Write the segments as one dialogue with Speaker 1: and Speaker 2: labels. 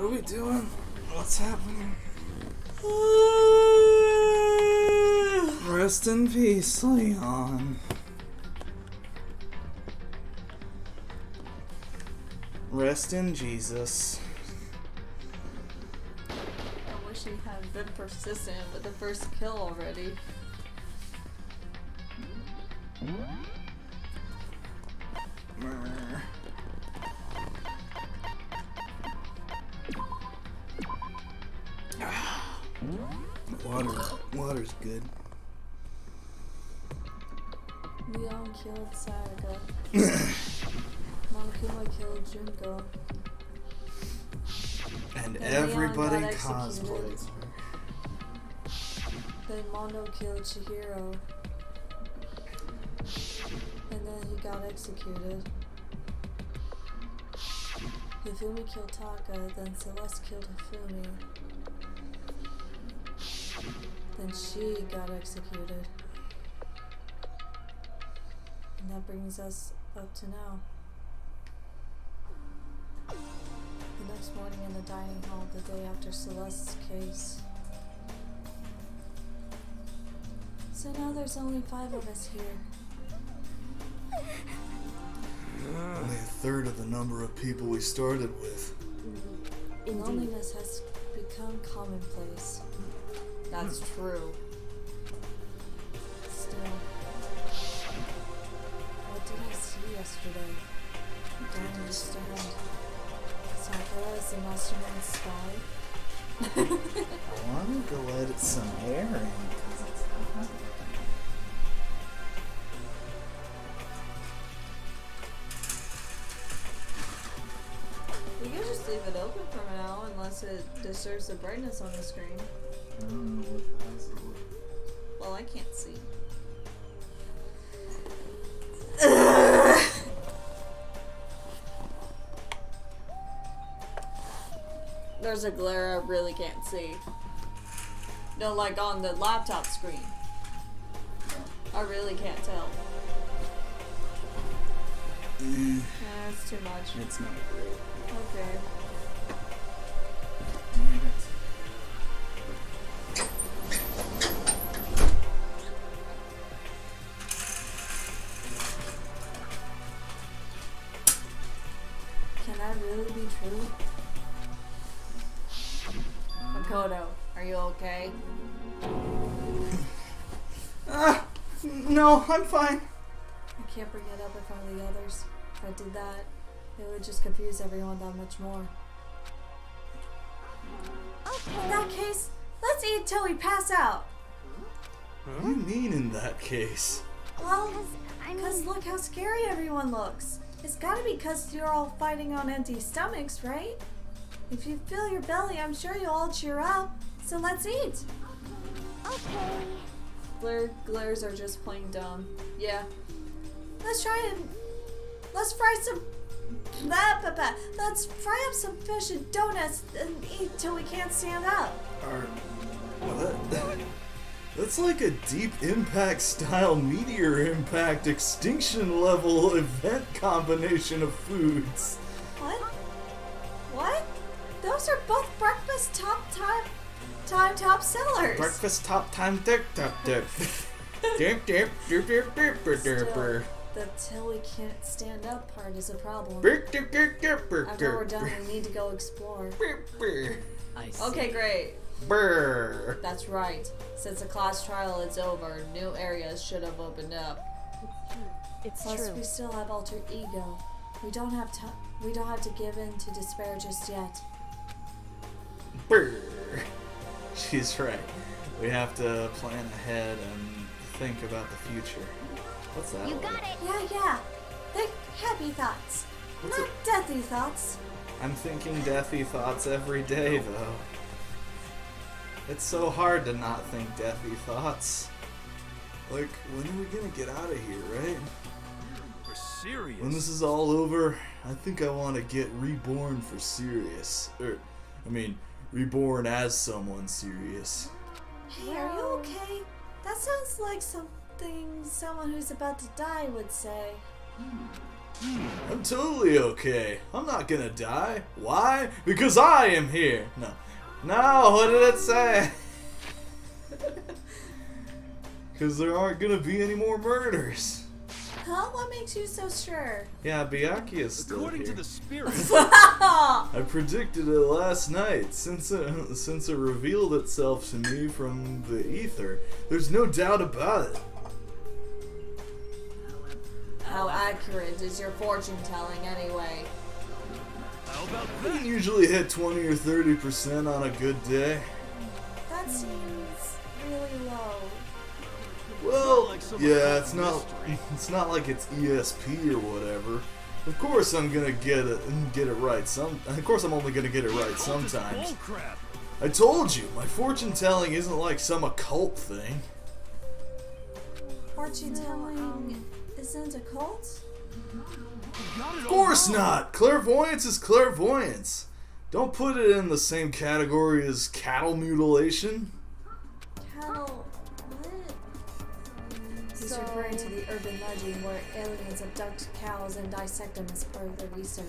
Speaker 1: What are we doing? What's happening? Rest in peace, Leon. Rest in Jesus.
Speaker 2: I wish he had been persistent with the first kill already.
Speaker 1: Water's good.
Speaker 2: Leon killed Saga. Monokuma killed Junko.
Speaker 1: And
Speaker 2: Leon
Speaker 1: everybody
Speaker 2: got
Speaker 1: cosplays her.
Speaker 2: Then Mondo killed Chihiro. And then he got executed. Hifumi killed Taka, then Celeste killed Hifumi. Then she got executed. And that brings us up to now. The next morning in the dining hall, the day after Celeste's case. So now there's only 5 of us here.
Speaker 1: Only a third of the number of people we started with.
Speaker 2: Loneliness has become commonplace. That's true. Still, what did I see yesterday? I don't understand. Sakura is the mastermind spy?
Speaker 1: I wanted to let it some air in.
Speaker 2: We could just leave it open for now unless it disturbs the brightness on the screen.
Speaker 1: I don't know what that's about.
Speaker 2: Well, I can't see. There's a glare I really can't see. No, like on the laptop screen. I really can't tell. That's too much.
Speaker 1: It's not great.
Speaker 2: Okay. Can that really be true? Makoto, are you okay?
Speaker 1: No, I'm fine.
Speaker 2: I can't bring it up in front of the others. If I did that, it would just confuse everyone that much more. In that case, let's eat till we pass out.
Speaker 1: What do you mean in that case?
Speaker 2: Well, because look how scary everyone looks. It's gotta be because you're all fighting on empty stomachs, right? If you fill your belly, I'm sure you'll all cheer up. So let's eat. Okay. Glares are just plain dumb. Yeah. Let's fry some. Let's fry up some fish and donuts and eat till we can't stand up.
Speaker 1: That's like a deep impact style meteor impact extinction level event combination of foods.
Speaker 2: What? Those are both breakfast top sellers.
Speaker 1: Breakfast top time dip dip dip. Dip dip dip dip dip dip dip.
Speaker 2: The till we can't stand up part is a problem.
Speaker 1: After
Speaker 2: After we're done, we need to go explore.
Speaker 3: I see.
Speaker 2: Okay, great.
Speaker 1: Brr.
Speaker 2: That's right. Since the class trial is over, new areas should have opened up.
Speaker 3: It's
Speaker 2: Plus,
Speaker 3: true.
Speaker 2: we still have alter ego. We don't have to give in to despair just yet.
Speaker 1: Brr. She's right. We have to plan ahead and think about the future. What's that?
Speaker 3: You got it.
Speaker 2: Yeah. Think happy thoughts,
Speaker 1: What's
Speaker 2: not deathy thoughts.
Speaker 1: I'm thinking deathy thoughts every day, though. It's so hard to not think deathy thoughts. Like, when are we gonna get out of here, right?
Speaker 4: For serious.
Speaker 1: When this is all over, I think I want to get reborn for serious. Reborn as someone serious.
Speaker 2: Hey, are you okay? That sounds like something someone who's about to die would say.
Speaker 1: I'm totally okay. I'm not gonna die. Why? Because I am here. No, what did it say? Because there aren't gonna be any more murders.
Speaker 2: Huh? What makes you so sure?
Speaker 1: Yeah, Byakuya is still
Speaker 4: According
Speaker 1: here.
Speaker 4: to the spirit,
Speaker 1: I predicted it last night, since it revealed itself to me from the ether. There's no doubt about it.
Speaker 2: How accurate is your fortune telling anyway?
Speaker 4: how about
Speaker 1: I
Speaker 4: that?
Speaker 1: can usually hit 20 or 30% on a good day.
Speaker 2: That seems really low.
Speaker 1: Well,
Speaker 4: like some
Speaker 1: yeah,
Speaker 4: occult mystery.
Speaker 1: it's not like it's ESP or whatever. Of course I'm gonna get it right of course I'm only gonna get it right sometimes.
Speaker 4: Bullcrap.
Speaker 1: I told you, my fortune telling isn't like some occult thing.
Speaker 2: Fortune telling isn't a cult?
Speaker 1: Of course not! Clairvoyance is clairvoyance. Don't put it in the same category as cattle mutilation.
Speaker 2: Cattle. What? He's referring to the urban legend where aliens abduct cows and dissect them as part of their research.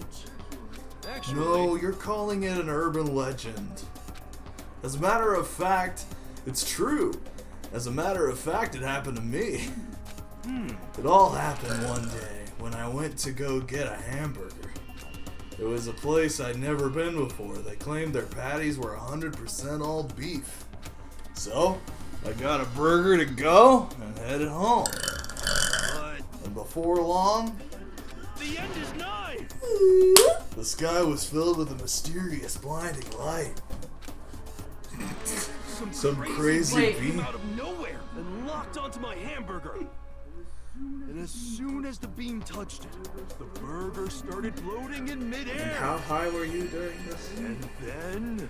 Speaker 4: Actually,
Speaker 1: No, you're calling it an urban legend. As a matter of fact, it's true. As a matter of fact, it happened to me. It all happened one day when I went to go get a hamburger. It was a place I'd never been before. They claimed their patties were 100% all beef. So, I got a burger to go and headed home.
Speaker 4: but
Speaker 1: And before long,
Speaker 4: the end is nigh.
Speaker 1: the sky was filled with a mysterious blinding light. Some crazy
Speaker 2: Wait.
Speaker 4: came
Speaker 1: beam.
Speaker 4: out of nowhere and locked onto my hamburger. And as soon as the beam touched it, the burger started floating in midair.
Speaker 1: How high were you during this?
Speaker 4: And then,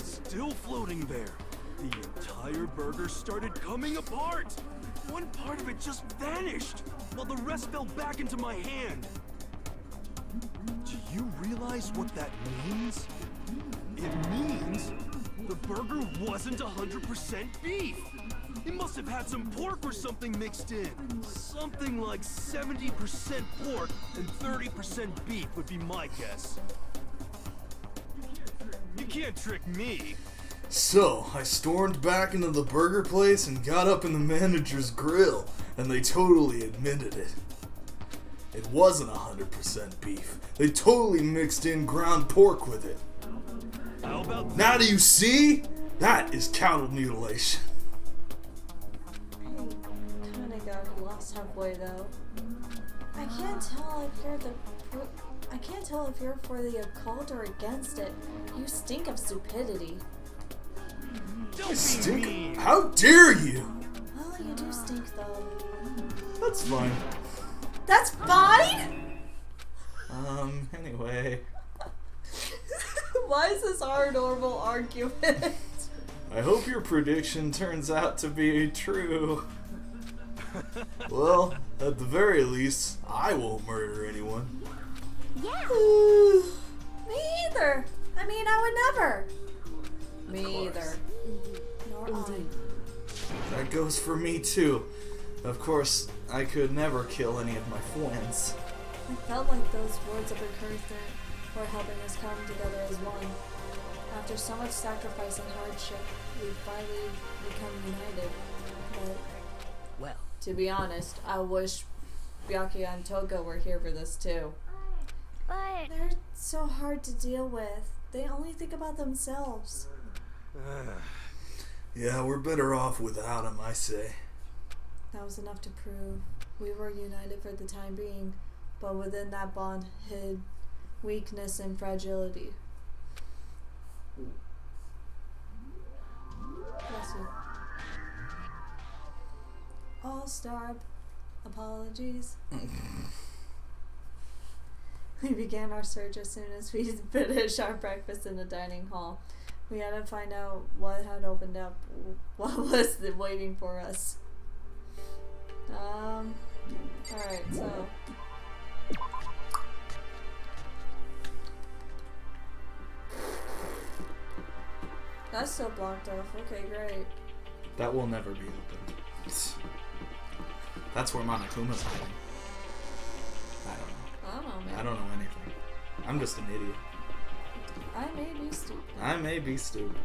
Speaker 4: still floating there, the entire burger started coming apart. One part of it just vanished, while the rest fell back into my hand. Do you realize what that means? It means the burger wasn't 100% beef. It must have had some pork or something mixed in. Something like 70% pork and 30% beef would be my guess. You can't trick me.
Speaker 1: So, I stormed back into the burger place and got up in the manager's grill, and they totally admitted it. It wasn't 100% beef. They totally mixed in ground pork with it.
Speaker 4: How about that?
Speaker 1: Now do you see? That is cattle mutilation.
Speaker 2: I kinda got lost halfway though. I can't tell if you're for the occult or against it. You stink of stupidity.
Speaker 4: Don't be
Speaker 1: Stink?
Speaker 4: mean.
Speaker 1: How dare you?
Speaker 2: Well, you do stink though.
Speaker 1: That's fine.
Speaker 2: That's fine?
Speaker 1: Anyway.
Speaker 2: Why is this our normal argument?
Speaker 1: I hope your prediction turns out to be true. Well, at the very least, I won't murder anyone.
Speaker 2: Yeah. Me either. I mean, I would never. Me either. Nor
Speaker 3: Indeed.
Speaker 1: That goes for me too. Of course, I could never kill any of my friends.
Speaker 2: I felt like those words of encouragement were helping us come together as one. After so much sacrifice and hardship, we finally become united. But
Speaker 3: Well,
Speaker 2: to be honest, I wish Byakuya and Toga were here for this too.
Speaker 3: but
Speaker 2: They're so hard to deal with. They only think about themselves.
Speaker 1: Yeah, we're better off without him, I say.
Speaker 2: That was enough to prove we were united for the time being, but within that bond hid weakness and fragility. Bless you. All-star apologies. We began our search as soon as we finished our breakfast in the dining hall. We had to find out what had opened up, what was waiting for us. Alright, so. That's still blocked off. Okay, great.
Speaker 1: That will never be open. That's where Monokuma's hiding. I don't know. I don't know anything. I'm just an idiot.
Speaker 2: I may be stupid.
Speaker 1: I may be stupid.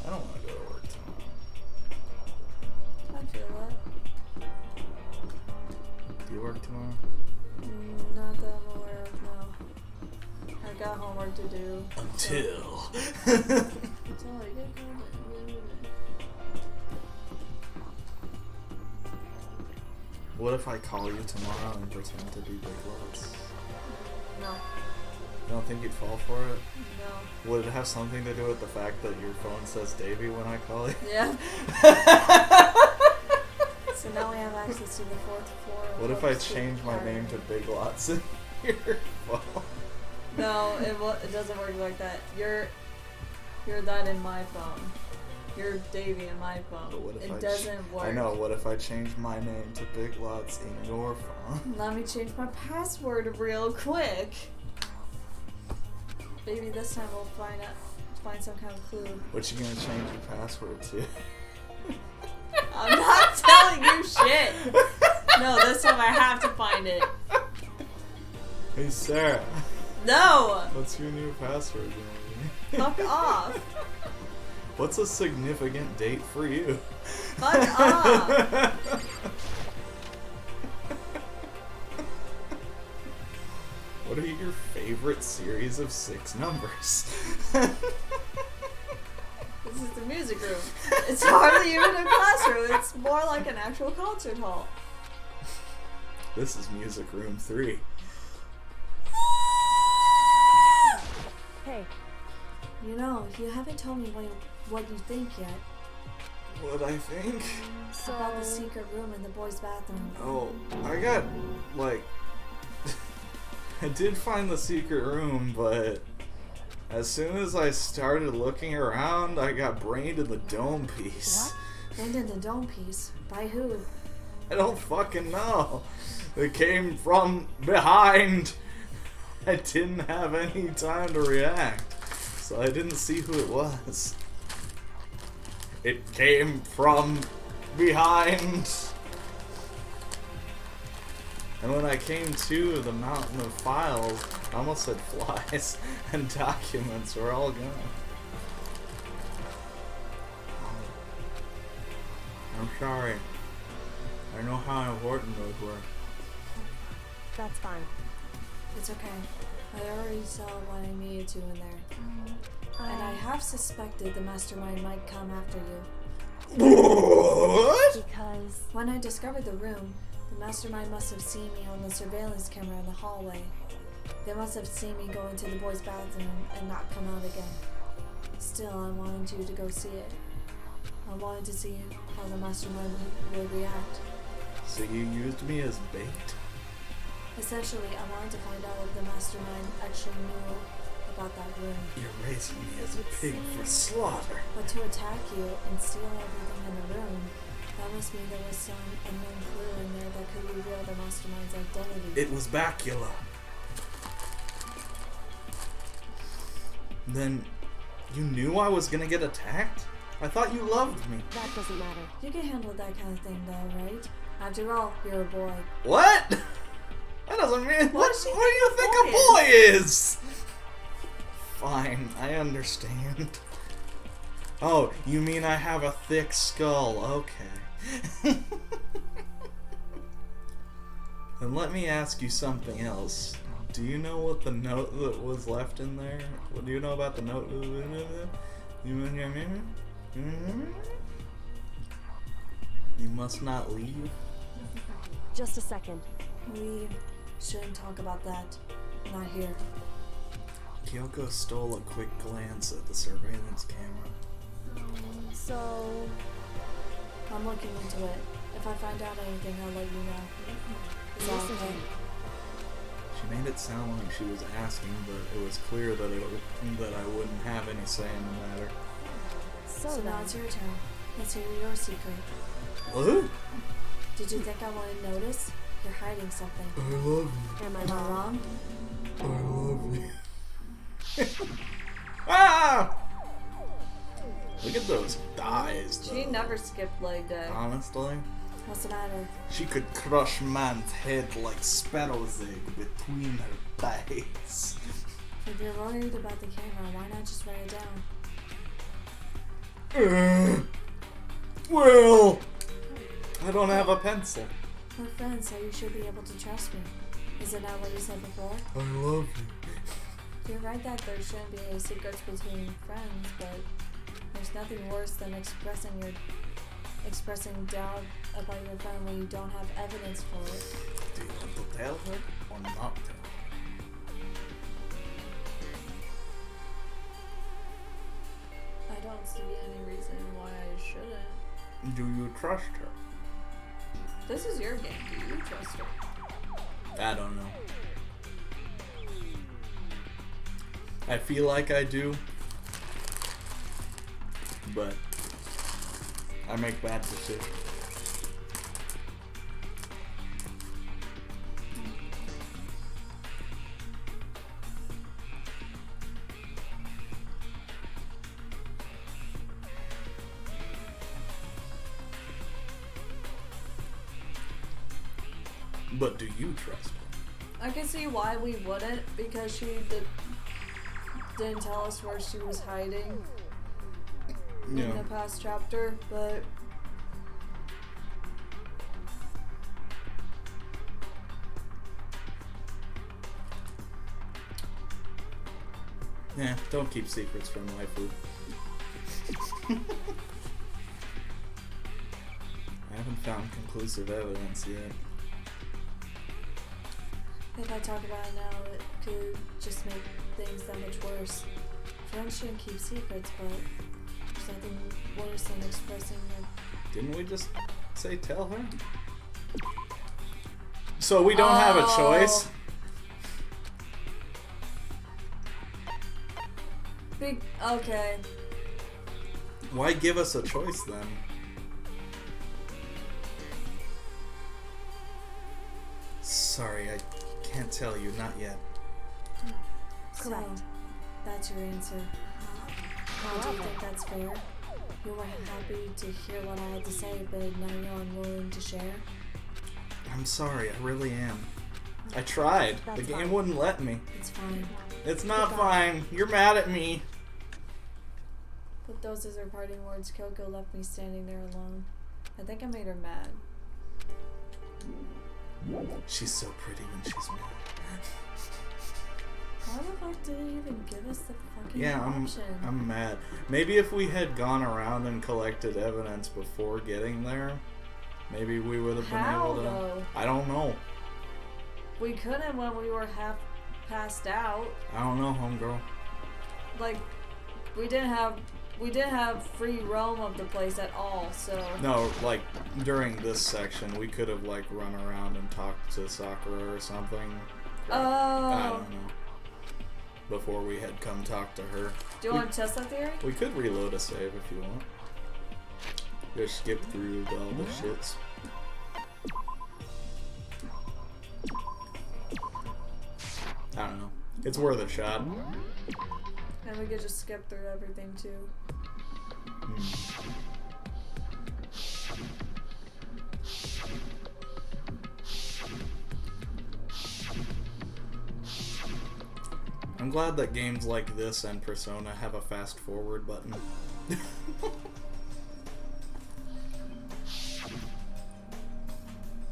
Speaker 1: I don't want to go to work tomorrow.
Speaker 2: I feel that.
Speaker 1: Do you work tomorrow?
Speaker 2: Not that I'm aware of, no. I got homework to do.
Speaker 1: Until.
Speaker 2: Until I get home.
Speaker 1: What if I call you tomorrow and pretend to be Big Lots?
Speaker 2: No.
Speaker 1: You don't think you'd fall for it?
Speaker 2: No.
Speaker 1: Would it have something to do with the fact that your phone says Davey when I call you?
Speaker 2: Yeah. So now we have access to the 4th floor.
Speaker 1: What if I change my name to Big Lots in your phone?
Speaker 2: No, it doesn't work like that. You're that in my phone. You're Davey in my phone.
Speaker 1: But what if
Speaker 2: It doesn't work.
Speaker 1: I know. What if I change my name to Big Lots in your phone?
Speaker 2: Let me change my password real quick. Maybe this time we'll find some kind of clue.
Speaker 1: What you gonna change your password to?
Speaker 2: I'm not telling you shit. No, this time I have to find it.
Speaker 1: Hey Sarah,
Speaker 2: No!
Speaker 1: what's your new password gonna
Speaker 2: Fuck off.
Speaker 1: be? What's a significant date for you?
Speaker 2: Fuck off.
Speaker 1: What are your favorite series of 6 numbers?
Speaker 2: This is the music room. It's hardly even a classroom. It's more like an actual concert hall.
Speaker 1: This is Music Room 3.
Speaker 3: Hey,
Speaker 2: You know, you haven't told me what you think yet
Speaker 1: What I think?
Speaker 3: so
Speaker 2: about the secret room in the boys' bathroom.
Speaker 1: Oh, I got, like... I did find the secret room, but... as soon as I started looking around, I got brained in the dome piece.
Speaker 2: What? And in the dome piece. By who?
Speaker 1: I don't fucking know. It came from behind. I didn't have any time to react, so I didn't see who it was. It came from behind. And when I came to, the mountain of files, I almost said flies, and documents were all gone. I'm sorry. I know how important those were.
Speaker 3: that's fine.
Speaker 2: It's okay. I already saw what I needed to in there. And I have suspected the mastermind might come after you.
Speaker 1: What?
Speaker 3: Because
Speaker 2: When I discovered the room, the mastermind must have seen me on the surveillance camera in the hallway. They must have seen me go into the boys' bathroom and not come out again. Still, I wanted you to go see it. I wanted to see how the mastermind would react.
Speaker 1: So you used me as bait?
Speaker 2: Essentially, I wanted to find out if the mastermind actually knew about that room.
Speaker 1: You're raising me as a pig for slaughter.
Speaker 2: But to attack you and steal everything in the room, that must mean there was some unknown clue in there that could reveal the mastermind's identity.
Speaker 1: It was Bacula. Then you knew I was gonna get attacked? I thought you loved me.
Speaker 3: that doesn't matter.
Speaker 2: You can handle that kind of thing though, right? After all, you're a boy.
Speaker 1: What? That doesn't mean. What
Speaker 2: does she
Speaker 1: do you
Speaker 2: think
Speaker 1: think
Speaker 2: a
Speaker 1: a
Speaker 2: boy
Speaker 1: boy is? Fine, I understand. Oh, you mean I have a thick skull? Okay. Then let me ask you something else. Do you know what the note that was left in there? What do you know about the note? You must not leave.
Speaker 3: Just a second.
Speaker 2: We shouldn't talk about that. Not here.
Speaker 1: Kyoko stole a quick glance at the surveillance camera.
Speaker 3: So
Speaker 2: I'm looking into it. If I find out anything, I'll let you know. Is that
Speaker 3: Listen to
Speaker 2: okay?
Speaker 3: me.
Speaker 1: She made it sound like she was asking, but it was clear that that I wouldn't have any say in the matter.
Speaker 3: So
Speaker 2: So now
Speaker 3: then,
Speaker 2: it's your turn. Let's hear your secret.
Speaker 1: Woohoo!
Speaker 2: Did you think I wouldn't notice? You're hiding something.
Speaker 1: I love you.
Speaker 3: Am I
Speaker 2: Am I
Speaker 3: wrong?
Speaker 2: wrong?
Speaker 1: I love you. Ah! Look at those thighs, though.
Speaker 2: She never skipped leg day.
Speaker 1: Honestly,
Speaker 2: What's the matter?
Speaker 1: she could crush man's head like sparrow's egg between her thighs.
Speaker 2: If you're worried about the camera, why not just write it down?
Speaker 1: Well, I don't have a pencil.
Speaker 2: We're friends, so you should be able to trust me. Isn't that what you said before?
Speaker 1: I love you.
Speaker 2: You're right that there shouldn't be any secrets between friends, but there's nothing worse than expressing doubt about your friend when you don't have evidence for it.
Speaker 1: Do you want to tell her or not tell her?
Speaker 2: I don't see any reason why I shouldn't.
Speaker 1: Do you trust her?
Speaker 2: This is your game. Do you trust her?
Speaker 1: I don't know. I feel like I do, but I make bad decisions. But do you trust her?
Speaker 2: I can see why we wouldn't, because she didn't tell us where she was hiding in the past chapter, but
Speaker 1: Yeah, don't keep secrets from waifu. I haven't found conclusive evidence yet.
Speaker 2: if I talk about it now, it could just make things that much worse. Friends shouldn't keep secrets, but there's nothing worse than expressing your...
Speaker 1: Didn't we just say tell her? So we don't have a choice?
Speaker 2: Okay.
Speaker 1: Why give us a choice then? Sorry, I can't tell you, not yet.
Speaker 3: Correct.
Speaker 2: So, that's your answer. How do you think that's fair? You were happy to hear what I had to say, but now you're unwilling to share?
Speaker 1: I'm sorry, I really am. I tried.
Speaker 3: That's
Speaker 1: The game
Speaker 3: fine.
Speaker 1: wouldn't let me.
Speaker 2: It's fine.
Speaker 1: It's not fine. You're mad at me.
Speaker 2: With those as her parting words, Kyoko left me standing there alone. I think I made her mad.
Speaker 1: She's so pretty when she's mad.
Speaker 2: Why the fuck did it even give us the fucking
Speaker 1: Yeah,
Speaker 2: option?
Speaker 1: I'm mad. Maybe if we had gone around and collected evidence before getting there, maybe we would have been
Speaker 2: How,
Speaker 1: able to.
Speaker 2: though?
Speaker 1: I don't know.
Speaker 2: We couldn't when we were half passed out.
Speaker 1: I don't know, homegirl.
Speaker 2: Like, we didn't have free roam of the place at all, so...
Speaker 1: No, like, during this section, we could have, like, run around and talked to Sakura or something. I
Speaker 2: Oh.
Speaker 1: don't know. Before we had come talk to her.
Speaker 2: Do you want to test that theory?
Speaker 1: We could reload a save if you want. Just skip through all the shits. I don't know. It's worth a shot.
Speaker 2: And we could just skip through everything, too.
Speaker 1: I'm glad that games like this and Persona have a fast forward button.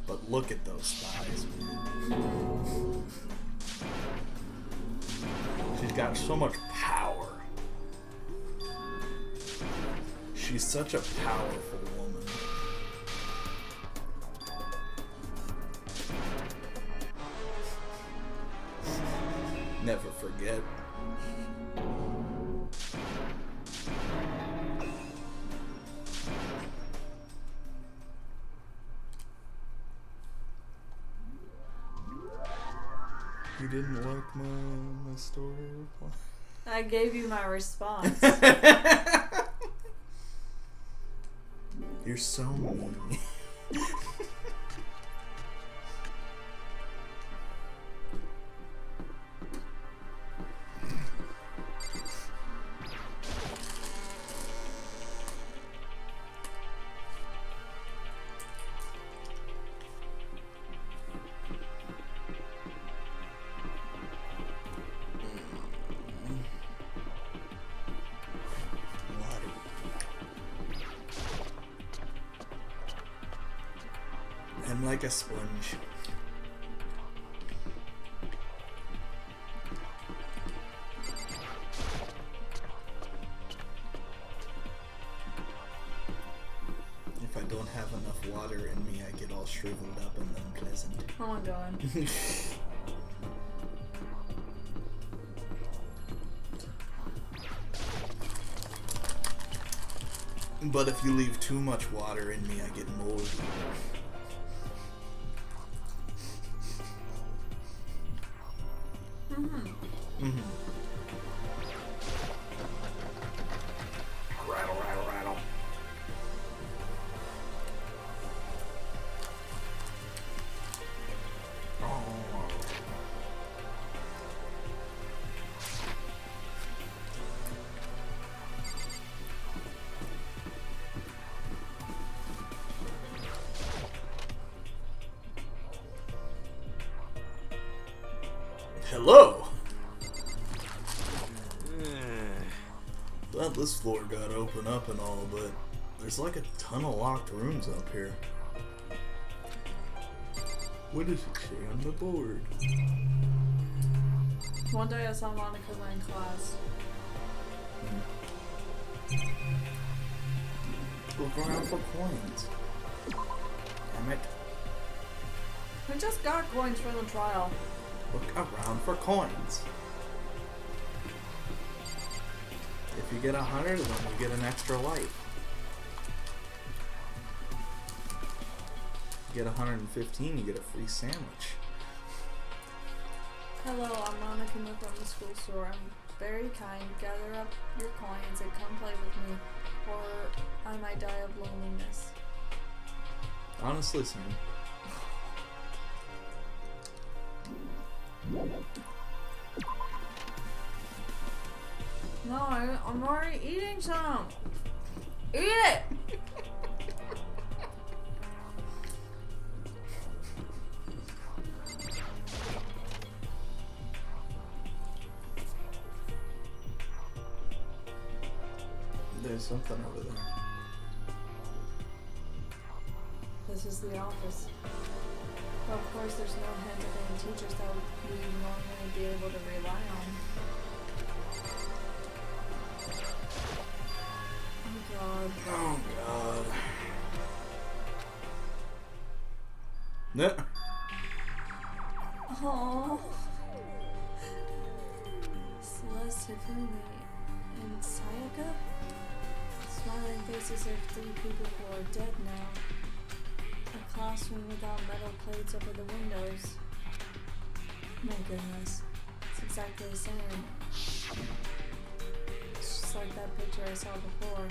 Speaker 1: But look at those thighs, man. She's got so much power. She's such a powerful woman. Never forget. You didn't like my story reply?
Speaker 2: I gave you my response.
Speaker 1: You're so mean. like a sponge. If I don't have enough water in me, I get all shriveled up and unpleasant.
Speaker 2: Oh my god.
Speaker 1: But if you leave too much water in me, I get moldy. Rattle, rattle, rattle. Hello! Well, this floor got open up and all, but there's like a ton of locked rooms up here. What does it say on the board?
Speaker 2: One day I saw Monica in class.
Speaker 1: Look around for coins. Damn it.
Speaker 2: We just got coins for the trial.
Speaker 1: Look around for coins. If you get 100 of them, you get an extra life. If you get 115, you get a free sandwich.
Speaker 2: Hello, I'm Monica from the school store. I'm very kind. Gather up your coins and come play with me, or I might die of loneliness.
Speaker 1: Honestly, Sam.
Speaker 2: No, I'm already eating some. Eat it!
Speaker 1: There's something over there.
Speaker 2: This is the office. But of course, there's no hint of any teachers that we normally be able to rely on. Oh god.
Speaker 1: Oh god. No.
Speaker 2: Oh. Celeste, Hifumi, and Sayaka? Smiling faces of 3 people who are dead now. A classroom without metal plates over the windows. My goodness. It's exactly the same. It's just like that picture I saw before.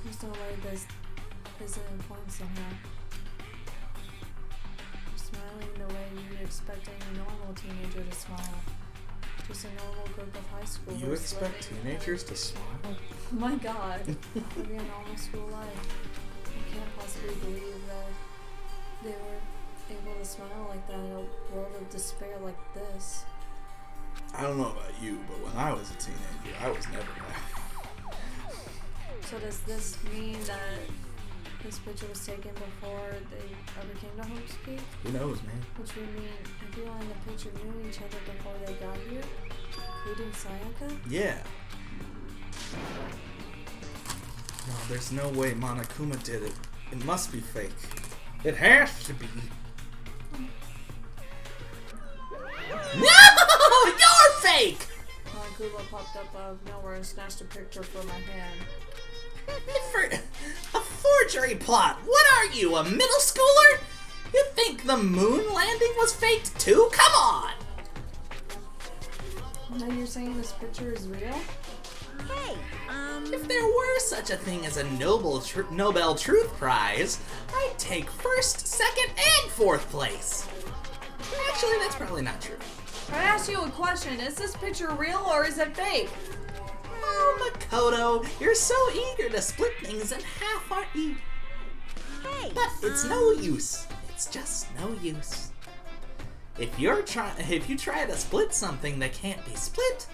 Speaker 2: There's no way this isn't important somehow. You're smiling the way you'd expect any normal teenager to smile. Just a normal group of high schoolers.
Speaker 1: You expect teenagers to smile?
Speaker 2: Oh my god. Living a normal school life. I can't possibly believe that they were able to smile like that in a world of despair like this.
Speaker 1: I don't know about you, but when I was a teenager, I was never that.
Speaker 2: So does this mean that this picture was taken before they ever came to Hope's Peak?
Speaker 1: Who knows, man?
Speaker 2: Which would mean everyone in the picture knew each other before they got here? Including Sayaka?
Speaker 1: Yeah. No, there's no way Monokuma did it. It must be fake. It has to be. No! You're fake!
Speaker 2: Monokuma popped up out of nowhere and snatched a picture from my hand.
Speaker 1: A forgery plot! What are you, a middle schooler? You think the moon landing was faked too? Come on!
Speaker 2: Now you're saying this picture is real?
Speaker 3: Hey,
Speaker 1: If there were such a thing as a Nobel Truth Prize, I'd take first, second, and fourth place. Actually, that's probably not true.
Speaker 2: I asked you a question. Is this picture real or is it fake?
Speaker 1: Oh, Makoto, you're so eager to split things in half, aren't you?
Speaker 3: hey,
Speaker 1: But it's no use. It's just no use. If you try to split something that can't be split,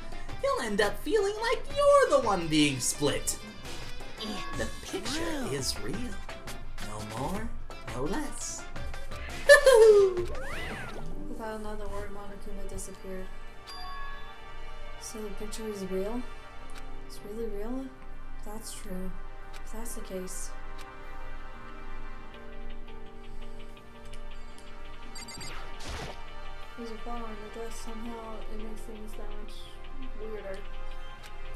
Speaker 1: you'll end up feeling like you're the one being split. The picture is real. No No more, no less.
Speaker 2: Without another word, Monokuma disappeared. So the picture is real? It's really real? If that's true. If that's the case. There's a bar on the desk. Somehow it makes things that much weirder.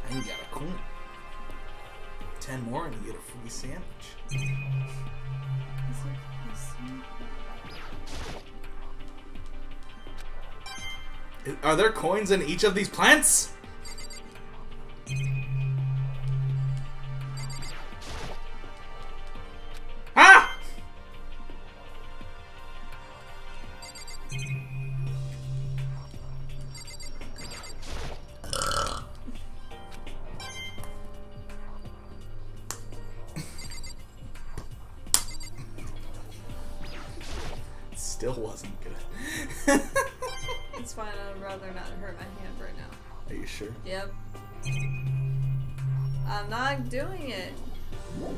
Speaker 1: And you got a coin. 10 more and you get a free sandwich.
Speaker 2: Is it this?
Speaker 1: Are there coins in each of these plants? Ah! Still wasn't good.
Speaker 2: It's fine, I'd rather not hurt my hand right now.
Speaker 1: Are you sure?
Speaker 2: Yep. I'm not doing it. The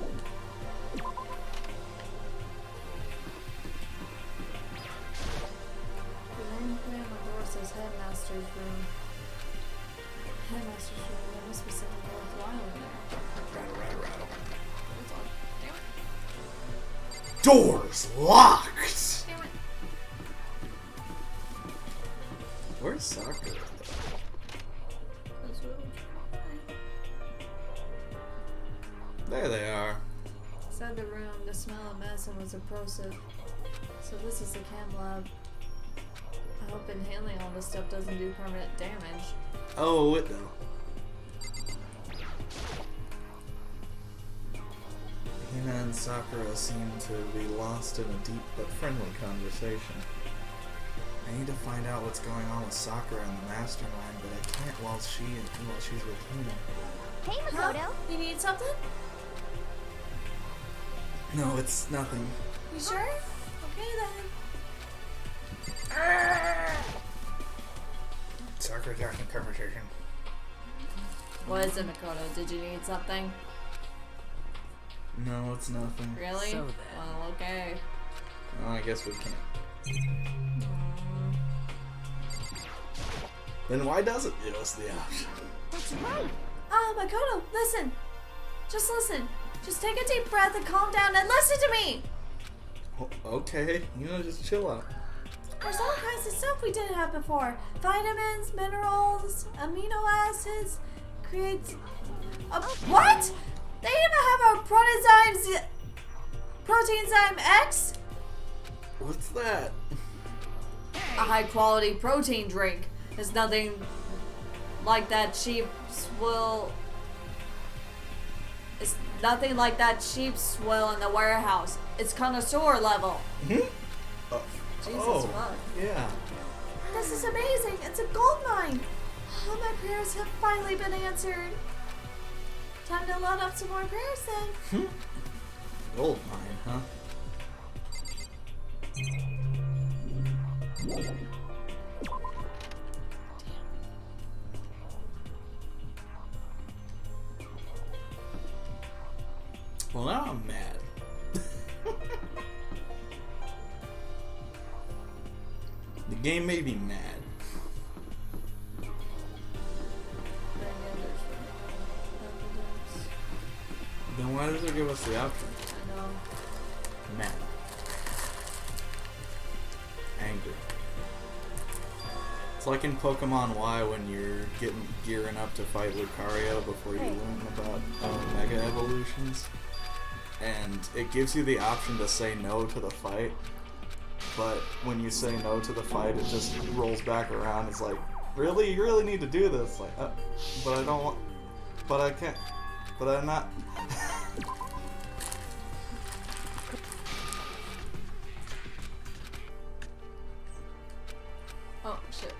Speaker 2: name plate on the door says Headmaster's Room. Headmaster's Room, there must be something worthwhile in there.
Speaker 1: Rattle, rattle, rattle.
Speaker 2: Hold on. Damn it.
Speaker 1: Doors locked!
Speaker 2: Damn it.
Speaker 1: Where's Sakura?
Speaker 2: That's really
Speaker 1: There they are.
Speaker 2: inside the room, the smell of medicine was oppressive. So this is the chem lab. I hope inhaling all this stuff doesn't do permanent damage.
Speaker 1: Oh, it though. Hina and Sakura seem to be lost in a deep but friendly conversation. I need to find out what's going on with Sakura and the mastermind, but I can't while she's with Hina.
Speaker 3: Hey, Makoto.
Speaker 2: You need something?
Speaker 1: No, it's nothing.
Speaker 2: You sure? Okay then.
Speaker 1: Sakura talking conversation.
Speaker 2: What is it, Makoto? Did you need something?
Speaker 1: No, it's nothing.
Speaker 2: Really?
Speaker 4: So then.
Speaker 2: Well, okay.
Speaker 1: Well, I guess we can't. Then why does it give us the option?
Speaker 3: That's right.
Speaker 2: Oh, Makoto, listen. Just listen. Just take a deep breath and calm down and listen to me.
Speaker 1: Okay, just chill out.
Speaker 2: There's all kinds of stuff we didn't have before. Vitamins, minerals, amino acids, create... what? They even have a protein-zyme X?
Speaker 1: What's that?
Speaker 2: A high-quality protein drink. There's nothing like that sheep swill... It's nothing like that sheep swill in the warehouse. It's connoisseur level.
Speaker 1: Mm-hmm.
Speaker 2: Jesus, fuck.
Speaker 1: Yeah.
Speaker 2: This is amazing. It's a gold mine. All my prayers have finally been answered. Time to load up some more prayers then.
Speaker 1: Gold mine, huh? Well, now I'm mad. The game made me mad. Then why does it give us the option?
Speaker 2: I know.
Speaker 1: Mad. Angry. It's like in Pokemon Y when you're gearing up to fight Lucario before you learn about Mega Evolutions. And it gives you the option to say no to the fight. But when you say no to the fight, it just rolls back around. It's like, really? You really need to do this? Like, but I don't want... But I can't... But I'm not...
Speaker 2: Oh, shit.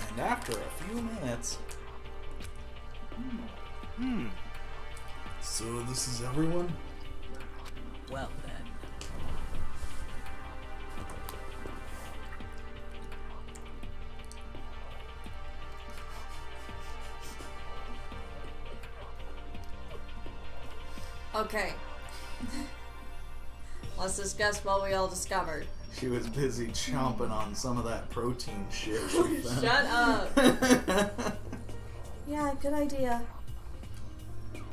Speaker 1: And after a few minutes... So this is everyone?
Speaker 5: Well then.
Speaker 2: Okay. Let's discuss what we all discovered.
Speaker 1: She was busy chomping on some of that protein shit she found.
Speaker 2: Shut up. Yeah, good idea. I'm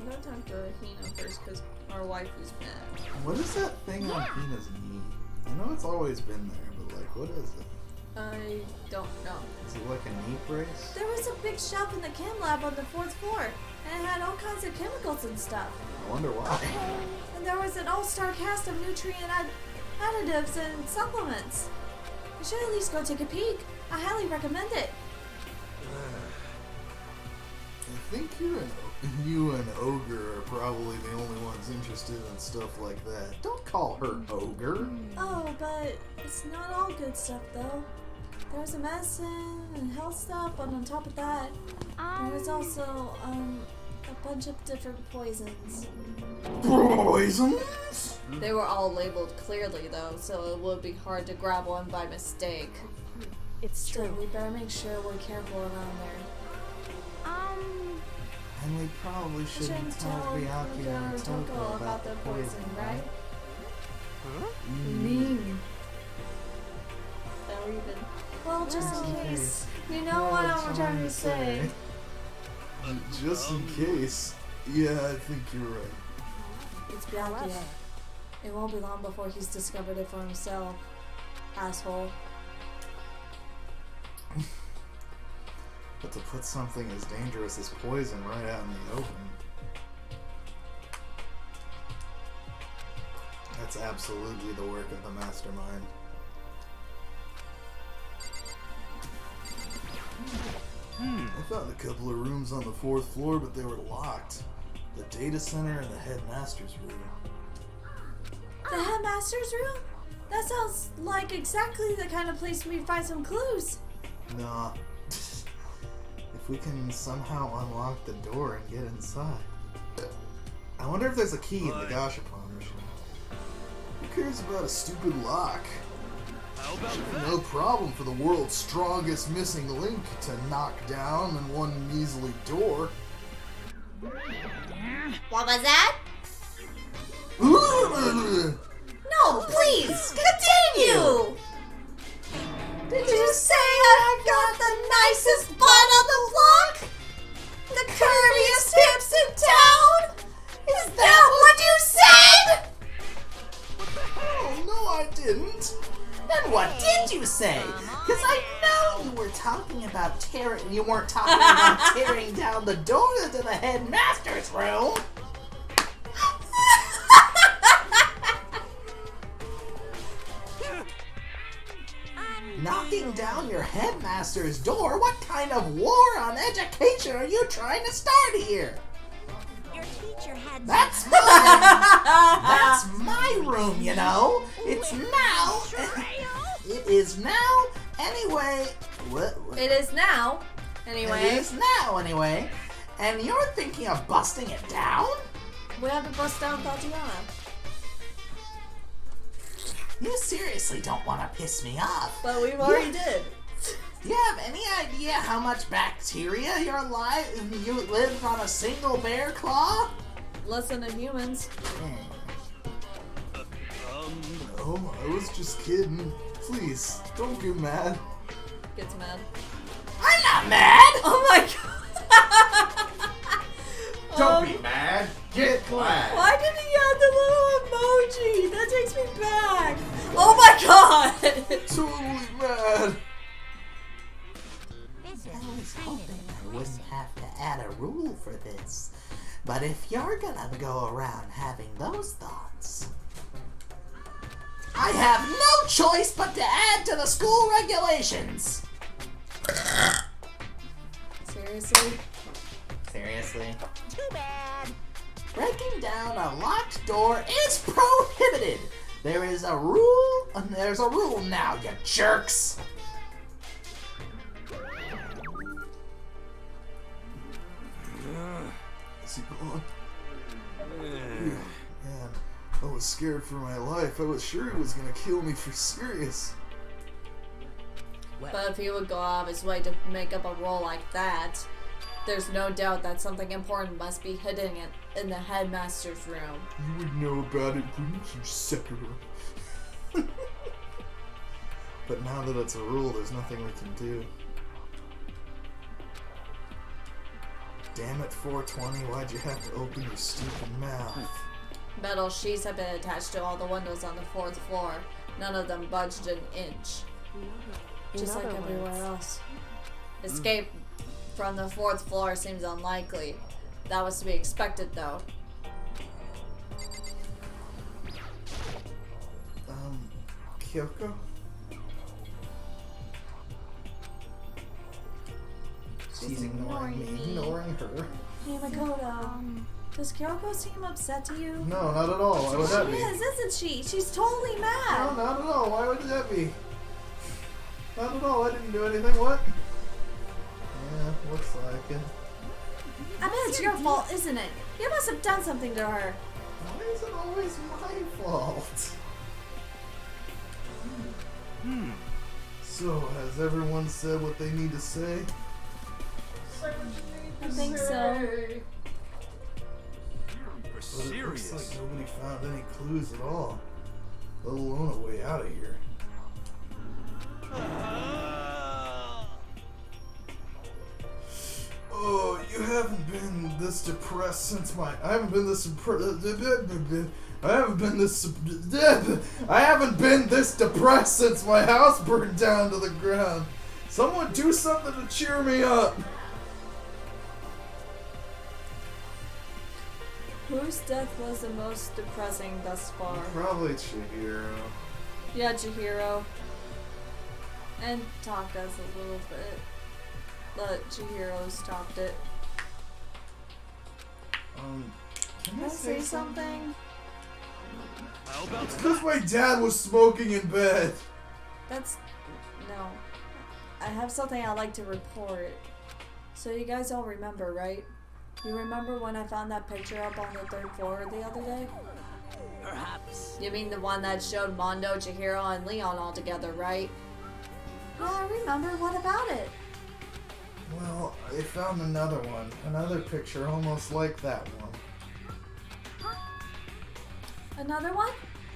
Speaker 2: gonna talk to Hina first because our wife is mad.
Speaker 1: What is that thing on Hina's knee? I know it's always been there, but like, what is it?
Speaker 2: I don't know.
Speaker 1: Is it like a knee brace?
Speaker 2: There was a big shelf in the chem lab on the 4th floor, and it had all kinds of chemicals and stuff.
Speaker 1: I wonder why.
Speaker 2: And there was an all-star cast of nutrient additives and supplements. You should at least go take a peek. I highly recommend it.
Speaker 1: I think you and Ogre are probably the only ones interested in stuff like that. Don't call her Ogre.
Speaker 2: Oh, but it's not all good stuff, though. There's a medicine and health stuff, but on top of that, there's also, a bunch of different poisons.
Speaker 1: Poisons?
Speaker 2: They were all labeled clearly, though, so it would be hard to grab one by mistake.
Speaker 3: It's
Speaker 2: Still,
Speaker 3: true.
Speaker 2: we better make sure we're careful around there.
Speaker 1: And we probably
Speaker 2: We shouldn't
Speaker 1: shouldn't tell
Speaker 2: tell
Speaker 1: Ryaki
Speaker 2: Ryuki
Speaker 1: and
Speaker 2: or
Speaker 1: Toko
Speaker 2: Toko about the poison, right?
Speaker 1: Mm.
Speaker 2: Or even... Well, just in
Speaker 1: Okay.
Speaker 2: case. You know
Speaker 1: Yeah,
Speaker 2: what
Speaker 1: that's
Speaker 2: I'm trying to say.
Speaker 1: Just in case. Yeah, I think you're right.
Speaker 2: It's Byakuya. It won't be long before he's discovered it for himself. Asshole.
Speaker 1: But to put something as dangerous as poison right out in the open. That's absolutely the work of the mastermind. I found a couple of rooms on the 4th floor, but they were locked. The data center and the headmaster's room.
Speaker 2: The headmaster's room? That sounds like exactly the kind of place we'd find some clues.
Speaker 1: Nah. If we can somehow unlock the door and get inside. I wonder if there's a key in the Gashapon machine. Who cares about a stupid lock?
Speaker 4: How about that?
Speaker 1: No problem for the world's strongest missing link to knock down in one measly door.
Speaker 2: What was that?
Speaker 1: Ooh,
Speaker 2: No, please, continue! Did you say I've got the nicest butt on the block? The curviest hips in town? Is that what you said?
Speaker 1: oh, no, I didn't.
Speaker 5: Then what did you say? Because I know you were talking about you weren't talking about tearing down the door to the headmaster's room. Knocking down your headmaster's door? What kind of war on education are you trying to start here?
Speaker 3: Your teacher had
Speaker 5: That's mine. That's my room, you know. It's now. It is now. Anyway. What?
Speaker 2: It is now.
Speaker 5: It
Speaker 2: Anyway,
Speaker 5: is now, anyway. And you're thinking of busting it down?
Speaker 2: we have to bust down Tatiana.
Speaker 5: You seriously don't want to piss me off.
Speaker 2: But we've already did.
Speaker 5: Do you have any idea how much bacteria you live on a single bear claw?
Speaker 2: Less than the humans.
Speaker 1: Oh, I was just kidding. Please, don't get mad.
Speaker 2: Gets mad.
Speaker 5: I'm not mad.
Speaker 2: Oh my god!
Speaker 6: Don't be mad. Get glad.
Speaker 2: Why did he add the little emoji? That takes me back. Oh my god!
Speaker 1: Totally mad.
Speaker 5: I was hoping I wouldn't have to add a rule for this. But if you're gonna go around having those thoughts, I have no choice but to add to the school regulations.
Speaker 2: Seriously?
Speaker 5: Seriously?
Speaker 3: too bad.
Speaker 5: Breaking down a locked door is prohibited. There's a rule now, you jerks.
Speaker 1: Is he gone? Man, I was scared for my life. I was sure he was gonna kill me for serious.
Speaker 2: But if he would go out of his way to make up a role like that, there's no doubt that something important must be hidden in the headmaster's room.
Speaker 1: You would know about it, wouldn't you, Sekiro? But now that it's a rule, there's nothing we can do. Damn it, 420, why'd you have to open your stupid mouth?
Speaker 2: Metal sheets have been attached to all the windows on the 4th floor. None of them budged an inch. Just like everywhere else. Escape from the 4th floor seems unlikely. That was to be expected, though.
Speaker 1: Kyoko? She's ignoring me, ignoring her.
Speaker 2: Hey, Makoto. Does Kyoko seem upset to you?
Speaker 1: No, not at all. Why would that
Speaker 2: She
Speaker 1: be?
Speaker 2: is, isn't she? She's totally mad.
Speaker 1: No, not at all. Why would that be? Not at all. I didn't do anything. What? Yeah, looks like it.
Speaker 2: I bet it's your fault, isn't it? You must have done something to her.
Speaker 1: Why is it always my fault? So, has everyone said what they need to say?
Speaker 2: I think so.
Speaker 4: You're
Speaker 1: But it
Speaker 4: serious.
Speaker 1: looks like nobody found any clues at all, let alone a way out of here. Oh, you haven't been this depressed since my. I haven't been this. I haven't been this depressed since my house burned down to the ground. Someone do something to cheer me up.
Speaker 2: Whose death was the most depressing thus far?
Speaker 1: Probably Chihiro.
Speaker 2: Yeah, Chihiro. And Taka's a little bit. But Chihiro's topped it.
Speaker 1: Can
Speaker 2: I say something?
Speaker 4: How about
Speaker 1: Because my dad was smoking in bed.
Speaker 2: That's... no. I have something I'd like to report. So you guys all remember, right? You remember when I found that picture up on the 3rd floor the other day?
Speaker 3: Perhaps.
Speaker 2: You mean the one that showed Mondo, Chihiro, and Leon all together, right? Yeah, I remember. What about it?
Speaker 1: Well, I found another one. Another picture almost like that one.
Speaker 2: Another one?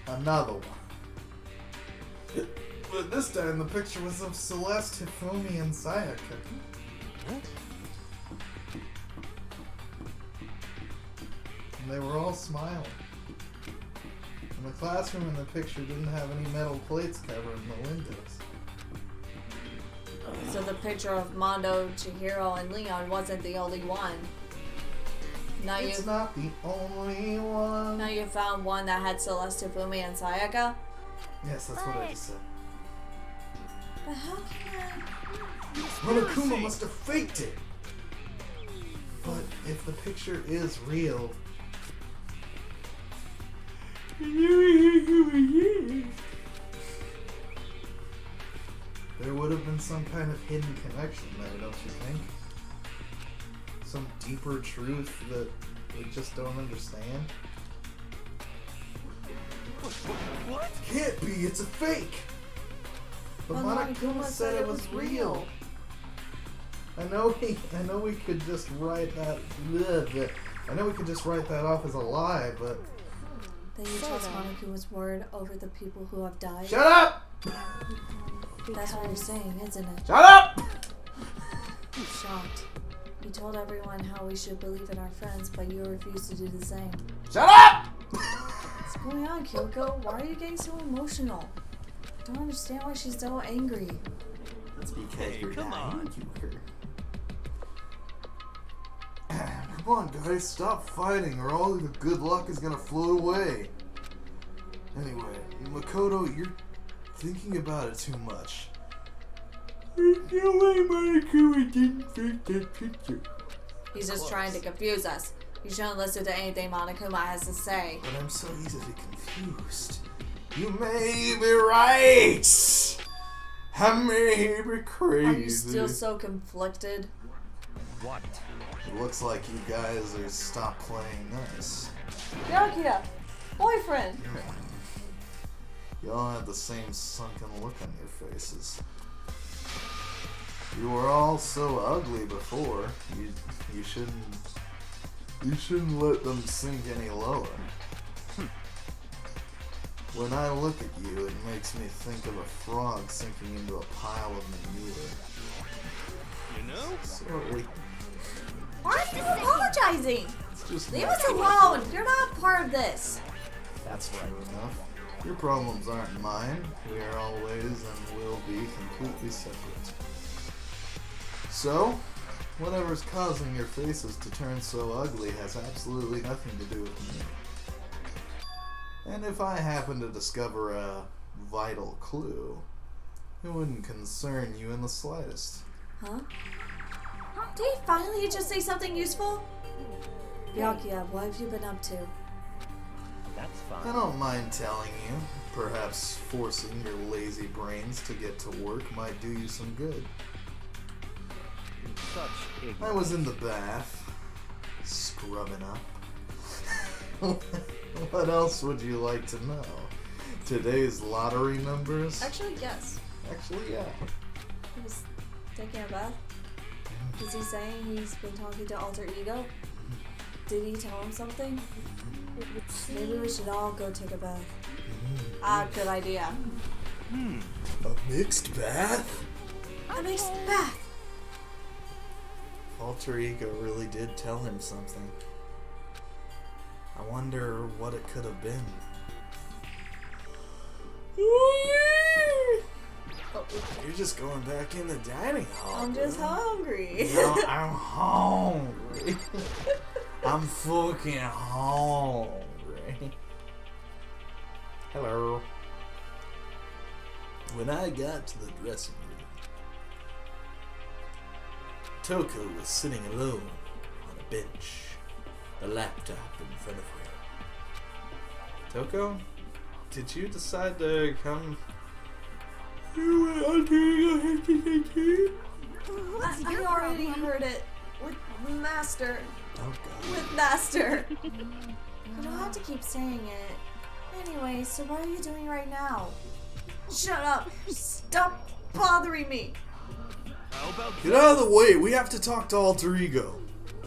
Speaker 1: Another one. But this time the picture was of Celeste, Hifumi, and Sayaka. And they were all smiling. And the classroom in the picture didn't have any metal plates covering the windows.
Speaker 2: So the picture of Mondo, Chihiro, and Leon wasn't the only one. Now
Speaker 1: It's
Speaker 2: you
Speaker 1: not the only one.
Speaker 2: now you found one that had Celeste, Hifumi, and Sayaka?
Speaker 1: Yes, that's what I just said.
Speaker 2: But how can
Speaker 1: Monokuma must have faked it. But if the picture is real, there would have been some kind of hidden connection there, don't you think? Some deeper truth that we just don't understand?
Speaker 4: what?
Speaker 1: Can't be, it's a fake! But Monokuma said it was real. I know we could just write that. I know we could just write that off as a lie, but
Speaker 2: Then you trust Monokuma's word over the people who have died?
Speaker 1: shut up!
Speaker 2: That's what you're saying, isn't it?
Speaker 1: Shut up!
Speaker 2: I'm shocked. You told everyone how we should believe in our friends, but you refused to do the same.
Speaker 1: Shut up!
Speaker 2: What's going on, Kyoko? Why are you getting so emotional? I don't understand why she's so angry.
Speaker 5: It's because
Speaker 4: Hey,
Speaker 5: you're
Speaker 4: come
Speaker 5: dying,
Speaker 4: on.
Speaker 5: Joker.
Speaker 1: Come on, guys, stop fighting, or all the good luck is gonna float away. Anyway, Makoto, you're thinking about it too much. There's no way Monokuma didn't fake that picture.
Speaker 2: He's just trying to confuse us. You shouldn't listen to anything Monokuma has to say.
Speaker 1: But I'm so easily confused. You may be right. I may be crazy.
Speaker 2: Are you still so conflicted?
Speaker 4: What?
Speaker 1: It looks like you guys are stop playing nice.
Speaker 2: Yakia, boyfriend.
Speaker 1: Y'all have the same sunken look on your faces. You were all so ugly before. You shouldn't let them sink any lower. When I look at you, it makes me think of a frog sinking into a pile of manure.
Speaker 4: You know?
Speaker 1: Sorry.
Speaker 2: Why are you apologizing?
Speaker 1: It's just
Speaker 2: Leave us
Speaker 1: natural.
Speaker 2: alone. You're not part of this.
Speaker 1: That's right enough. Your problems aren't mine. We are always and will be completely separate. So, whatever's causing your faces to turn so ugly has absolutely nothing to do with me. And if I happen to discover a vital clue, it wouldn't concern you in the slightest.
Speaker 2: Huh? Did he finally just say something useful? Yakia, what have you been up to?
Speaker 3: That's
Speaker 1: I
Speaker 3: fine.
Speaker 1: don't mind telling you. Perhaps forcing your lazy brains to get to work might do you some good.
Speaker 3: Such ignorance.
Speaker 1: I was in the bath, scrubbing up. What else would you like to know? Today's lottery numbers?
Speaker 2: Actually, yes.
Speaker 1: Actually, yeah.
Speaker 2: He was taking a bath. Is he saying he's been talking to Alter Ego? Did he tell him something? Maybe we should all go take a bath. Ah, good idea.
Speaker 1: A mixed bath?
Speaker 2: A mixed bath.
Speaker 1: Alter Ego really did tell him something. I wonder what it could have been. You're just going back in the dining hall.
Speaker 2: I'm just
Speaker 1: bro.
Speaker 2: hungry.
Speaker 1: No, I'm hungry. I'm fucking hungry. Hello. When I got to the dressing room, Toko was sitting alone on a bench, the laptop in front of her. Toko, did you decide to come?
Speaker 2: I already heard it with Master.
Speaker 1: Oh God.
Speaker 2: With Master. You don't have to keep saying it. Anyway, so what are you doing right now? Shut up. Stop bothering me.
Speaker 4: How about
Speaker 1: Get out of the way. We have to talk to Alter Ego.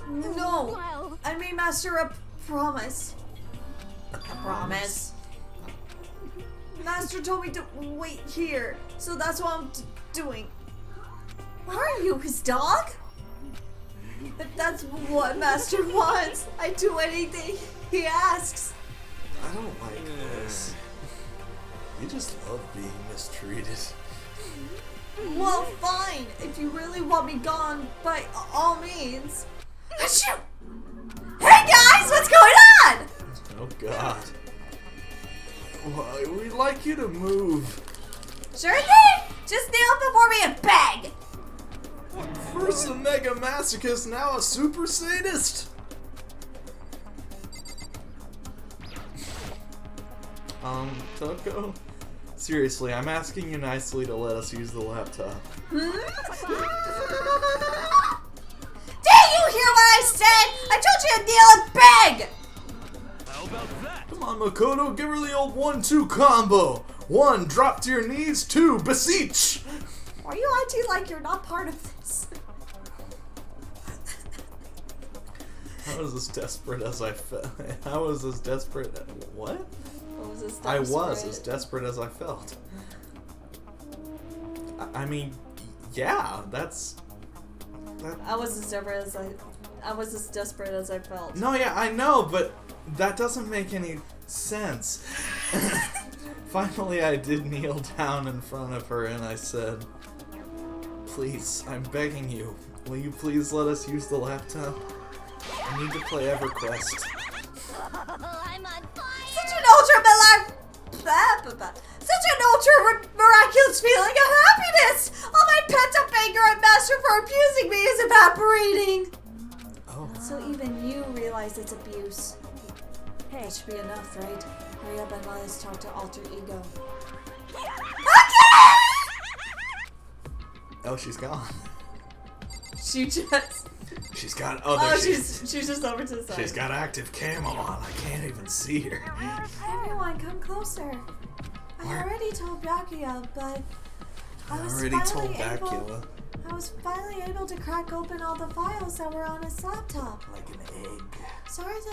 Speaker 2: No. I made Master a promise. A promise? Master told me to wait here, so that's what I'm doing. What are you, his dog? If that's what Master wants, I do anything he asks.
Speaker 1: I don't like this. You just love being mistreated.
Speaker 2: Well, fine. If you really want me gone, by all means. Achoo! Hey guys, what's going on?
Speaker 1: Oh God. Well, we'd like you to move.
Speaker 2: Sure thing. Just kneel before me and beg.
Speaker 1: First a mega masochist, now a super sadist. Toko? Seriously, I'm asking you nicely to let us use the laptop.
Speaker 2: Did you hear what I said? I told you to kneel and beg.
Speaker 4: how about that?
Speaker 1: Come on, Makoto, give her the old 1-2 combo. 1, drop to your knees. 2, beseech.
Speaker 2: Why are you acting like you're not part of this?
Speaker 1: How is this desperate as I felt? How is this desperate? What?
Speaker 2: What was this?
Speaker 1: I was as desperate as I felt. I mean, yeah, that's...
Speaker 2: I was as desperate as I felt.
Speaker 1: No, yeah, I know, but that doesn't make any sense. Finally, I did kneel down in front of her and I said, "Please, I'm begging you, will you please let us use the laptop? I need to play EverQuest."
Speaker 3: I'm on fire!
Speaker 2: Such an ultra miraculous feeling of happiness! All my pent-up anger at Master for abusing me is evaporating!
Speaker 1: Oh.
Speaker 2: So even you realize it's abuse. Hey. That should be enough, right? Hurry up and let us talk to Alter Ego.
Speaker 1: Oh, she's gone.
Speaker 2: She just...
Speaker 1: She's got
Speaker 2: she's just over to the side.
Speaker 1: She's got active camo on. I can't even see her.
Speaker 2: Everyone, come closer. I already told Byakuya, but I was finally able to crack open all the files that were on his laptop.
Speaker 5: Like an egg.
Speaker 2: Sorry to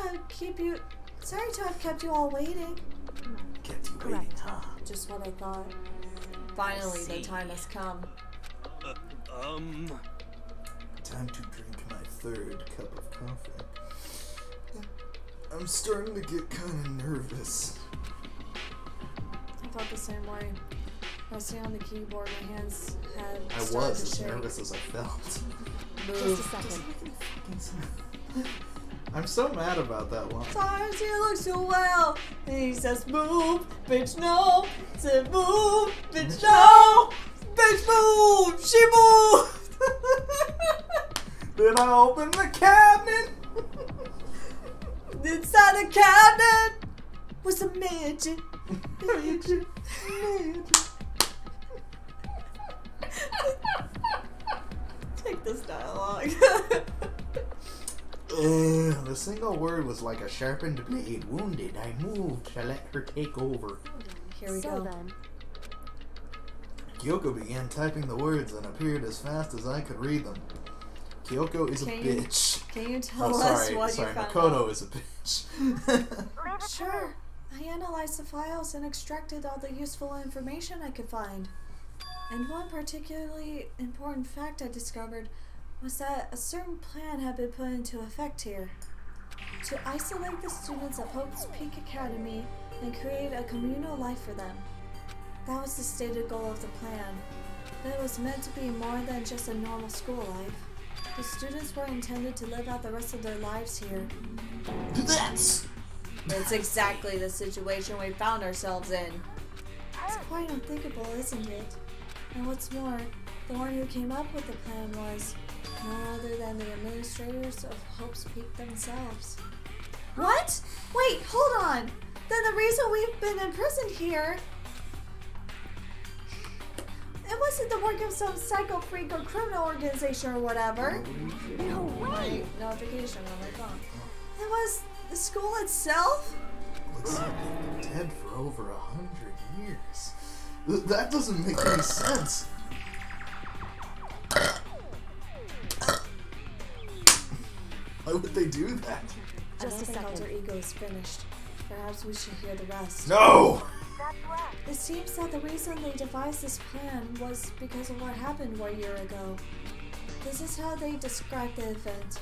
Speaker 2: have kept you all waiting.
Speaker 5: Kept you waiting, huh?
Speaker 2: Just what I thought. Finally, the time has come.
Speaker 1: Time to drink my third cup of coffee. I'm starting to get kind of nervous.
Speaker 2: I felt the same way. Resting on the keyboard, my hands had
Speaker 1: I
Speaker 2: started
Speaker 1: was
Speaker 2: to
Speaker 1: as
Speaker 2: shake.
Speaker 1: nervous as I felt.
Speaker 2: Move.
Speaker 3: Just a second.
Speaker 1: I'm so mad about that one.
Speaker 2: Sometimes you look so well. And he says, move, bitch, no. Said, move, bitch, no. Bitch, move. She moved.
Speaker 1: Then I opened the cabinet.
Speaker 2: Inside the cabinet was a midget.
Speaker 1: Midget.
Speaker 2: Take this dialogue.
Speaker 1: The single word was like a sharpened blade. Wounded, I moved to let her take over.
Speaker 2: Here we
Speaker 3: So
Speaker 2: go.
Speaker 3: then,
Speaker 1: Kyoko began typing the words and appeared as fast as I could read them. Kyoko is a bitch.
Speaker 2: Can you tell us
Speaker 1: Sorry,
Speaker 2: what you found
Speaker 1: Makoto
Speaker 2: out?
Speaker 1: is a bitch.
Speaker 2: Sure. I analyzed the files and extracted all the useful information I could find. And one particularly important fact I discovered was that a certain plan had been put into effect here. To isolate the students of Hope's Peak Academy and create a communal life for them. That was the stated goal of the plan. But it was meant to be more than just a normal school life. The students were intended to live out the rest of their lives here. It's exactly the situation we found ourselves in. It's quite unthinkable, isn't it? And what's more, the one who came up with the plan was none other than the administrators of Hope's Peak themselves. What? Wait, hold on! Then the reason we've been imprisoned here... It wasn't the work of some psycho freak or criminal organization or whatever.
Speaker 3: no way!
Speaker 2: My notification on my phone. It was the school itself?
Speaker 1: Looks like they've been dead for over 100 years. That doesn't make any sense. Why would they do that?
Speaker 3: Just a
Speaker 2: I think
Speaker 3: second.
Speaker 2: Alter Ego is finished. Perhaps we should hear the rest.
Speaker 1: No!
Speaker 2: It seems that the reason they devised this plan was because of what happened 1 year ago. This is how they described the event.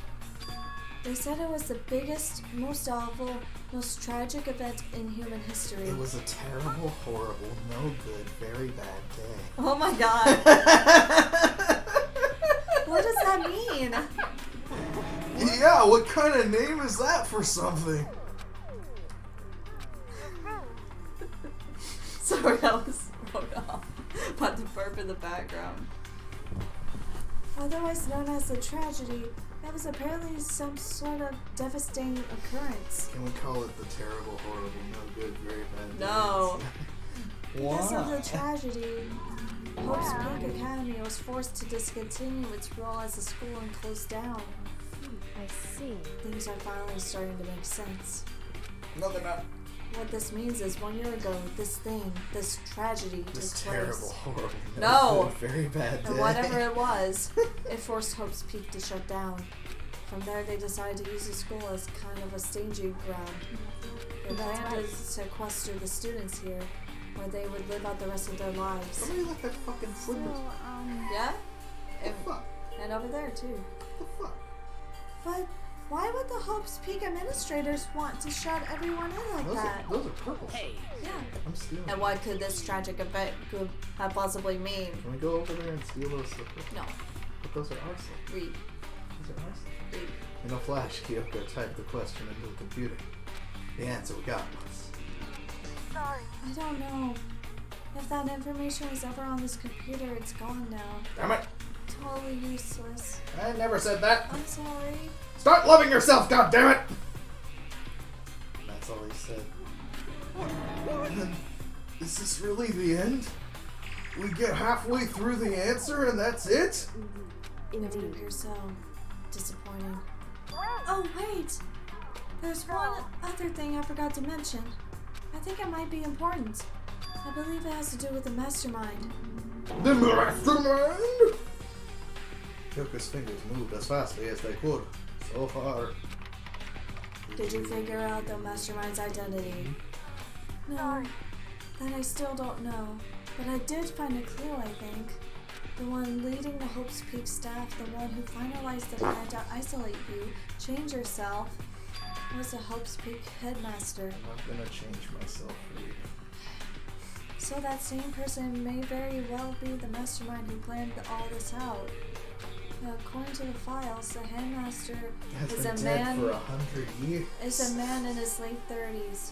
Speaker 2: They said it was the biggest, most awful, most tragic event in human history.
Speaker 1: It was a terrible, horrible, no good, very bad day.
Speaker 2: Oh my god. What does that mean?
Speaker 1: Yeah, what kind of name is that for something?
Speaker 2: Sorry, that was thrown off by the burp in the background. Otherwise known as the tragedy, it was apparently some sort of devastating occurrence.
Speaker 1: Can we call it the terrible, horrible, no good, very bad day?
Speaker 2: No. Because of the
Speaker 1: Why?
Speaker 2: tragedy, Hope's Peak Academy was forced to discontinue its role as a school and close down.
Speaker 3: I see.
Speaker 2: Things are finally starting to make sense.
Speaker 1: No, they're not.
Speaker 2: What this means is 1 year ago, this tragedy
Speaker 1: This
Speaker 2: took
Speaker 1: terrible,
Speaker 2: place.
Speaker 1: horrible,
Speaker 2: No.
Speaker 1: good, very bad day.
Speaker 2: And whatever it was, it forced Hope's Peak to shut down. From there, they decided to use the school as kind of a staging ground. Their plan
Speaker 3: right.
Speaker 2: was to sequester the students here, where they would live out the rest of their lives.
Speaker 1: Somebody let that fucking
Speaker 3: So,
Speaker 1: slip it.
Speaker 2: Yeah?
Speaker 1: What the fuck?
Speaker 2: And over there, too.
Speaker 1: What the fuck?
Speaker 2: But why would the Hope's Peak administrators want to shut everyone in like that?
Speaker 1: Those are purple.
Speaker 2: Yeah.
Speaker 1: I'm stealing.
Speaker 2: And what could this tragic event could have possibly mean?
Speaker 1: Can we go over there and steal those slippers?
Speaker 2: No.
Speaker 1: But those are our slippers.
Speaker 2: Read.
Speaker 1: Those are our slippers.
Speaker 2: Read.
Speaker 1: In a flash, Kyoko typed the question into the computer. The answer we got was...
Speaker 2: I don't know. If that information was ever on this computer, it's gone now.
Speaker 1: Damn it!
Speaker 2: Totally useless.
Speaker 1: I never said that.
Speaker 2: I'm sorry.
Speaker 1: Start loving yourself, goddammit! That's all he said. Then, is this really the end? We get halfway through the answer and that's it?
Speaker 2: It would
Speaker 3: Indeed.
Speaker 2: appear so. disappointing. Oh, wait! There's one other thing I forgot to mention. I think it might be important. I believe it has to do with the mastermind.
Speaker 1: The mastermind? Kyoko's fingers moved as fastly as they could. So far.
Speaker 2: Did you figure out the mastermind's identity? No, that I still don't know. But I did find a clue, I think. The one leading the Hope's Peak staff, the one who finalized the plan to isolate you, change yourself, was the Hope's Peak headmaster.
Speaker 1: I'm not gonna change myself for you.
Speaker 2: So that same person may very well be the mastermind who planned all this out. According to the files, the headmaster is a man
Speaker 1: for 100 years.
Speaker 2: Is a man in his late 30s.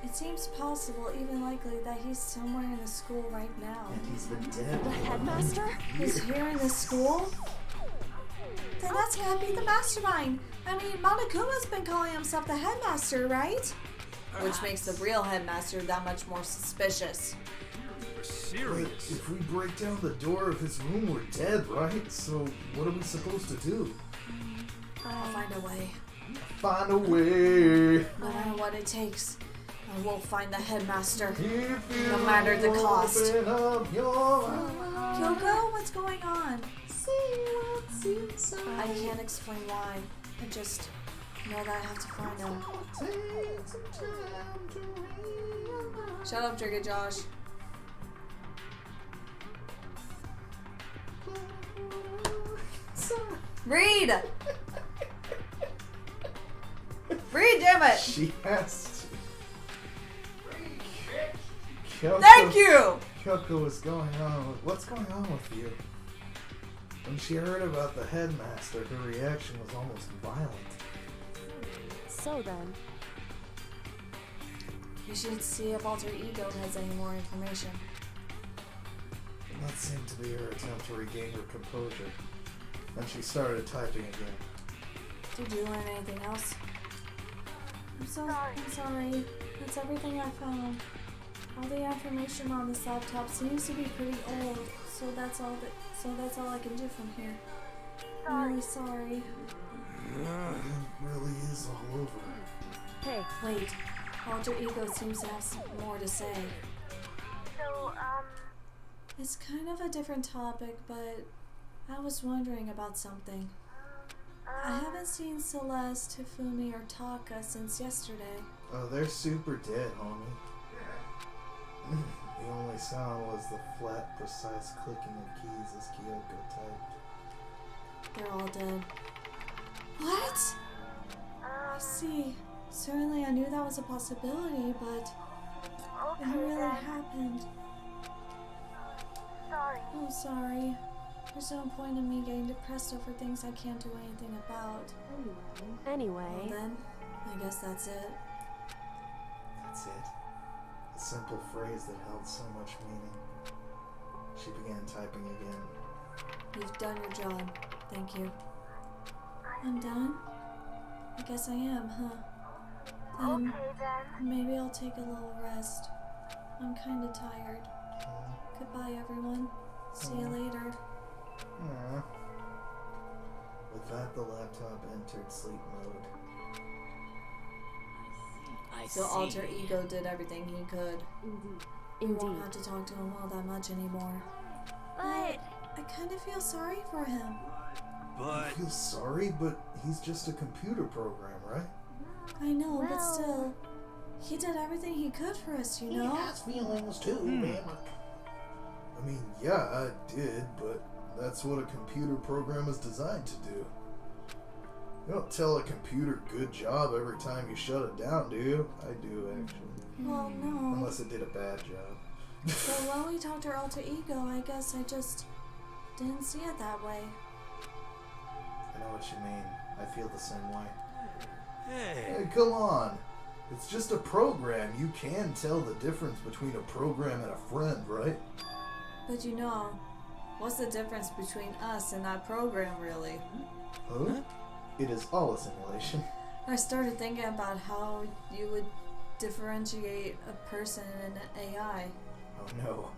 Speaker 2: It seems possible, even likely, that he's somewhere in the school right now.
Speaker 1: And he's been dead.
Speaker 3: The headmaster?
Speaker 2: He's here in the school? Then that's gotta be the mastermind. I mean, Monokuma's been calling himself the headmaster, right? Which makes the real headmaster that much more suspicious.
Speaker 4: You're
Speaker 1: But
Speaker 4: serious?
Speaker 1: if we break down the door of his room, we're dead, right? So what are we supposed to do?
Speaker 2: I'll find a way.
Speaker 1: Find a way.
Speaker 2: No matter what it takes, I will find the headmaster.
Speaker 1: If you
Speaker 2: No matter the cost.
Speaker 1: open up your eyes,
Speaker 2: Kyoko, what's going on?
Speaker 5: See what's inside.
Speaker 2: I can't explain why. I just know that I have to find him.
Speaker 5: Take some time to realize.
Speaker 2: Shut up, Trigger Josh. Read! Read, damn it!
Speaker 1: she has to. Kyoko,
Speaker 2: Thank you!
Speaker 1: Kyoko, what's going on with you? When she heard about the headmaster, her reaction was almost violent.
Speaker 3: So then,
Speaker 2: You should see if Alter Ego has any more information.
Speaker 1: That seemed to be her attempt to regain her composure. Then she started typing again.
Speaker 2: Did you learn anything else? I'm sorry. That's everything I found. All the information on this laptop seems to be pretty old, so that's all I can do from here. I'm really sorry.
Speaker 1: It really is all over.
Speaker 3: hey,
Speaker 2: Wait, Alter Ego seems to have some more to say. It's kind of a different topic, but I was wondering about something. I haven't seen Celeste, Hifumi, or Taka since yesterday.
Speaker 1: Oh, they're super dead, homie. The only sound was the flat, precise clicking of keys as Kyoko typed.
Speaker 2: They're all dead. What? I see. Certainly I knew that was a possibility, but it really happened. Oh, sorry. There's no point in me getting depressed over things I can't do anything about.
Speaker 3: anyway,
Speaker 2: Well then, I guess that's it.
Speaker 1: That's it. A simple phrase that held so much meaning. She began typing again.
Speaker 2: You've done your job. Thank you. I'm done? I guess I am, huh? Maybe I'll take a little rest. I'm kinda tired. Goodbye, everyone. See you later.
Speaker 1: Aww. With that, the laptop entered sleep mode.
Speaker 2: So Alter Ego did everything he could. We won't
Speaker 3: indeed.
Speaker 2: have to talk to him all that much anymore.
Speaker 3: But
Speaker 2: I kind of feel sorry for him.
Speaker 4: But
Speaker 1: I feel sorry, but he's just a computer program, right?
Speaker 2: I know, but
Speaker 3: Well-
Speaker 2: still, he did everything he could for us, you
Speaker 5: He
Speaker 2: know?
Speaker 5: has feelings too, damn it.
Speaker 1: I mean, yeah, I did, but that's what a computer program is designed to do. You don't tell a computer good job every time you shut it down, do you? I do, actually.
Speaker 2: Well, no.
Speaker 1: Unless it did a bad job.
Speaker 2: So when we talked to Alter Ego, I guess I just didn't see it that way.
Speaker 1: I know what you mean. I feel the same way.
Speaker 4: hey,
Speaker 1: Hey, come on. It's just a program. You can tell the difference between a program and a friend, right?
Speaker 2: But you know, what's the difference between us and that program, really?
Speaker 1: Huh? It is all a simulation.
Speaker 2: I started thinking about how you would differentiate a person and an AI.
Speaker 1: Oh no.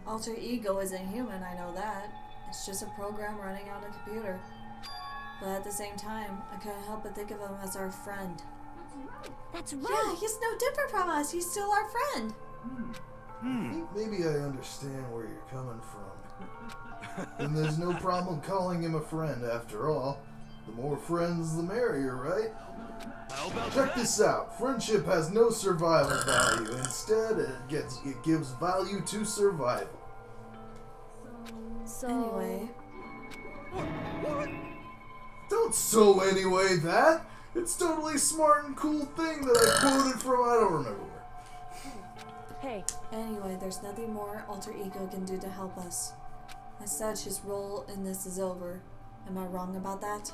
Speaker 2: Alter Ego isn't human, I know that. It's just a program running on a computer. But at the same time, I couldn't help but think of him as our friend.
Speaker 3: That's
Speaker 2: Yeah,
Speaker 3: right.
Speaker 2: he's no different from us. He's still our friend.
Speaker 1: I think maybe I understand where you're coming from. And there's no problem calling him a friend after all. The more friends, the merrier, right?
Speaker 4: How about
Speaker 1: Check this out. Friendship has no survival value. Instead, it gives value to survival.
Speaker 3: So
Speaker 2: Anyway,
Speaker 4: What?
Speaker 1: Don't so anyway that. It's totally smart and cool thing that I quoted from I don't remember where.
Speaker 3: hey,
Speaker 2: anyway, there's nothing more Alter Ego can do to help us. As such, his role in this is over. Am I wrong about that?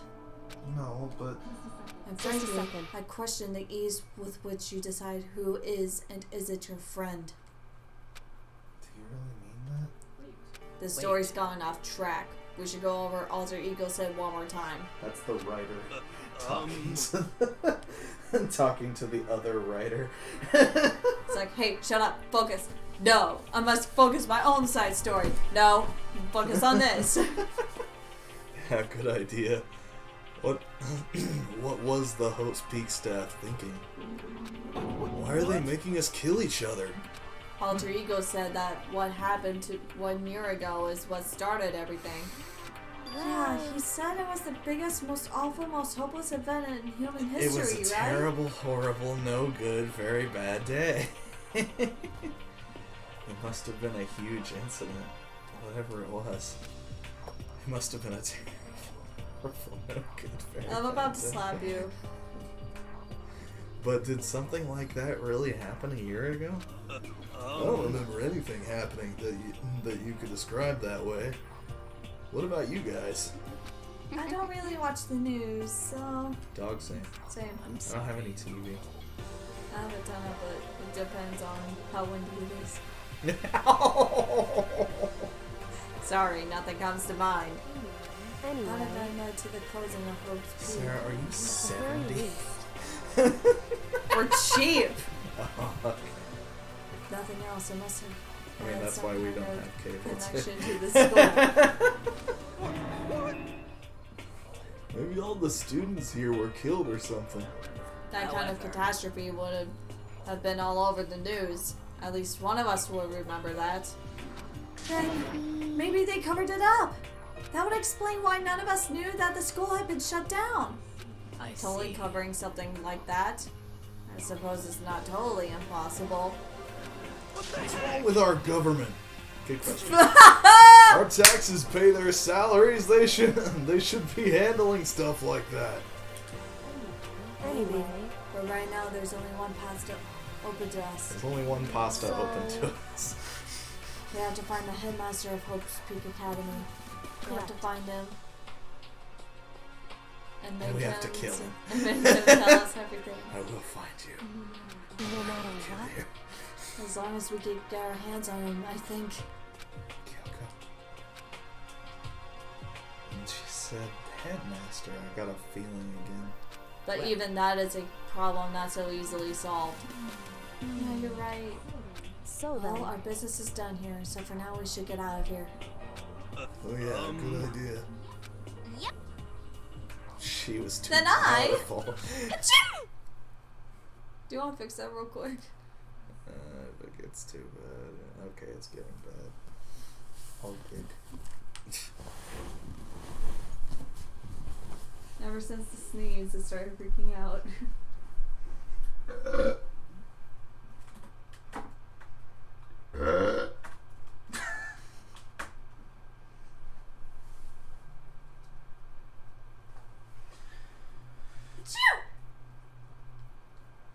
Speaker 1: No, but
Speaker 2: And
Speaker 3: Just a
Speaker 2: frankly,
Speaker 3: second.
Speaker 2: I question the ease with which you decide who is and isn't your friend.
Speaker 1: do you really mean that?
Speaker 2: The story's gone off track. We should go over Alter Ego said one more time.
Speaker 1: That's the writer talking to the other writer.
Speaker 2: It's like, hey, shut up, focus. No, I must focus my own side story. No, focus on this.
Speaker 1: Yeah, good idea. What what was the Hope's Peak staff thinking? Why are they making us kill each other?
Speaker 2: Alter Ego said that what happened 1 year ago is what started everything. Yeah, he said it was the biggest, most awful, most hopeless event in human history,
Speaker 1: It was a
Speaker 2: right?
Speaker 1: terrible, horrible, no good, very bad day. It must have been a huge incident. Whatever it was. It must have been a terrible, horrible, no good, very
Speaker 2: I'm about to
Speaker 1: bad
Speaker 2: slap
Speaker 1: day.
Speaker 2: you.
Speaker 1: But did something like that really happen a year ago? I don't remember anything happening that you could describe that way. What about you guys?
Speaker 2: I don't really watch the news, so
Speaker 1: Dog same.
Speaker 2: same.
Speaker 1: I don't have any TV.
Speaker 2: I have a ton of it. It depends on how windy it is. Sorry, nothing comes to mind. Not
Speaker 3: anyway,
Speaker 2: even to the closing of Hope's Peak.
Speaker 1: Sarah, are you
Speaker 3: at the very
Speaker 1: 70?
Speaker 3: least.
Speaker 2: We're cheap!
Speaker 1: Okay.
Speaker 2: If nothing else, it must have
Speaker 1: I mean,
Speaker 2: had
Speaker 1: that's
Speaker 2: some
Speaker 1: why we
Speaker 2: kind
Speaker 1: don't
Speaker 2: of
Speaker 1: have cable,
Speaker 2: connection
Speaker 1: too.
Speaker 2: to the school.
Speaker 1: Maybe all the students here were killed or something.
Speaker 2: That kind of catastrophe would have been all over the news. At least one of us will remember that. Then maybe they covered it up. That would explain why none of us knew that the school had been shut down. Totally covering something like that. I suppose it's not totally impossible.
Speaker 1: What's wrong with our government? Good question. Our taxes pay their salaries. They should be handling stuff like that.
Speaker 2: Maybe. But right now there's only one pasta open to us.
Speaker 1: There's only one pasta open to us.
Speaker 2: We have to find the headmaster of Hope's Peak Academy. We have to find him. And
Speaker 1: And we have to kill him.
Speaker 2: And then he'll tell us everything.
Speaker 1: I will find you.
Speaker 3: No matter what.
Speaker 1: Here.
Speaker 2: As long as we can get our hands on him, I think.
Speaker 1: Kyoko. And she said headmaster. I got a feeling again.
Speaker 2: But even that is a problem not so easily solved. Yeah, you're right.
Speaker 3: So then,
Speaker 2: Well, our business is done here, so for now we should get out of here.
Speaker 1: Oh yeah, good idea.
Speaker 3: Yep.
Speaker 1: She was too
Speaker 2: Then I-
Speaker 1: powerful.
Speaker 2: Do you want to fix that real quick?
Speaker 1: If it gets too bad. Okay, it's getting bad. I'll gig.
Speaker 2: Ever since the sneeze, it started freaking out.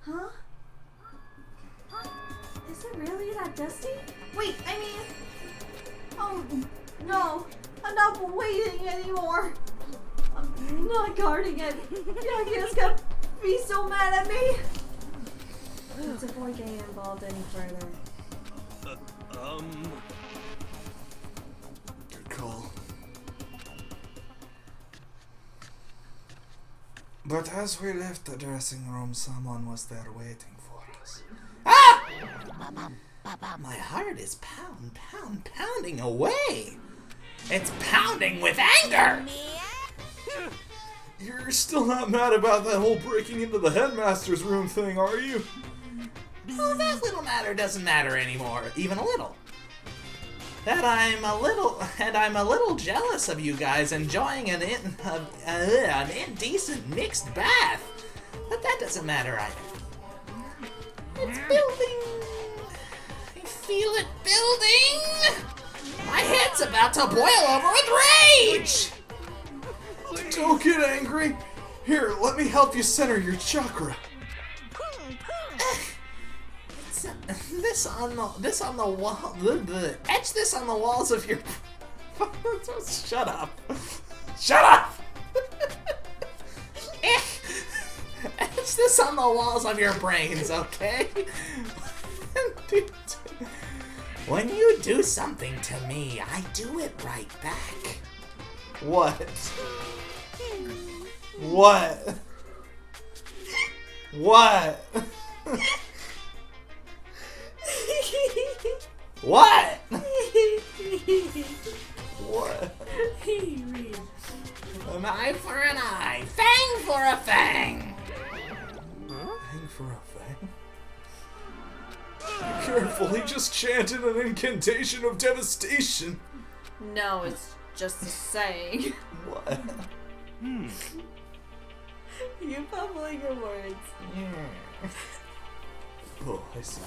Speaker 2: Huh? Is it really that dusty? Wait, I mean... Oh, no. I'm not waiting anymore. I'm not guarding it. Yaki's gonna be so mad at me. Let's avoid getting involved any further.
Speaker 1: Good call. But as we left the dressing room, someone was there waiting for us. Ah! My heart is pounding away. It's pounding with anger. You're still not mad about that whole breaking into the headmaster's room thing, are you?
Speaker 5: Oh, that little matter doesn't matter anymore, even a little. I'm a little jealous of you guys enjoying an indecent mixed bath. But that doesn't matter either. It's building. I feel it building. My head's about to boil over with rage.
Speaker 1: Don't get angry. Here, let me help you center your chakra.
Speaker 5: This on the wall. Etch this on the walls of your. Shut up. Shut up. Etch this on the walls of your brains, okay? When you do something to me, I do it right back.
Speaker 1: What? What? What?
Speaker 5: What?
Speaker 1: What?
Speaker 5: An eye for an eye, fang for a fang.
Speaker 1: Fang for a fang? Be careful, he just chanted an incantation of devastation.
Speaker 2: No, it's just a saying.
Speaker 1: What?
Speaker 2: You fumbling your words.
Speaker 1: Oh, I see.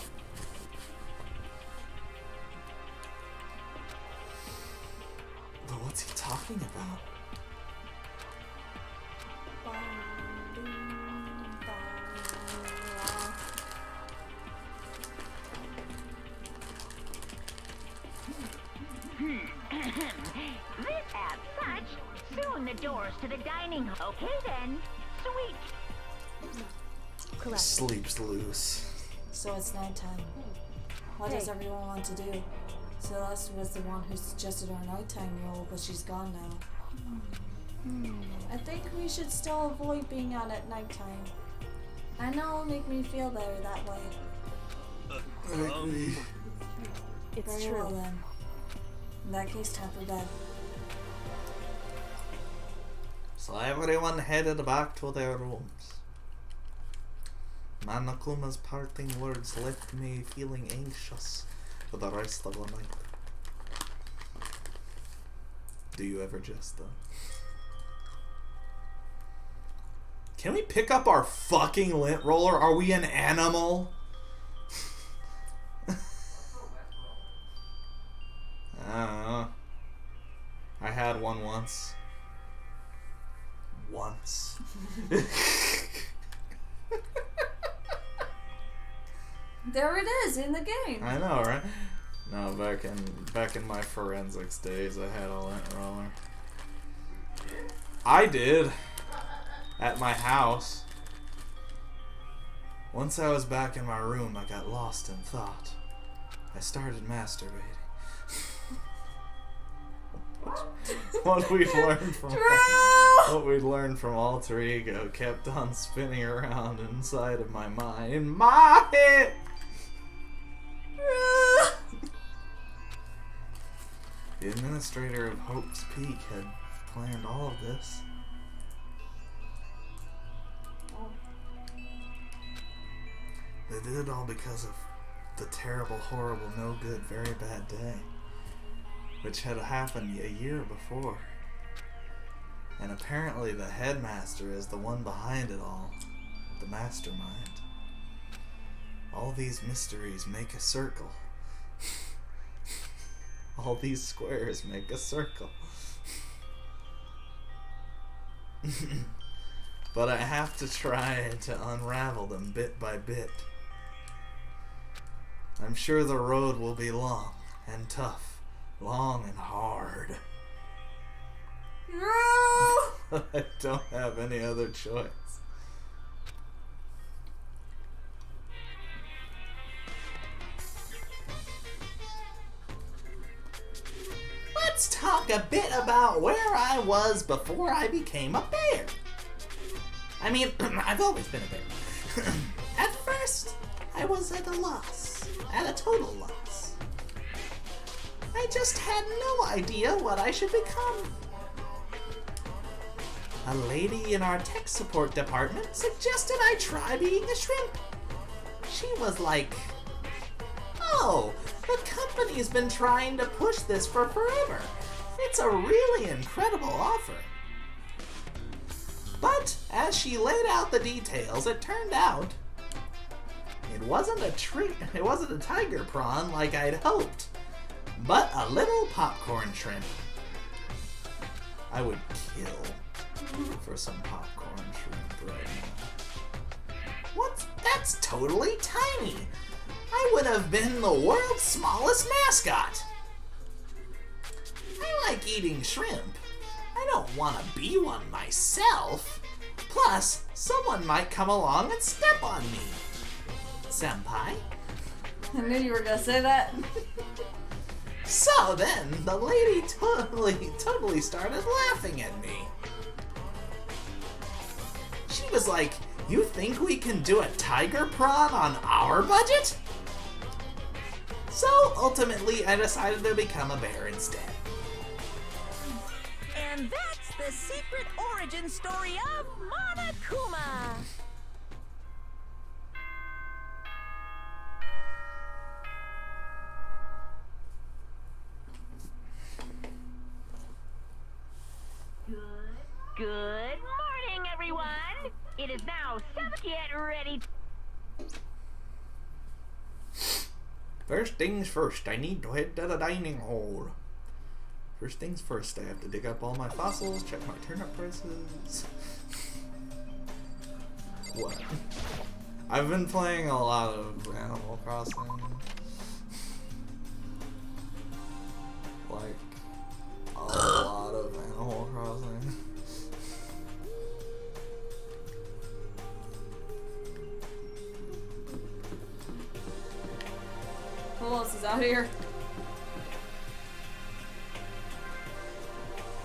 Speaker 1: But what's he talking about?
Speaker 7: This as such, soon the doors to the dining hall. Okay then, sweet.
Speaker 3: Correct.
Speaker 1: Sleeps loose.
Speaker 2: So it's nighttime. What does everyone want to do? Celeste was the one who suggested our nighttime rule, but she's gone now. I think we should still avoid being out at nighttime. I know it'll make me feel better that way.
Speaker 3: It's
Speaker 2: Very
Speaker 3: true.
Speaker 2: well then. In that case, time for bed.
Speaker 5: So everyone headed back to their rooms. Manakuma's parting words left me feeling anxious for the rest of the night.
Speaker 1: Do you ever just, though? Can we pick up our fucking lint roller? Are we an animal? I don't know. I had one once. Once.
Speaker 2: There it is in the game.
Speaker 1: I know, right? No, back in my forensics days, I had a lint roller. I did. At my house. Once I was back in my room, I got lost in thought. I started masturbating. What we'd learned from Alter Ego kept on spinning around inside of my mind. In my head! The administrator of Hope's Peak had planned all of this. They did it all because of the terrible, horrible, no good, very bad day, which had happened a year before. And apparently the headmaster is the one behind it all, the mastermind. All these mysteries make a circle. All these squares make a circle. But I have to try to unravel them bit by bit. I'm sure the road will be long and tough, long and hard.
Speaker 2: No!
Speaker 1: I don't have any other choice.
Speaker 5: Let's talk a bit about where I was before I became a bear. I mean, I've always been a bear. At first, I was at a loss, at a total loss. I just had no idea what I should become. a lady in our tech support department suggested I try being a shrimp. She was like, "Oh, the company's been trying to push this for forever. It's a really incredible offer." But as she laid out the details, it turned out it wasn't a tiger prawn like I'd hoped, but a little popcorn shrimp. I would kill for some popcorn shrimp right now. That's totally tiny. I would have been the world's smallest mascot. I like eating shrimp. I don't want to be one myself. Plus, someone might come along and step on me. Senpai?
Speaker 2: I knew you were gonna say that.
Speaker 5: So then, the lady totally started laughing at me. She was like, "You think we can do a tiger prawn on our budget?" So ultimately, I decided to become a bear instead.
Speaker 8: And that's the secret origin story of Monokuma.
Speaker 7: Good morning, everyone. It is now 7. Get ready.
Speaker 5: First things first, I need to head to the dining hall. First things first, I have to dig up all my fossils, check my turnip prices. What? I've been playing a lot of Animal Crossing. Like, a lot of Animal Crossing.
Speaker 2: Who else is out here?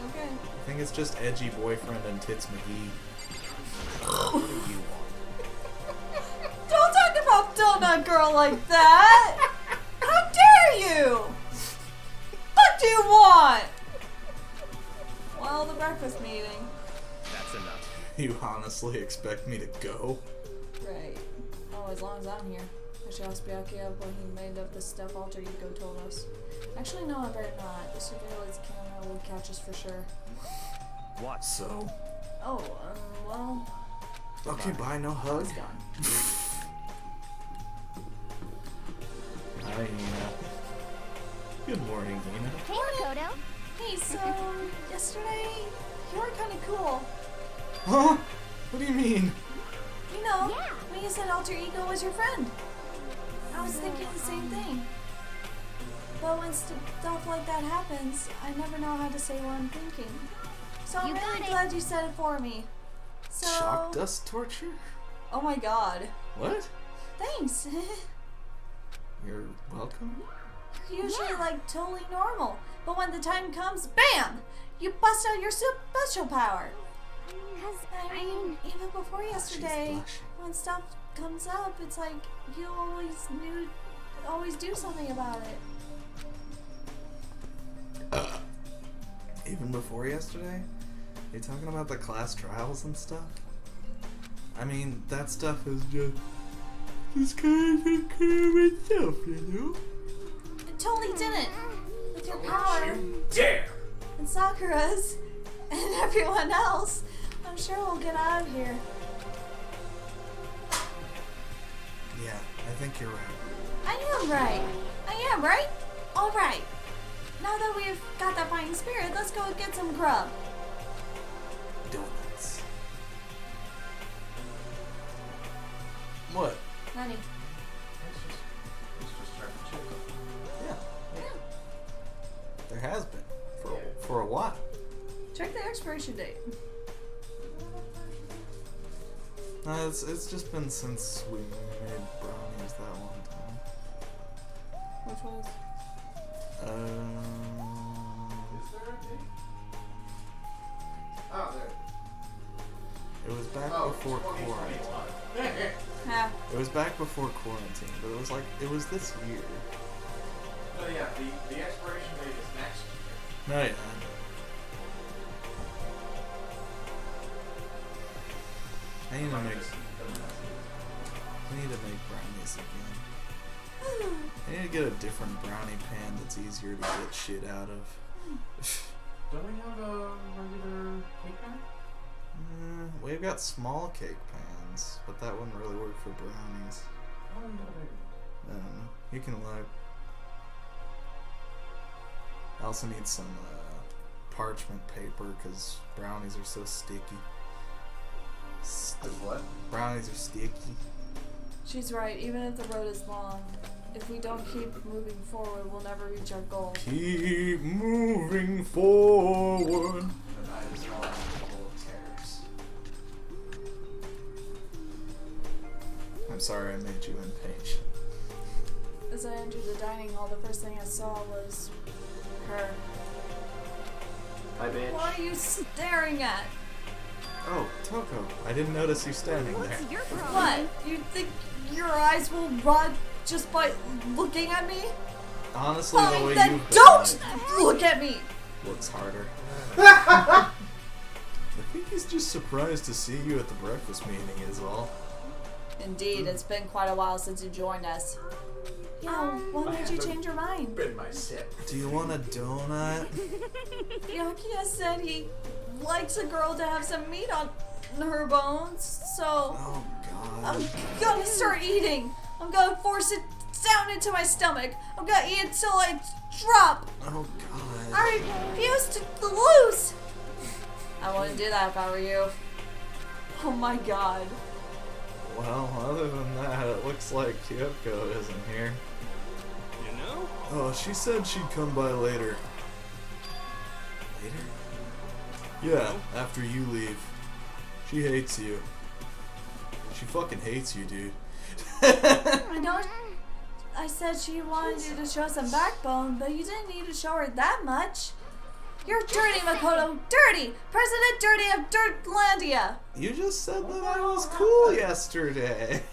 Speaker 2: Okay.
Speaker 1: I think it's just Edgy Boyfriend and Tits McGee. What do you want?
Speaker 2: Don't talk about Donut Girl like that! How dare you! What do you want? Well, the breakfast meeting.
Speaker 4: That's enough.
Speaker 1: You honestly expect me to go?
Speaker 2: Right. Oh, as long as I'm here. I should ask Byakuya when he made up this stuff alter ego told us. Actually, no, I better not. The surveillance camera would catch us for sure.
Speaker 4: What?
Speaker 1: So?
Speaker 2: Oh, well,
Speaker 1: Okay, bye, no hug.
Speaker 2: it's gone.
Speaker 1: Hi, Nina. Good morning, Nina.
Speaker 7: Hey, Makoto.
Speaker 2: Hey, so, yesterday, you were kind of cool.
Speaker 1: Huh? What do you mean?
Speaker 2: You know,
Speaker 7: Yeah.
Speaker 2: when you said alter ego was your friend. I was thinking the same thing. But when stuff like that happens, I never know how to say what I'm thinking. So I'm
Speaker 7: You got
Speaker 2: really
Speaker 7: it.
Speaker 2: glad you said it for me. So,
Speaker 1: Shock dust torture?
Speaker 2: oh my god.
Speaker 1: What?
Speaker 2: Thanks.
Speaker 1: You're welcome?
Speaker 2: You're usually like totally normal. But when the time comes, BAM! You bust out your special power. I mean, even before yesterday,
Speaker 1: blushing.
Speaker 2: when stuff comes up, it's like you always do something about it.
Speaker 1: Even before yesterday? You talking about the class trials and stuff? I mean, that stuff is just kind of take care of itself, you know?
Speaker 2: It totally didn't. With your power
Speaker 6: Dare!
Speaker 2: and Sakura's and everyone else, I'm sure we'll get out of here.
Speaker 1: Yeah, I think you're right.
Speaker 2: I am right. I am right. All right. Now that we've got that fighting spirit, let's go get some grub.
Speaker 1: Donuts. What?
Speaker 2: Honey.
Speaker 6: Let's just try to chill.
Speaker 1: Yeah. There has been. For a while.
Speaker 2: Check the expiration date.
Speaker 1: It's just been since we made brownies that one time.
Speaker 2: Which was?
Speaker 6: Is there a date? Oh, there.
Speaker 1: It was back
Speaker 6: Oh,
Speaker 1: before quarantine.
Speaker 6: 2021.
Speaker 2: Ha.
Speaker 1: It was back before quarantine, but it was this year.
Speaker 6: No, yeah, the expiration date is next year.
Speaker 1: No, yeah. I need to make brownies again. I need to get a different brownie pan that's easier to get shit out of.
Speaker 6: Don't we have a regular cake pan?
Speaker 1: We've got small cake pans, but that wouldn't really work for brownies.
Speaker 6: Oh, we got a big one.
Speaker 1: You can look. I also need some parchment paper because brownies are so sticky.
Speaker 6: What?
Speaker 1: Brownies are sticky.
Speaker 2: She's right. Even if the road is long, if we don't keep moving forward, we'll never reach our goal.
Speaker 1: Keep moving forward.
Speaker 6: The night is long and full of terrors.
Speaker 1: I'm sorry I made you impatient.
Speaker 2: As I entered the dining hall, the first thing I saw was her.
Speaker 6: Hi, bitch.
Speaker 2: What are you staring at?
Speaker 1: Oh, Toko, I didn't notice you standing there.
Speaker 8: What's your problem?
Speaker 2: What? You think your eyes will rot just by looking at me?
Speaker 1: Honestly, the
Speaker 2: Fine,
Speaker 1: way
Speaker 2: then
Speaker 1: you've
Speaker 2: don't
Speaker 1: been
Speaker 2: look at me!
Speaker 1: looks harder. I think he's just surprised to see you at the breakfast meeting is all.
Speaker 2: Indeed, it's been quite a while since you joined us. Yeah, what made you change your mind?
Speaker 6: Been my sip.
Speaker 1: Do you want a donut?
Speaker 2: Yakia said he likes a girl to have some meat on her bones, so
Speaker 1: Oh god.
Speaker 2: I'm gonna start eating. I'm gonna force it down into my stomach. I'm gonna eat until I drop.
Speaker 1: Oh god.
Speaker 2: I refuse to lose. I wouldn't do that if I were you. Oh my god.
Speaker 1: Well, other than that, it looks like Kyoko isn't here.
Speaker 4: You know?
Speaker 1: Oh, she said she'd come by later. Later? Yeah, after you leave. She hates you. She fucking hates you, dude.
Speaker 2: I know. I said she wanted you to show some backbone, but you didn't need to show her that much. You're dirty, Makoto. Dirty! President Dirty of Dirtlandia!
Speaker 1: You just said that I was cool yesterday.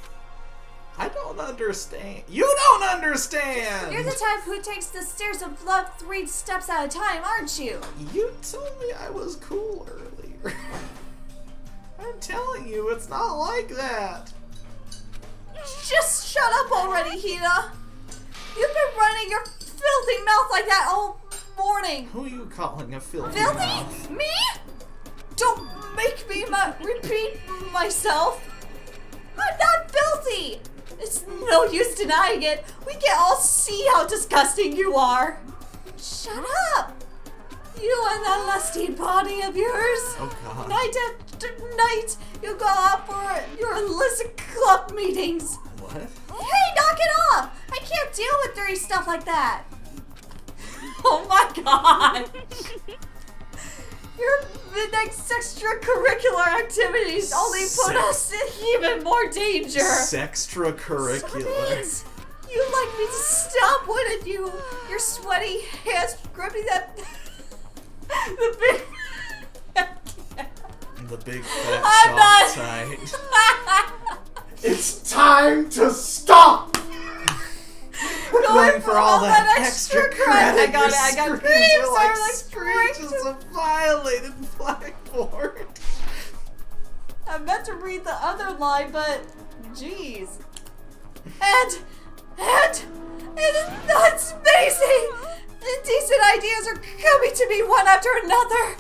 Speaker 1: I don't understand. You don't understand!
Speaker 2: You're the type who takes the stairs of love 3 steps at a time, aren't you?
Speaker 1: You told me I was cool earlier. I'm telling you, it's not like that.
Speaker 2: Just shut up already, Hina! You've been running your filthy mouth like that all morning.
Speaker 1: Who are you calling a filthy
Speaker 2: Filthy?
Speaker 1: mouth?
Speaker 2: Me? Don't make me repeat myself. I'm not filthy. It's no use denying it. We can all see how disgusting you are. Shut up. You and that lusty body of yours.
Speaker 1: Oh god.
Speaker 2: Night after night, you go out for your illicit club meetings.
Speaker 1: What?
Speaker 2: Hey, knock it off! I can't deal with dirty stuff like that. Oh my god! Your next extracurricular activities only put us in even more danger.
Speaker 1: Sextracurricular.
Speaker 2: Please, you'd like me to stop, wouldn't you? Your sweaty hands gripping that the big.
Speaker 1: The big fat
Speaker 2: I'm not-
Speaker 1: soft tight.
Speaker 6: It's time to stop!
Speaker 1: Going for all that extra credit.
Speaker 2: I got it. I got
Speaker 1: Your screens are like
Speaker 2: screams.
Speaker 1: screeches of violated blackboard.
Speaker 2: I meant to read the other line, but jeez. And that's amazing. Indecent ideas are coming to me one after another.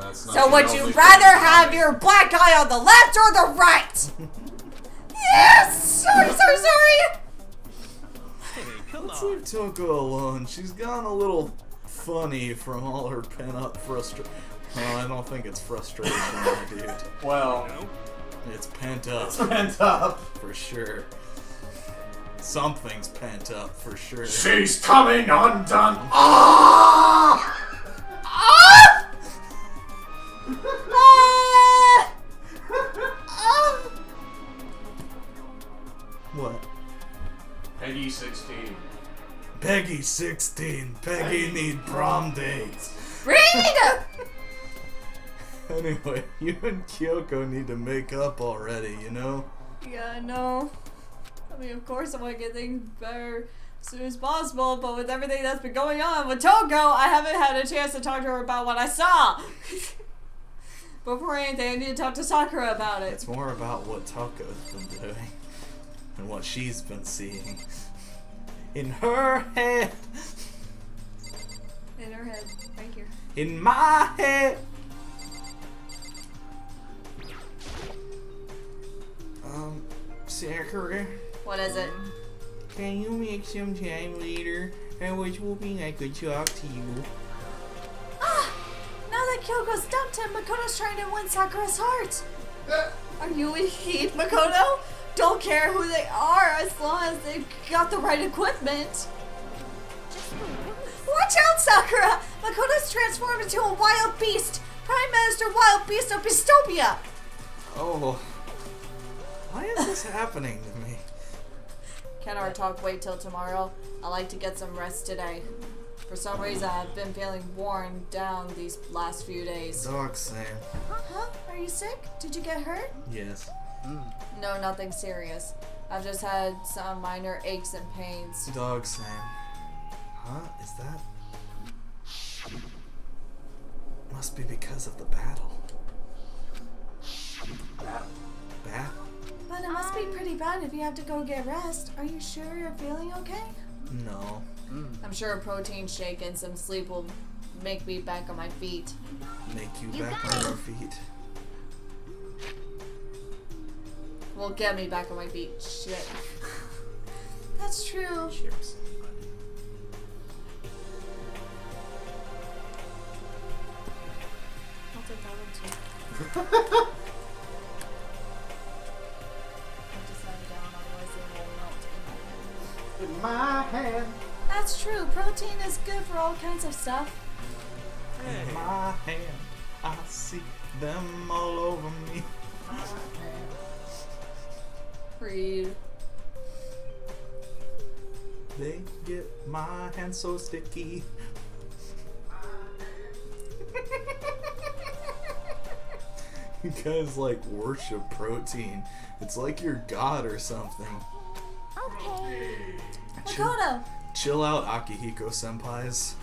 Speaker 6: That's not
Speaker 2: So
Speaker 6: the
Speaker 2: would
Speaker 6: only
Speaker 2: you
Speaker 6: thing
Speaker 2: rather
Speaker 6: coming.
Speaker 2: have your black eye on the left or the right? Yes! Sorry.
Speaker 4: Hey, come
Speaker 1: Let's
Speaker 4: on.
Speaker 1: leave Toko alone. She's gone a little funny from all her pent-up frustration. Well, I don't think it's frustration, my dude.
Speaker 6: Well,
Speaker 4: You know?
Speaker 1: It's pent up,
Speaker 6: pent up.
Speaker 1: for sure. Something's pent up, for sure.
Speaker 6: She's coming undone. Ah!
Speaker 1: What?
Speaker 6: Peggy 16.
Speaker 1: Peggy 16. Peggy need prom dates.
Speaker 2: Read!
Speaker 1: Anyway, you and Kyoko need to make up already, you know?
Speaker 2: Yeah, I know. I mean, of course I want to get things better as soon as possible, but with everything that's been going on with Toko, I haven't had a chance to talk to her about what I saw. Before anything, I need to talk to Sakura about it.
Speaker 1: It's more about what Toko's been doing and what she's been seeing in her head.
Speaker 2: In her head, right here.
Speaker 1: In my head. Sakura,
Speaker 2: What is it?
Speaker 1: can you make some time later? I was hoping I could talk to you.
Speaker 2: Ah! Now that Kyoko's dumped him, Makoto's trying to win Sakura's heart. Are you a heat, Makoto? Don't care who they are as long as they've got the right equipment. Watch out, Sakura! Makoto's transformed into a wild beast! Prime Minister Wild Beast of Beastopia!
Speaker 1: Oh, why is this happening to me?
Speaker 2: Can our talk wait till tomorrow? I like to get some rest today. For some reason, I've been feeling worn down these last few days.
Speaker 1: Dog Sam.
Speaker 2: Huh? Are you sick? Did you get hurt?
Speaker 1: Yes.
Speaker 2: No, nothing serious. I've just had some minor aches and pains.
Speaker 1: Dog Sam. Huh? Is that? Must be because of the battle. Battle?
Speaker 2: But it must be pretty bad if you have to go get rest. Are you sure you're feeling okay?
Speaker 1: No.
Speaker 2: I'm sure a protein shake and some sleep will make me back on my feet.
Speaker 1: Make you back on your feet.
Speaker 2: Will get me back on my feet. Shit. That's true.
Speaker 1: Cheers.
Speaker 2: I'll take that one too. I have to set it down, otherwise it will melt in my hand.
Speaker 6: In my hand.
Speaker 2: That's true. Protein is good for all kinds of stuff.
Speaker 1: In my hand, I see them all over me.
Speaker 2: Read.
Speaker 1: They get my hand so sticky. You guys like worship protein. It's like you're God or something.
Speaker 7: Okay.
Speaker 2: Makoto,
Speaker 1: Chill out, Akihiko senpais.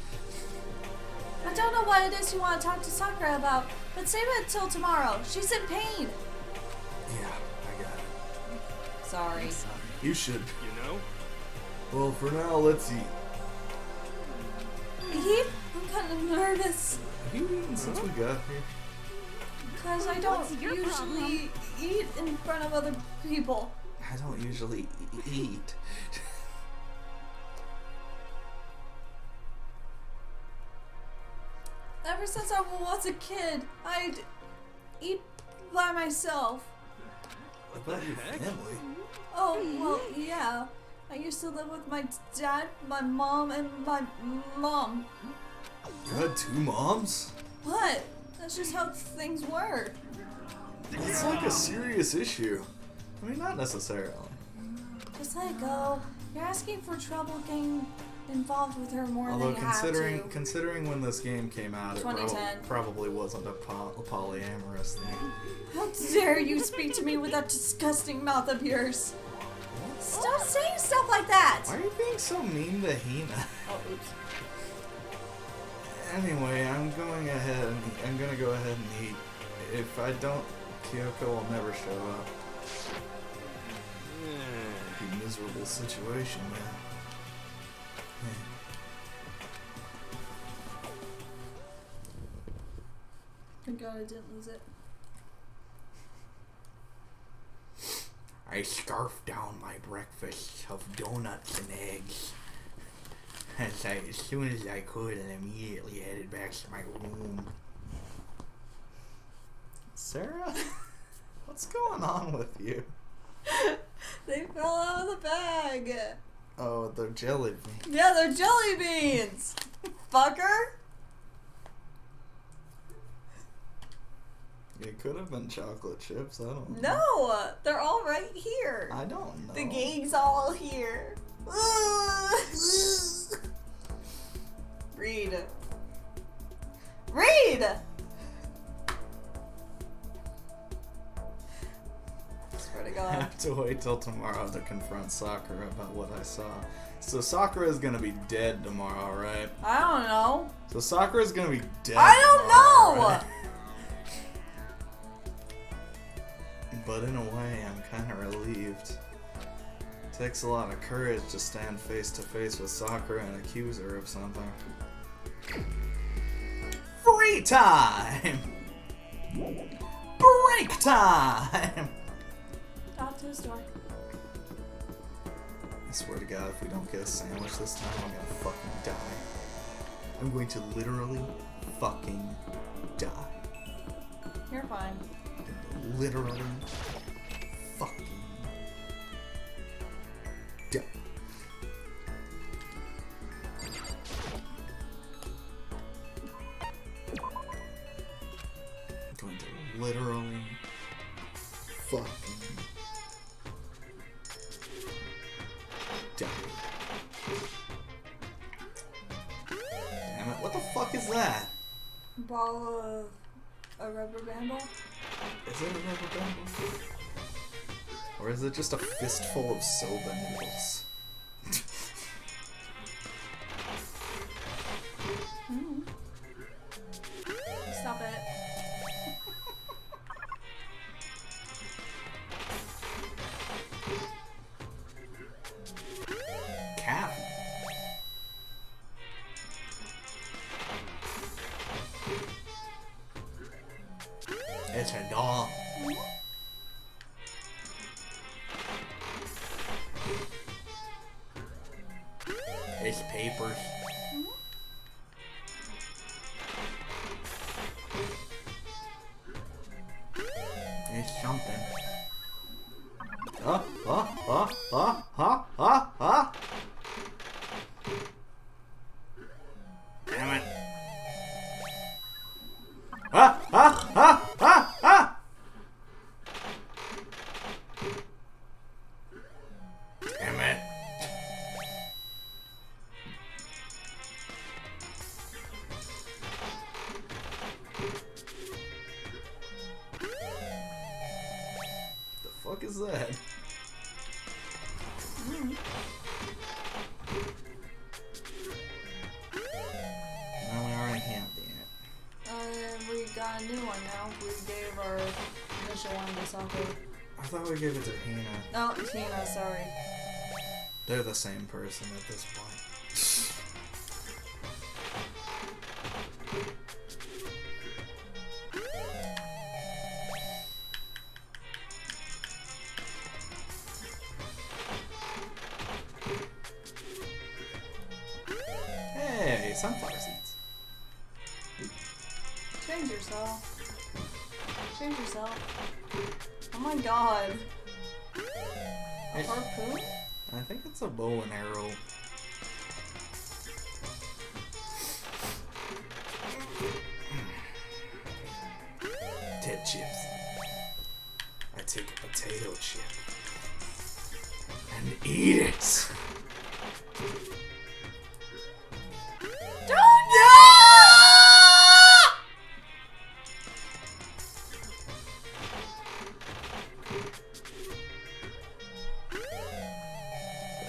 Speaker 2: I don't know what it is you want to talk to Sakura about, but save it till tomorrow. She's in pain.
Speaker 1: Yeah, I got it.
Speaker 2: Sorry.
Speaker 1: You should.
Speaker 4: You know?
Speaker 1: Well, for now, let's eat.
Speaker 2: Eat? I'm kind of nervous.
Speaker 1: Have you eaten since we got here?
Speaker 2: Because I don't
Speaker 7: What's your
Speaker 2: usually
Speaker 7: problem?
Speaker 2: eat in front of other people.
Speaker 1: I don't usually eat.
Speaker 2: Ever since I was a kid, I'd eat by myself.
Speaker 1: What about your family?
Speaker 2: Oh, well, yeah. I used to live with my dad, my mom, and my mom.
Speaker 1: You had two moms?
Speaker 2: What? That's just how things were.
Speaker 1: It's like a serious issue. I mean, not necessarily.
Speaker 2: Just let it go. You're asking for trouble getting involved with her more
Speaker 1: Although
Speaker 2: than you have to.
Speaker 1: considering when this game came out, it
Speaker 2: 2010.
Speaker 1: probably wasn't a polyamorous thing.
Speaker 2: How dare you speak to me with that disgusting mouth of yours? Stop saying stuff like that!
Speaker 1: Why are you being so mean to Hina?
Speaker 2: Oh, oops.
Speaker 1: Anyway, I'm gonna go ahead and eat. If I don't, Kyoko will never show up. It'd be a miserable situation, man.
Speaker 2: Thank God I didn't lose it.
Speaker 1: I scarfed down my breakfast of donuts and eggs as soon as I could and immediately headed back to my room. Sarah? What's going on with you?
Speaker 2: They fell out of the bag.
Speaker 1: Oh, they're jelly beans.
Speaker 2: Yeah, they're jelly beans. Fucker.
Speaker 1: It could have been chocolate chips, I don't know.
Speaker 2: No, they're all right here.
Speaker 1: I don't know.
Speaker 2: The gang's all here. Read. Read! Swear to
Speaker 1: I
Speaker 2: God.
Speaker 1: have to wait till tomorrow to confront Sakura about what I saw. So Sakura is gonna be dead tomorrow, right?
Speaker 2: I don't know.
Speaker 1: So Sakura's gonna be dead.
Speaker 2: I don't
Speaker 1: tomorrow,
Speaker 2: know!
Speaker 1: right? but in a way, I'm kind of relieved. It takes a lot of courage to stand face to face with Sakura and accuse her of something. Free time! Break time!
Speaker 2: Talk to the store.
Speaker 1: I swear to God, if we don't get a sandwich this time, I'm gonna fucking die. I'm going to literally fucking die.
Speaker 2: You're fine.
Speaker 1: Literally fucking die. I'm going to literally fucking die. Damn it, what the fuck is that?
Speaker 2: Ball of a rubber band ball?
Speaker 1: Is it a rubber band ball? Or is it just a fistful of soba noodles?
Speaker 2: Stop it.
Speaker 1: Cat. It's a doll. It's papers. It's something. Damn it. Damn it. The fuck is that? No, we already have that.
Speaker 2: We got a new one now. We gave our initial one to Sakura.
Speaker 1: I thought we gave it to Hina.
Speaker 2: Oh, Tina, sorry.
Speaker 1: They're the same person at this point. Hey, sunflower seeds.
Speaker 2: Change yourself. Change yourself. Oh my god. A harpoon?
Speaker 1: I think it's a bow and arrow. Ted chips. I take a potato chip and eat it.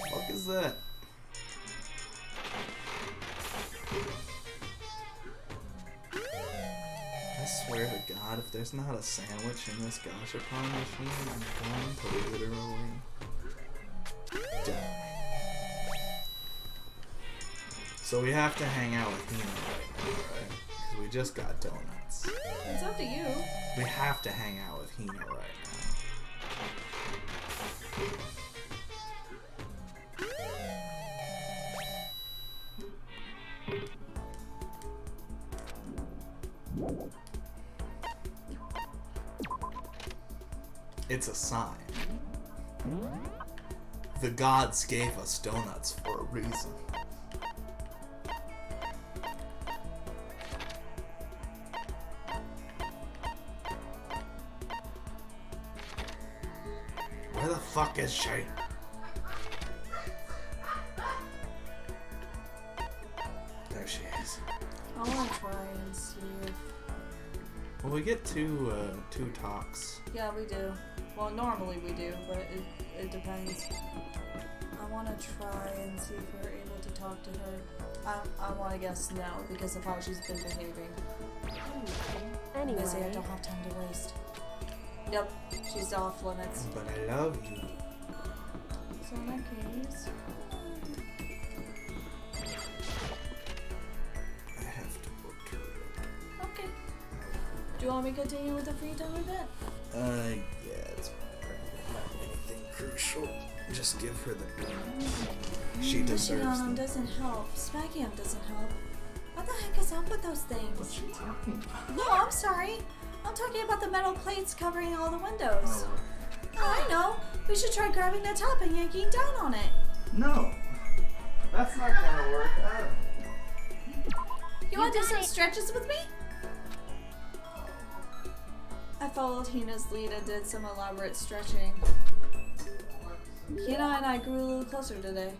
Speaker 1: What is that? I swear to God, if there's not a sandwich in this gashapon machine, I'm going to literally die. So we have to hang out with Hina right now, right? Because we just got donuts.
Speaker 2: It's up to you.
Speaker 1: We have to hang out with Hina right now. It's a sign. The gods gave us donuts for a reason. Where the fuck is she? There she is.
Speaker 2: I want to try and see if...
Speaker 1: Well, we get two talks.
Speaker 2: Yeah, we do. Well, normally we do, but it depends. I want to try and see if we're able to talk to her. I want to guess no, because of how she's been behaving.
Speaker 3: Anyway,
Speaker 2: I say I don't have time to waste. Yep, she's off limits.
Speaker 1: But I love you.
Speaker 2: So in that case...
Speaker 1: I have to work her
Speaker 2: Okay. Do you want me to continue with the free time event?
Speaker 1: Yeah, it's probably not anything crucial. Just give her the gun. She deserves
Speaker 2: Pushing on
Speaker 1: them.
Speaker 2: him doesn't help. Smacking him doesn't help. What the heck is up with those things?
Speaker 6: What's she talking about?
Speaker 2: No, I'm sorry. I'm talking about the metal plates covering all the windows.
Speaker 6: Oh.
Speaker 2: Oh, I know. We should try grabbing the top and yanking down on it.
Speaker 6: No. That's not gonna work.
Speaker 2: You want to do some stretches with me? I followed Hina's lead and did some elaborate stretching. Hina and I grew a little closer today.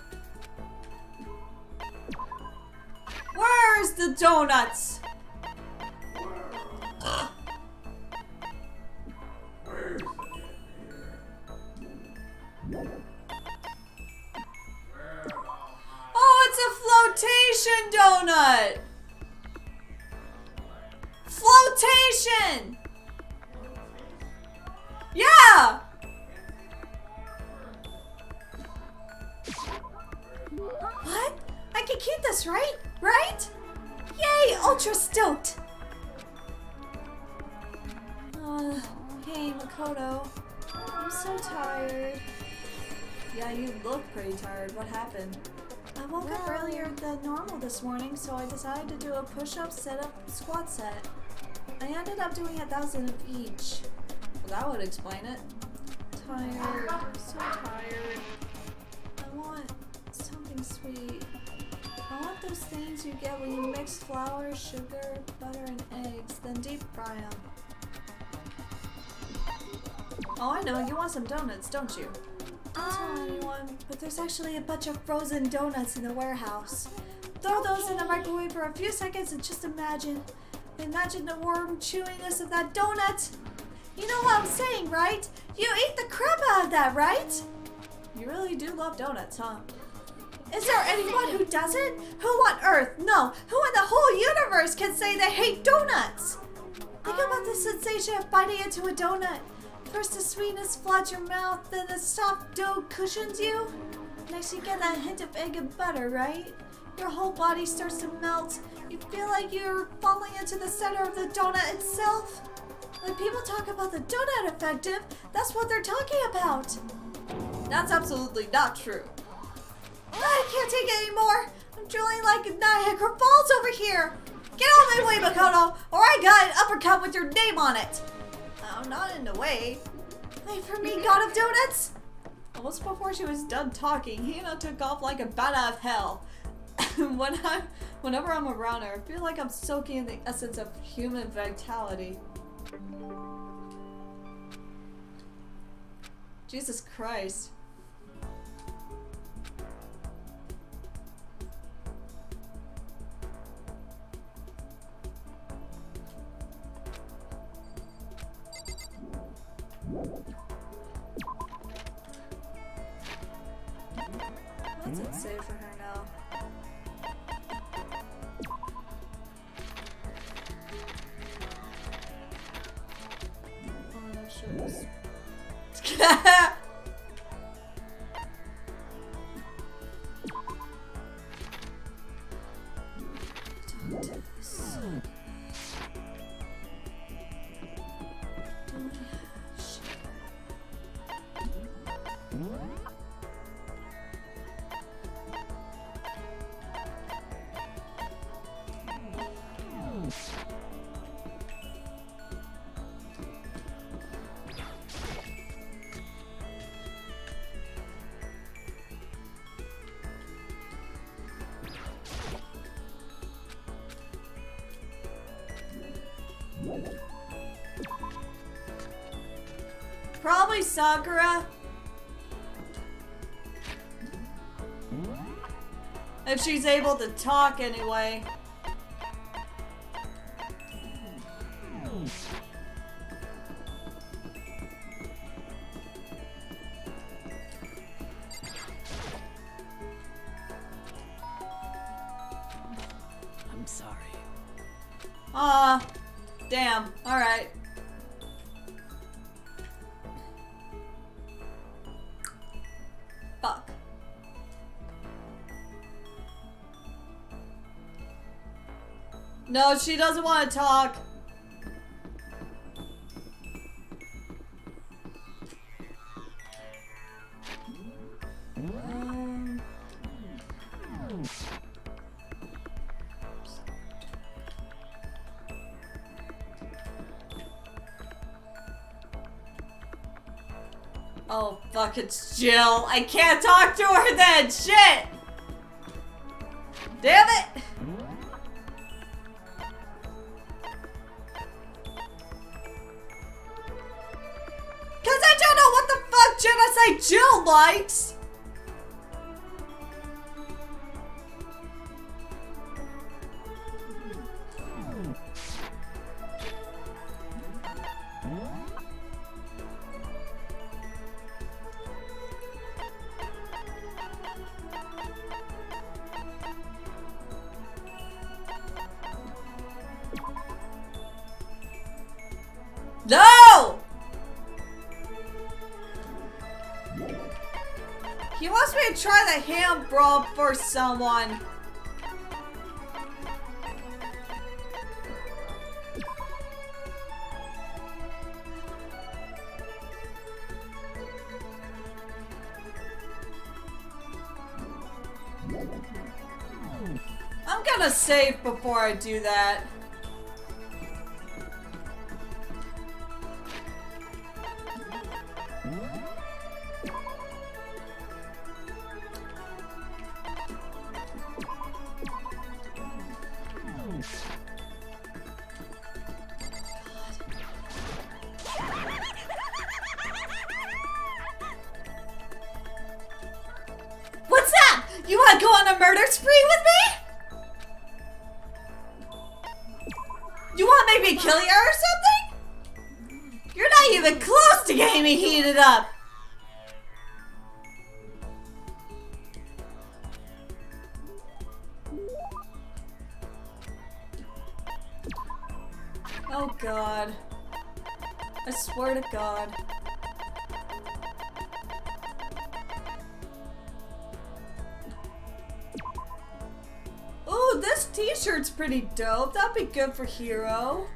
Speaker 2: Where's the donuts? Oh, it's a flotation donut! Flotation! Yeah! What? I can keep this, right? Right? Yay! Ultra stoked! Hey, Makoto. I'm so tired. Yeah, you look pretty tired. What happened? I woke up earlier than normal this morning, so I decided to do a push-up, sit-up, squat set. I ended up doing 1,000 of each. Well, that would explain it. Tired. So tired. I want something sweet. I want those things you get when you mix flour, sugar, butter, and eggs, then deep fry them. Oh, I know. You want some donuts, don't you? Don't tell anyone, but there's actually a bunch of frozen donuts in the warehouse. Throw those in the microwave for a few seconds and just imagine the warm chewiness of that donut. You know what I'm saying, right? You eat the crap out of that, right? You really do love donuts, huh? Is there anyone who doesn't? Who on earth? No, who in the whole universe can say they hate donuts? Think about the sensation of biting into a donut. First the sweetness floods your mouth, then the soft dough cushions you. Next you get that hint of egg and butter, right? Your whole body starts to melt. You feel like you're falling into the center of the donut itself. When people talk about the donut effective, that's what they're talking about. That's absolutely not true. I can't take it anymore. I'm drooling like Niagara Falls over here. Get out of my way, Makoto, or I got an uppercut with your name on it. Oh, not in the way. Wait for me, God of Donuts. Almost before she was done talking, Hina took off like a bat out of hell. Whenever I'm around her, I feel like I'm soaking in the essence of human vitality. Jesus Christ. What's it say for her now? Oh, that shit is... Probably Sakura. If she's able to talk anyway.
Speaker 9: I'm sorry.
Speaker 2: Damn. Alright. No, she doesn't want to talk. Oh, fuck, it's Jill. I can't talk to her then. Shit. Damn it. Because I don't know what the fuck Genocide Jill likes. No! He wants me to try the ham brawl for someone. I'm gonna save before I do that. What's that? You want to go on a murder spree with me? You want to make me kill you or something? You're not even close to getting me heated up. Oh God. I swear to God. Ooh, this t-shirt's pretty dope. That'd be good for Hero.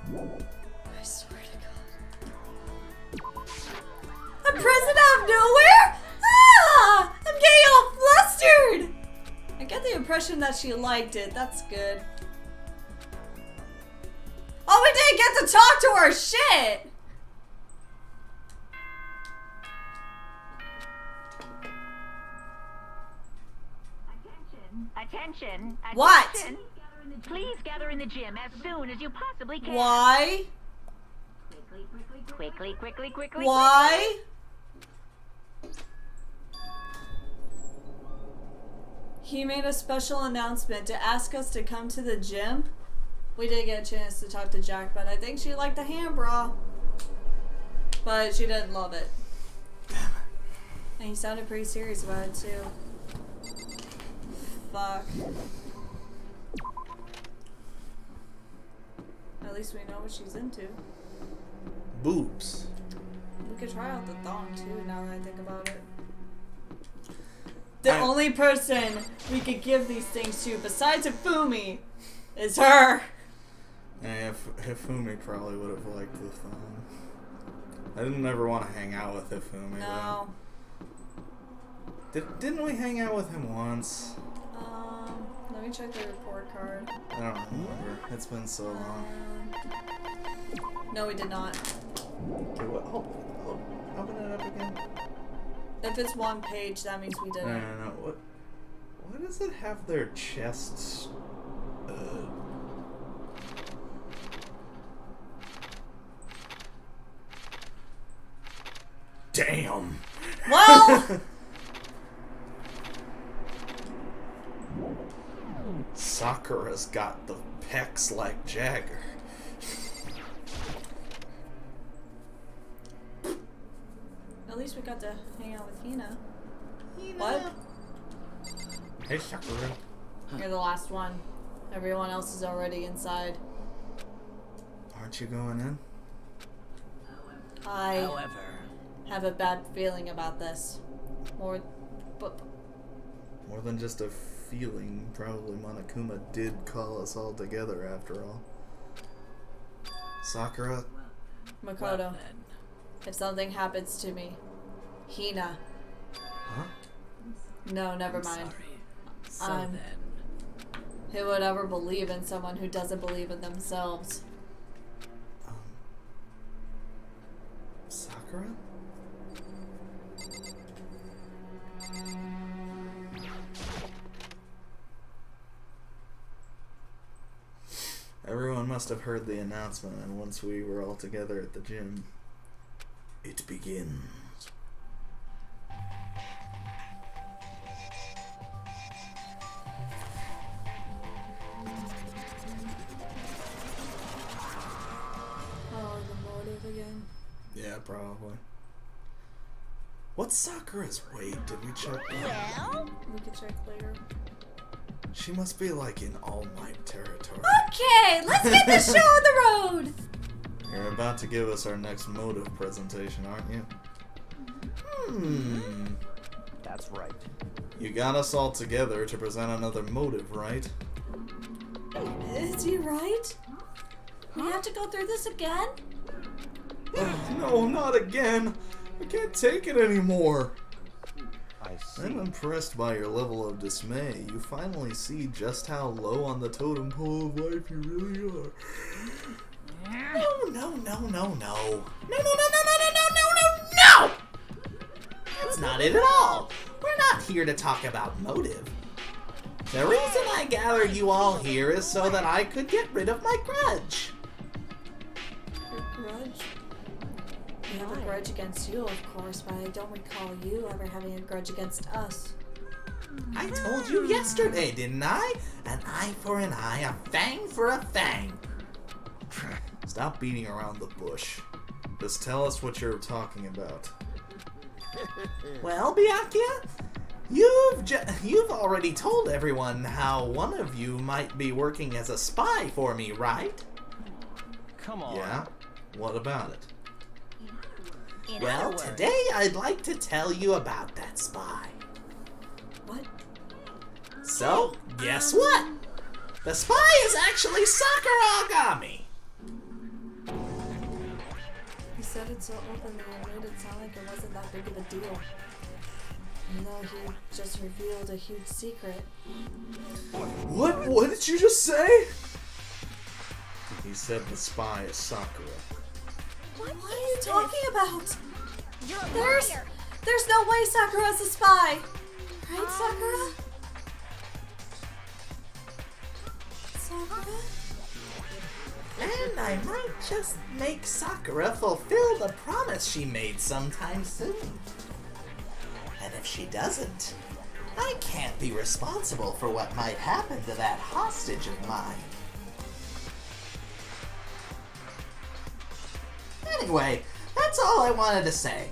Speaker 2: I swear to God. A present out of nowhere? Ah! I'm getting all flustered! I get the impression that she liked it. That's good. Oh, we didn't get to talk to her! Shit!
Speaker 7: Attention.
Speaker 2: What?
Speaker 7: Please gather in the gym as soon as you possibly can.
Speaker 2: Why?
Speaker 7: Quickly.
Speaker 2: Why? He made a special announcement to ask us to come to the gym. We did get a chance to talk to Jack, but I think she liked the ham bra. But she didn't love it. And he sounded pretty serious about it too. Fuck. At least we know what she's into.
Speaker 1: Boobs.
Speaker 2: We could try out the thong too, now that I think about it. The only person we could give these things to, besides Hifumi, is her.
Speaker 1: Yeah, Hifumi probably would have liked the thong. I didn't ever want to hang out with Hifumi.
Speaker 2: No.
Speaker 1: Didn't we hang out with him once?
Speaker 2: Let me check the report card.
Speaker 1: I don't remember. It's been so long.
Speaker 2: No, we did not.
Speaker 1: Okay, what? Oh, open it up again.
Speaker 2: If it's one page, that means we didn't.
Speaker 1: No. What does it have their chests? Damn.
Speaker 2: Well.
Speaker 1: Sakura's got the pecs like Jagger.
Speaker 2: At least we got to hang out with Hina. What?
Speaker 1: Hey, Sakura.
Speaker 2: You're the last one. Everyone else is already inside.
Speaker 1: Aren't you going in?
Speaker 2: I have a bad feeling about this.
Speaker 1: More than just a feeling, probably Monokuma did call us all together after all. Sakura?
Speaker 2: Makoto,
Speaker 9: Well, then.
Speaker 2: if something happens to me, Hina.
Speaker 1: Huh?
Speaker 2: No, never
Speaker 9: I'm
Speaker 2: mind.
Speaker 9: sorry. So
Speaker 2: I'm-
Speaker 9: then.
Speaker 2: Who would ever believe in someone who doesn't believe in themselves?
Speaker 1: Sakura? Everyone must have heard the announcement, and once we were all together at the gym, it begins.
Speaker 2: Oh, the motive again.
Speaker 1: Yeah, probably. What's Sakura's weight? Did we check?
Speaker 8: Well,
Speaker 2: We can check later.
Speaker 1: She must be like in All Might territory.
Speaker 2: Okay, let's get this show on the road!
Speaker 1: You're about to give us our next motive presentation, aren't you?
Speaker 10: That's right.
Speaker 1: You got us all together to present another motive, right?
Speaker 2: Is he right? We have to go through this again?
Speaker 1: No, not again. I can't take it anymore.
Speaker 10: I see.
Speaker 1: I'm impressed by your level of dismay. You finally see just how low on the totem pole of life you really are.
Speaker 5: No. No! That's not it at all. We're not here to talk about motive. The reason I gathered you all here is so that I could get rid of my grudge.
Speaker 2: Your grudge? We have a grudge against you, of course, but I don't recall you ever having a grudge against us.
Speaker 5: I told you yesterday, didn't I? An eye for an eye, a fang for a fang.
Speaker 1: Stop beating around the bush. Just tell us what you're talking about.
Speaker 5: Well, Byakuya, you've already told everyone how one of you might be working as a spy for me, right?
Speaker 10: Come on.
Speaker 1: Yeah? What about it?
Speaker 8: in
Speaker 5: Well,
Speaker 8: other words,
Speaker 5: today I'd like to tell you about that spy.
Speaker 2: What?
Speaker 5: So, guess what? The spy is actually Sakura Agami.
Speaker 2: He said it so openly and made it sound like it wasn't that big of a deal. Even though he just revealed a huge secret.
Speaker 1: What? What did you just say? He said the spy is Sakura.
Speaker 2: What are you talking about?
Speaker 8: you're a
Speaker 2: There's
Speaker 8: liar.
Speaker 2: no way Sakura's a spy! Right, Sakura? Sakura?
Speaker 5: And I might just make Sakura fulfill the promise she made sometime soon. And if she doesn't, I can't be responsible for what might happen to that hostage of mine. Anyway, that's all I wanted to say.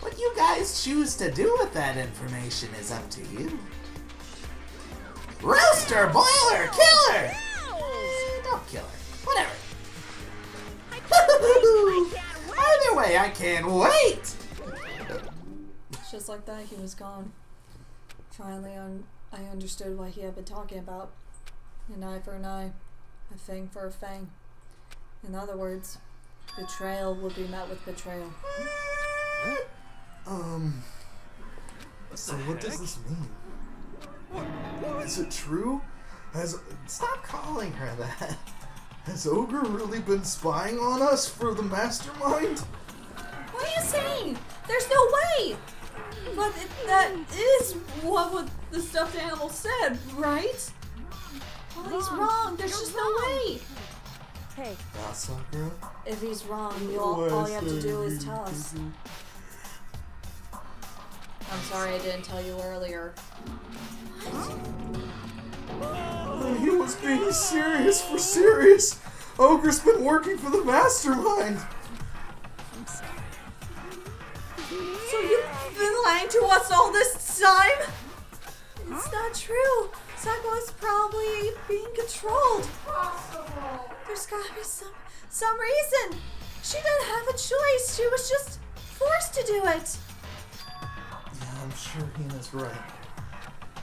Speaker 5: What you guys choose to do with that information is up to you. Roaster, boiler, kill her! Don't kill her. Whatever. Either way, I can't wait!
Speaker 2: Just like that, he was gone. Finally, I understood what he had been talking about. An eye for an eye, a fang for a fang. In other words, betrayal would be met with betrayal.
Speaker 1: So what does this mean? Is it true?
Speaker 5: Stop calling her that.
Speaker 1: Has Ogre really been spying on us for the mastermind?
Speaker 2: What are you saying? There's no way! But that is what the stuffed animal said, right? Well, he's wrong. There's just no way.
Speaker 3: Hey,
Speaker 1: Sakura?
Speaker 2: If he's wrong, all you have to do is tell us. I'm sorry I didn't tell you earlier.
Speaker 1: He was being serious for serious. Ogre's been working for the mastermind.
Speaker 9: I'm sorry.
Speaker 2: So you've been lying to us all this time? It's not true. Sakura's probably being controlled. There's gotta be some reason. She didn't have a choice. She was just forced to do it.
Speaker 1: Yeah, I'm sure Hina's right.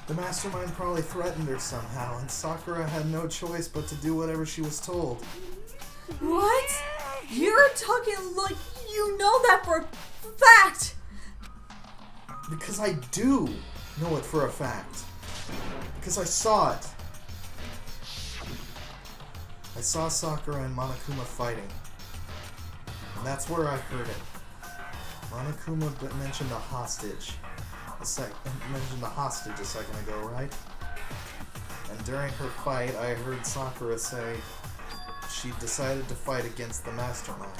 Speaker 1: The mastermind probably threatened her somehow, and Sakura had no choice but to do whatever she was told.
Speaker 2: What? You're talking like you know that for a fact!
Speaker 1: Because I do know it for a fact. Because I saw it. I saw Sakura and Monokuma fighting. And that's where I heard it. Monokuma mentioned a hostage. Mentioned a hostage a second ago, right? And during her fight, I heard Sakura say she decided to fight against the mastermind.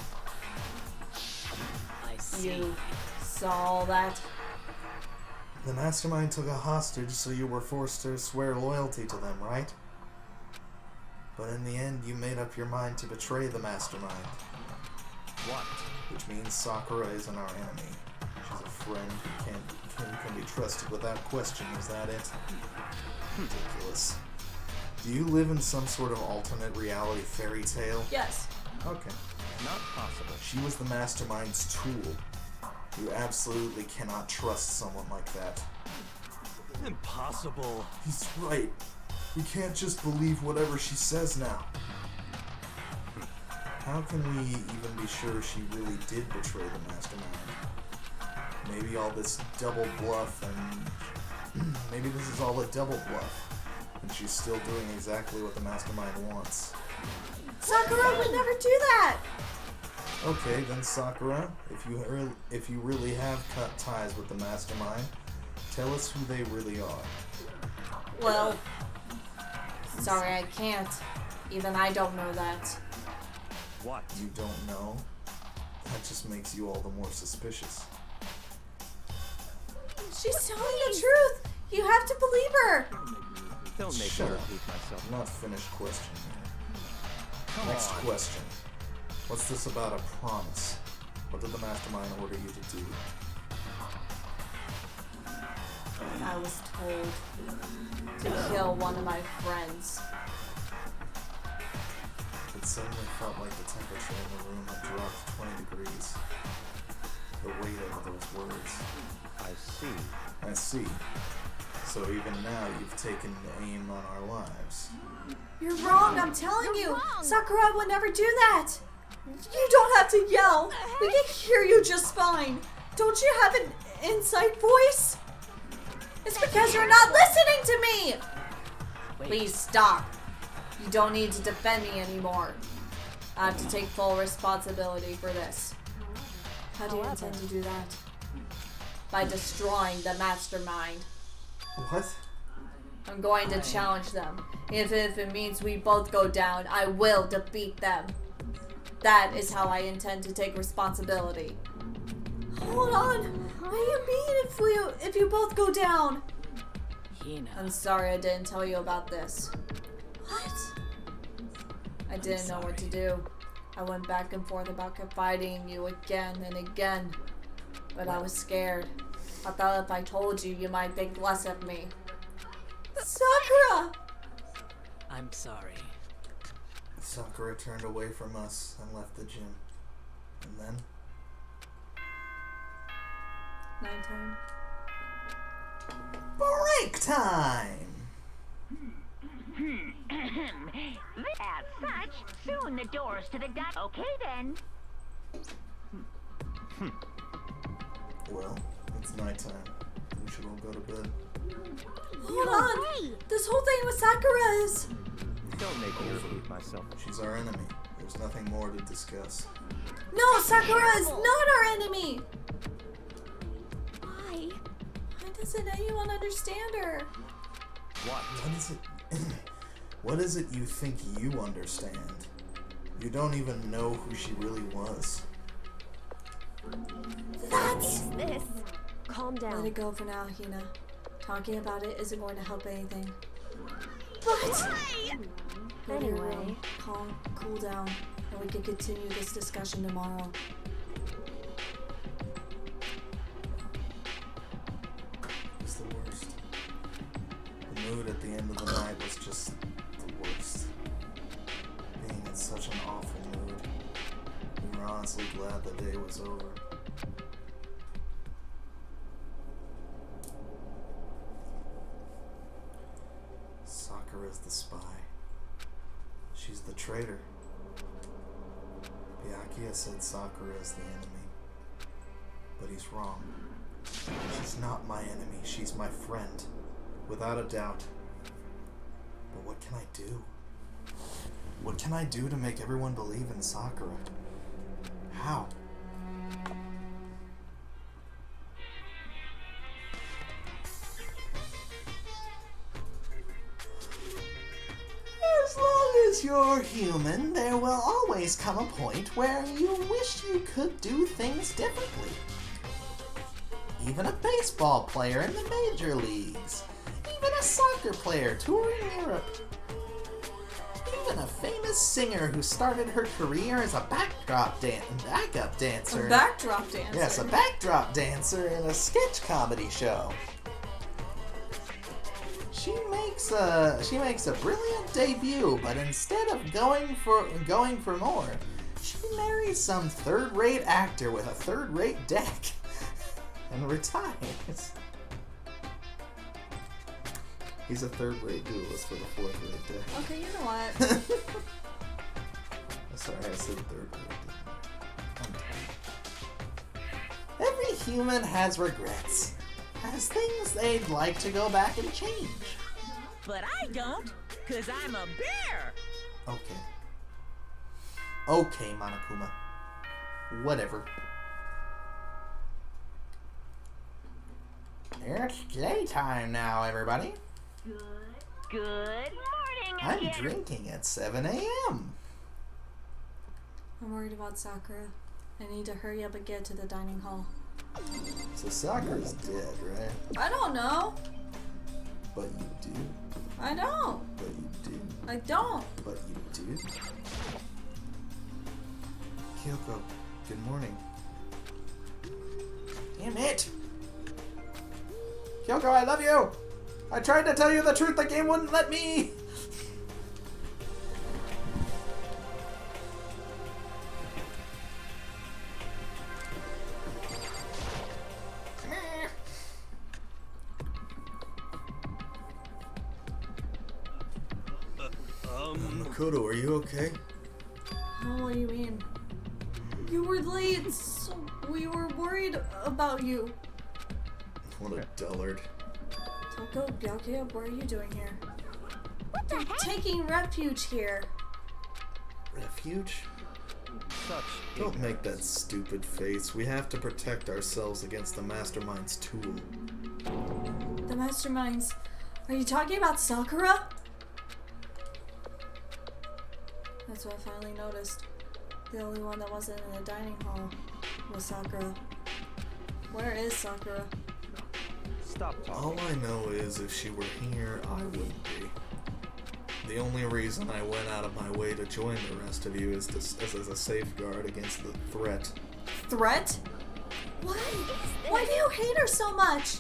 Speaker 9: I see.
Speaker 2: You saw that?
Speaker 1: The mastermind took a hostage, so you were forced to swear loyalty to them, right? But in the end, you made up your mind to betray the mastermind.
Speaker 10: What?
Speaker 1: Which means Sakura isn't our enemy. She's a friend who can be trusted without question. Is that it? Ridiculous. Do you live in some sort of alternate reality fairy tale?
Speaker 2: Yes.
Speaker 1: Okay.
Speaker 10: Not possible.
Speaker 1: She was the mastermind's tool. You absolutely cannot trust someone like that.
Speaker 4: Impossible.
Speaker 1: He's right. We can't just believe whatever she says now. How can we even be sure she really did betray the mastermind? Maybe all this double bluff and... maybe this is all a double bluff. And she's still doing exactly what the mastermind wants.
Speaker 2: Sakura would never do that!
Speaker 1: Okay, then Sakura, if you really have cut ties with the mastermind, tell us who they really are.
Speaker 2: Well, sorry, I can't. Even I don't know that.
Speaker 10: What?
Speaker 1: You don't know? That just makes you all the more suspicious.
Speaker 2: She's telling the truth! You have to believe her!
Speaker 10: Don't make
Speaker 1: Shut
Speaker 10: me
Speaker 1: up.
Speaker 10: repeat myself.
Speaker 1: I'm not finished question here.
Speaker 10: Come
Speaker 1: Next
Speaker 10: on.
Speaker 1: question. What's this about a promise? What did the mastermind order you to do?
Speaker 2: I was told to kill one of my friends.
Speaker 1: It suddenly felt like the temperature in the room had dropped 20 degrees. The weight of those words.
Speaker 10: I see.
Speaker 1: I see. So even now you've taken aim on our lives.
Speaker 2: You're wrong, I'm telling you! Sakura would never do that! You don't have to yell! We can hear you just fine! Don't you have an inside voice? It's because you're not listening to me! Please stop. You don't need to defend me anymore. I have to take full responsibility for this. How do you intend to do that? By destroying the mastermind.
Speaker 1: What?
Speaker 2: I'm going to challenge them. If it means we both go down, I will defeat them. That is how I intend to take responsibility. Hold on. What do you mean if you both go down? I'm sorry I didn't tell you about this. What? I didn't know what to do. I went back and forth about confiding in you again and again. But I was scared. I thought if I told you, you might think less of me. Sakura!
Speaker 9: I'm sorry.
Speaker 1: Sakura turned away from us and left the gym. And then?
Speaker 2: Nighttime.
Speaker 1: Break time!
Speaker 7: As such, soon the doors to the okay then.
Speaker 1: Well, it's nighttime. We should all go to bed.
Speaker 2: Hold on! This whole thing with Sakura is...
Speaker 10: Don't make me repeat myself.
Speaker 1: She's our enemy. There's nothing more to discuss.
Speaker 2: No, Sakura is not our enemy! Why? Why doesn't anyone understand her?
Speaker 1: What is it? What is it you think you understand? You don't even know who she really was.
Speaker 2: That's...
Speaker 3: This. Calm
Speaker 2: Let
Speaker 3: down.
Speaker 2: it go for now, Hina. Talking about it isn't going to help anything. But... Go to your room, cool down, and we can continue this discussion tomorrow.
Speaker 1: It's the worst. The mood at the end of the night was just the worst. Being in such an awful mood. We were honestly glad the day was over. Sakura's the spy. She's the traitor. Byakuya said Sakura is the enemy. But he's wrong. She's not my enemy. She's my friend. Without a doubt. But what can I do? What can I do to make everyone believe in Sakura? How? As long as you're human, there will always come a point where you wish you could do things differently. Even a baseball player in the major leagues. Even a soccer player touring Europe. Even a famous singer who started her career as a backup dancer.
Speaker 2: A backdrop dancer?
Speaker 1: Yes, a backdrop dancer in a sketch comedy show. She makes a brilliant debut, but instead of going for more, she marries some third-rate actor with a third-rate deck and retires. He's a third-rate duelist with a fourth-rate deck.
Speaker 2: Okay, you know what?
Speaker 1: Sorry, I said third-rate. I'm tired. Every human has regrets. Has things they'd like to go back and change.
Speaker 8: But I don't, 'cause I'm a bear.
Speaker 1: Okay. Okay, Monokuma. Whatever. It's playtime now, everybody.
Speaker 7: Good morning
Speaker 1: I'm
Speaker 7: again.
Speaker 1: drinking at 7 a.m.
Speaker 2: I'm worried about Sakura. I need to hurry up and get to the dining hall.
Speaker 1: So Sakura's dead, right?
Speaker 2: I don't know.
Speaker 1: But you do.
Speaker 2: I don't.
Speaker 1: But you do.
Speaker 2: I don't.
Speaker 1: But you do. Kyoko, good morning. Damn it! Kyoko, I love you! I tried to tell you the truth, the game wouldn't let me! Makoto, are you okay?
Speaker 2: Oh, what do you mean? You were late, so we were worried about you.
Speaker 1: What a dullard.
Speaker 2: Toko, Byakuya, what are you doing here? They're taking refuge here.
Speaker 1: Refuge?
Speaker 10: Such
Speaker 1: Don't make that stupid face. We have to protect ourselves against the Mastermind's tool.
Speaker 2: The Masterminds. Are you talking about Sakura? That's what I finally noticed. The only one that wasn't in the dining hall was Sakura. Where is Sakura?
Speaker 10: Stop
Speaker 1: All
Speaker 10: talking.
Speaker 1: I know is if she were here, I wouldn't be. The only reason I went out of my way to join the rest of you is as a safeguard against the threat.
Speaker 2: Threat? Why? Why do you hate her so much?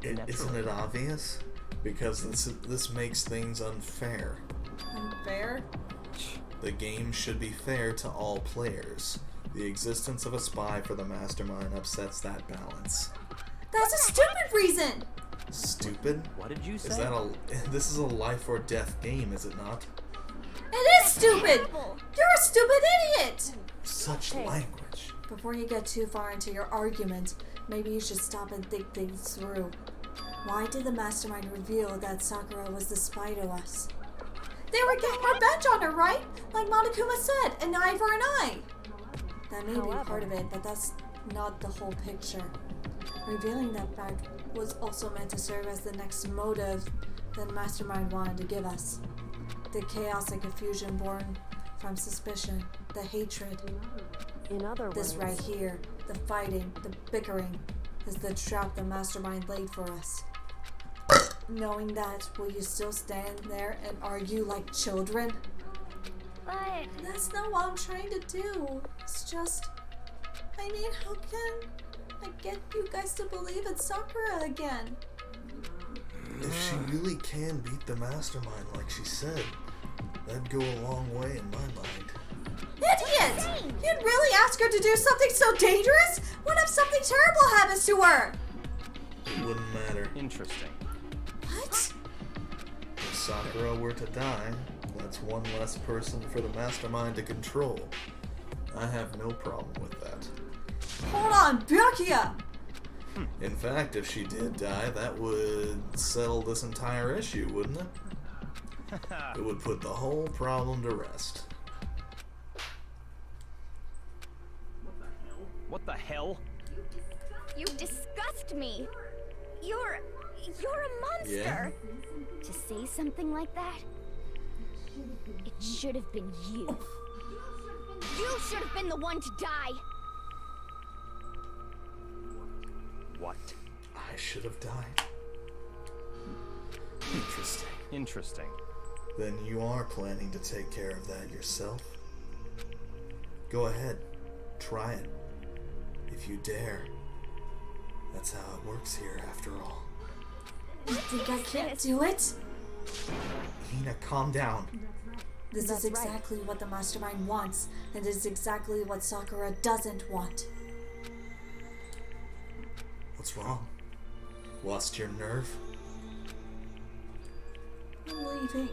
Speaker 1: Isn't it obvious? Because this makes things unfair.
Speaker 2: Unfair?
Speaker 1: The game should be fair to all players. The existence of a spy for the Mastermind upsets that balance.
Speaker 2: That's a stupid reason!
Speaker 1: Stupid?
Speaker 10: What did you say?
Speaker 1: This is a life or death game, is it not?
Speaker 2: It is stupid! You're a stupid idiot!
Speaker 1: Such language.
Speaker 2: Before you get too far into your argument, maybe you should stop and think things through. Why did the Mastermind reveal that Sakura was the spy to us? They were getting revenge on her, right? Like Monokuma said, an eye for an eye. That may be part of it, but that's not the whole picture. Revealing that fact was also meant to serve as the next motive that Mastermind wanted to give us. The chaos and confusion born from suspicion, the hatred.
Speaker 3: In other words,
Speaker 2: This right here, the fighting, the bickering, is the trap the Mastermind laid for us. Knowing that, will you still stand there and argue like children?
Speaker 7: But
Speaker 2: That's not what I'm trying to do. It's just, I mean, how can I get you guys to believe in Sakura again?
Speaker 1: If she really can beat the Mastermind like she said, that'd go a long way in my mind.
Speaker 2: Idiot! You'd really ask her to do something so dangerous? What if something terrible happens to her?
Speaker 1: It wouldn't matter.
Speaker 10: Interesting.
Speaker 2: What?
Speaker 1: If Sakura were to die, that's one less person for the mastermind to control. I have no problem with that.
Speaker 2: Hold on, Byakuya!
Speaker 1: In fact, if she did die, that would settle this entire issue, wouldn't it? It would put the whole problem to rest.
Speaker 10: What the hell?
Speaker 11: You disgust me. You're a monster.
Speaker 1: Yeah?
Speaker 11: To say something like that, it should have been you. You should have been the one to die.
Speaker 10: What?
Speaker 1: I should have died. Interesting.
Speaker 10: Interesting.
Speaker 1: Then you are planning to take care of that yourself? Go ahead. Try it. If you dare. That's how it works here, after all.
Speaker 2: You think I can't do it?
Speaker 1: Hina, calm down.
Speaker 2: This is exactly what the mastermind wants, and it is exactly what Sakura doesn't want.
Speaker 1: What's wrong? Lost your nerve?
Speaker 2: I'm leaving.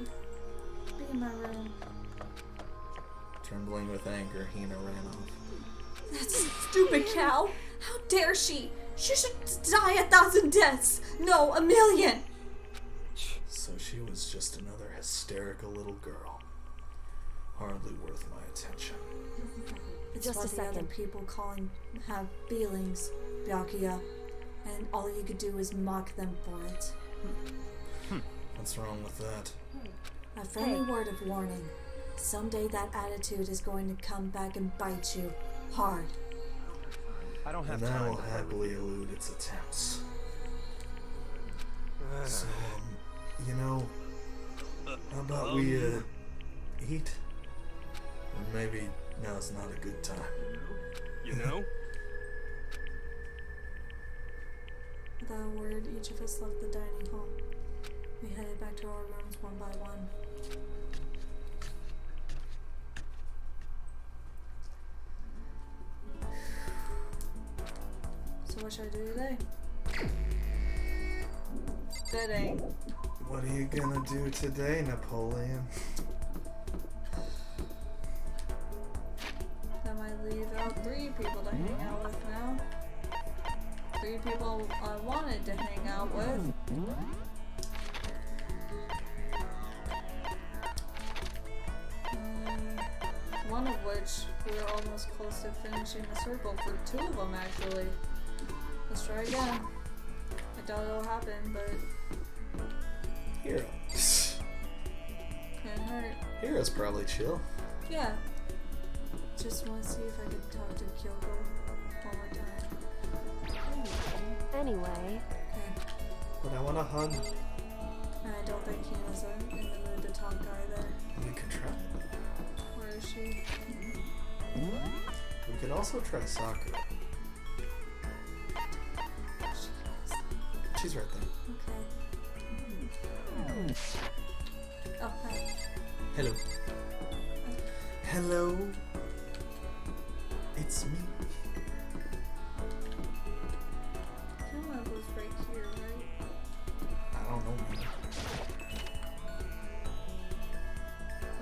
Speaker 2: Be in my room.
Speaker 1: Trembling with anger, Hina ran off.
Speaker 2: That stupid cow! How dare she? She should die 1,000 deaths! No, 1,000,000!
Speaker 1: So she was just another hysterical little girl. Hardly worth my attention.
Speaker 2: It's
Speaker 3: Just
Speaker 2: what
Speaker 3: a
Speaker 2: the other
Speaker 3: second.
Speaker 2: people have feelings, Byakuya. And all you could do is mock them for it.
Speaker 1: What's wrong with that?
Speaker 2: A friendly word of warning. Someday that attitude is going to come back and bite you hard.
Speaker 10: I don't have
Speaker 1: And I
Speaker 10: time.
Speaker 1: will happily elude its attempts. So, you know, how about we, eat? Or maybe now's not a good time.
Speaker 4: You know?
Speaker 2: Without a word, each of us left the dining hall. We headed back to our rooms one by one. So what should I do today? Bidding.
Speaker 1: What are you gonna do today, Napoleon?
Speaker 2: That might leave out 3 people to hang out with now. 3 people I wanted to hang out with. One of which we're almost close to finishing the circle for 2 of them actually. Let's try again. I doubt it'll happen, but
Speaker 1: Hero.
Speaker 2: can't hurt.
Speaker 1: Hero's probably chill.
Speaker 2: Yeah. Just want to see if I could talk to Kyoko one more time.
Speaker 3: Anyway,
Speaker 2: Okay.
Speaker 1: But I want a hug.
Speaker 2: And I don't think Hina's in the mood to talk either.
Speaker 1: We can try.
Speaker 2: Where is she?
Speaker 1: We could also try Sakura. She's right there.
Speaker 2: Okay. Oh, hi.
Speaker 1: Hello. Hello. It's me.
Speaker 2: Killa was right here, right?
Speaker 1: I don't know, man.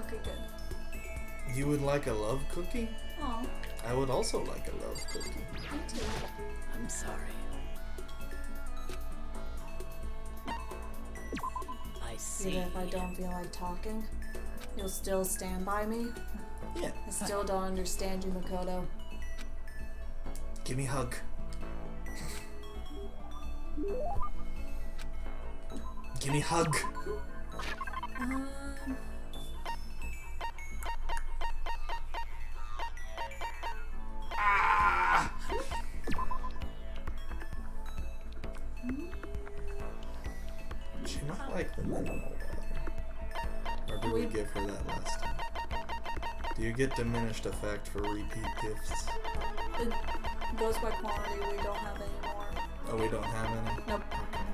Speaker 2: Okay, good.
Speaker 1: You would like a love cookie?
Speaker 2: Oh,
Speaker 1: I would also like a love cookie.
Speaker 2: me too.
Speaker 9: I'm sorry. I see.
Speaker 2: Even if I don't feel like talking, you'll still stand by me?
Speaker 1: Yeah.
Speaker 2: I still don't understand you, Makoto.
Speaker 1: Give me a hug. Give me a hug. She might like the mineral water. Or did we give her that last time? Do you get diminished effect for repeat gifts?
Speaker 2: It goes by quantity, we don't have any more.
Speaker 1: Oh, we don't have any?
Speaker 2: Nope.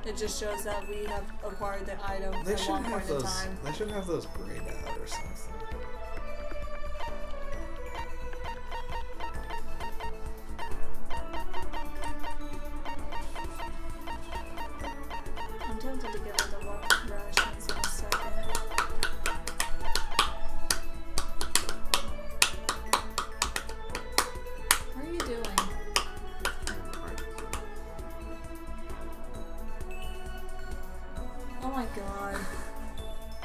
Speaker 2: It just shows that we have acquired the item
Speaker 1: They
Speaker 2: at
Speaker 1: should
Speaker 2: one
Speaker 1: have
Speaker 2: point in
Speaker 1: those.
Speaker 2: time.
Speaker 1: They should have those grayed out or something.
Speaker 2: I'm tempted to give it the rations in a second. god.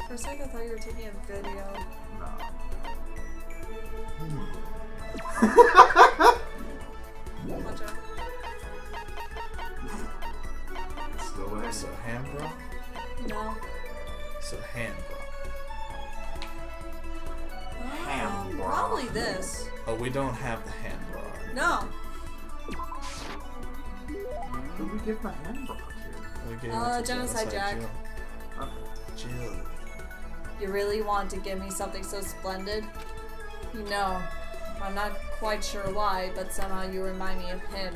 Speaker 2: For a second I thought you were taking a video. Watch out.
Speaker 6: Still there.
Speaker 1: So ham bra?
Speaker 2: No.
Speaker 1: So ham bra.
Speaker 6: Ham bra.
Speaker 2: Probably this.
Speaker 1: Oh, we don't have the ham bra.
Speaker 2: No.
Speaker 6: Who did we give the hand bra to?
Speaker 1: We gave it to
Speaker 2: Genocide Jack.
Speaker 1: Jill. Jill.
Speaker 2: You really want to give me something so splendid? No. I'm not quite sure why, but somehow you remind me of him.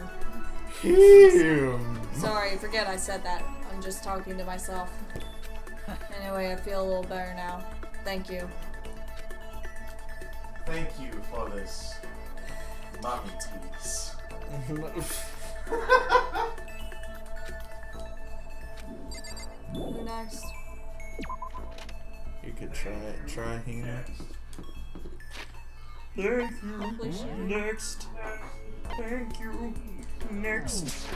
Speaker 1: Him.
Speaker 2: Sorry, forget I said that. I'm just talking to myself. Anyway, I feel a little better now. Thank you.
Speaker 6: Thank you for this mommy tease.
Speaker 2: Who next?
Speaker 1: You could try Hina.
Speaker 2: Holy shit.
Speaker 1: Next. Thank you. Next.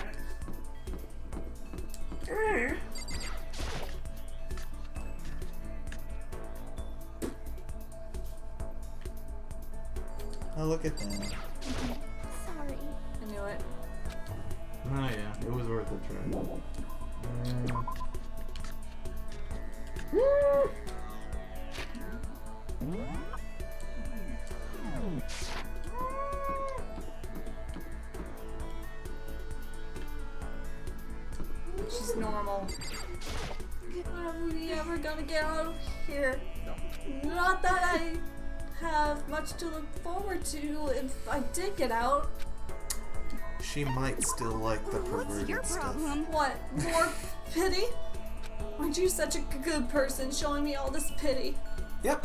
Speaker 1: Oh, look at that.
Speaker 11: Sorry.
Speaker 2: I knew it.
Speaker 1: Oh yeah, it was worth a try.
Speaker 2: She's normal. Are we ever gonna get out of here? Not that I have much to look forward to if I did get out.
Speaker 1: She might still like the
Speaker 11: What's
Speaker 1: perverted
Speaker 11: your
Speaker 1: stuff.
Speaker 11: problem?
Speaker 2: What? More pity? Aren't you such a good person showing me all this pity?
Speaker 1: Yep.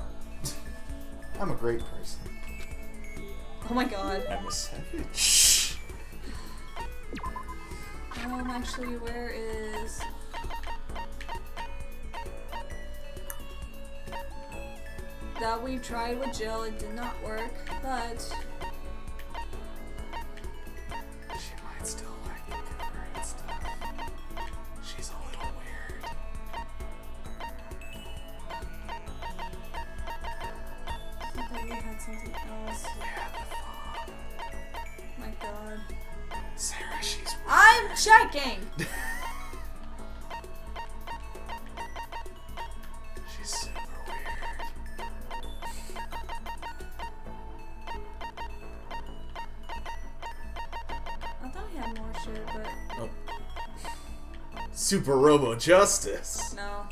Speaker 1: I'm a great person.
Speaker 2: Oh my god.
Speaker 1: I'm a savage.
Speaker 2: Actually, where is... That we tried with Jill, it did not work, but...
Speaker 1: She might still like the perverted stuff. She's a little weird.
Speaker 2: I thought we had something else.
Speaker 1: Yeah, the fall.
Speaker 2: My god.
Speaker 1: Sarah, she's weird.
Speaker 2: I'm checking!
Speaker 1: She's super weird.
Speaker 2: I thought we had more shit, but
Speaker 1: Oh. Super Robo Justice.
Speaker 2: no.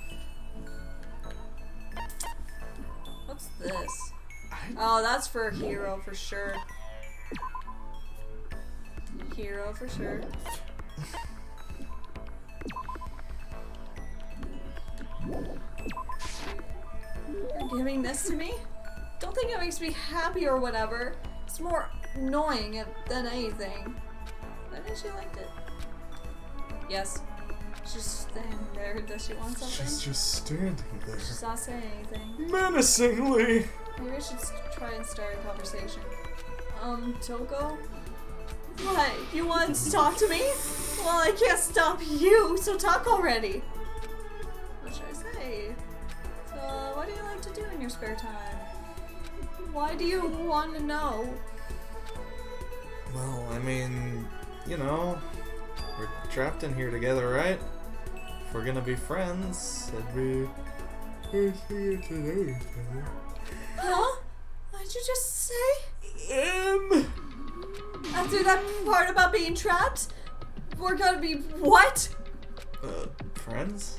Speaker 2: What's this? Oh, that's for Hero for sure. Hero for sure. You're giving this to me? Don't think it makes me happy or whatever. It's more annoying than anything. Maybe she liked it. Yes. She's standing there. Does she want something?
Speaker 1: She's just standing there.
Speaker 2: She's not saying anything.
Speaker 1: Menacingly.
Speaker 2: Maybe I should try and start a conversation. Toko? What? You want to talk to me? Well, I can't stop you, so talk already. What should I say? So, what do you like to do in your spare time? Why do you want to know?
Speaker 1: Well, I mean, you know, we're trapped in here together, right? If we're gonna be friends, it'd be nice to get to know each other.
Speaker 2: Huh? What did you just say? After that part about being trapped, we're gonna be what?
Speaker 1: Friends?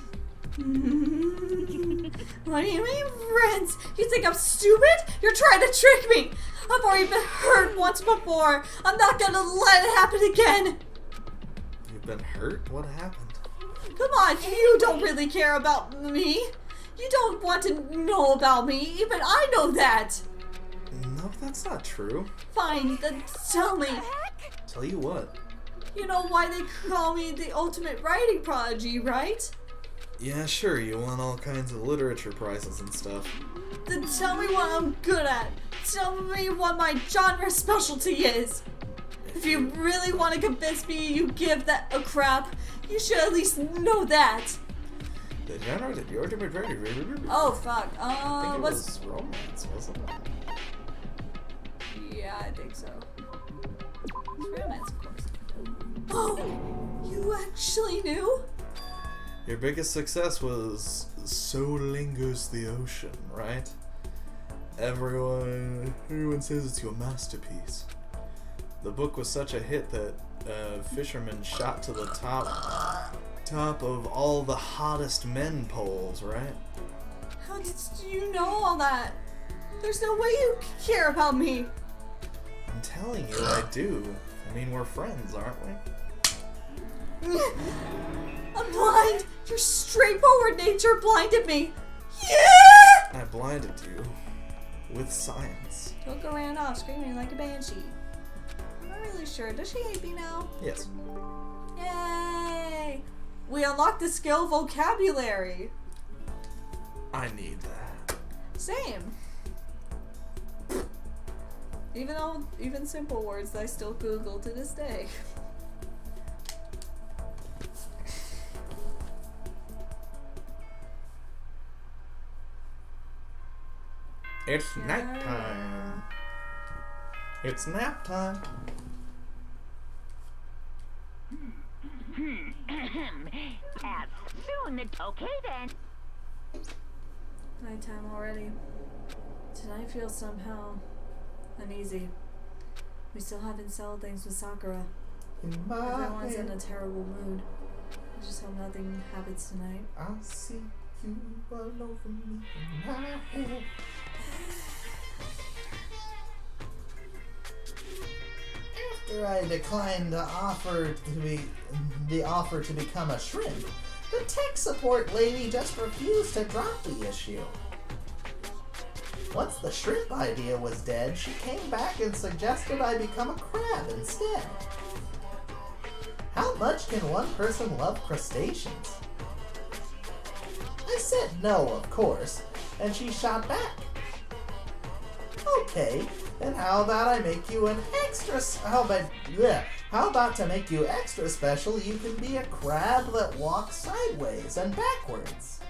Speaker 2: What do you mean, friends? You think I'm stupid? You're trying to trick me! I've already been hurt once before. I'm not gonna let it happen again.
Speaker 1: You've been hurt? What happened?
Speaker 2: Come on, you don't really care about me. You don't want to know about me. Even I know that.
Speaker 1: No, that's not true.
Speaker 2: Fine, then tell me.
Speaker 1: Tell you what.
Speaker 2: You know why they call me the ultimate writing prodigy, right?
Speaker 1: Yeah, sure, you won all kinds of literature prizes and stuff.
Speaker 2: Then tell me what I'm good at. Tell me what my genre specialty is. If you really want to convince me you give that a crap, you should at least know that.
Speaker 1: The genre did your
Speaker 2: Oh fuck.
Speaker 1: I think it
Speaker 2: What's?
Speaker 1: was romance, wasn't it?
Speaker 2: Yeah, I think so. It's romance, of course. Oh, you actually knew?
Speaker 1: Your biggest success was So Lingers the Ocean, right? Everyone says it's your masterpiece. The book was such a hit that fishermen shot to the top of all the hottest men polls, right?
Speaker 2: How did you know all that? There's no way you care about me.
Speaker 1: I'm telling you, I do. I mean, we're friends, aren't we?
Speaker 2: I'm blind. Your straightforward nature blinded me. Yeah!
Speaker 1: I blinded you with science.
Speaker 2: Toka ran off screaming like a banshee. I'm not really sure. Does she hate me now?
Speaker 1: Yes.
Speaker 2: Yay! We unlocked the skill vocabulary.
Speaker 1: I need that.
Speaker 2: Same. Even simple words I still Google to this day.
Speaker 1: It's night time. It's nap time.
Speaker 7: As soon as... Okay then.
Speaker 2: Nighttime already. Tonight feels somehow uneasy. We still haven't settled things with Sakura. Everyone's in a terrible mood. I just hope nothing happens tonight.
Speaker 5: I'll see you all over me in my head. After I declined the offer to become a shrimp, the tech support lady just refused to drop the issue. Once the shrimp idea was dead, she came back and suggested I become a crab instead. How much can one person love crustaceans? I said no, of course, and she shot back. Okay, then how about I make you an extra... How about to make you extra special, you can be a crab that walks sideways and backwards.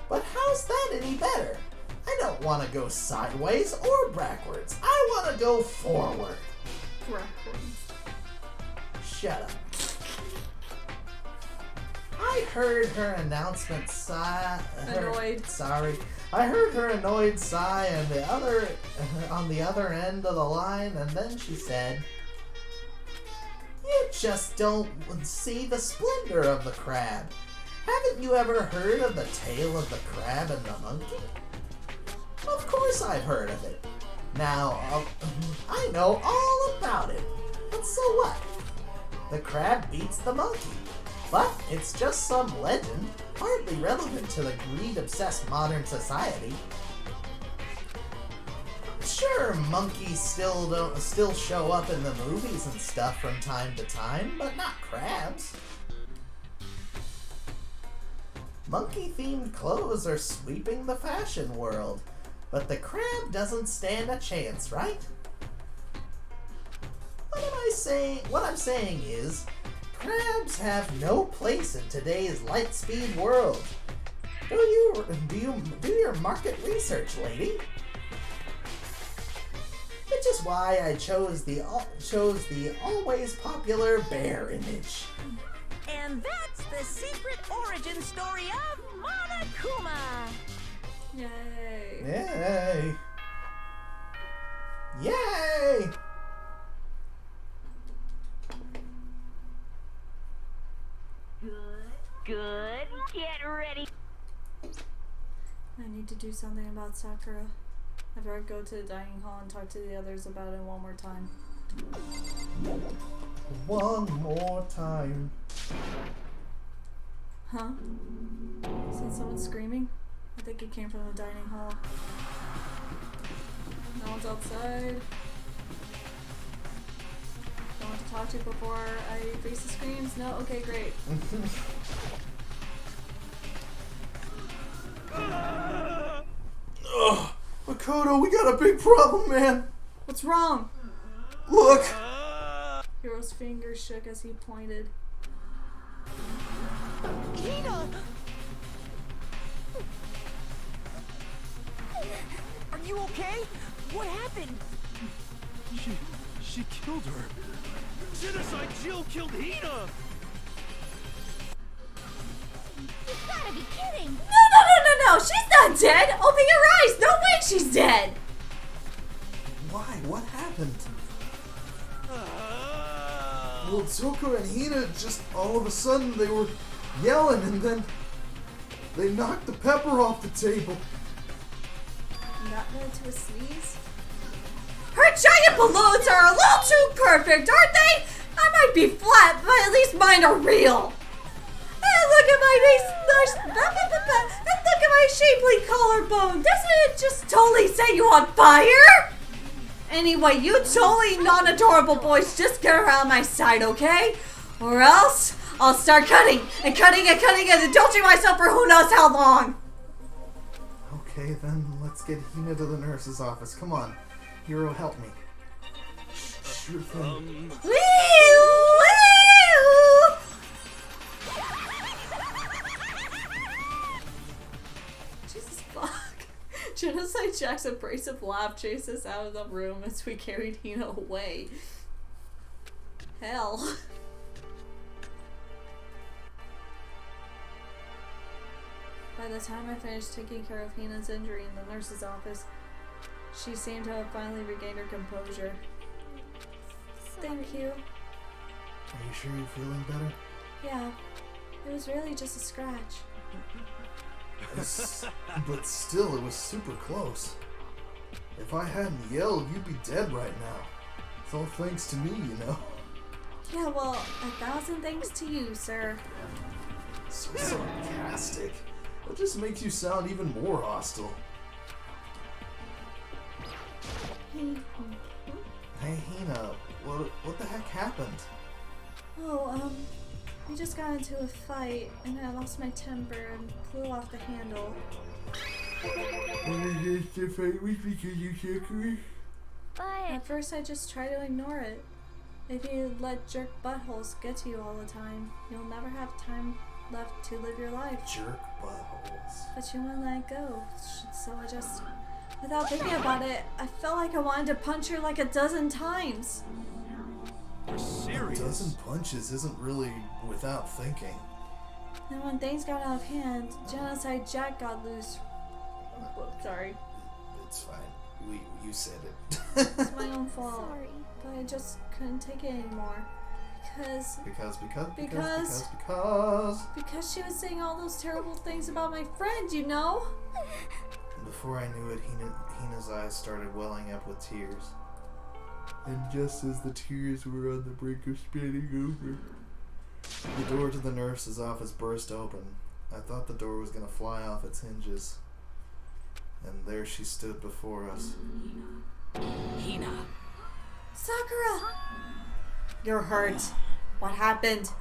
Speaker 5: But how's that any better? I don't want to go sideways or backwards. I want to go forward.
Speaker 2: Backwards.
Speaker 5: Shut up. I heard her announcement sigh.
Speaker 2: Annoyed.
Speaker 5: I heard her annoyed sigh on the other end of the line, and then she said, "You just don't see the splendor of the crab. Haven't you ever heard of the tale of the crab and the monkey?" Of course I've heard of it. Now, I know all about it. But so what? The crab beats the monkey. But it's just some legend, hardly relevant to the greed-obsessed modern society. Sure, monkeys still show up in the movies and stuff from time to time, but not crabs. Monkey-themed clothes are sweeping the fashion world, but the crab doesn't stand a chance, right? What I'm saying is, crabs have no place in today's light-speed world. Do your market research, lady. Which is why I chose the always popular bear image.
Speaker 8: And that's the secret origin story of Monokuma.
Speaker 2: Yay.
Speaker 5: Yay! Yay!
Speaker 7: Good. Get ready.
Speaker 2: I need to do something about Sakura. I better go to the dining hall and talk to the others about it one more time.
Speaker 5: One more time.
Speaker 2: Huh? Is that someone screaming? I think it came from the dining hall. No one's outside. No one to talk to before I face the screams? No? Okay, great.
Speaker 1: Ugh, Makoto, we got a big problem, man.
Speaker 2: What's wrong?
Speaker 1: Look.
Speaker 2: Hiro's fingers shook as he pointed.
Speaker 8: Ina! you okay? What happened?
Speaker 4: She killed her. Genocide Jill killed Hina!
Speaker 11: You've gotta be kidding!
Speaker 2: No! She's not dead! Open your eyes! No way she's dead!
Speaker 1: Why? What happened? Well, Zuko and Hina just all of a sudden they were yelling and then they knocked the pepper off the table.
Speaker 2: Not going to a sneeze? Her giant balloons are a little too perfect, aren't they? I might be flat, but at least mine are real. And look at my and look at my shapely collarbone. Doesn't it just totally set you on fire? Anyway, you totally non-adorable boys just get around my side, okay? Or else I'll start cutting and indulging myself for who knows how long.
Speaker 1: Okay, then let's get Hina to the nurse's office. Come on, Hero, help me. Sure thing.
Speaker 2: Jesus fuck. Genocide Jack's abrasive laugh chased us out of the room as we carried Hina away. Hell. By the time I finished taking care of Hina's injury in the nurse's office, she seemed to have finally regained her composure. Thank you.
Speaker 1: Are you sure you're feeling better?
Speaker 2: Yeah, it was really just a scratch.
Speaker 1: But still, it was super close. If I hadn't yelled, you'd be dead right now. It's all thanks to me, you know.
Speaker 2: Yeah, well, 1,000 thanks to you, sir.
Speaker 1: So sarcastic. That just makes you sound even more hostile. Hey, Hina, what the heck happened?
Speaker 2: Oh, we just got into a fight, and I lost my temper and flew off the handle. At first, I just try to ignore it. If you let jerk buttholes get to you all the time, you'll never have time left to live your life.
Speaker 1: Jerk buttholes.
Speaker 2: But you wouldn't let go, so I just... Without thinking about it, I felt like I wanted to punch her like 12 times.
Speaker 4: You're serious?
Speaker 1: 12 punches isn't really without thinking.
Speaker 2: And when things got out of hand, Genocide Jack got loose. Sorry.
Speaker 1: It's fine. You said it.
Speaker 2: It's my own fault.
Speaker 11: Sorry.
Speaker 2: But I just couldn't take it anymore. Because she was saying all those terrible things about my friend, you know?
Speaker 1: Before I knew it, Hina's eyes started welling up with tears. And just as the tears were on the brink of spilling over, the door to the nurse's office burst open. I thought the door was going to fly off its hinges. And there she stood before us.
Speaker 9: Hina.
Speaker 2: Sakura! You're hurt. What happened?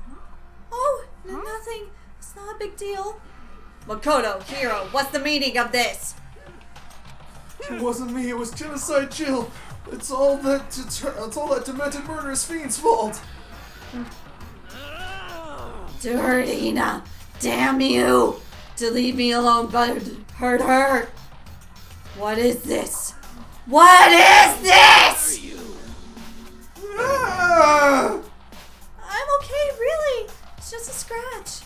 Speaker 2: Oh, nothing. It's not a big deal. Makoto, Hiro, what's the meaning of this?
Speaker 1: It wasn't me, it was Genocide Jill. It's all that demented murderous fiend's fault.
Speaker 2: Dirty Hina. Damn you! To leave me alone but hurt her. What is this? What is this? I'm okay, really. It's just a scratch.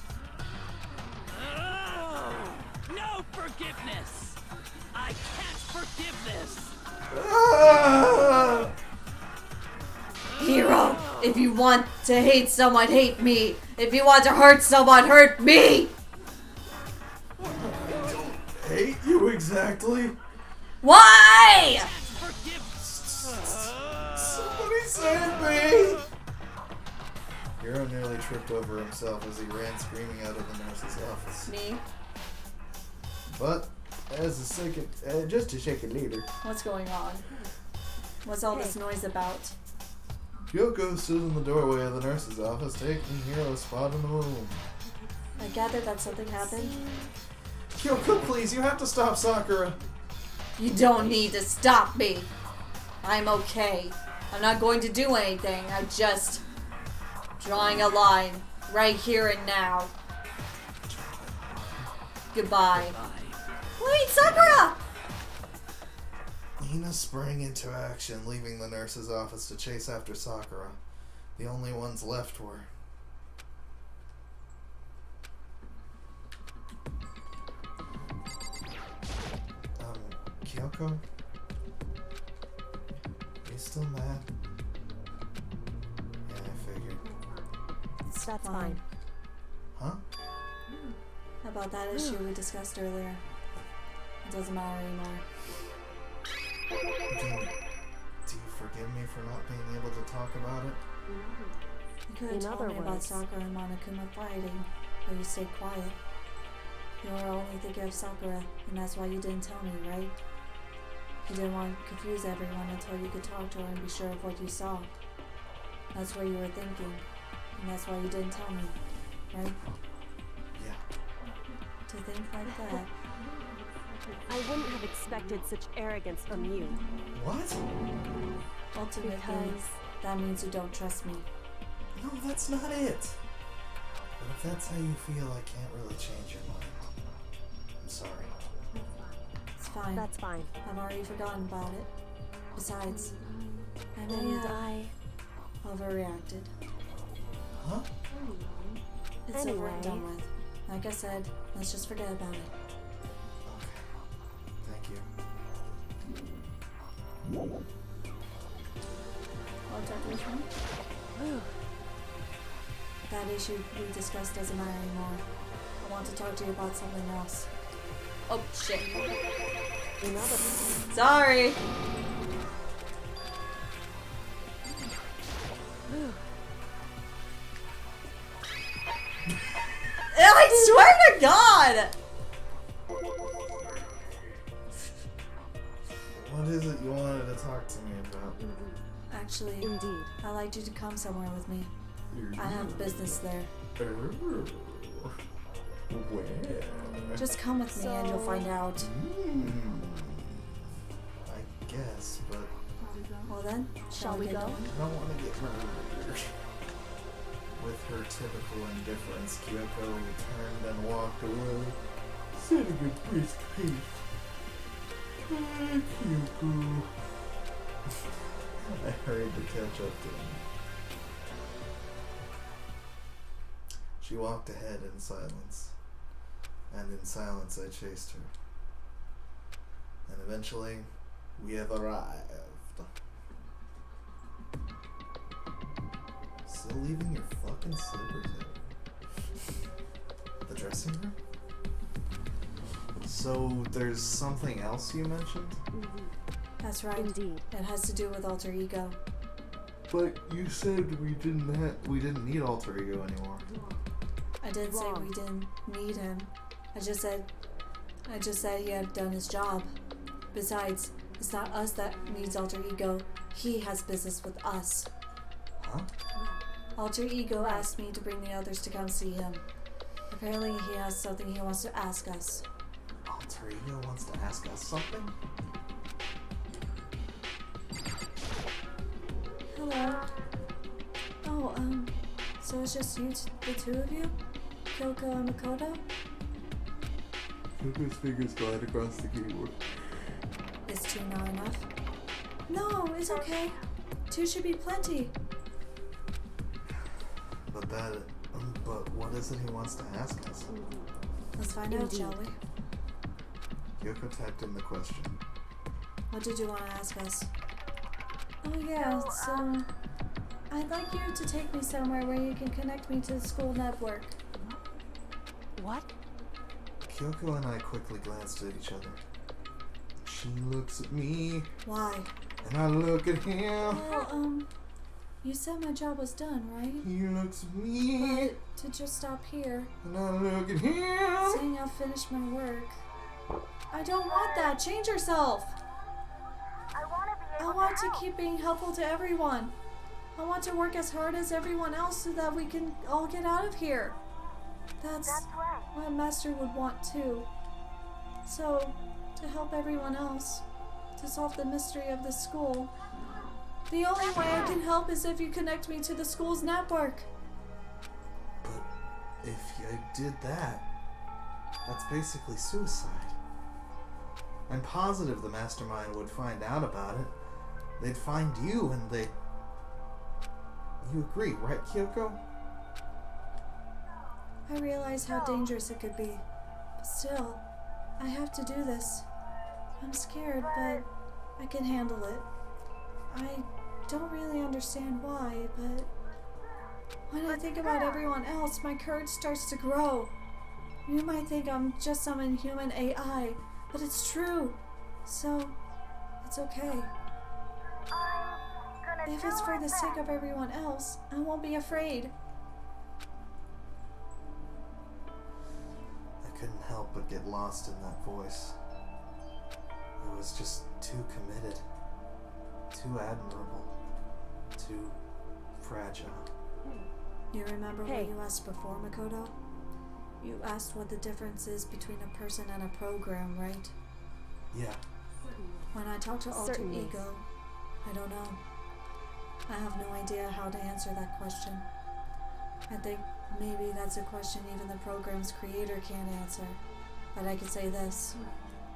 Speaker 8: No forgiveness! I can't forgive this!
Speaker 2: Hiro, if you want to hate someone, hate me. If you want to hurt someone, hurt me.
Speaker 1: I don't hate you exactly.
Speaker 2: Why?
Speaker 1: Somebody save me! Hiro nearly tripped over himself as he ran screaming out of the nurse's office.
Speaker 2: Me?
Speaker 1: But, just a second later,
Speaker 2: What's going on? What's all this noise about?
Speaker 1: Kyoko stood in the doorway of the nurse's office, taking Hiro's spot in the room.
Speaker 2: I gather that something happened.
Speaker 1: Kyoko, please, you have to stop Sakura.
Speaker 2: You don't need to stop me. I'm okay. I'm not going to do anything. I'm just drawing a line right here and now. Goodbye. Wait, Sakura!
Speaker 1: Ina sprang into action, leaving the nurse's office to chase after Sakura. The only ones left were... Kyoko? Are you still mad? Yeah, I figured.
Speaker 3: That's fine.
Speaker 1: Huh?
Speaker 2: About that issue we discussed earlier. It doesn't matter anymore.
Speaker 1: Then, do you forgive me for not being able to talk about it?
Speaker 2: You could have
Speaker 3: In
Speaker 2: told
Speaker 3: other
Speaker 2: me about
Speaker 3: words-
Speaker 2: Sakura and Monokuma fighting, but you stayed quiet. You were only thinking of Sakura, and that's why you didn't tell me, right? You didn't want to confuse everyone until you could talk to her and be sure of what you saw. That's what you were thinking, and that's why you didn't tell me, right?
Speaker 1: Yeah.
Speaker 2: To think like that.
Speaker 3: I wouldn't have expected such arrogance from you.
Speaker 1: What?
Speaker 2: Ultimately,
Speaker 3: Because
Speaker 2: that means you don't trust me.
Speaker 1: No, that's not it. But if that's how you feel, I can't really change your mind. I'm sorry.
Speaker 2: It's fine.
Speaker 3: that's fine.
Speaker 2: I've already forgotten about it. Besides, I may
Speaker 3: And
Speaker 2: have
Speaker 3: I...
Speaker 2: overreacted.
Speaker 1: Huh?
Speaker 2: It's over and
Speaker 3: Anyway.
Speaker 2: done with. Like I said, let's just forget about it.
Speaker 1: Okay. Thank you.
Speaker 2: I'll talk to you. That issue we discussed doesn't matter anymore. I want to talk to you about something else. Oh shit.
Speaker 3: In other
Speaker 2: Sorry. I swear to God!
Speaker 1: What is it you wanted to talk to me about?
Speaker 2: Actually,
Speaker 3: Indeed.
Speaker 2: I'd like you to come somewhere with me. I have business there.
Speaker 1: Where?
Speaker 2: Just come with me and you'll find out.
Speaker 1: I guess, but
Speaker 2: Well then,
Speaker 3: Shall we
Speaker 2: get
Speaker 3: go?
Speaker 2: going?
Speaker 1: I don't want to get murdered. With her typical indifference, Kyoko turned and walked away, setting a brisk pace. Kyoko. I hurried to catch up to him. She walked ahead in silence, and in silence I chased her. And eventually, we have arrived. Still leaving your fucking slippers out. The dressing room? So, there's something else you mentioned?
Speaker 2: That's right.
Speaker 3: Indeed.
Speaker 2: It has to do with alter ego.
Speaker 1: But you said we didn't need alter ego anymore.
Speaker 2: I didn't say we didn't need him. I just said he had done his job. Besides, it's not us that needs alter ego. He has business with us.
Speaker 1: Huh?
Speaker 2: Alter ego asked me to bring the others to come see him. Apparently he has something he wants to ask us.
Speaker 1: Alter ego wants to ask us something?
Speaker 2: Hello. Oh, so it's just you, the two of you? Kyoko and Makoto?
Speaker 1: Kyoko's fingers glide across the keyboard.
Speaker 2: Is two not enough? No, it's okay. Two should be plenty.
Speaker 1: But what is it he wants to ask us?
Speaker 2: Let's find out, shall we?
Speaker 1: Kyoko typed in the question.
Speaker 2: What did you want to ask us? Oh yeah, so I'd like you to take me somewhere where you can connect me to the school network.
Speaker 3: What?
Speaker 1: Kyoko and I quickly glanced at each other. She looks at me,
Speaker 2: Why?
Speaker 1: and I look at him.
Speaker 2: Well, you said my job was done, right?
Speaker 1: He looks at me,
Speaker 2: But to just stop here,
Speaker 1: and I look at him.
Speaker 2: saying I'll finish my work. I don't want that. Change yourself. I want to keep being helpful to everyone. I want to work as hard as everyone else so that we can all get out of here. That's what Master would want too. So, to help everyone else, to solve the mystery of the school, the only way I can help is if you connect me to the school's network.
Speaker 1: But if I did that, that's basically suicide. I'm positive the mastermind would find out about it. They'd find you and they... You agree, right, Kyoko?
Speaker 2: I realize how dangerous it could be. But still, I have to do this. I'm scared, but I can handle it. I don't really understand why, but when I think about everyone else, my courage starts to grow. You might think I'm just some inhuman AI, but it's true. So, it's okay. If it's for the sake of everyone else, I won't be afraid.
Speaker 1: I couldn't help but get lost in that voice. It was just too committed, too admirable, too fragile.
Speaker 2: You remember what you asked before, Makoto? You asked what the difference is between a person and a program, right?
Speaker 1: Yeah.
Speaker 2: When I talk to Alter Ego, I don't know. I have no idea how to answer that question. I think maybe that's a question even the program's creator can't answer. But I can say this.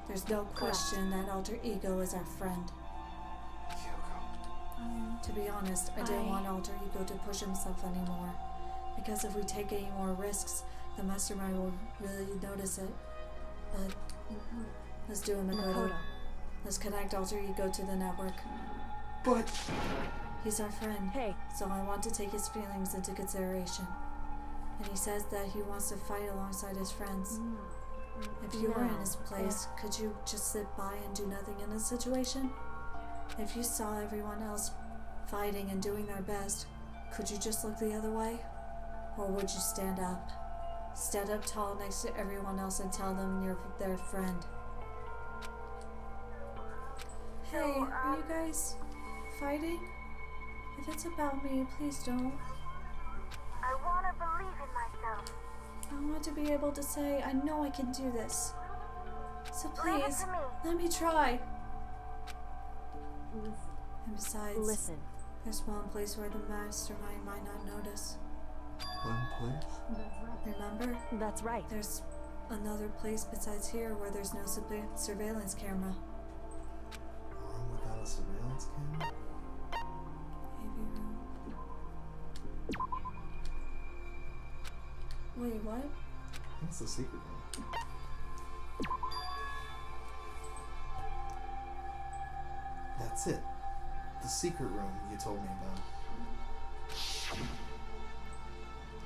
Speaker 2: There's no question that Alter Ego is our friend. To be honest, I didn't want Alter Ego to push himself anymore. Because if we take any more risks, the mastermind will really notice it. But let's do it, Makoto. Let's connect Alter Ego to the network.
Speaker 1: But
Speaker 2: he's our friend. So I want to take his feelings into consideration. And he says that he wants to fight alongside his friends. If you were in his place, could you just sit by and do nothing in this situation? If you saw everyone else fighting and doing their best, could you just look the other way? Or would you stand up? Stand up tall next to everyone else and tell them you're their friend. Hey, are you guys fighting? If it's about me, please don't.
Speaker 7: I want to believe in myself.
Speaker 2: I want to be able to say, I know I can do this. So please, let me try. And besides, there's one place where the mastermind might not notice.
Speaker 1: One place?
Speaker 2: Remember?
Speaker 3: That's right.
Speaker 2: There's another place besides here where there's no surveillance camera.
Speaker 1: A room without a surveillance camera?
Speaker 2: Maybe room. Wait, what?
Speaker 1: What's the secret room? That's it. The secret room you told me about.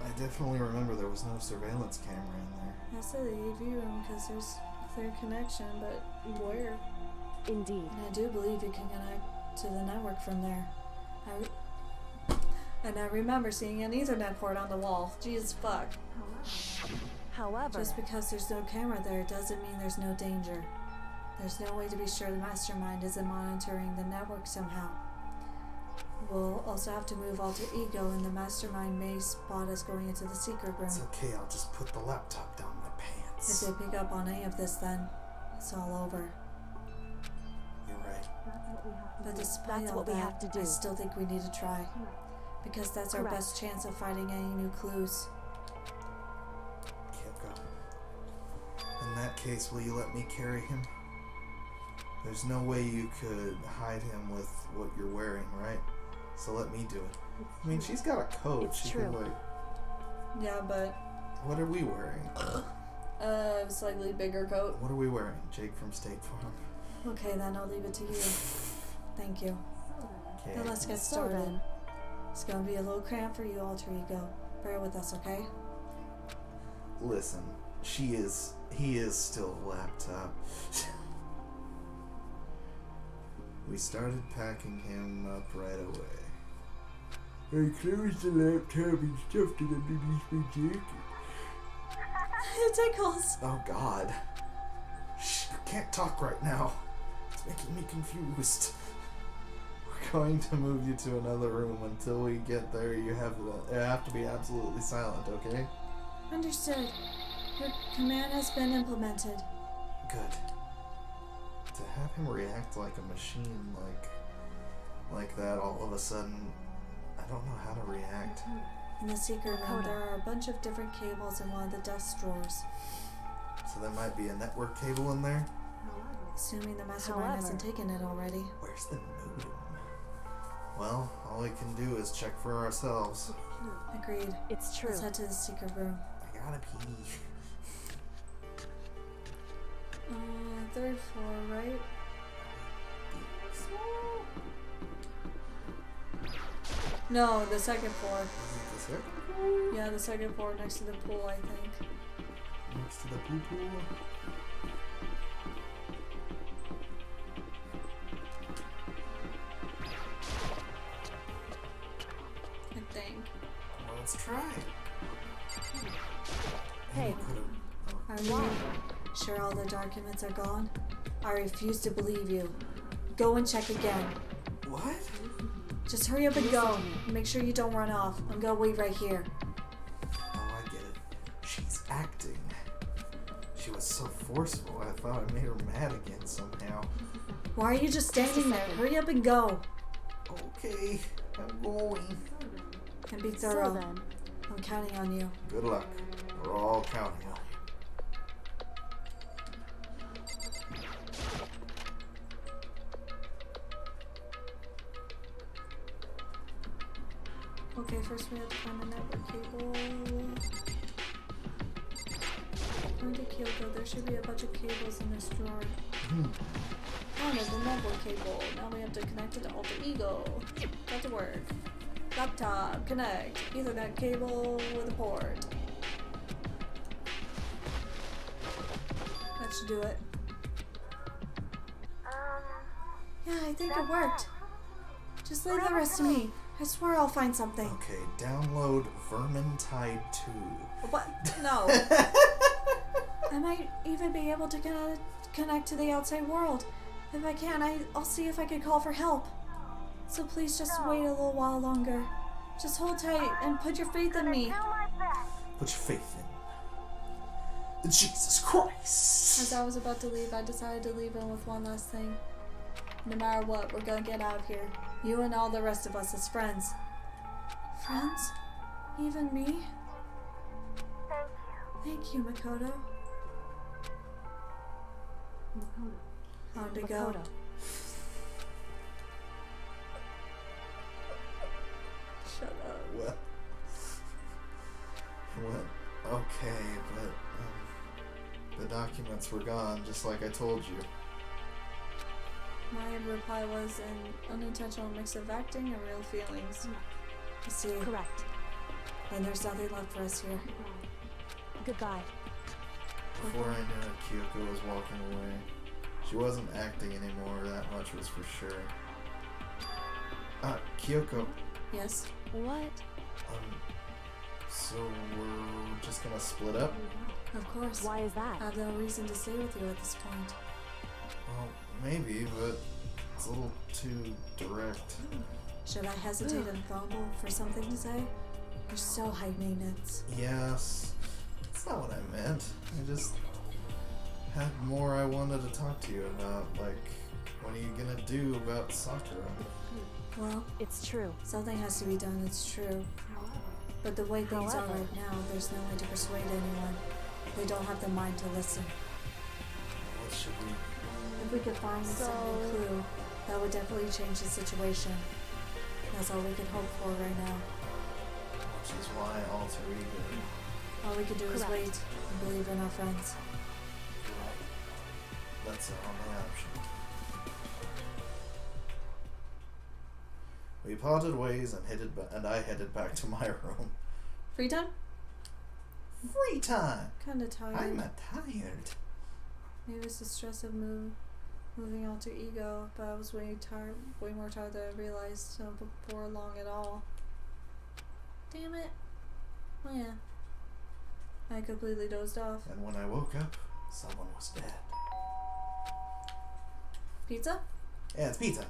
Speaker 1: I definitely remember there was no surveillance camera in there.
Speaker 2: I said the AV room because there's a clear connection, but where?
Speaker 3: Indeed.
Speaker 2: And I do believe you can connect to the network from there. And I remember seeing an Ethernet port on the wall. Jesus fuck.
Speaker 3: However,
Speaker 2: just because there's no camera there doesn't mean there's no danger. There's no way to be sure the mastermind isn't monitoring the network somehow. We'll also have to move Alter Ego, and the mastermind may spot us going into the secret room.
Speaker 1: It's okay, I'll just put the laptop down my pants.
Speaker 2: If they pick up on any of this, then it's all over.
Speaker 1: You're right.
Speaker 2: But despite all that, I still think we need to try. Because that's our best chance of finding any new clues.
Speaker 1: In that case, will you let me carry him? There's no way you could hide him with what you're wearing, right? So let me do it. I mean, she's got a coat. She can, like...
Speaker 2: Yeah, but...
Speaker 1: What are we wearing?
Speaker 2: A slightly bigger coat.
Speaker 1: What are we wearing? Jake from State Farm.
Speaker 2: Okay, then I'll leave it to you. Thank you.
Speaker 1: Okay.
Speaker 2: Then let's get started. It's gonna be a little cramped for you, Alter Ego. Bear with us, okay?
Speaker 1: Listen, he is still a laptop. We started packing him up right away. I closed the laptop and stuffed it underneath my jacket.
Speaker 2: It tickles.
Speaker 1: Oh God. Shh, you can't talk right now. It's making me confused. We're going to move you to another room. Until we get there, you have to be absolutely silent, okay?
Speaker 2: Understood. Your command has been implemented.
Speaker 1: Good. To have him react like a machine, like that all of a sudden, I don't know how to react.
Speaker 2: In the secret room, there are a bunch of different cables in one of the desk drawers.
Speaker 1: So there might be a network cable in there?
Speaker 2: Assuming the mastermind hasn't taken it already.
Speaker 1: Where's the modem? Well, all we can do is check for ourselves.
Speaker 2: Agreed.
Speaker 3: It's true.
Speaker 2: Let's head to the secret room.
Speaker 1: I gotta pee.
Speaker 2: Third floor, right? No, the second floor.
Speaker 1: Is it the second floor?
Speaker 2: Yeah, the second floor next to the pool, I think.
Speaker 1: Next to the poo pool?
Speaker 2: I think.
Speaker 1: Well, let's try.
Speaker 3: Hey.
Speaker 2: Are you sure all the documents are gone? I refuse to believe you. Go and check again.
Speaker 1: What?
Speaker 2: Just hurry up and go. Make sure you don't run off. I'm gonna wait right here.
Speaker 1: Oh, I get it. She's acting. She was so forceful, I thought I made her mad again somehow.
Speaker 2: Why are you just standing there? Hurry up and go.
Speaker 1: Okay, I'm going.
Speaker 2: And be thorough.
Speaker 3: So then,
Speaker 2: I'm counting on you.
Speaker 1: Good luck. We're all counting on you.
Speaker 2: Okay, first we have to find the network cable. Going to Kyoko, there should be a bunch of cables in this drawer. Oh no, the network cable. Now we have to connect it to Alter Ego. Got to work. Laptop, connect. Ethernet cable with a port. That should do it. Yeah, I think it worked. Just leave the rest to me. I swear I'll find something.
Speaker 1: Okay, download Vermintide 2.
Speaker 2: What? No. I might even be able to connect to the outside world. If I can, I'll see if I can call for help. So please just wait a little while longer. Just hold tight and put your faith in me.
Speaker 1: Put your faith in Jesus Christ.
Speaker 2: As I was about to leave, I decided to leave him with one last thing. No matter what, we're gonna get out of here. You and all the rest of us as friends. Friends? Even me? Thank you, Makoto. How'd it go? Shut up.
Speaker 1: Well, okay, but the documents were gone, just like I told you.
Speaker 2: My reply was an unintentional mix of acting and real feelings. I see.
Speaker 3: correct.
Speaker 2: And there's nothing left for us here.
Speaker 3: Goodbye.
Speaker 1: Before I knew it, Kyoko was walking away. She wasn't acting anymore, that much was for sure. Kyoko.
Speaker 2: Yes?
Speaker 3: What?
Speaker 1: So we're just gonna split up?
Speaker 2: Of course.
Speaker 3: Why is that?
Speaker 2: I have no reason to stay with you at this point.
Speaker 1: Well, maybe, but it's a little too direct.
Speaker 2: Should I hesitate and fumble for something to say? You're so high maintenance.
Speaker 1: Yes. That's not what I meant. I just had more I wanted to talk to you about, like, what are you gonna do about Sakura?
Speaker 2: Well,
Speaker 3: It's true.
Speaker 2: something has to be done, it's true. But the way things are right now, there's no way to persuade anyone. They don't have the mind to listen.
Speaker 1: What should we...
Speaker 2: If we could find some clue, that would definitely change the situation. That's all we can hope for right now.
Speaker 1: Which is why Alter Ego...
Speaker 2: All we can do is wait and believe in our friends.
Speaker 1: That's our only option. We parted ways and I headed back to my room.
Speaker 2: Free time?
Speaker 1: Free time!
Speaker 2: Kinda tired.
Speaker 1: I'm tired.
Speaker 2: Maybe it's the stress of moving Alter Ego, but I was way more tired than I realized before long at all. Damn it. Oh yeah. I completely dozed off.
Speaker 1: And when I woke up, someone was dead.
Speaker 2: Pizza?
Speaker 1: Yeah, it's pizza.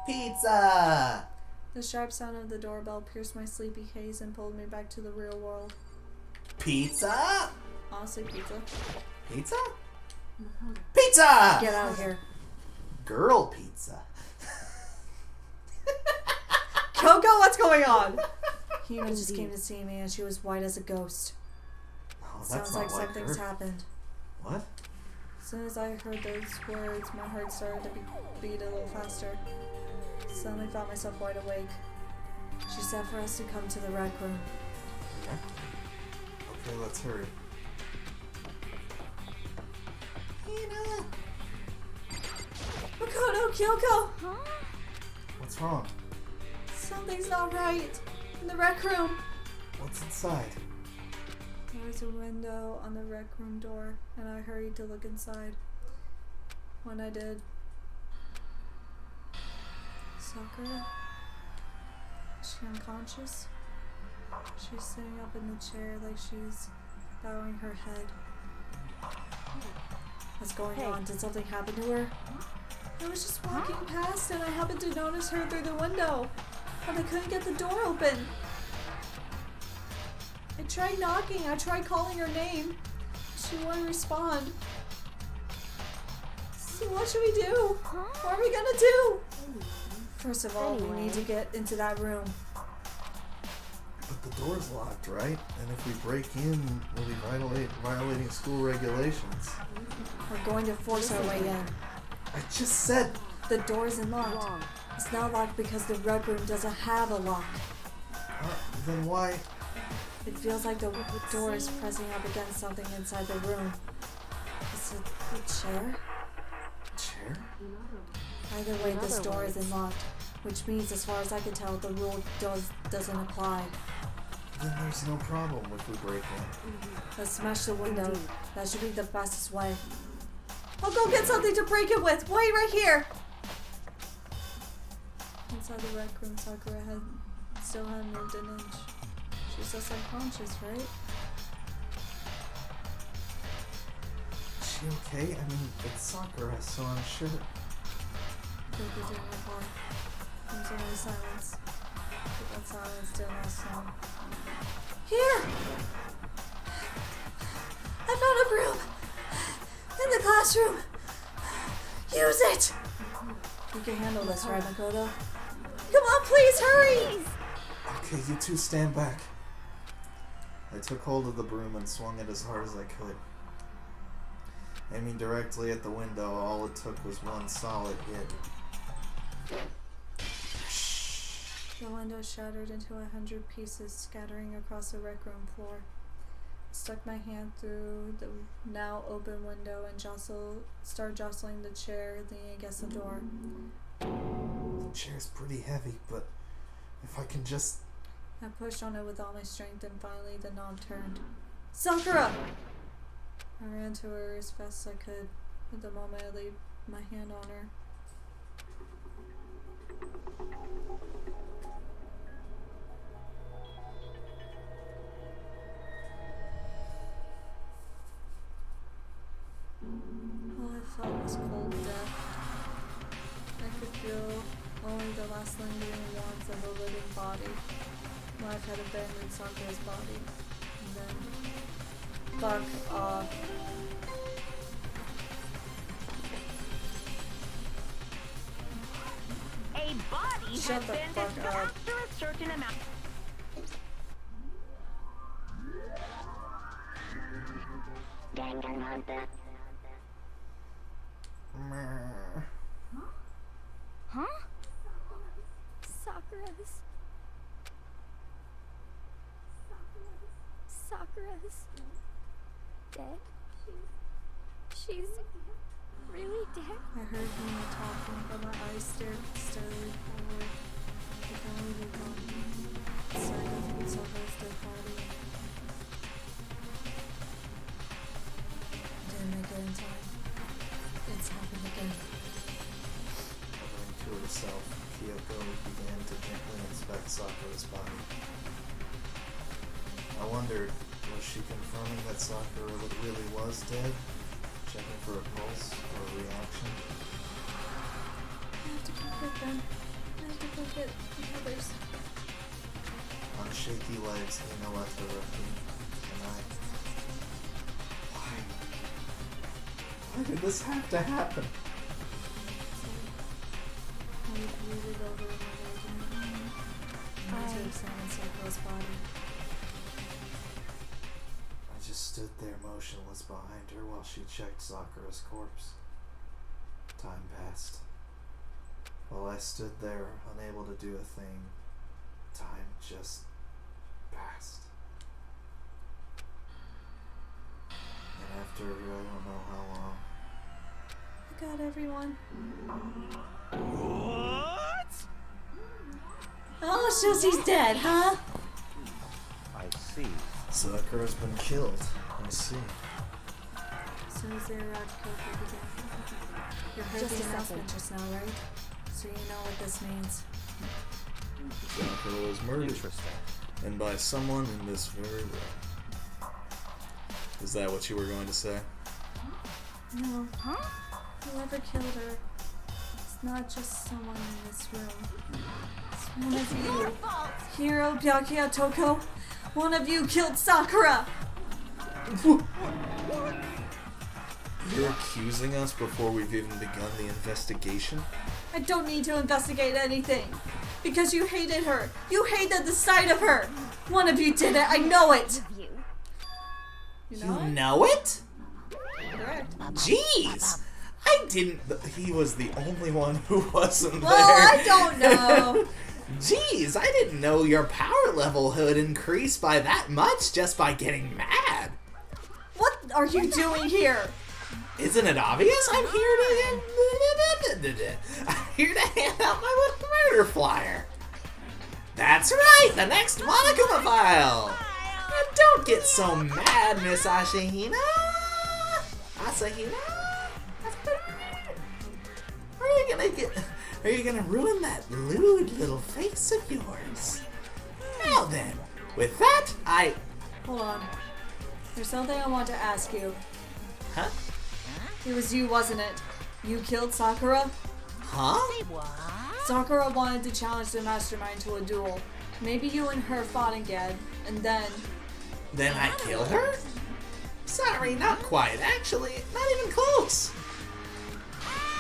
Speaker 1: Pizza!
Speaker 2: The sharp sound of the doorbell pierced my sleepy haze and pulled me back to the real world.
Speaker 1: Pizza?
Speaker 2: Honestly, pizza.
Speaker 1: Pizza? Pizza!
Speaker 2: Get out of here.
Speaker 1: Girl pizza.
Speaker 2: Coco, what's going on? Hina just came to see me and she was white as a ghost.
Speaker 1: Oh, that's
Speaker 2: Sounds
Speaker 1: not
Speaker 2: like something's
Speaker 1: her.
Speaker 2: happened.
Speaker 1: What?
Speaker 2: soon as I heard those words, my heart started to beat a little faster. Suddenly found myself wide awake. She said for us to come to the rec room.
Speaker 1: Yeah. Okay, let's hurry.
Speaker 5: Hina!
Speaker 2: Makoto, Kyoko!
Speaker 1: What's wrong?
Speaker 2: Something's not right. In the rec room.
Speaker 1: What's inside?
Speaker 2: There was a window on the rec room door, and I hurried to look inside. When I did, Sakura? Is she unconscious? She's sitting up in the chair like she's bowing her head. What's going on? Did something happen to her? I was just walking past and I happened to notice her through the window, but I couldn't get the door open. I tried knocking, I tried calling her name. She wouldn't respond. So what should we do? What are we gonna do? First of all, we need to get into that room.
Speaker 1: But the door's locked, right? And if we break in, we'll be violating school regulations.
Speaker 2: We're going to force our way in.
Speaker 1: I just said...
Speaker 2: The door isn't locked. It's not locked because the rec room doesn't have a lock.
Speaker 1: Then why...
Speaker 2: It feels like the door is pressing up against something inside the room. Is it a chair?
Speaker 1: Chair?
Speaker 2: Either way, this door isn't locked, which means, as far as I can tell, the rule doesn't apply.
Speaker 1: Then there's no problem if we break in.
Speaker 2: Let's smash the window. That should be the fastest way. I'll go get something to break it with. Wait right here. Inside the rec room, Sakura still hadn't moved an inch. She's just unconscious, right?
Speaker 1: Is she okay? I mean, it's Sakura, so I'm sure...
Speaker 2: Kyoko didn't reply. There was only silence. But that silence didn't last long. Here! I found a broom! In the classroom! Use it! You can handle this, right, Makoto? Come on, please, hurry!
Speaker 1: Okay, you two stand back. I took hold of the broom and swung it as hard as I could. Aiming directly at the window, all it took was one solid hit.
Speaker 2: The window shattered into 100 pieces, scattering across the rec room floor. I stuck my hand through the now open window and started jostling the chair, leaning against the door.
Speaker 1: The chair's pretty heavy, but if I can just...
Speaker 2: I pushed on it with all my strength and finally the knob turned. Sakura! I ran to her as fast as I could. At the moment I laid my hand on her. All I felt was cold death. I could feel only the last lingering warmth of a living body. Life had abandoned Sakura's body. And then... Fuck off.
Speaker 7: A body
Speaker 2: Shut
Speaker 7: has
Speaker 2: the
Speaker 7: been
Speaker 2: fuck
Speaker 7: destroyed
Speaker 2: up.
Speaker 7: after a certain amount. Danganronpa.
Speaker 11: Huh? Sakura's dead? She's really dead?
Speaker 2: I heard Hina talking, but my eyes stared steadily forward. I can't believe it gone. Inside of Sakura's dead body. I didn't make it in time. It's happened again.
Speaker 1: Hovering to herself, Kyoko began to gently inspect Sakura's body. I wondered, was she confirming that Sakura really was dead? Checking for a pulse or a reaction?
Speaker 2: I have to go get them. I have to go get the others.
Speaker 1: On shaky legs, Hina left the room, and why did this have to happen?
Speaker 2: I brooded over another again. I had to examine Sakura's body.
Speaker 1: I just stood there motionless behind her while she checked Sakura's corpse. Time passed. While I stood there, unable to do a thing, time just passed. And after I don't know how long.
Speaker 2: I got everyone.
Speaker 4: What?
Speaker 2: Oh, shows he's dead, huh?
Speaker 10: I see.
Speaker 1: Sakura's been killed. I see.
Speaker 2: So is there a code again? You heard
Speaker 3: Just
Speaker 2: the
Speaker 3: a
Speaker 2: announcement
Speaker 3: second.
Speaker 2: just now, right? So you know what this means.
Speaker 1: Sakura was murdered.
Speaker 10: Interesting.
Speaker 1: And by someone in this very room. Is that what you were going to say?
Speaker 2: No. Whoever killed her, it's not just someone in this room. It's one of you. Hiro Byakuya Toko, one of you killed Sakura!
Speaker 1: You're accusing us before we've even begun the investigation?
Speaker 2: I don't need to investigate anything. Because you hated her. You hated the sight of her. One of you did it. I know it.
Speaker 11: You.
Speaker 2: You know it?
Speaker 1: know it?
Speaker 2: Correct.
Speaker 1: Jeez! I didn't. He was the only one who wasn't there.
Speaker 2: Well, I don't know.
Speaker 1: Jeez, I didn't know your power level had increased by that much just by getting mad.
Speaker 2: What are you doing here?
Speaker 1: Isn't it obvious? I'm here to hand out my little murder flyer. That's right, the next Monokuma file. And don't get so mad, Miss Asahina. Asahina? Are you gonna ruin that lewd little face of yours? Now then, with that,
Speaker 2: Hold on. There's something I want to ask you.
Speaker 1: Huh?
Speaker 2: It was you, wasn't it? You killed Sakura?
Speaker 1: Huh?
Speaker 2: Sakura wanted to challenge the mastermind to a duel. Maybe you and her fought again, and then...
Speaker 1: Then I killed her? Sorry, not quite. Actually, not even close.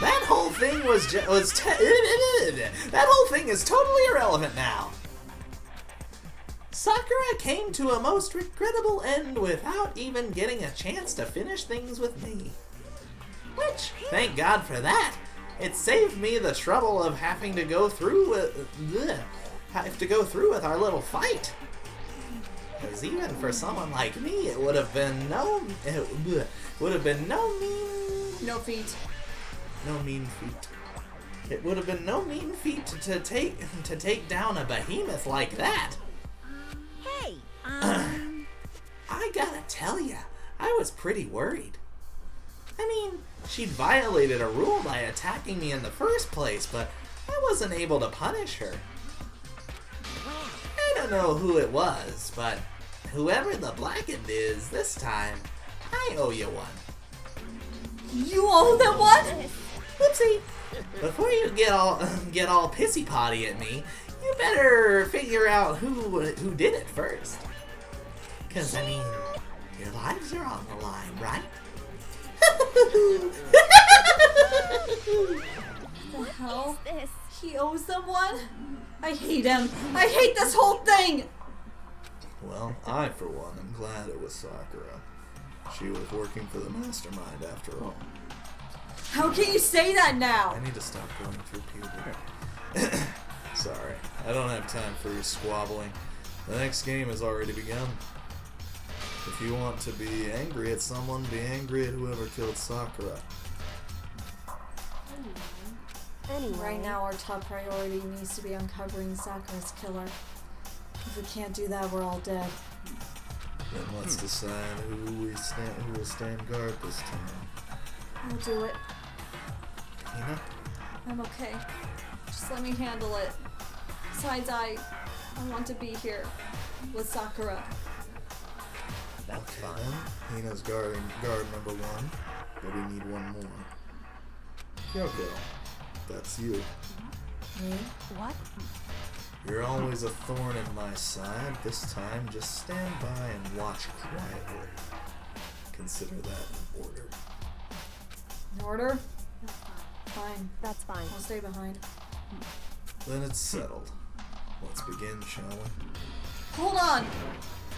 Speaker 1: That whole thing that whole thing is totally irrelevant now. Sakura came to a most regrettable end without even getting a chance to finish things with me. Which, thank God for that. It saved me the trouble of having to go through with our little fight. Because even for someone like me, it would have been no mean feat. It would have been no mean feat to take down a behemoth like that.
Speaker 8: Hey,
Speaker 1: I gotta tell ya, I was pretty worried. I mean, she'd violated a rule by attacking me in the first place, but I wasn't able to punish her. I don't know who it was, but whoever the blackened is this time, I owe you one.
Speaker 2: You owe them one?
Speaker 1: Whoopsie! Before you get all pissy potty at me, you better figure out who did it first. 'Cause I mean, your lives are on the line, right?
Speaker 2: The hell? He owes them one? I hate him. I hate this whole thing!
Speaker 1: Well, I, for one, am glad it was Sakura. She was working for the mastermind after all.
Speaker 2: How can you say that now?
Speaker 1: I need to stop going through puberty. Sorry, I don't have time for your squabbling. The next game has already begun. If you want to be angry at someone, be angry at whoever killed Sakura.
Speaker 3: Anyway.
Speaker 2: Right now, our top priority needs to be uncovering Sakura's killer. If we can't do that, we're all dead.
Speaker 1: Then let's decide who will stand guard this time.
Speaker 2: I'll do it.
Speaker 1: Hina?
Speaker 2: I'm okay. Just let me handle it. Besides, I want to be here with Sakura.
Speaker 10: That's
Speaker 1: Okay,
Speaker 10: fine.
Speaker 1: then. Hina's guard number one, but we need one more. Kyoko, that's you.
Speaker 2: Me?
Speaker 3: What?
Speaker 1: You're always a thorn in my side. This time, just stand by and watch quietly. Consider that an order.
Speaker 2: In order? Fine.
Speaker 3: That's fine.
Speaker 2: I'll stay behind.
Speaker 1: Then it's settled. Let's begin, shall we?
Speaker 2: Hold on!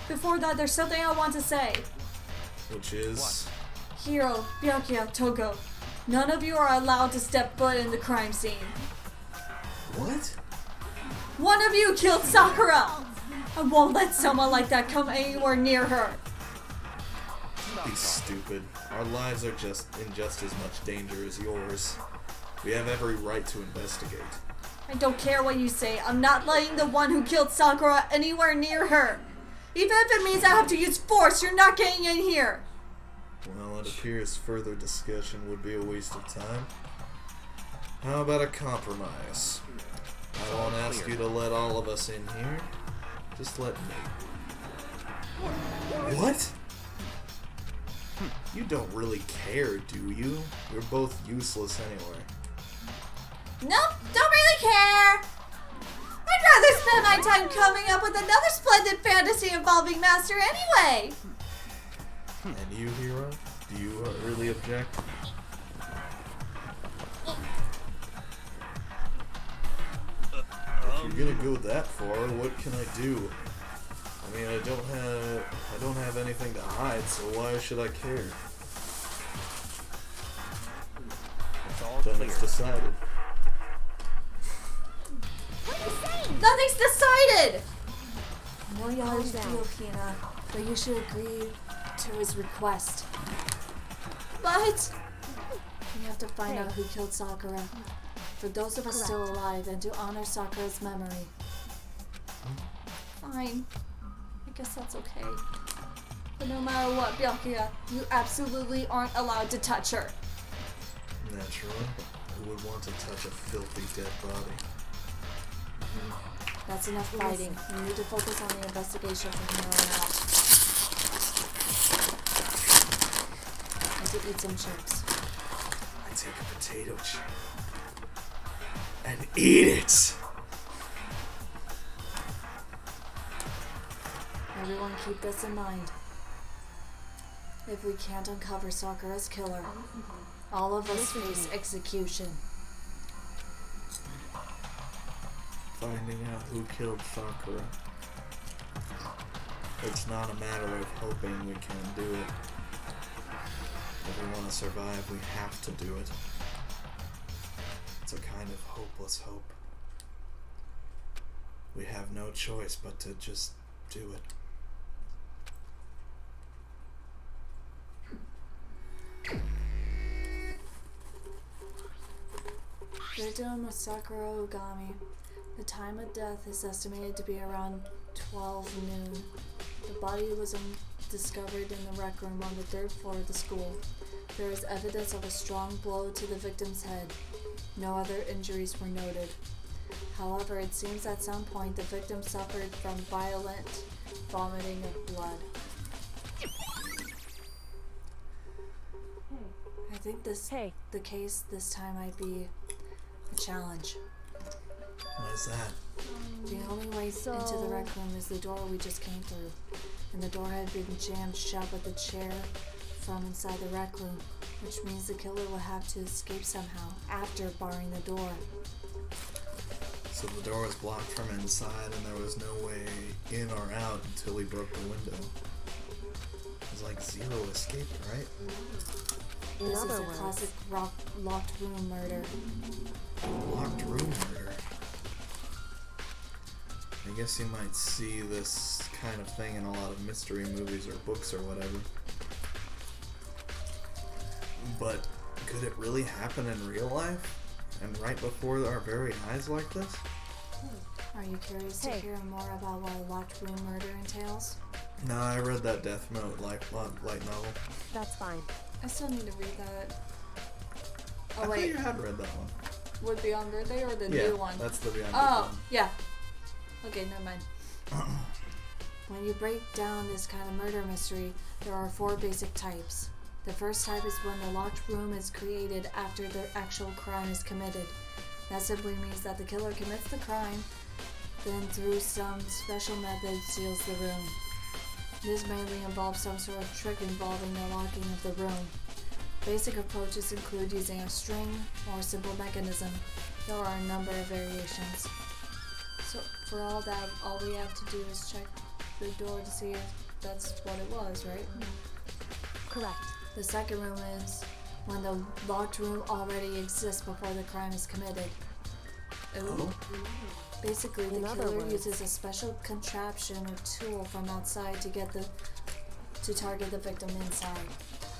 Speaker 2: Before that, there's something I want to say.
Speaker 1: Which is...
Speaker 2: Hiro, Byakuya, Togo. None of you are allowed to step foot in the crime scene.
Speaker 1: What?
Speaker 2: One of you killed Sakura! I won't let someone like that come anywhere near her.
Speaker 1: Don't be stupid. Our lives are just in just as much danger as yours. We have every right to investigate.
Speaker 2: I don't care what you say. I'm not letting the one who killed Sakura anywhere near her. Even if it means I have to use force, you're not getting in here.
Speaker 1: Well, it appears further discussion would be a waste of time. How about a compromise? I won't ask you to let all of us in here. Just let me. What? You don't really care, do you? You're both useless anyway.
Speaker 2: Nope, don't really care. I'd rather spend my time coming up with another splendid fantasy involving Master anyway.
Speaker 1: And you, Hero? Do you really object? If you're gonna go that far, what can I do? I mean, I don't have anything to hide, so why should I care?
Speaker 10: It's all
Speaker 1: Then
Speaker 10: clear.
Speaker 1: it's decided.
Speaker 2: Nothing's decided. I know y'all are deal, Hina, but you should agree to his request. But we have to find out who killed Sakura. For those of us still alive, and to honor Sakura's memory. Fine. I guess that's okay. But no matter what, Byakuya, you absolutely aren't allowed to touch her.
Speaker 1: Naturally. Who would want to touch a filthy dead body?
Speaker 2: That's enough fighting. We need to focus on the investigation from here on out. I could eat some chips.
Speaker 1: I take a potato chip and eat it!
Speaker 2: Everyone keep this in mind. If we can't uncover Sakura's killer, all of us face execution.
Speaker 1: Finding out who killed Sakura. It's not a matter of hoping we can do it. If we want to survive, we have to do it. It's a kind of hopeless hope. We have no choice but to just do it.
Speaker 2: Victim was Sakura Ogami. The time of death is estimated to be around 12 noon. The body was discovered in the rec room on the 3rd floor of the school. There is evidence of a strong blow to the victim's head. No other injuries were noted. However, it seems at some point the victim suffered from violent vomiting of blood. I think the case this time might be a challenge.
Speaker 1: What is that?
Speaker 2: The only way into the rec room is the door we just came through, and the door had been jammed shut with a chair from inside the rec room, which means the killer will have to escape somehow after barring the door.
Speaker 1: So the door was blocked from inside and there was no way in or out until he broke the window. It was like zero escape, right?
Speaker 2: This is a classic locked room murder.
Speaker 1: Locked room murder. I guess you might see this kind of thing in a lot of mystery movies or books or whatever. But could it really happen in real life? And right before our very eyes like this?
Speaker 2: Are you curious to hear more about what a locked room murder entails?
Speaker 1: No, I read that Death Note light novel.
Speaker 3: That's fine.
Speaker 2: I still need to read that. Oh
Speaker 1: I
Speaker 2: wait,
Speaker 1: thought you had read that one.
Speaker 2: Would Beyond Birthday or the
Speaker 1: Yeah,
Speaker 2: new one?
Speaker 1: that's the Beyond
Speaker 2: Oh,
Speaker 1: Birthday
Speaker 2: yeah. Okay, never mind. When you break down this kind of murder mystery, there are 4 basic types. The first type is when the locked room is created after the actual crime is committed. That simply means that the killer commits the crime, then through some special method seals the room. This mainly involves some sort of trick involving the locking of the room. Basic approaches include using a string or a simple mechanism. There are a number of variations. So for all that, all we have to do is check the door to see if that's what it was, right?
Speaker 3: Correct.
Speaker 2: The second room is when the locked room already exists before the crime is committed. Ooh. Basically, the killer uses a special contraption or tool from outside to target the victim inside.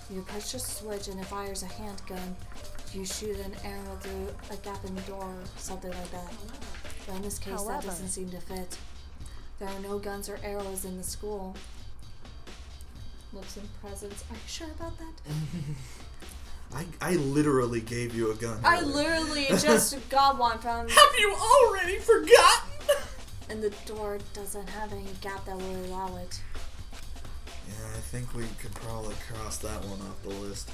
Speaker 2: You push a switch and it fires a handgun. You shoot an arrow through a gap in the door or something like that. But in this case, that doesn't seem to fit. There are no guns or arrows in the school. Looks and presents. Are you sure about that?
Speaker 1: I literally gave you a gun.
Speaker 2: I literally just got one from...
Speaker 1: Have you already forgotten?
Speaker 2: And the door doesn't have any gap that will allow it.
Speaker 1: Yeah, I think we could probably cross that one off the list.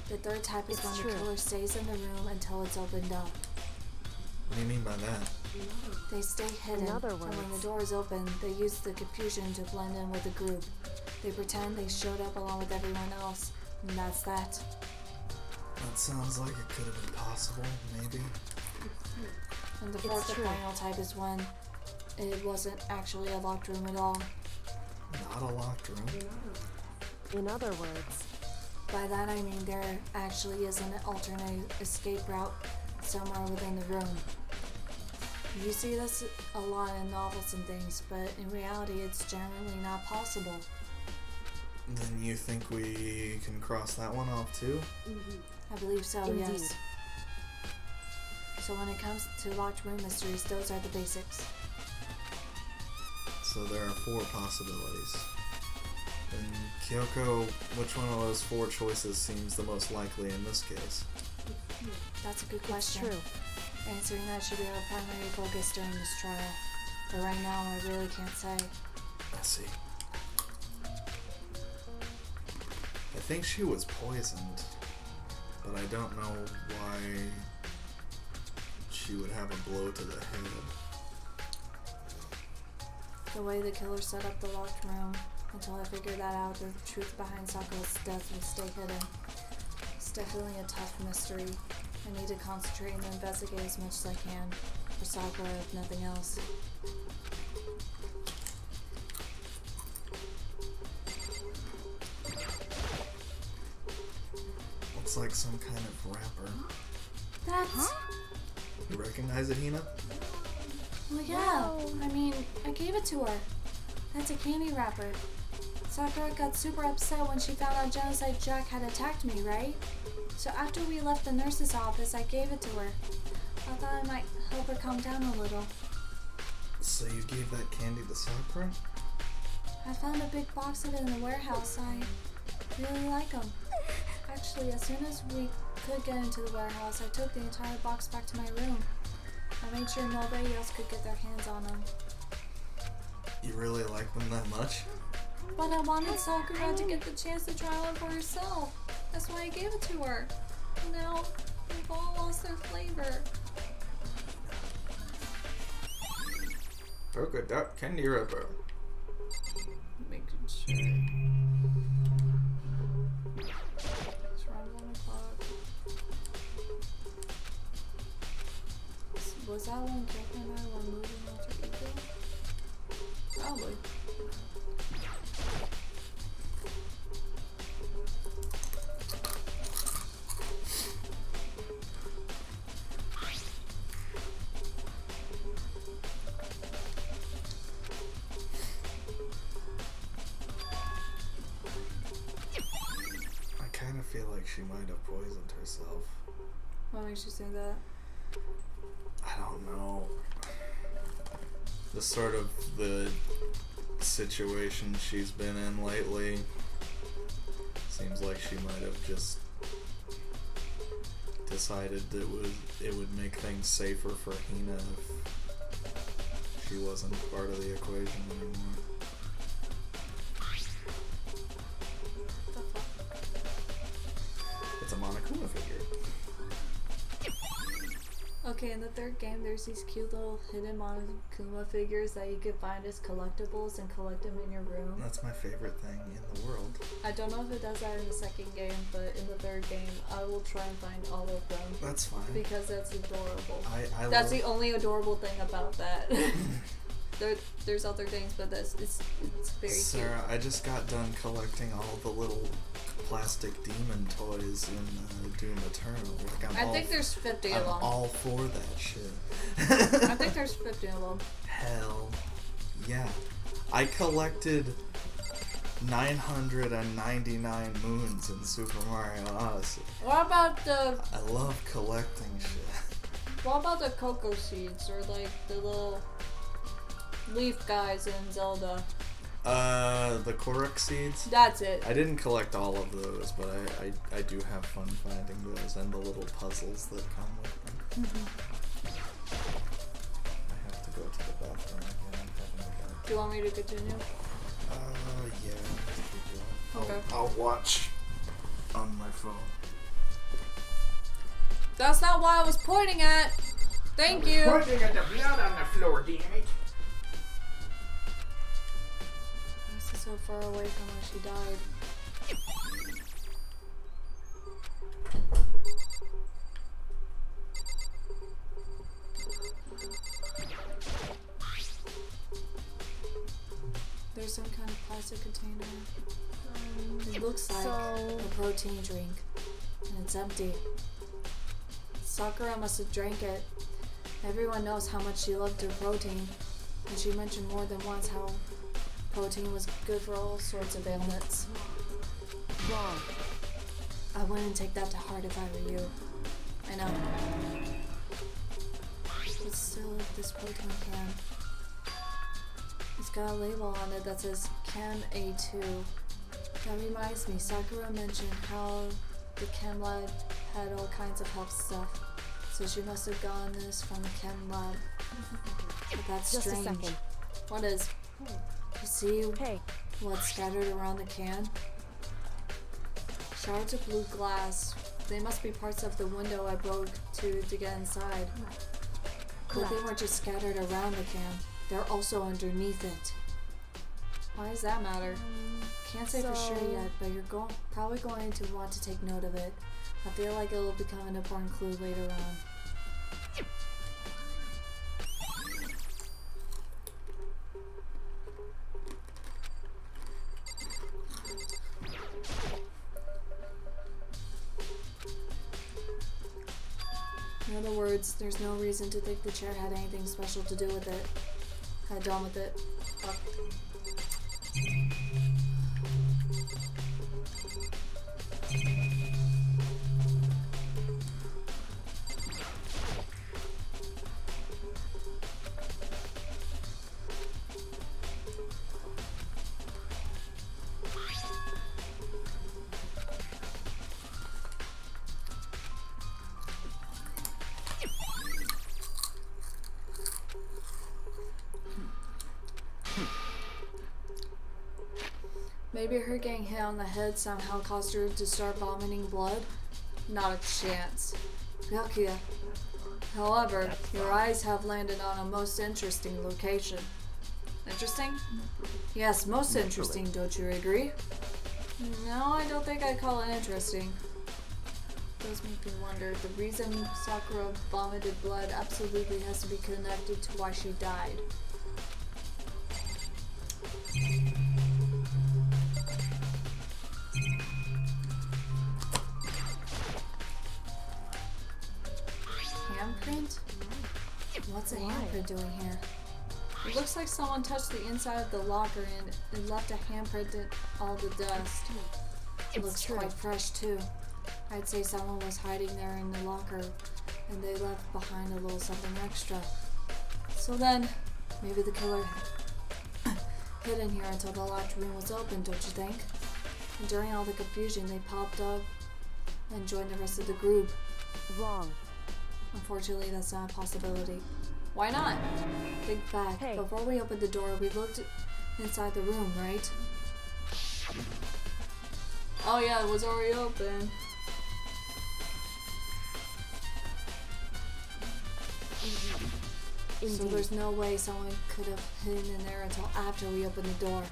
Speaker 2: The third type is when the killer stays in the room until it's opened up.
Speaker 1: What do you mean by that?
Speaker 2: They stay hidden, and when the door is open, they use the confusion to blend in with the group. They pretend they showed up along with everyone else, and that's that.
Speaker 1: That sounds like it could have been possible, maybe.
Speaker 2: And the fourth and final type is when it wasn't actually a locked room at all.
Speaker 1: Not a locked room?
Speaker 3: In other words.
Speaker 2: By that I mean there actually is an alternate escape route somewhere within the room. You see this a lot in novels and things, but in reality it's generally not possible.
Speaker 1: Then you think we can cross that one off too?
Speaker 2: I believe so, yes. So when it comes to locked room mysteries, those are the basics.
Speaker 1: So there are 4 possibilities. And Kyoko, which one of those 4 choices seems the most likely in this case?
Speaker 2: That's a good question.
Speaker 3: It's true.
Speaker 2: Answering that should be our primary focus during this trial. But right now, I really can't say.
Speaker 1: I see. I think she was poisoned, but I don't know why she would have a blow to the head.
Speaker 2: The way the killer set up the locked room, until I figured that out, the truth behind Sakura's death will stay hidden. It's definitely a tough mystery. I need to concentrate and investigate as much as I can, for Sakura if nothing else.
Speaker 1: Looks like some kind of wrapper.
Speaker 2: That's...
Speaker 1: You recognize it, Hina?
Speaker 2: Well, yeah. I mean, I gave it to her. That's a candy wrapper. Sakura got super upset when she found out Genocide Jack had attacked me, right? So after we left the nurse's office, I gave it to her. I thought I might help her calm down a little.
Speaker 1: So you gave that candy to Sakura?
Speaker 2: I found a big box of it in the warehouse. I really like them. Actually, as soon as we could get into the warehouse, I took the entire box back to my room. I made sure nobody else could get their hands on them.
Speaker 1: You really like them that much?
Speaker 2: But I wanted Sakura to get the chance to try one for herself. That's why I gave it to her. Now, they've all lost their flavor.
Speaker 1: Polka dot candy wrapper.
Speaker 2: Making sure. It's around 1 o'clock. Was that when Kevin and I were moving Alter Ego? Probably.
Speaker 1: I kind of feel like she might have poisoned herself.
Speaker 2: What makes you think that?
Speaker 1: I don't know. The sort of the situation she's been in lately seems like she might have just decided that it would make things safer for Hina if she wasn't part of the equation anymore. It's a Monokuma figure.
Speaker 2: Okay, in the third game, there's these cute little hidden Monokuma figures that you can find as collectibles and collect them in your room.
Speaker 1: That's my favorite thing in the world.
Speaker 2: I don't know if it does that in the second game, but in the third game, I will try and find all of them.
Speaker 1: That's fine.
Speaker 2: Because that's adorable.
Speaker 1: I
Speaker 2: that's the only adorable thing about that. there's other things, but it's very
Speaker 1: Sarah, I just got done collecting all the little plastic demon toys in Doom Eternal. Like,
Speaker 2: I think there's 50 of them.
Speaker 1: I'm all for that shit.
Speaker 2: I think there's 50 of them.
Speaker 1: Hell yeah. I collected 999 moons in Super Mario Odyssey.
Speaker 2: What about the...
Speaker 1: I love collecting shit.
Speaker 2: What about the cocoa seeds, or like the little leaf guys in Zelda?
Speaker 1: The Korok seeds?
Speaker 2: That's it.
Speaker 1: I didn't collect all of those, but I do have fun finding those and the little puzzles that come with them. I have to go to the bathroom again.
Speaker 2: Do you want me to continue?
Speaker 1: Yeah.
Speaker 2: Okay.
Speaker 1: I'll watch on my phone.
Speaker 2: That's not what I was pointing at. Thank you.
Speaker 6: Pointing at the blood on the floor, damn it.
Speaker 2: This is so far away from where she died. There's some kind of plastic container. It looks like a protein drink, and it's empty. Sakura must have drank it. Everyone knows how much she loved her protein, and she mentioned more than once how protein was good for all sorts of ailments.
Speaker 3: Wrong.
Speaker 2: I wouldn't take that to heart if I were you. I know. But still, this protein can. It's got a label on it that says Chem A2. That reminds me, Sakura mentioned how the chem lab had all kinds of health stuff. So she must have gotten this from the chem lab. But that's
Speaker 3: Just
Speaker 2: strange.
Speaker 3: a second.
Speaker 2: What is? You see what's scattered around the can? Shards of blue glass. They must be parts of the window I broke to get inside. But they weren't just scattered around the can. They're also underneath it. Why does that matter? Can't say for sure yet, but you're probably going to want to take note of it. I feel like it'll become an important clue later on. In other words, there's no reason to think the chair had anything special to do with it. Had done with it. Fuck. Maybe her getting hit on the head somehow caused her to start vomiting blood? Not a chance. Byakuya. However, your eyes have landed on a most interesting location. Interesting? Yes, most interesting, don't you agree? No, I don't think I'd call it interesting. It does make me wonder. The reason Sakura vomited blood absolutely has to be connected to why she died. Handprint? What's a handprint doing here? It looks like someone touched the inside of the locker and it left a handprint in all the dust. It looks quite fresh too. I'd say someone was hiding there in the locker and they left behind a little something extra. So then, maybe the killer hid in here until the locked room was open, don't you think? And during all the confusion, they popped up and joined the rest of the group.
Speaker 3: Wrong.
Speaker 2: Unfortunately, that's not a possibility. Why not? Think back.
Speaker 3: Hey.
Speaker 2: Before we opened the door, we looked inside the room, right? Oh yeah, it was already open. So there's no way someone could have hidden in there until after we opened the door.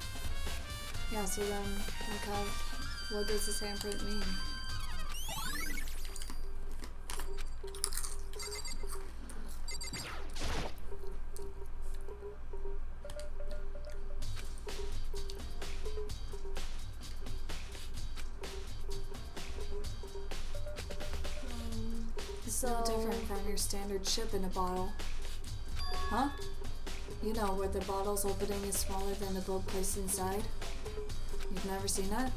Speaker 2: Yeah, so then, like, what does this handprint mean? no different from your standard chip in a bottle. Huh? You know, where the bottle's opening is smaller than the book placed inside? You've never seen that?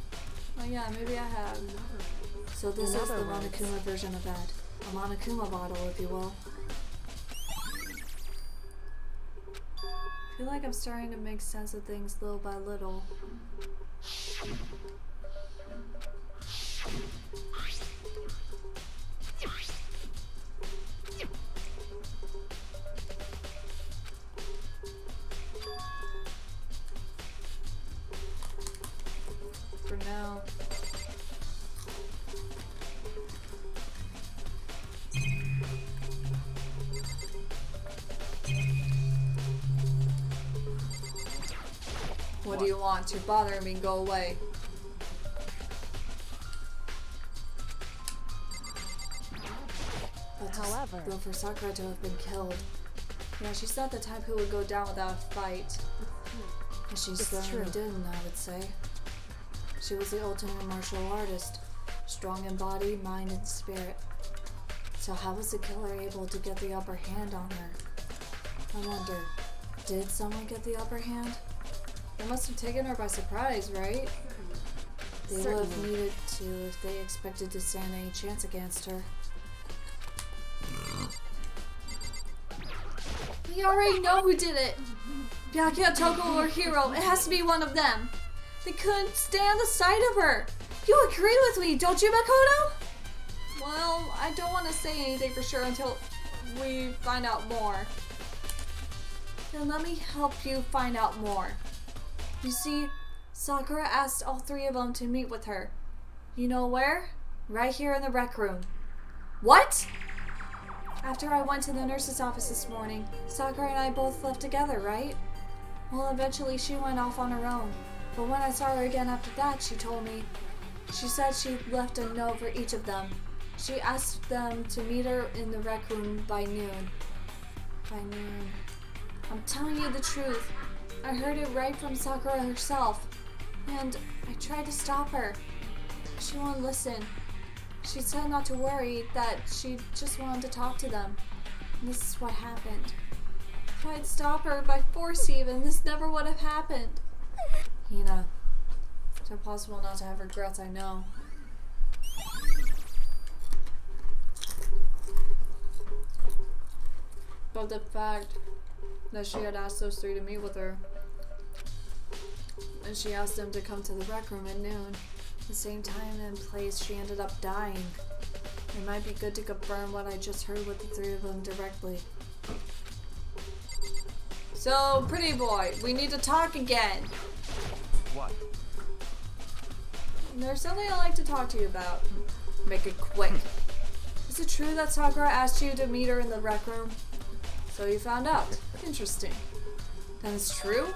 Speaker 2: Oh yeah, maybe I have. So this is the Monokuma version of that. A Monokuma bottle, if you will. I feel like I'm starting to make sense of things little by little. For now. What do you want? You're bothering me. Go away.
Speaker 3: However,
Speaker 2: but for Sakura to have been killed. Yeah, she's not the type who would go down without a fight. And she certainly didn't, I would say. She was the ultimate martial artist, strong in body, mind, and spirit. So how was the killer able to get the upper hand on her? I wonder, did someone get the upper hand? They must have taken her by surprise, right? They would have needed to if they expected to stand any chance against her. We already know who did it! Byakuya, Toko, or Hiro. It has to be one of them. They couldn't stand the sight of her. You agree with me, don't you, Makoto? Well, I don't want to say anything for sure until we find out more. Then let me help you find out more. You see, Sakura asked all three of them to meet with her. You know where? Right here in the rec room. What? After I went to the nurse's office this morning, Sakura and I both left together, right? Well, eventually she went off on her own. But when I saw her again after that, she told me. She said she left a note for each of them. She asked them to meet her in the rec room by noon. By noon. I'm telling you the truth. I heard it right from Sakura herself. And I tried to stop her. She won't listen. She said not to worry, that she just wanted to talk to them. And this is what happened. If I'd stop her by force even, this never would have happened. Hina, it's impossible not to have regrets, I know. But the fact that she had asked those three to meet with her, and she asked them to come to the rec room at noon, the same time and place she ended up dying. It might be good to confirm what I just heard with the three of them directly. So, pretty boy, we need to talk again.
Speaker 10: What?
Speaker 2: There's something I'd like to talk to you about. Make it quick. Is it true that Sakura asked you to meet her in the rec room? So you found out. Interesting. Then it's true?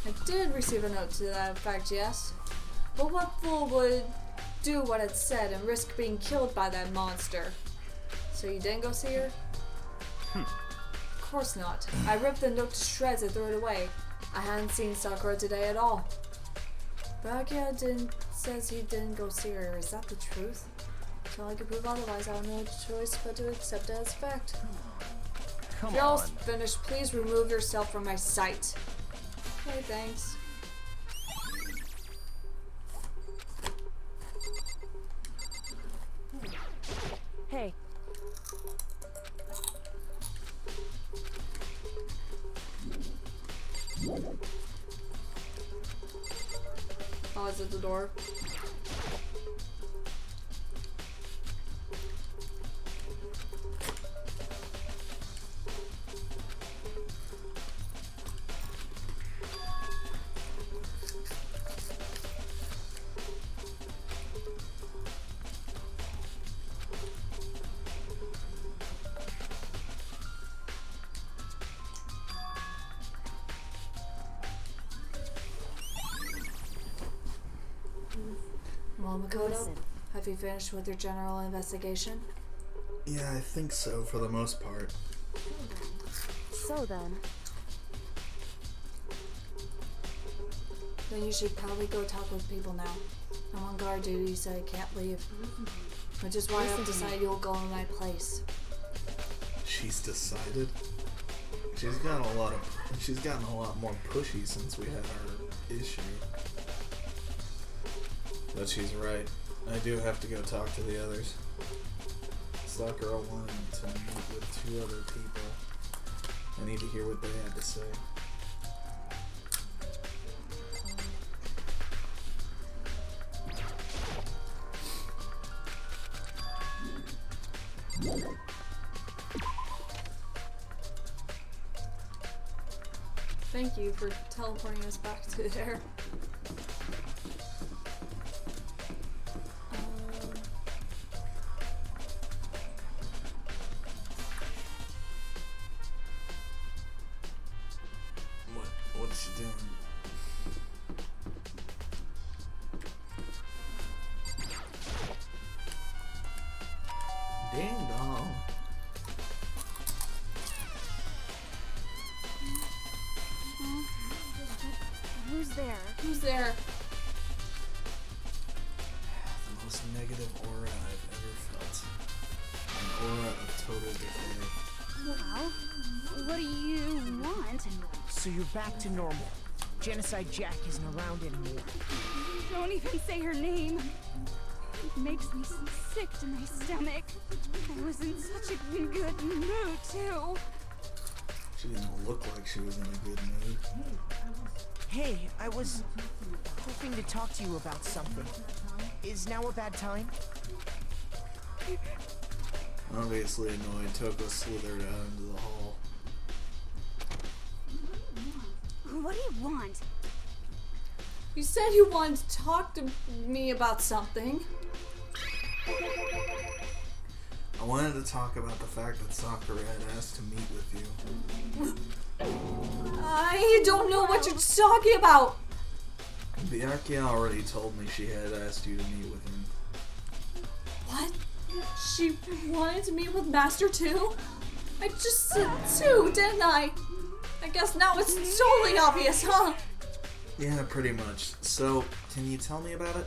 Speaker 2: I did receive a note to that effect, yes. But what fool would do what it said and risk being killed by that monster? So you didn't go see her? Of course not. I ripped the note to shreds and threw it away. I hadn't seen Sakura today at all. Byakuya says he didn't go see her. Is that the truth? Until I can prove otherwise, I have no choice but to accept it as fact.
Speaker 10: Come
Speaker 2: if you're all
Speaker 10: on.
Speaker 2: finished, please remove yourself from my sight. Okay, thanks.
Speaker 3: Hey.
Speaker 2: Oh, it's at the door. Well, Makoto, have you finished with your general investigation?
Speaker 1: Yeah, I think so for the most part.
Speaker 3: So then.
Speaker 2: Then you should probably go talk with people now. I'm on guard duty, so I can't leave. Which is why I've decided you'll go in my place.
Speaker 1: She's decided. She's gotten a lot more pushy since we had our issue. But she's right. I do have to go talk to the others. Sakura wanted to meet with 2 other people. I need to hear what they had to say.
Speaker 2: Thank you for teleporting us back to there.
Speaker 1: What's she doing? Ding dong.
Speaker 11: Who's there?
Speaker 2: Who's there?
Speaker 1: The most negative aura I've ever felt. An aura of total decay.
Speaker 11: Well, what do you want?
Speaker 12: So you're back to normal. Genocide Jack isn't around anymore.
Speaker 11: Don't even say her name. It makes me so sick to my stomach. I was in such a good mood, too.
Speaker 1: She didn't look like she was in a good mood.
Speaker 12: Hey, I was hoping to talk to you about something. Is now a bad time?
Speaker 1: Obviously annoyed, Toko slithered out into the hall.
Speaker 11: What do you want?
Speaker 2: You said you wanted to talk to me about something.
Speaker 1: I wanted to talk about the fact that Sakura had asked to meet with you.
Speaker 2: I don't know what you're talking about.
Speaker 1: Byakuya already told me she had asked you to meet with him.
Speaker 2: What? She wanted to meet with Master too? I just said 2, didn't I? I guess now it's totally obvious, huh?
Speaker 1: Yeah, pretty much. So, can you tell me about it?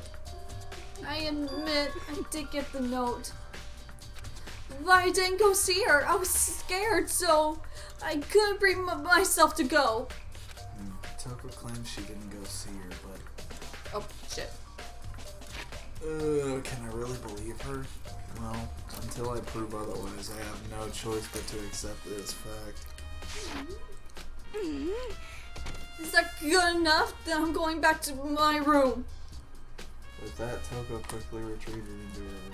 Speaker 2: I admit I did get the note. But I didn't go see her. I was scared, so I couldn't bring myself to go.
Speaker 1: Toko claims she didn't go see her, but...
Speaker 2: Oh, shit.
Speaker 1: Can I really believe her? Well, until I prove otherwise, I have no choice but to accept it as fact.
Speaker 2: Is that good enough? Then I'm going back to my room.
Speaker 1: With that, Toko quickly retreated into her room.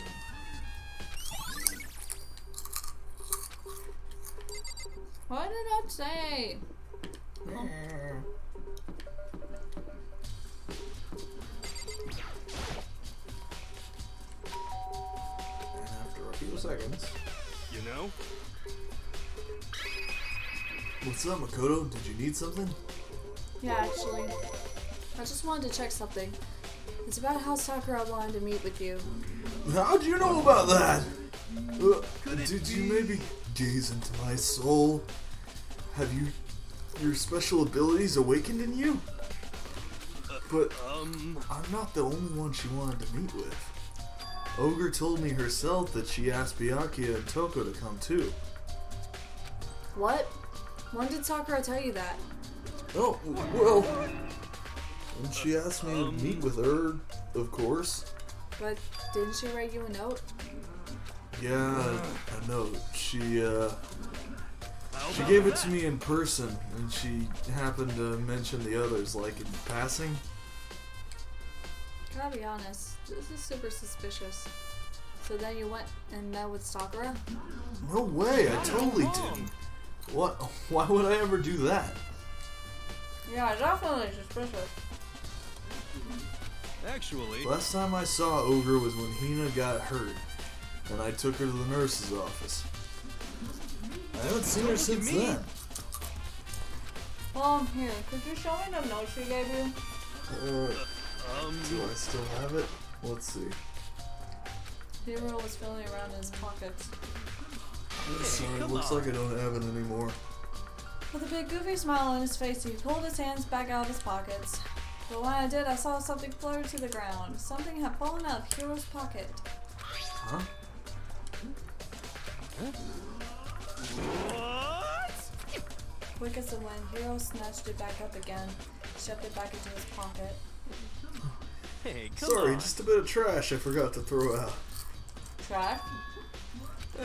Speaker 2: What did I say?
Speaker 1: And after a few seconds...
Speaker 4: You know?
Speaker 1: What's up, Makoto? Did you need something?
Speaker 2: Yeah, actually. I just wanted to check something. It's about how Sakura wanted to meet with you.
Speaker 1: How'd you know about that? Did you maybe gaze into my soul? Have your special abilities awakened in you? But I'm not the only one she wanted to meet with. Ogre told me herself that she asked Byakuya and Toko to come too.
Speaker 2: What? When did Sakura tell you that?
Speaker 1: Oh, well, when she asked me to meet with her, of course.
Speaker 2: But didn't she write you a note?
Speaker 1: Yeah, a note. She gave it to me in person, and she happened to mention the others, like in passing.
Speaker 2: Gotta be honest, this is super suspicious. So then you went and met with Sakura?
Speaker 1: No way, I totally didn't. What? Why would I ever do that?
Speaker 2: Yeah, definitely suspicious.
Speaker 4: Actually...
Speaker 1: Last time I saw Ogre was when Hina got hurt, and I took her to the nurse's office. I haven't seen her since then.
Speaker 2: Well, here, could you show me the note she gave you?
Speaker 1: Do I still have it? Let's see.
Speaker 2: Hero was feeling around in his pockets.
Speaker 1: Sorry, looks like I don't have it anymore.
Speaker 2: With a big goofy smile on his face, he pulled his hands back out of his pockets. But when I did, I saw something flutter to the ground. Something had fallen out of Hiro's pocket.
Speaker 1: Huh?
Speaker 4: What?
Speaker 2: Quick as the wind, Hiro snatched it back up again, shoved it back into his pocket.
Speaker 4: Hey, come
Speaker 1: Sorry,
Speaker 4: on.
Speaker 1: just a bit of trash I forgot to throw out.
Speaker 2: Trash?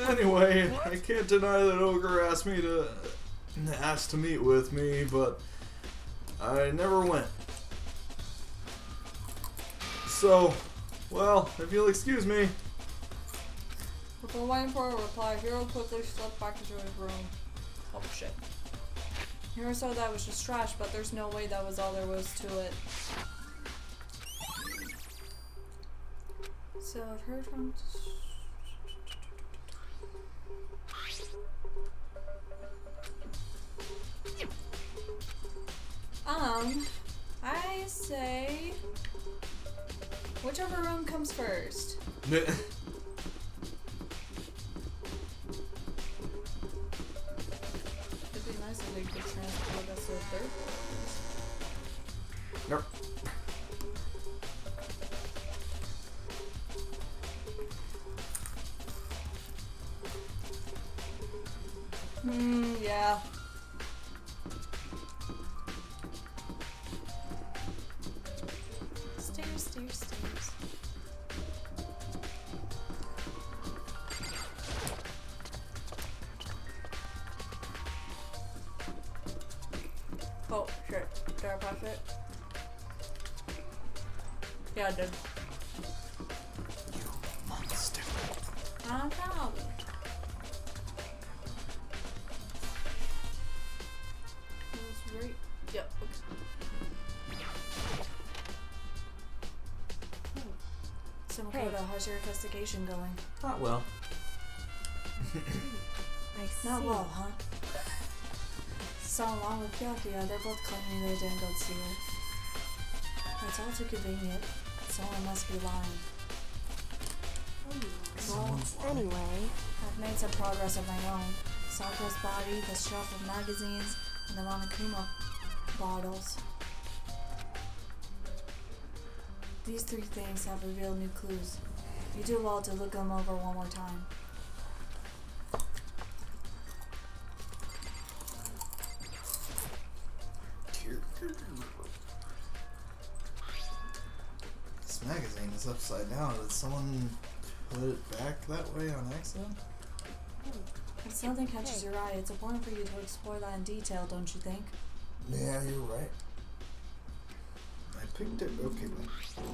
Speaker 1: Anyway, I can't deny that Ogre asked to meet with me, but I never went. So, well, if you'll excuse me.
Speaker 2: Before waiting for a reply, Hiro quickly slipped back into his room. Oh shit. Hiro saw that was just trash, but there's no way that was all there was to it. So I've heard from... I say... whichever room comes first.
Speaker 1: N-
Speaker 2: It'd be nice if they could transport us to a third place.
Speaker 1: Nope.
Speaker 2: Yeah. Stairs, stairs, stairs. Oh, shit. Did I pass it? Yeah, I did.
Speaker 1: You monster.
Speaker 2: I'm proud. Right. Yep. Okay. So Makoto, how's your investigation going?
Speaker 1: Not well.
Speaker 3: I see.
Speaker 2: Not well, huh? So along with Byakuya, they're both claiming they didn't go see it. That's all too convenient. Someone must be lying. Well,
Speaker 3: Anyway,
Speaker 2: I've made some progress of my own. Sakura's body, the shelf of magazines, and the Monokuma bottles. These three things have revealed new clues. You do well to look them over one more time.
Speaker 1: This magazine is upside down. Did someone put it back that way on accident?
Speaker 2: If something catches your eye, it's important for you to explore that in detail, don't you think?
Speaker 1: Yeah, you're right. I picked it. Okay, but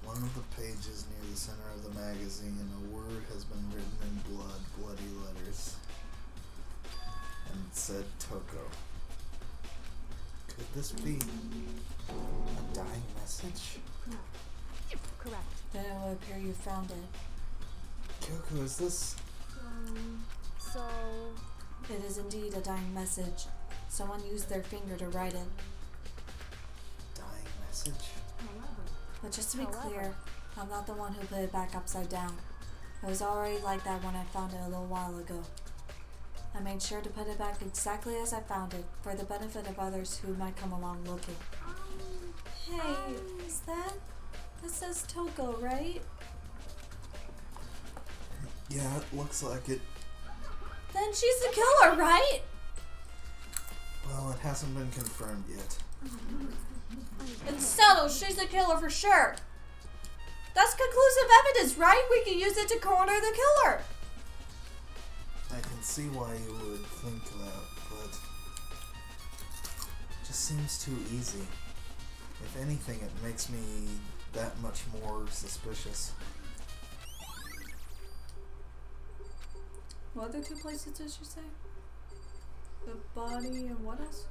Speaker 1: one of the pages near the center of the magazine, a word has been written in bloody letters, and it said Toko. Could this be a dying message?
Speaker 3: correct.
Speaker 2: Then it would appear you found it.
Speaker 1: Kyoko, is this?
Speaker 3: So...
Speaker 2: It is indeed a dying message. Someone used their finger to write it.
Speaker 1: Dying message?
Speaker 2: But just to be clear, I'm not the one who put it back upside down. It was already like that when I found it a little while ago. I made sure to put it back exactly as I found it, for the benefit of others who might come along looking. Hey, is that... That says Toko, right?
Speaker 1: Yeah, it looks like it.
Speaker 2: Then she's the killer, right?
Speaker 1: Well, it hasn't been confirmed yet.
Speaker 2: It's settled, she's the killer for sure. That's conclusive evidence, right? We can use it to corner the killer.
Speaker 1: I can see why you would think that, but it just seems too easy. If anything, it makes me that much more suspicious.
Speaker 2: What other two places did you say? The body and what else?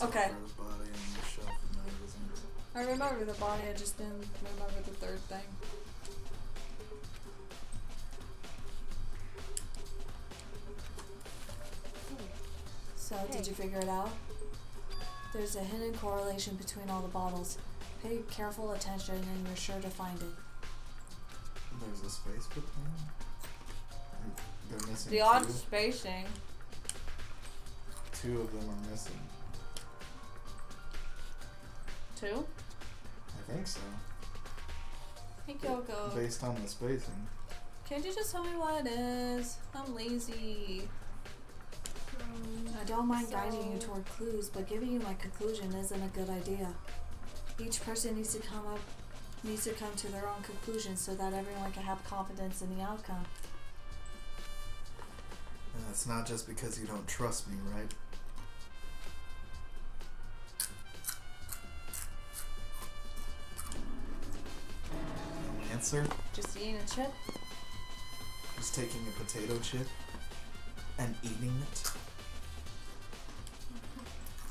Speaker 2: Okay.
Speaker 1: Sakura's body and the shelf of magazines.
Speaker 2: I remember the body, I just didn't remember the third thing. So, did you figure it out? There's a hidden correlation between all the bottles. Pay careful attention and you're sure to find it.
Speaker 1: There's a space between. They're missing
Speaker 2: The odd
Speaker 1: two.
Speaker 2: spacing.
Speaker 1: Two of them are missing.
Speaker 2: 2?
Speaker 1: I think so.
Speaker 2: Hey, Kyoko.
Speaker 1: Based on the spacing.
Speaker 2: Can't you just tell me what it is? I'm lazy. I don't mind guiding you toward clues, but giving you my conclusion isn't a good idea. Each person needs to come to their own conclusion so that everyone can have confidence in the outcome.
Speaker 1: And that's not just because you don't trust me, right? No answer?
Speaker 2: Just eating a chip?
Speaker 1: Just taking a potato chip and eating it?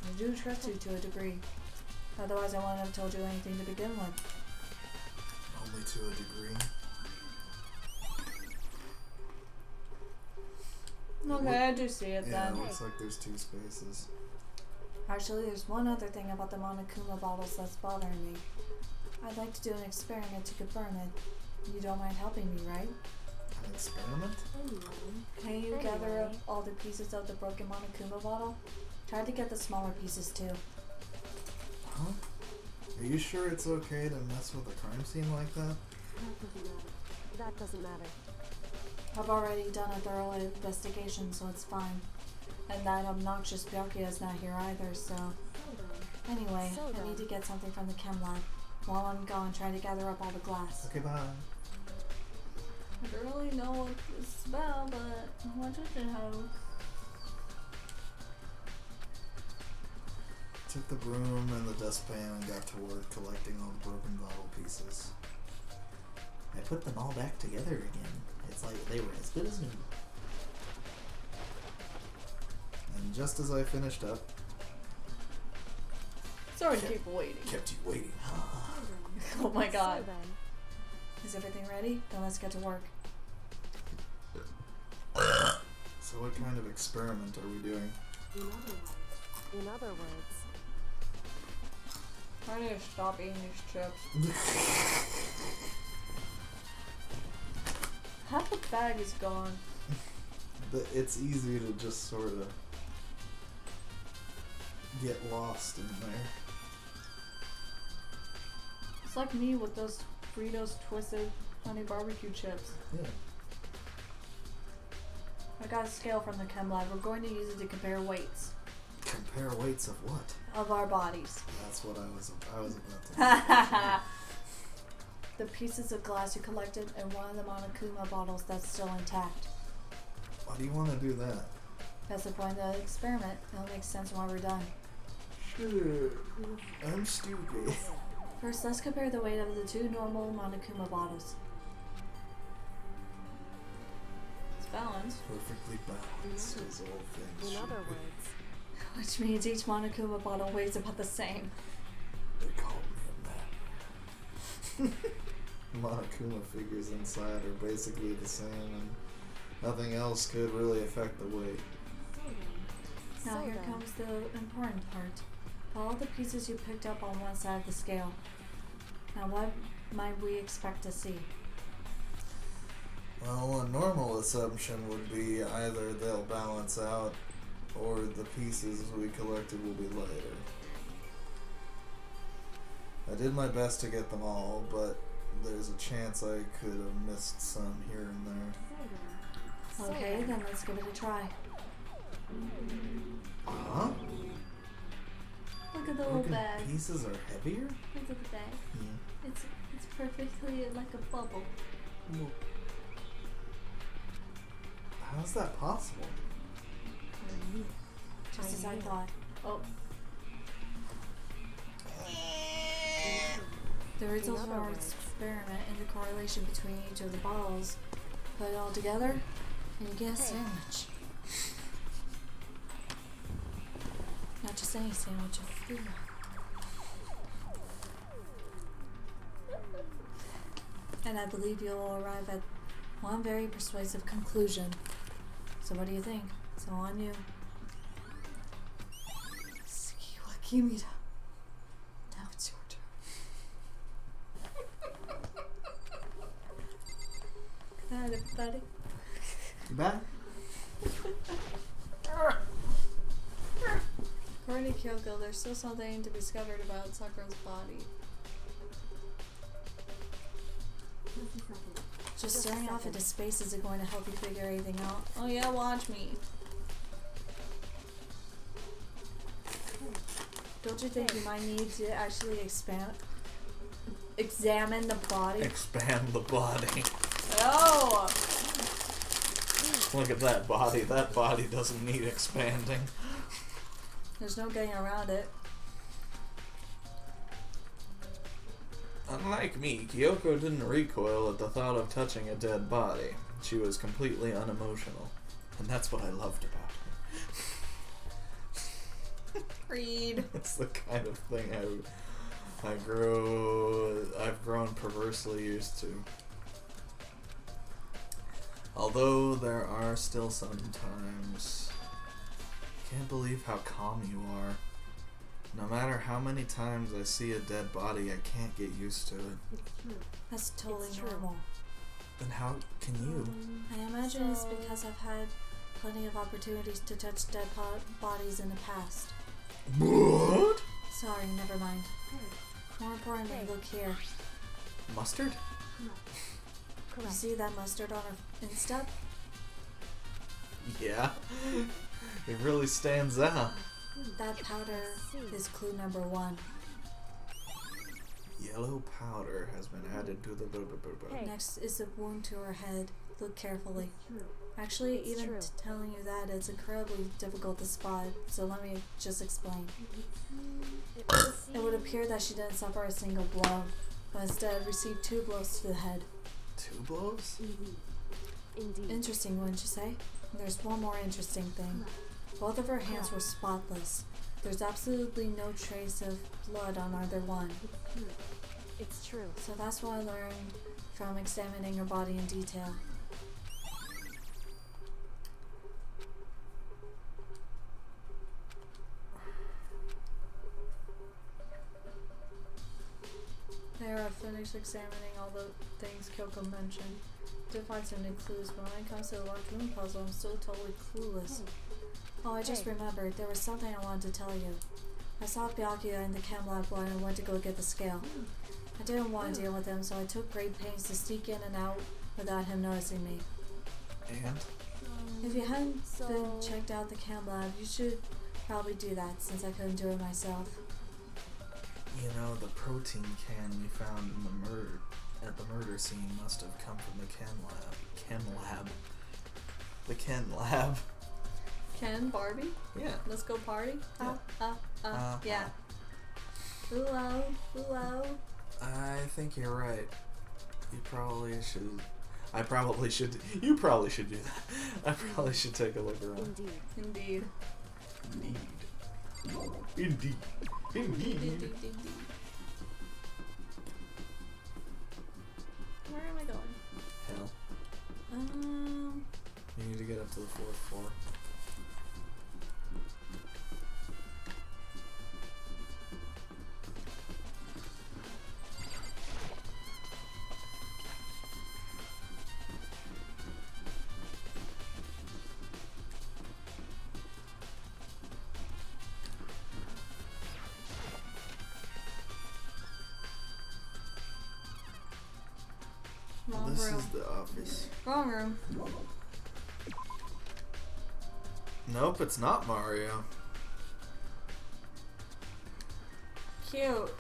Speaker 2: I do trust you to a degree. Otherwise, I wouldn't have told you anything to begin with.
Speaker 1: Only to a degree.
Speaker 2: Okay, I do see it
Speaker 1: Yeah,
Speaker 2: then.
Speaker 1: it looks like there's 2 spaces.
Speaker 2: Actually, there's one other thing about the Monokuma bottles that's bothering me. I'd like to do an experiment to confirm it. You don't mind helping me, right?
Speaker 1: An experiment?
Speaker 2: Can you gather up all the pieces of the broken Monokuma bottle? Try to get the smaller pieces too.
Speaker 1: Huh? Are you sure it's okay to mess with a crime scene like that?
Speaker 3: That doesn't matter.
Speaker 2: I've already done a thorough investigation, so it's fine. And that obnoxious Byakuya is not here either, so... Anyway, I need to get something from the chem lab. While I'm gone, trying to gather up all the glass.
Speaker 1: Okay, bye.
Speaker 2: I don't really know what it's about, but I want you to know.
Speaker 1: Took the broom and the dustpan and got to work collecting all the broken bottle pieces. I put them all back together again. It's like they were as good as new. And just as I finished up...
Speaker 2: Sorry to keep waiting.
Speaker 1: Kept you waiting,
Speaker 2: Oh my god.
Speaker 3: So then,
Speaker 2: Is everything ready? Then let's get to work.
Speaker 1: So what kind of experiment are we doing?
Speaker 3: in other words,
Speaker 2: I need to stop eating these chips. Half the bag is gone.
Speaker 1: It's easy to just sort of get lost in there.
Speaker 2: It's like me with those Fritos Twisted Honey Barbecue chips.
Speaker 1: Yeah.
Speaker 2: I got a scale from the chem lab. We're going to use it to compare weights
Speaker 1: Compare weights of what?
Speaker 2: of our bodies.
Speaker 1: That's what I was about to.
Speaker 2: The pieces of glass you collected and one of the Monokuma bottles that's still intact.
Speaker 1: Why do you want to do that?
Speaker 2: That's the point of the experiment. It'll make sense when we're done.
Speaker 1: Sure. I'm stupid.
Speaker 2: First, let's compare the weight of the 2 normal Monokuma bottles. It's balanced.
Speaker 1: Perfectly balanced as all things
Speaker 3: in
Speaker 1: should
Speaker 3: other
Speaker 1: be.
Speaker 3: words,
Speaker 2: Which means each Monokuma bottle weighs about the same.
Speaker 1: They called me a man. Monokuma figures inside are basically the same, and nothing else could really affect the weight.
Speaker 2: Now
Speaker 3: So
Speaker 2: here
Speaker 3: then.
Speaker 2: comes the important part. Follow the pieces you picked up on one side of the scale. Now what might we expect to see?
Speaker 1: Well, a normal assumption would be either they'll balance out or the pieces we collected will be lighter. I did my best to get them all, but there's a chance I could have missed some here and there.
Speaker 2: Okay, then let's give it a try.
Speaker 1: Huh?
Speaker 2: Look at the little
Speaker 1: Broken
Speaker 2: bag.
Speaker 1: pieces are heavier?
Speaker 2: Look at the bag.
Speaker 1: Yeah.
Speaker 2: It's perfectly like a bubble.
Speaker 1: Well, how's that possible?
Speaker 2: Just as I thought. Oh. The results of our experiment and the correlation between each of the bottles. Put it all together, and you get a sandwich. Not just any sandwich, a food. And I believe you'll arrive at one very persuasive conclusion. So what do you think? It's all on you. Sukiwa Kimura. Now it's your turn. night, everybody.
Speaker 1: Goodbye.
Speaker 2: According to Kyoko, there's still something to be discovered about Sakura's body. Just staring off into space isn't going to help you figure anything out. Oh yeah, watch me. Don't you think you might need to actually examine the body?
Speaker 1: Expand the body.
Speaker 2: Oh!
Speaker 1: Look at that body. That body doesn't need expanding.
Speaker 2: There's no getting around it.
Speaker 1: Unlike me, Kyoko didn't recoil at the thought of touching a dead body. She was completely unemotional. And that's what I loved about her.
Speaker 2: Read.
Speaker 1: It's the kind of thing I've grown perversely used to. Although there are still some times. I can't believe how calm you are. No matter how many times I see a dead body, I can't get used to it.
Speaker 2: That's totally normal.
Speaker 1: Then how can you?
Speaker 2: I imagine it's because I've had plenty of opportunities to touch dead bodies in the past.
Speaker 1: What?
Speaker 2: Sorry, never mind. More importantly, look here.
Speaker 1: Mustard?
Speaker 2: You see that mustard on her instep?
Speaker 1: Yeah. It really stands out.
Speaker 2: That powder is clue number 1.
Speaker 1: Yellow powder has been added to the...
Speaker 2: Next is a wound to her head. Look carefully. Actually, even telling you that, it's incredibly difficult to spot, so let me just explain. It would appear that she didn't suffer a single blow, but instead received 2 blows to the head.
Speaker 1: 2 blows?
Speaker 3: Indeed.
Speaker 2: Interesting, wouldn't you say? There's one more interesting thing. Both of her hands were spotless. There's absolutely no trace of blood on either one.
Speaker 3: It's true.
Speaker 2: So that's what I learned from examining her body in detail. There, I finished examining all the things Kyoko mentioned. Did find some new clues, but when it comes to the locked room puzzle, I'm still totally clueless. Oh, I just remembered. There was something I wanted to tell you. I saw Byakuya in the chem lab when I went to go get the scale. I didn't want to deal with him, so I took great pains to sneak in and out without him noticing me.
Speaker 1: And?
Speaker 2: If you hadn't been checked out the chem lab, you should probably do that, since I couldn't do it myself.
Speaker 1: You know, the protein can we found in the murder scene must have come from the chem lab. The chem lab.
Speaker 2: Ken, Barbie?
Speaker 1: Yeah.
Speaker 2: Let's go party?
Speaker 1: Yeah.
Speaker 2: Yeah. Ooh-oh, ooh-oh.
Speaker 1: I think you're right. You probably should. You probably should do that. I probably should take a look around.
Speaker 2: Indeed.
Speaker 1: Indeed.
Speaker 2: Where am I going?
Speaker 1: Hell. You need to get up to the 4th floor.
Speaker 2: Wrong
Speaker 1: This
Speaker 2: room.
Speaker 1: is the office.
Speaker 2: Wrong room.
Speaker 1: Nope, it's not Mario.
Speaker 2: Cute.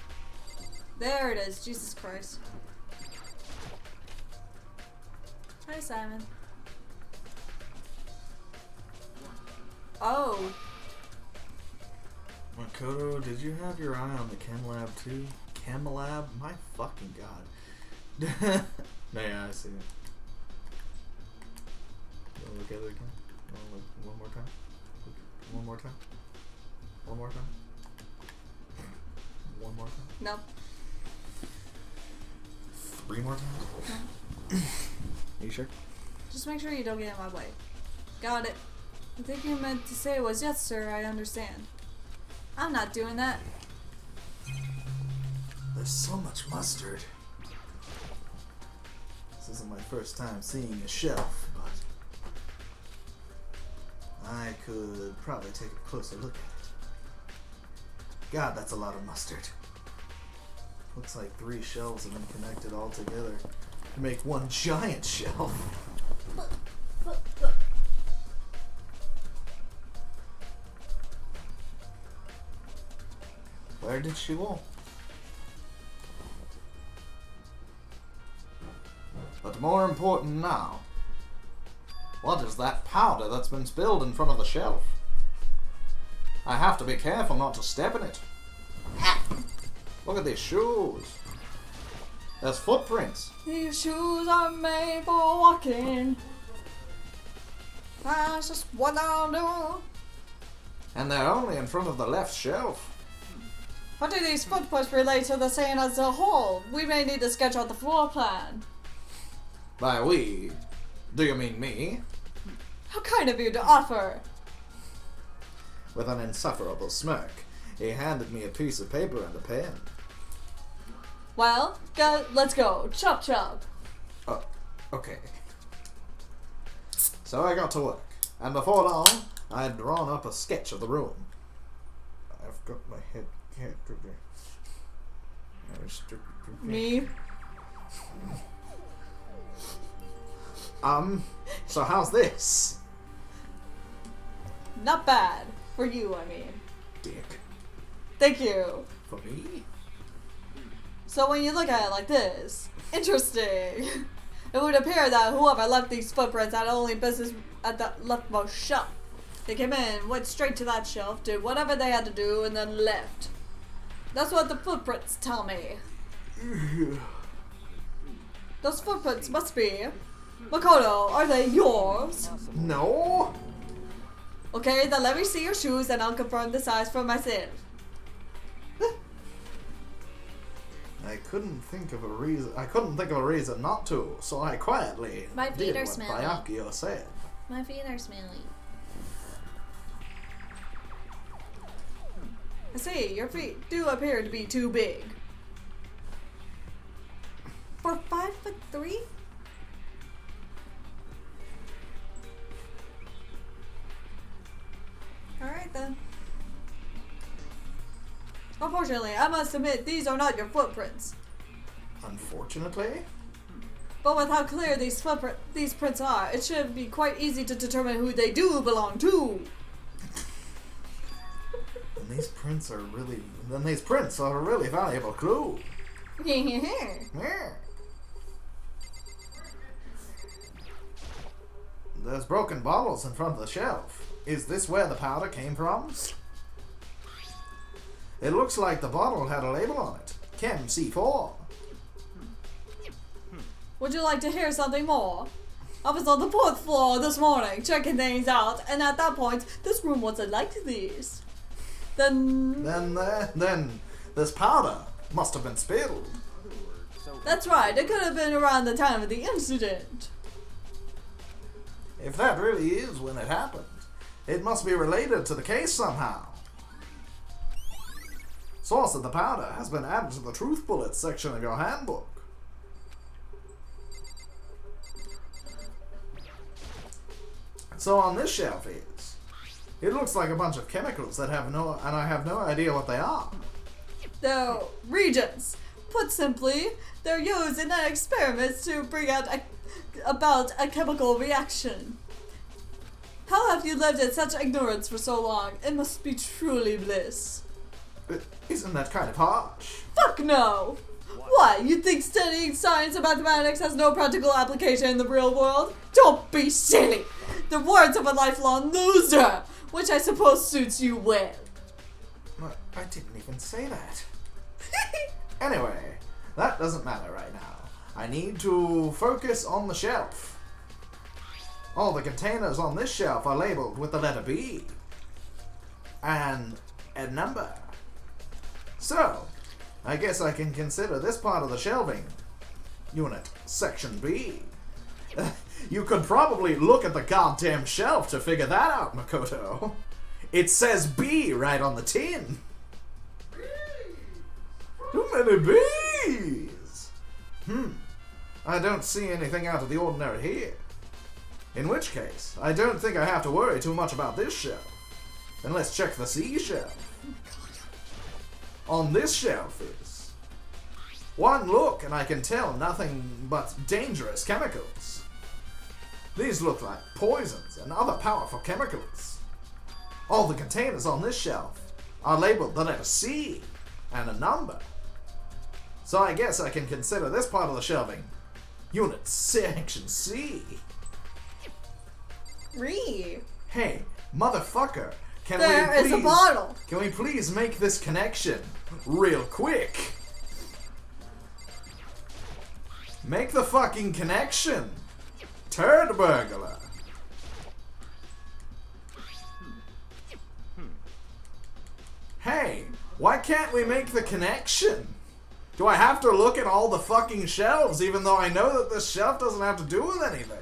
Speaker 2: There it is. Jesus Christ. Hi, Simon. Oh.
Speaker 1: Makoto, did you have your eye on the chem lab too? Chem lab? My fucking god. No, yeah, I see it. You wanna look at it again? You wanna look one more time? One more time? One more time? One more time?
Speaker 2: No.
Speaker 1: 3 more times?
Speaker 2: No.
Speaker 1: Are you sure?
Speaker 2: Just make sure you don't get in my way. Got it. I think you meant to say was, yes, sir, I understand. I'm not doing that.
Speaker 1: There's so much mustard. This isn't my first time seeing a shelf, but I could probably take a closer look at it. God, that's a lot of mustard. Looks like 3 shelves have been connected all together to make one giant shelf. Where did she go? But more important now, what is that powder that's been spilled in front of the shelf? I have to be careful not to step in it. Look at these shoes. There's footprints.
Speaker 2: These shoes are made for walking. That's just what I'll do.
Speaker 1: And they're only in front of the left shelf.
Speaker 2: How do these footprints relate to the scene as a whole? We may need to sketch out the floor plan.
Speaker 1: By we, do you mean me?
Speaker 2: How kind of you to offer.
Speaker 1: With an insufferable smirk, he handed me a piece of paper and a pen.
Speaker 2: Well, let's go. Chop chop.
Speaker 1: Oh, okay. So I got to work, and before long, I had drawn up a sketch of the room. I've got my head.
Speaker 2: Me?
Speaker 1: So how's this?
Speaker 2: Not bad. For you, I mean.
Speaker 1: Dick.
Speaker 2: Thank you.
Speaker 1: For me?
Speaker 2: So when you look at it like this, interesting. It would appear that whoever left these footprints had only business at the leftmost shelf. They came in, went straight to that shelf, did whatever they had to do, and then left. That's what the footprints tell me. Those footprints must be... Makoto, are they yours?
Speaker 1: No.
Speaker 2: Okay, then let me see your shoes and I'll confirm the size for myself.
Speaker 1: I couldn't think of a reason not to, so I quietly
Speaker 2: My feet
Speaker 1: did
Speaker 2: are
Speaker 1: what
Speaker 2: smelly.
Speaker 1: Byakuya said.
Speaker 2: My feet are smelly. I see, your feet do appear to be too big. For 5'3"? Alright then. Unfortunately, I must admit these are not your footprints.
Speaker 1: Unfortunately?
Speaker 2: But with how clear these prints are, it should be quite easy to determine who they do belong to.
Speaker 1: And these prints are a really valuable clue. Yeah. There's broken bottles in front of the shelf. Is this where the powder came from? It looks like the bottle had a label on it. Chem C4.
Speaker 2: Would you like to hear something more? I was on the 4th floor this morning checking things out, and at that point, this room wasn't like this. Then
Speaker 1: this powder must have been spilled.
Speaker 2: That's right, it could have been around the time of the incident.
Speaker 1: If that really is when it happened, it must be related to the case somehow. Source of the powder has been added to the truth bullets section of your handbook. So on this shelf is, it looks like a bunch of chemicals that I have no idea what they are.
Speaker 2: They're reagents. Put simply, they're used in experiments to bring about a chemical reaction. How have you lived in such ignorance for so long? It must be truly bliss.
Speaker 1: Isn't that kind of harsh?
Speaker 2: Fuck no! What, you think studying science and mathematics has no practical application in the real world? Don't be silly! The words of a lifelong loser, which I suppose suits you well.
Speaker 1: I didn't even say that. Anyway, that doesn't matter right now. I need to focus on the shelf. All the containers on this shelf are labeled with the letter B. And a number. So, I guess I can consider this part of the shelving unit Section B. You could probably look at the goddamn shelf to figure that out, Makoto. It says B right on the tin. Too many B's. I don't see anything out of the ordinary here. In which case, I don't think I have to worry too much about this shelf. Then let's check the C shelf. On this shelf is one look and I can tell nothing but dangerous chemicals. These look like poisons and other powerful chemicals. All the containers on this shelf are labeled the letter C and a number. So I guess I can consider this part of the shelving Unit Section C. Hey, motherfucker,
Speaker 2: There is a bottle.
Speaker 1: Can we please make this connection real quick? Make the fucking connection, turd burglar. Hey, why can't we make the connection? Do I have to look at all the fucking shelves even though I know that this shelf doesn't have to do with anything?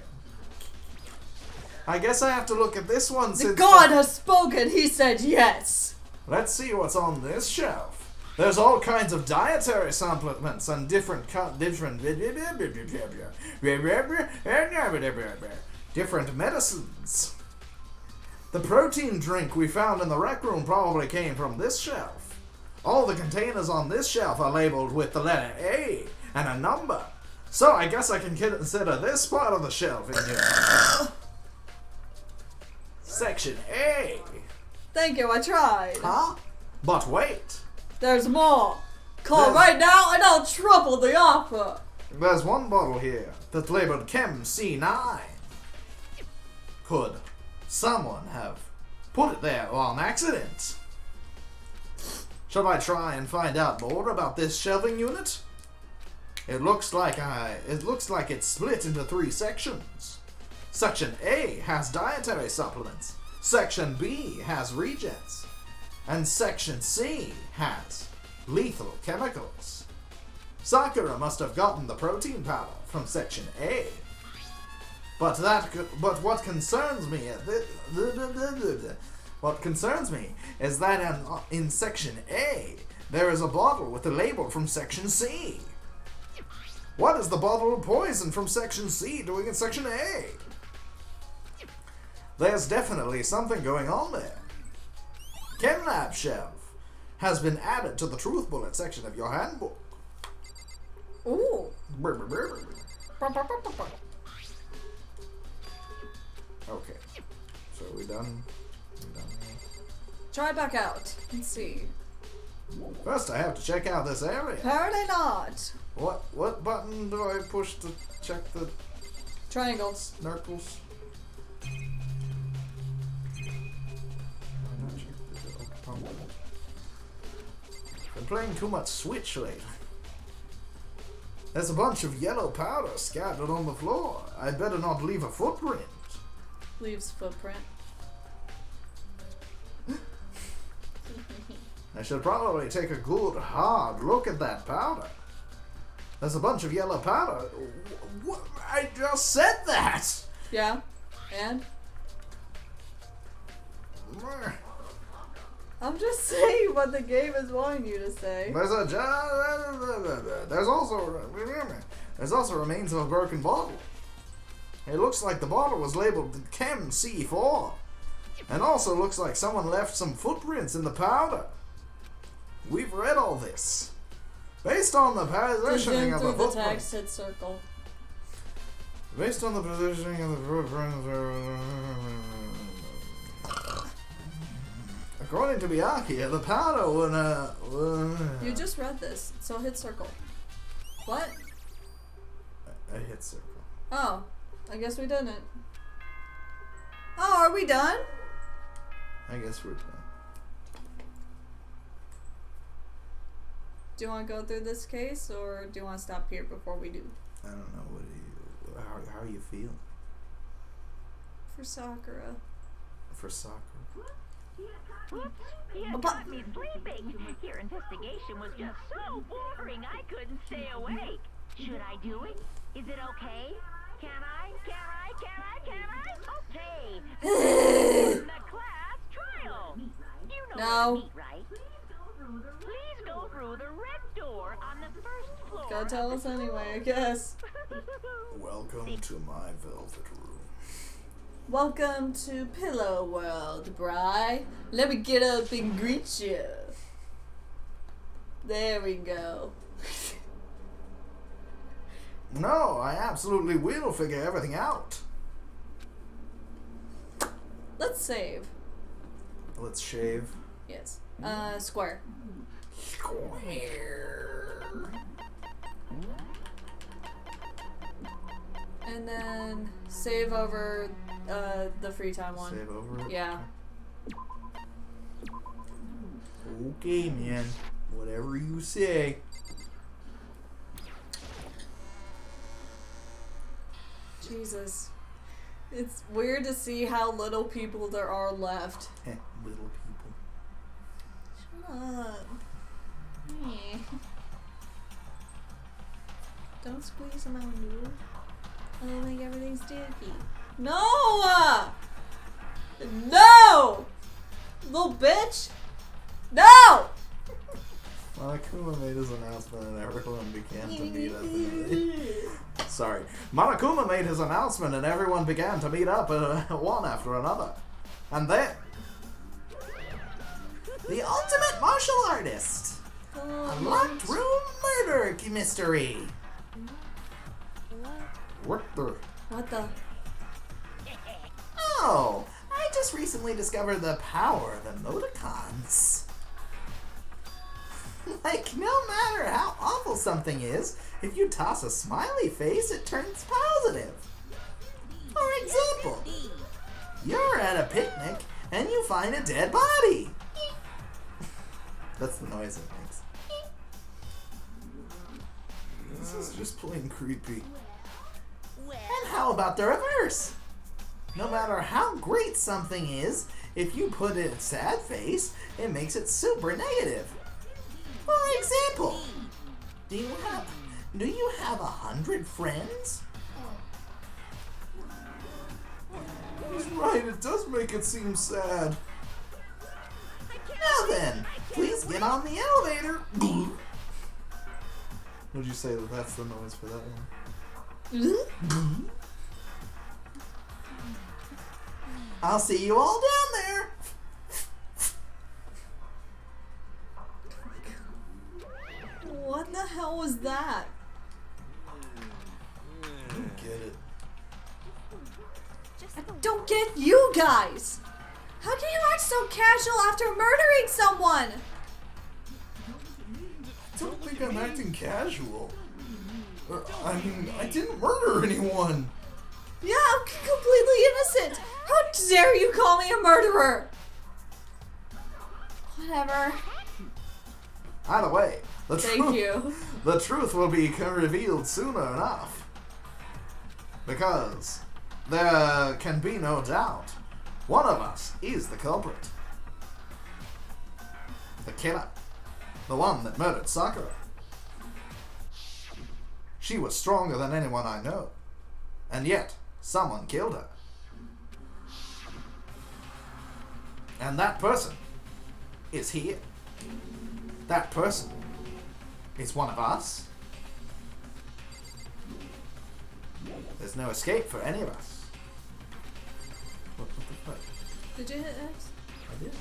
Speaker 1: I guess I have to look at this one since...
Speaker 2: The god has spoken, he said yes!
Speaker 1: Let's see what's on this shelf. There's all kinds of dietary supplements and different medicines. The protein drink we found in the rec room probably came from this shelf. All the containers on this shelf are labeled with the letter A and a number. So I guess I can consider this part of the shelf in here. Section A.
Speaker 2: Thank you, I tried.
Speaker 1: Huh? But wait.
Speaker 2: There's more. Call right now and I'll triple the offer.
Speaker 1: There's one bottle here that's labeled Chem C9. Could someone have put it there on accident? Shall I try and find out more about this shelving unit? It looks like it's split into 3 sections. Section A has dietary supplements. Section B has regens. And Section C has lethal chemicals. Sakura must have gotten the protein powder from Section A. But what concerns me is that in Section A there is a bottle with a label from Section C. What is the bottle of poison from Section C doing in Section A? There's definitely something going on there. ChemLab shelf has been added to the truth bullet section of your handbook.
Speaker 2: Ooh.
Speaker 1: Okay. So we done?
Speaker 2: Try back out and see.
Speaker 1: First I have to check out this area.
Speaker 2: Apparently not.
Speaker 1: What button do I push to check the
Speaker 2: triangles?
Speaker 1: Circles. Been playing too much Switch lately. There's a bunch of yellow powder scattered on the floor. I better not leave a footprint.
Speaker 2: Leaves footprint.
Speaker 1: I should probably take a good hard look at that powder. There's a bunch of yellow powder. What? I just said that!
Speaker 2: Yeah, and? I'm just saying what the game is wanting you to say.
Speaker 1: There's also remains of a broken bottle. It looks like the bottle was labeled Chem C4. And also looks like someone left some footprints in the powder. We've read all this. Based on the positioning of the footprints.
Speaker 2: Text, hit circle.
Speaker 1: Based on the positioning of the footprints. According to Byakuya, the powder would
Speaker 2: You just read this, so hit circle. What?
Speaker 1: I hit circle.
Speaker 2: Oh, I guess we didn't. Oh, are we done?
Speaker 1: I guess we're done.
Speaker 2: Do you want to go through this case, or do you want to stop here before we do?
Speaker 1: I don't know. How are you feeling?
Speaker 2: For Sakura.
Speaker 1: For Sakura.
Speaker 7: Whoops, you caught me sleeping. Your investigation was just so boring I couldn't stay awake. Should I do it? Is it okay? Can I? Okay. The class trial. You know
Speaker 2: no.
Speaker 7: what I mean, right? Please go through the red door on the first floor.
Speaker 2: Gotta tell us anyway, I guess.
Speaker 1: Welcome to my velvet room.
Speaker 2: Welcome to Pillow World, Bri. Let me get up and greet you. There we go.
Speaker 1: No, I absolutely will figure everything out.
Speaker 2: Let's save.
Speaker 1: Let's shave.
Speaker 2: Yes. Square. And then save over the free time one.
Speaker 1: Save over it?
Speaker 2: Yeah.
Speaker 1: Okay, man. Whatever you say.
Speaker 2: Jesus. It's weird to see how little people there are left.
Speaker 1: Little people.
Speaker 2: Shut up. Hey. Don't squeeze them out, dude. I'll make everything sticky. No! No! Little bitch! No!
Speaker 1: Monokuma made his announcement and everyone began to meet up. Sorry. Monokuma made his announcement and everyone began to meet up one after another. And then...
Speaker 5: The ultimate martial artist! A locked room murder mystery!
Speaker 1: What the...
Speaker 2: What the...
Speaker 5: Oh, I just recently discovered the power of emoticons. Like, no matter how awful something is, if you toss a smiley face, it turns positive. For example, you're at a picnic and you find a dead body. That's the noise it makes.
Speaker 1: This is just plain creepy.
Speaker 5: And how about the reverse? No matter how great something is, if you put in a sad face, it makes it super negative. For example, do you have 100 friends?
Speaker 1: He's right, it does make it seem sad.
Speaker 5: Now then, please get on the elevator.
Speaker 1: Would you say that that's the noise for that one?
Speaker 5: I'll see you all down there.
Speaker 2: What the hell was that?
Speaker 1: I don't get it.
Speaker 2: I don't get you guys! How can you act so casual after murdering someone?
Speaker 1: I don't think I'm acting casual. I mean, I didn't murder anyone.
Speaker 2: Yeah, I'm completely innocent. How dare you call me a murderer? Whatever.
Speaker 1: Either way,
Speaker 2: Thank you.
Speaker 1: The truth will be revealed sooner enough. Because there can be no doubt, one of us is the culprit. The killer. The one that murdered Sakura. She was stronger than anyone I know. And yet, someone killed her. And that person is here. That person is one of us. There's no escape for any of us. What the fuck?
Speaker 2: Did you hit X?
Speaker 1: I did.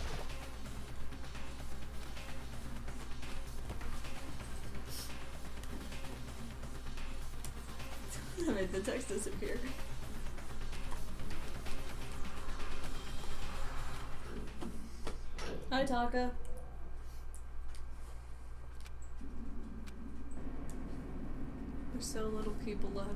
Speaker 2: I made the text disappear. Hi, Taka. There's so little people left.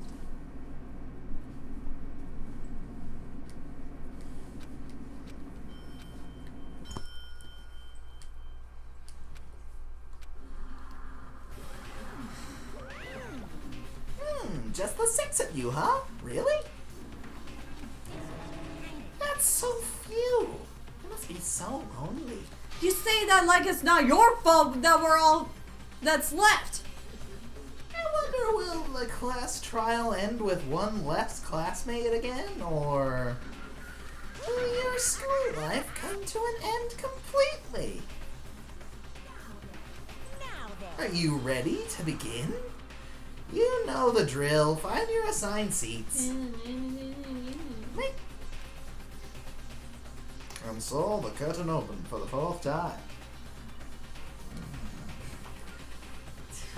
Speaker 5: Just the 6 of you, huh? Really? That's so few. It must be so lonely.
Speaker 2: You say that like it's not your fault that we're all that's left.
Speaker 5: I wonder, will the class trial end with one less classmate again, or will your school life come to an end completely? Are you ready to begin? You know the drill. Find your assigned seats. And so the curtain opened for the 4th time.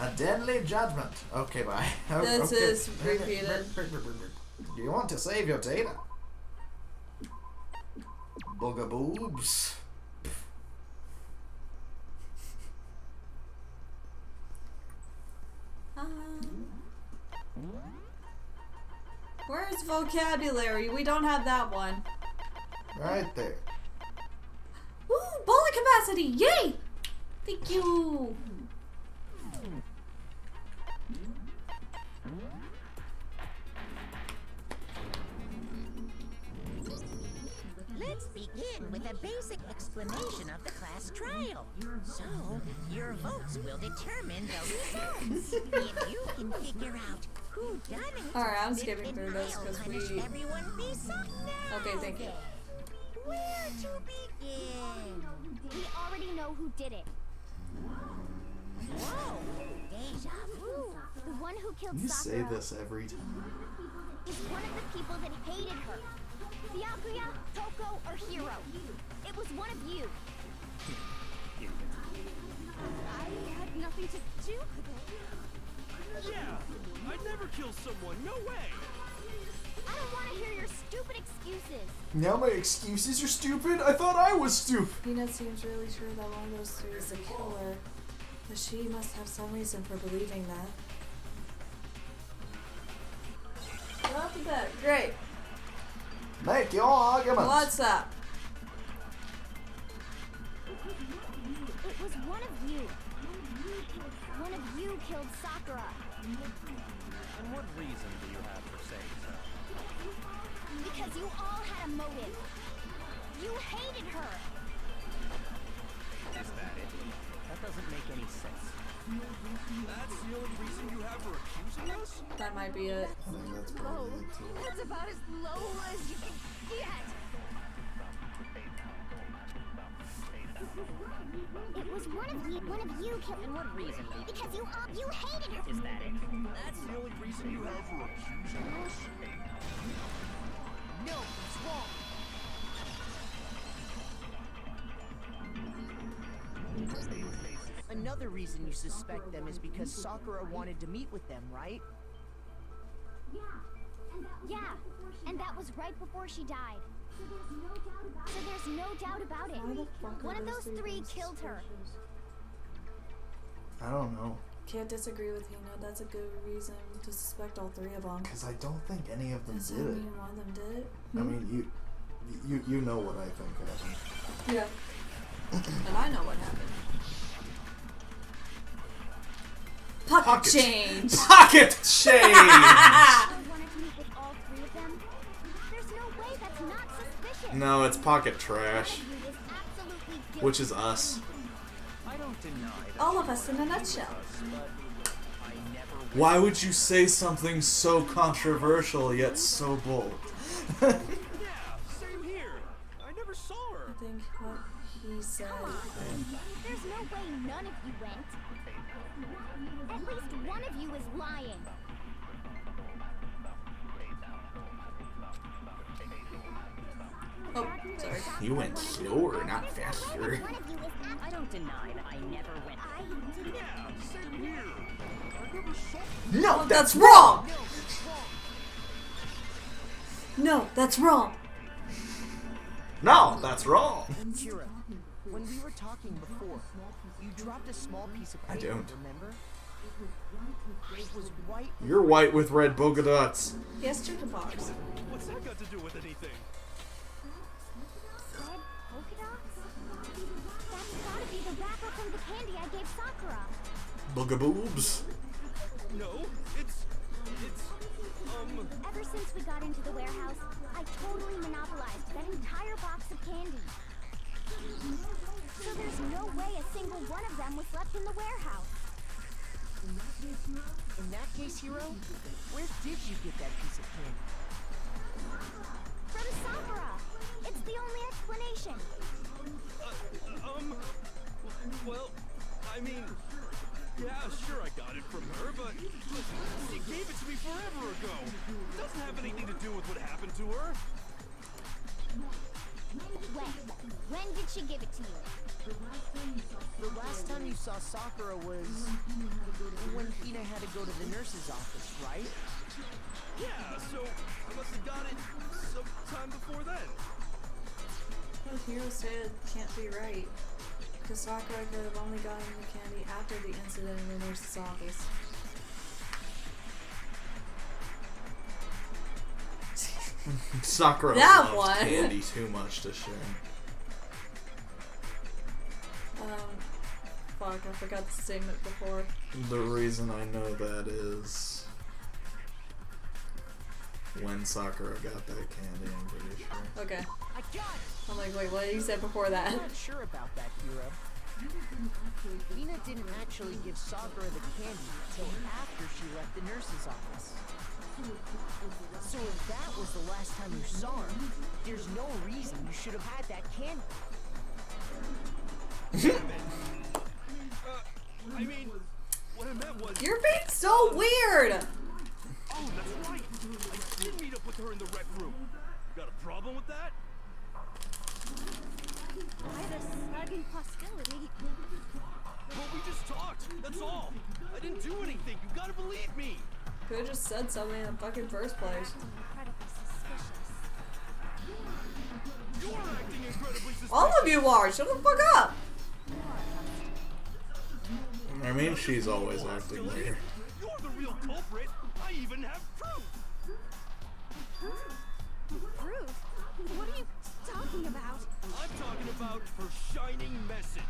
Speaker 5: A deadly judgment. Okay, bye.
Speaker 2: This
Speaker 5: Okay.
Speaker 2: is repeated.
Speaker 5: Do you want to save your data? Boogaboobs.
Speaker 2: Where's vocabulary? We don't have that one.
Speaker 5: Right there.
Speaker 2: Ooh, bullet capacity! Yay! Thank you!
Speaker 8: Let's begin with a basic explanation of the class trial. So, your votes will determine the results. If you can figure out who done it,
Speaker 2: Alright, I'm
Speaker 8: then
Speaker 2: skipping through this
Speaker 8: I'll
Speaker 2: because
Speaker 8: punish
Speaker 2: we...
Speaker 8: everyone beside now.
Speaker 11: Okay,
Speaker 2: thank you.
Speaker 8: Where to begin?
Speaker 11: We already know who did it.
Speaker 8: Whoa, deja vu.
Speaker 11: The one who killed
Speaker 1: You say
Speaker 11: Sakura
Speaker 1: this every time.
Speaker 11: is one of the people that hated her. Byakuya, Toko, or Hiro. It was one of you. I had nothing to do with it.
Speaker 4: Yeah, I'd never kill someone. No way.
Speaker 11: I don't want to hear your stupid excuses.
Speaker 1: Now my excuses are stupid? I thought I was stupid.
Speaker 2: Peanut seems really sure that one of those three is the killer. But she must have some reason for believing that. Not the bed. Great.
Speaker 5: Make your argument.
Speaker 2: What's up?
Speaker 11: It was one of you. One of you killed Sakura.
Speaker 10: And what reason do you have for saying so?
Speaker 11: Because you all had a motive. You hated her.
Speaker 10: Is that it? That doesn't make any sense.
Speaker 4: That's the only reason you have for accusing us?
Speaker 2: That might be it.
Speaker 1: I think that's
Speaker 11: Low.
Speaker 1: probably it too.
Speaker 11: That's about as low as you can get. It was one of you killed.
Speaker 9: And what reason?
Speaker 11: Because you hated her.
Speaker 9: Is that it?
Speaker 4: That's the only reason you have for accusing us?
Speaker 12: No, it's wrong. Another reason you suspect them is because Sakura wanted to meet with them, right?
Speaker 11: Yeah, and that was right before she died. So there's no doubt about it.
Speaker 2: Why the fuck are
Speaker 11: One of those three
Speaker 2: things
Speaker 11: killed her.
Speaker 1: I don't know.
Speaker 2: Can't disagree with Hina. That's a good reason to suspect all three of them.
Speaker 1: Because I don't think any of them
Speaker 2: Does that
Speaker 1: did it.
Speaker 2: mean one of them did it?
Speaker 1: I mean, you know what I think happened.
Speaker 2: Yeah. And I know what happened. Pocket change!
Speaker 1: Pocket change!
Speaker 11: I wanted to meet with all three of them. There's no way that's not suspicious.
Speaker 1: No, it's pocket trash.
Speaker 11: One of you is absolutely guilty.
Speaker 1: Which is us.
Speaker 10: I don't deny that.
Speaker 2: All of us in a nutshell.
Speaker 10: But I never
Speaker 1: Why would you say something so controversial yet so bold?
Speaker 4: Yeah, same here. I never saw her.
Speaker 2: I think what he said.
Speaker 11: There's no way none of you went. At least one of you is lying.
Speaker 2: Oh, sorry.
Speaker 1: You went slower, not faster.
Speaker 11: One of you is
Speaker 9: I don't deny that I never went.
Speaker 11: I didn't.
Speaker 4: Yeah, same here. I never saw
Speaker 1: No,
Speaker 2: That's wrong! No, that's wrong!
Speaker 1: No, that's wrong.
Speaker 12: Kira, when we were talking before, you dropped a small piece of
Speaker 1: I
Speaker 12: paper,
Speaker 1: don't.
Speaker 12: remember? It was white.
Speaker 1: You're white with red polka dots.
Speaker 2: He has chickenpox.
Speaker 4: What's that got to do with anything?
Speaker 11: Red polka dots? That's gotta be the wrapper from the candy I gave Sakura.
Speaker 1: Boogaboobs.
Speaker 4: No, it's
Speaker 11: Ever since we got into the warehouse, I totally monopolized that entire box of candy. So there's no way a single one of them was left in the warehouse.
Speaker 12: In that case, Hiro, where did you get that piece of candy?
Speaker 11: From Sakura. It's the only explanation.
Speaker 4: well, I mean, yeah, sure I got got it from her, but she gave it to me forever ago. It doesn't have anything to do with what happened to her.
Speaker 11: When did she give it to you?
Speaker 12: The last time you saw Sakura was when Hina had to go to the nurse's office, right?
Speaker 4: Yeah, so I must have got it sometime before then.
Speaker 2: Well, Hiro said can't be right. Because Sakura could have only gotten the candy after the incident in the nurse's office.
Speaker 1: Sakura
Speaker 2: That
Speaker 1: loves
Speaker 2: one.
Speaker 1: candy too much to share.
Speaker 2: Fuck, I forgot the statement before.
Speaker 1: The reason I know that is when Sakura got that candy, I'm pretty sure.
Speaker 2: Okay.
Speaker 12: I got it!
Speaker 2: I'm like, wait, what did you say before that?
Speaker 12: I'm not sure about that, Hiro. Hina didn't actually give Sakura the candy until after she left the nurse's office. So if that was the last time you saw her, there's no reason you should have had that candy.
Speaker 4: I mean, what I meant was...
Speaker 2: You're being so weird!
Speaker 4: Oh, that's right. I did meet up with her in the rec room. Got a problem with that?
Speaker 11: By the slugging hostility.
Speaker 4: Well, we just talked. That's all. I didn't do anything. You gotta believe me.
Speaker 2: Could have just said something in the fucking first place.
Speaker 11: Incredibly suspicious.
Speaker 4: You're acting incredibly suspicious.
Speaker 2: All of you are! Shut the fuck up!
Speaker 1: I mean, she's always acting weird.
Speaker 4: You're the real culprit. I even have proof.
Speaker 11: Proof? What are you talking about?
Speaker 4: I'm talking about her shining message.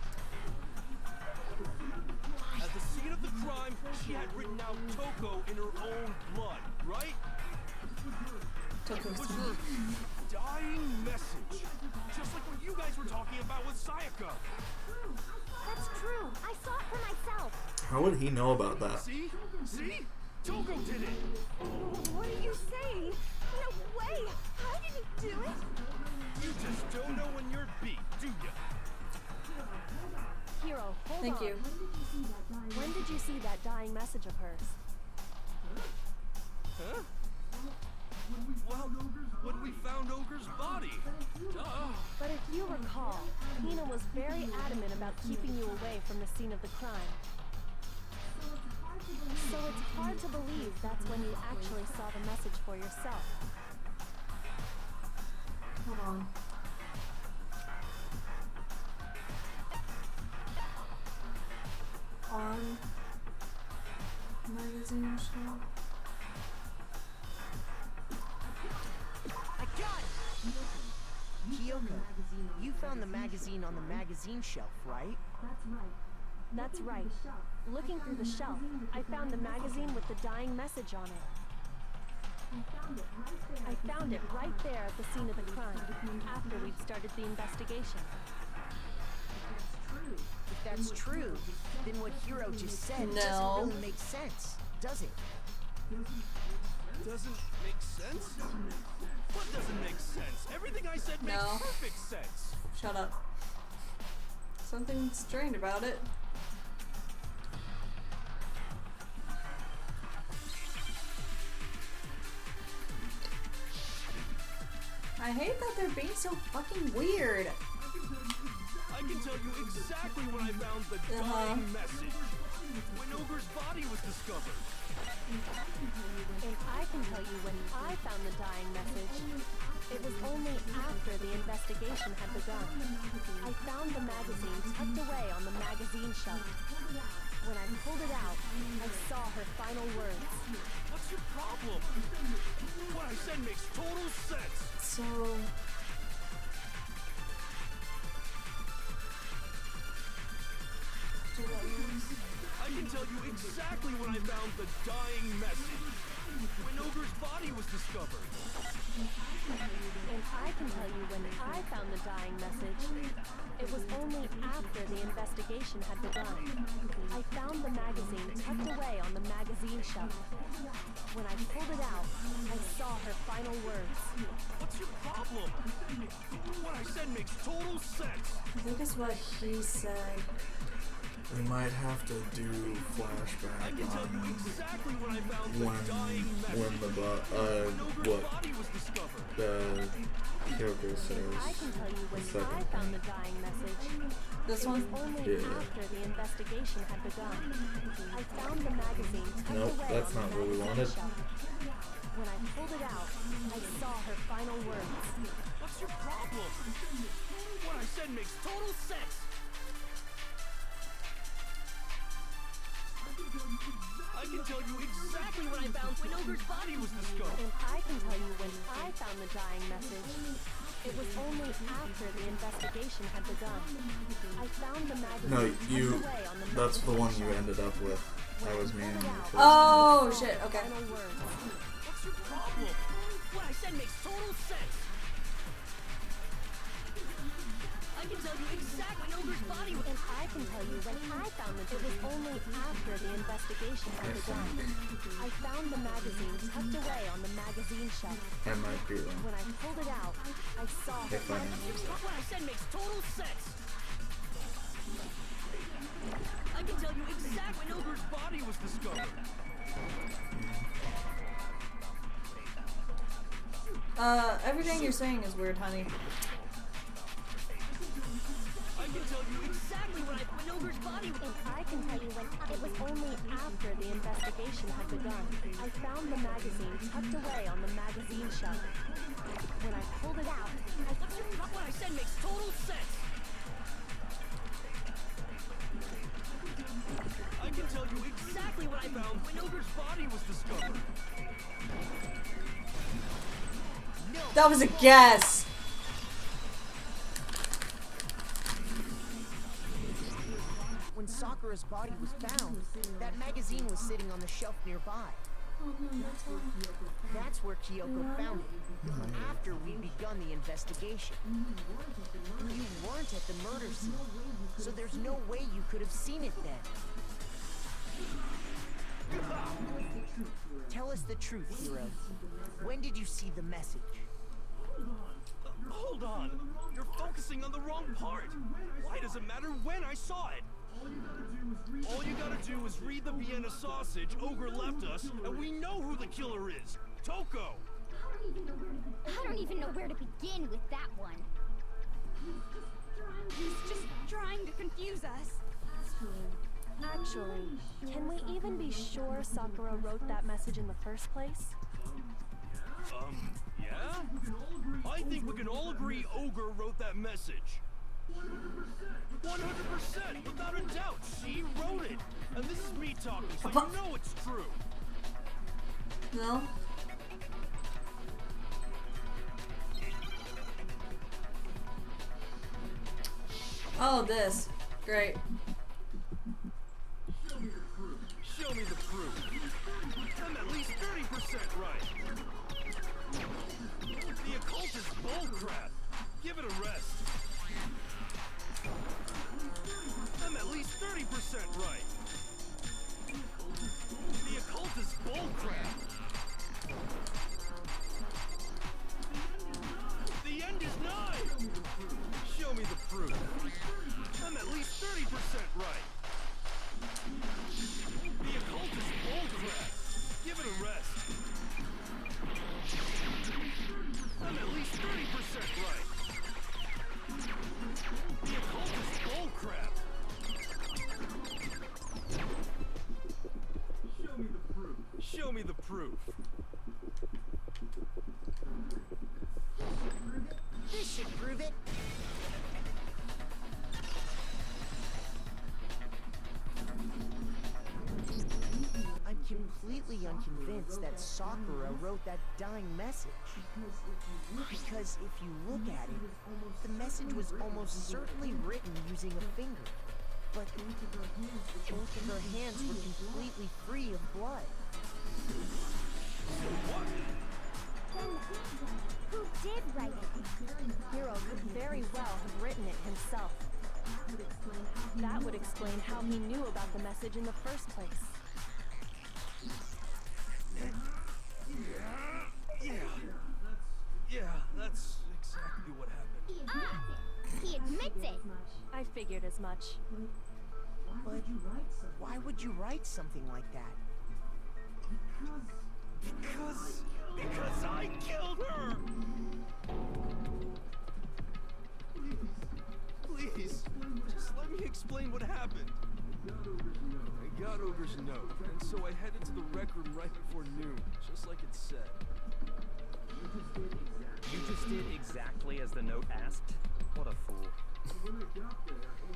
Speaker 4: At the scene of the crime, she had written out Toko in her own blood, right?
Speaker 2: Toko's
Speaker 4: It was her dying message. Just like what you guys were talking about with Sayaka.
Speaker 11: That's true. I saw it for myself.
Speaker 1: How would he know about that?
Speaker 4: See? See? Toko did it.
Speaker 11: What are you saying? No way. I didn't do it.
Speaker 4: You just don't know when you're beat, do you?
Speaker 3: Hiro, hold
Speaker 2: Thank
Speaker 3: on.
Speaker 2: you.
Speaker 3: When did you see that dying message of hers?
Speaker 4: Huh? Well, when we found Ogre's body. Duh.
Speaker 3: But if you recall, Hina was very adamant about keeping you away from the scene of the crime. So it's hard to believe that's when you actually saw the message for yourself.
Speaker 2: Hold on. On magazine show.
Speaker 12: I got it! Kyoko, you found the magazine on the magazine shelf, right?
Speaker 3: That's right. Looking through the shelf, I found the magazine with the dying message on it. I found it right there at the scene of the crime, after we'd started the investigation.
Speaker 12: If that's true, then what Hiro just said
Speaker 2: No.
Speaker 12: doesn't really make sense, does it?
Speaker 4: Doesn't make sense? What doesn't make sense? Everything I said makes
Speaker 2: No.
Speaker 4: perfect sense.
Speaker 2: Shut up. Something strange about it. I hate that they're being so fucking weird.
Speaker 4: I can tell you exactly when I found the dying message. When Ogre's body was discovered.
Speaker 3: And I can tell you when I found the dying message. It was only after the investigation had begun. I found the magazine tucked away on the magazine shelf. When I pulled it out, I saw her final words.
Speaker 4: What's your problem? What I said makes total sense.
Speaker 2: So...
Speaker 4: I can tell you exactly when I found the dying message. When Ogre's body was discovered.
Speaker 3: And I can tell you when I found the dying message. It was only after the investigation had begun. I found the magazine tucked away on the magazine shelf. When I pulled it out, I saw her final words.
Speaker 4: What's your problem? What I said makes total sense.
Speaker 2: I think it's what he said.
Speaker 1: We might have to do flashback on when the Kyoko says
Speaker 3: I can tell you when
Speaker 1: the second
Speaker 3: I found the dying message.
Speaker 2: This
Speaker 3: It
Speaker 2: one?
Speaker 3: was only
Speaker 1: Yeah.
Speaker 3: after the investigation had begun. I found the magazine tucked
Speaker 1: Nope,
Speaker 3: away
Speaker 1: that's
Speaker 3: on
Speaker 1: not
Speaker 3: the
Speaker 1: what we
Speaker 3: magazine
Speaker 1: wanted.
Speaker 3: shelf. When I pulled it out, I saw her final words.
Speaker 4: What's your problem? What I said makes total sense. I can tell you exactly when I found when Ogre's body was discovered.
Speaker 3: And I can tell you when I found the dying message. It was only after the investigation had begun. I found the magazine
Speaker 1: No,
Speaker 3: tucked away on the
Speaker 1: that's the one you
Speaker 3: magazine
Speaker 1: ended up with. That was me and you.
Speaker 2: Oh shit, okay.
Speaker 3: final words.
Speaker 4: What's your problem? What I said makes total sense. I can tell you exactly when Ogre's body was.
Speaker 3: And I can tell you when I found it. It was only after the investigation had begun. I found the magazine tucked away on the magazine shelf.
Speaker 1: I might be wrong.
Speaker 3: When I pulled it out, I saw her
Speaker 1: If I am.
Speaker 4: What I said makes total sense. I can tell you exactly when Ogre's body was discovered.
Speaker 2: Everything you're saying is weird, honey.
Speaker 4: I can tell you exactly when Ogre's body was.
Speaker 3: And I can tell you when it was only after the investigation had begun. I found the magazine tucked away on the magazine shelf. When I pulled it out,
Speaker 4: What I said makes total sense. I can tell you exactly what I found when Ogre's body was discovered.
Speaker 2: That was a guess.
Speaker 12: When Sakura's body was found, that magazine was sitting on the shelf nearby. That's where Kyoko found it, after we'd begun the investigation. You weren't at the murder scene, so there's no way you could have seen it then. Tell us the truth, hero. When did you see the message?
Speaker 4: Hold on. You're focusing on the wrong part. Why does it matter when I saw it? All you gotta do is read the Vienna sausage Ogre left us, and we know who the killer is. Toko!
Speaker 11: I don't even know where to begin with that one. He's just trying to confuse us.
Speaker 3: actually, can we even be sure Sakura wrote that message in the first place?
Speaker 4: Yeah? I think we can all agree Ogre wrote that message. 100%, without a doubt, she wrote it. And this is me talking, so you know it's true.
Speaker 2: No. Oh, this. Great.
Speaker 4: Show me the proof. I'm at least 30% right. The occult is bullcrap. Give it a rest. I'm at least 30% right. The occult is bullcrap. The end is nigh. Show me the proof. I'm at least 30% right. The occult is bullcrap. Give it a rest. I'm at least 30% right. The occult is bullcrap. Show me the proof.
Speaker 12: This should prove it. I'm completely unconvinced that Sakura wrote that dying message. Because if you look at it, the message was almost certainly written using a finger. But both of her hands were completely free of blood.
Speaker 11: Then who did write it?
Speaker 3: Hiro could very well have written it himself. That would explain how he knew about the message in the first place.
Speaker 4: Yeah, that's exactly what happened.
Speaker 11: He admits it.
Speaker 3: I figured as much.
Speaker 12: But why would you write something like that?
Speaker 4: Because I killed her! Please, just let me explain what happened. I got Ogre's note, and so I headed to the rec room right before noon, just like it said.
Speaker 10: You just did exactly as the note asked? What a fool.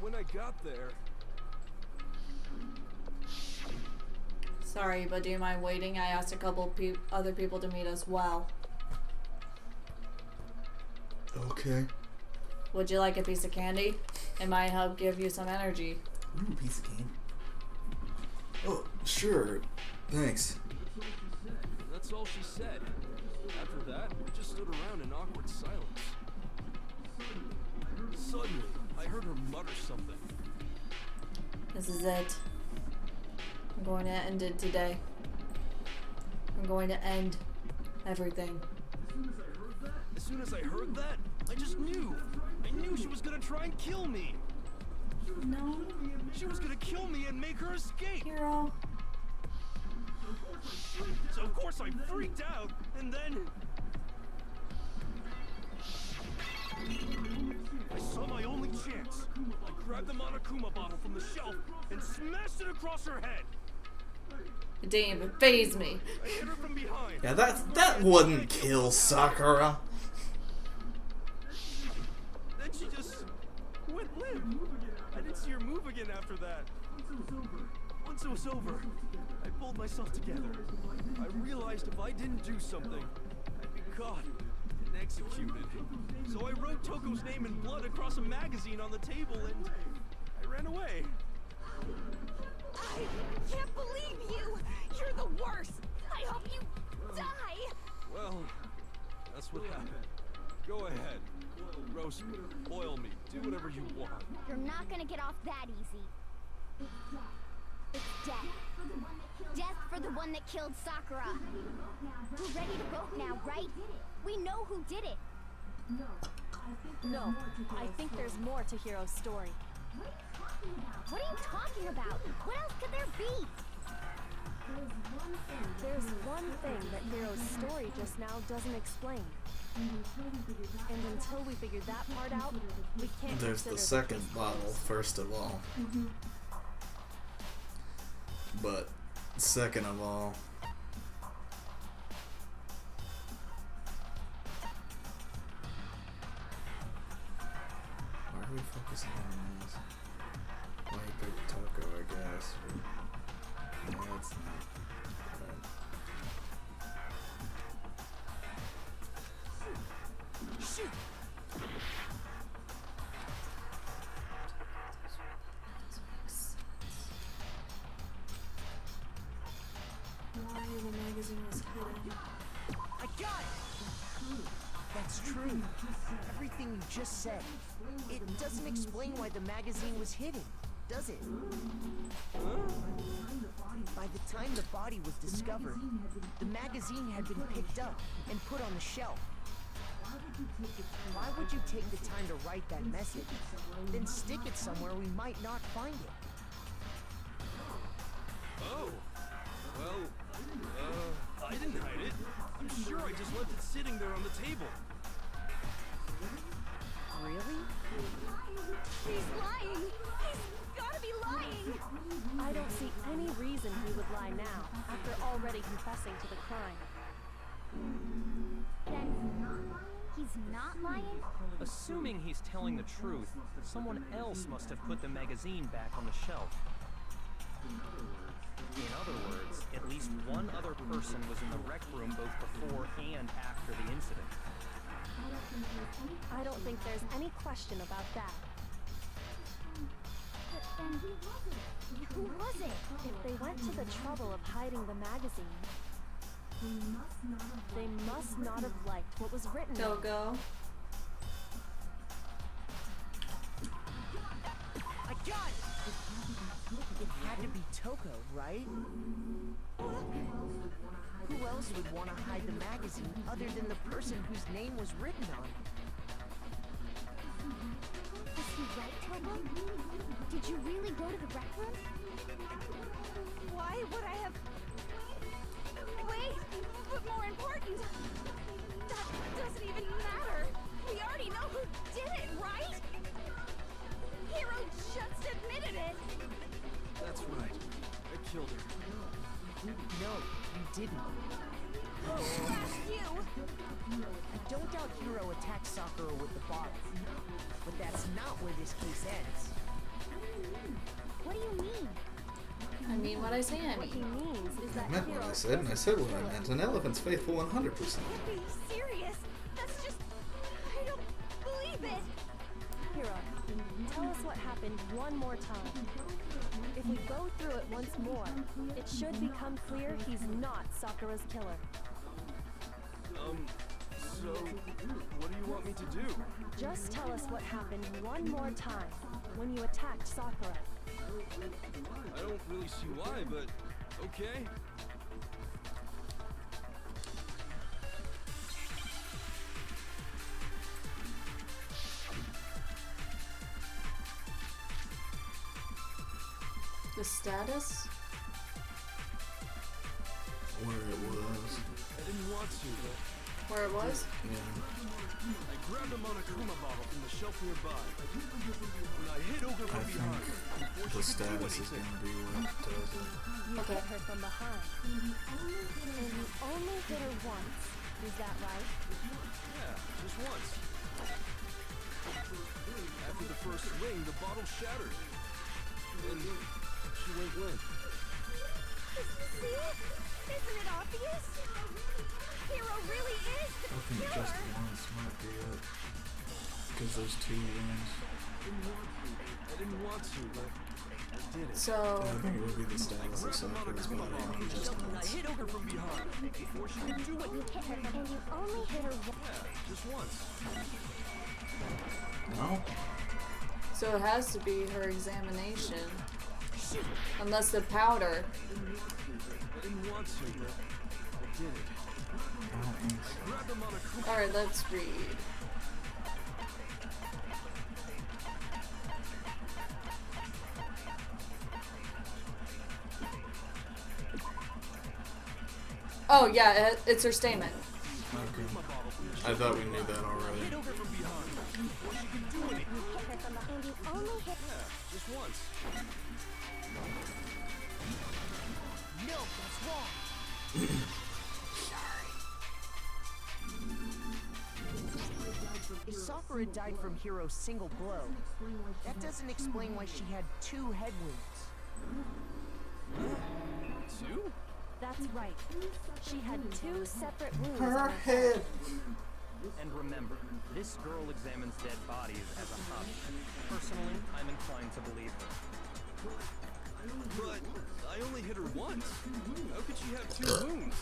Speaker 4: When I got there...
Speaker 2: Sorry, but do you mind waiting? I asked a couple other people to meet as well.
Speaker 1: Okay.
Speaker 2: Would you like a piece of candy? It might help give you some energy.
Speaker 1: Ooh, piece of candy. Oh, sure. Thanks.
Speaker 4: That's all she said. After that, we just stood around in awkward silence. Suddenly, I heard her mutter something.
Speaker 2: This is it. I'm going to end it today. I'm going to end everything.
Speaker 4: As soon as I heard that, I just knew. I knew she was gonna try and kill me.
Speaker 2: No.
Speaker 4: She was gonna kill me and make her escape.
Speaker 2: Hero.
Speaker 4: So of course I freaked out, and then... I saw my only chance. I grabbed the Monokuma bottle from the shelf and smashed it across her head.
Speaker 2: It didn't even faze me.
Speaker 4: I hit her from behind.
Speaker 1: Yeah, that wouldn't kill Sakura.
Speaker 4: Then she just went limp. I didn't see her move again after that. Once it was over, I pulled myself together. I realized if I didn't do something, I'd be caught and executed. So I wrote Toko's name in blood across a magazine on the table and I ran away.
Speaker 11: I can't believe you! You're the worst! I hope you die!
Speaker 4: Well, that's what happened. Go ahead. Roast me, boil me, do whatever you want.
Speaker 11: You're not gonna get off that easy. It's death. Death for the one that killed Sakura. We're ready to vote now, right? We know who did it.
Speaker 3: No, I think there's more to Hiro's story.
Speaker 11: What are you talking about? What else could there be?
Speaker 3: There's one thing that Hiro's story just now doesn't explain. And until we figure that part out, we can't
Speaker 1: There's the
Speaker 3: consider
Speaker 1: second
Speaker 3: case
Speaker 1: bottle,
Speaker 3: closed.
Speaker 1: first of all. But, second of all, why are we focusing on this? Why you picked Toko, I guess. But, no, it's not.
Speaker 12: Shoot!
Speaker 2: Why the magazine was hidden.
Speaker 12: I got it! That's true. Everything you just said. It doesn't explain why the magazine was hidden, does it? By the time the body was discovered, the magazine had been picked up and put on the shelf. Why would you take the time to write that message, then stick it somewhere we might not find it?
Speaker 4: Oh, well, I didn't hide it. I'm sure I just left it sitting there on the table.
Speaker 12: Really?
Speaker 11: He's lying! He's gotta be lying!
Speaker 3: I don't see any reason he would lie now, after already confessing to the crime.
Speaker 11: Then he's not lying?
Speaker 10: Assuming he's telling the truth, someone else must have put the magazine back on the shelf. In other words, at least one other person was in the rec room both before and after the incident.
Speaker 3: I don't think there's any question about that.
Speaker 11: But then who was it?
Speaker 3: If they went to the trouble of hiding the magazine, they must not have liked what was written.
Speaker 2: Go.
Speaker 12: I got it! It had to be Toko, right? Who else would want to hide the magazine other than the person whose name was written on it?
Speaker 11: Is he right, Toko? Did you really go to the rec room?
Speaker 13: Why would I have... Wait, but more important, that doesn't even matter. We already know who did it, right? Hero just admitted it.
Speaker 4: That's right. I killed her.
Speaker 12: No, you didn't.
Speaker 13: You!
Speaker 12: I don't doubt Hero attacked Sakura with the bottle. But that's not where this case ends.
Speaker 11: What do you mean?
Speaker 2: I mean what I say I
Speaker 3: What he
Speaker 2: mean.
Speaker 3: means is
Speaker 1: I
Speaker 3: that
Speaker 1: meant
Speaker 3: Hero
Speaker 1: what I said, and I said what I meant. An elephant's faithful 100%.
Speaker 13: Are you serious? That's just... I don't believe it.
Speaker 3: Hero, tell us what happened one more time. If we go through it once more, it should become clear he's not Sakura's killer.
Speaker 4: So, what do you want me to do?
Speaker 3: Just tell us what happened one more time when you attacked Sakura.
Speaker 4: I don't really see why, but okay.
Speaker 2: The status?
Speaker 1: Where it was.
Speaker 4: I didn't want to, but
Speaker 2: Where it was?
Speaker 1: Yeah.
Speaker 4: I grabbed a Monokuma bottle from the shelf nearby. When I hit Ogre
Speaker 1: I
Speaker 4: from behind,
Speaker 1: think
Speaker 4: before
Speaker 1: the
Speaker 4: she could do
Speaker 1: status is
Speaker 4: anything.
Speaker 1: gonna be what does it.
Speaker 3: You hit her from behind. And you only hit her once. Is that right?
Speaker 4: Yeah, just once. After the first swing, the bottle shattered. And she went limp.
Speaker 13: See? Isn't it obvious? Hero really is the
Speaker 1: I think
Speaker 13: killer.
Speaker 1: just once might be it. Because there's 2 wounds.
Speaker 4: I didn't want to, but I did it.
Speaker 2: So,
Speaker 1: I think it would be the status of Sakura's body on just
Speaker 4: I
Speaker 1: once.
Speaker 4: hit Ogre from behind before she could do
Speaker 11: You
Speaker 4: it.
Speaker 11: hit her, and you only hit her once.
Speaker 4: Yeah, just once.
Speaker 1: No?
Speaker 2: so it has to be her examination. Unless the powder.
Speaker 4: I didn't want to, but I did it.
Speaker 1: I don't think so.
Speaker 4: Grabbed a Monokuma.
Speaker 2: Alright, let's read. Oh yeah, it's her statement.
Speaker 1: Okay. I thought we knew that already.
Speaker 4: Hit Ogre from behind before she could do anything.
Speaker 11: You hit her from behind. You only hit...
Speaker 4: Yeah, just once.
Speaker 12: No, that's wrong. If Sakura died from Hero's single blow, that doesn't explain why she had 2 head wounds.
Speaker 4: 2?
Speaker 3: That's right. She had 2 separate wounds
Speaker 1: Her
Speaker 3: on her
Speaker 1: head!
Speaker 10: And remember, this girl examines dead bodies as a hobby. Personally, I'm inclined to believe her.
Speaker 4: But I only hit her once. How could she have 2 wounds?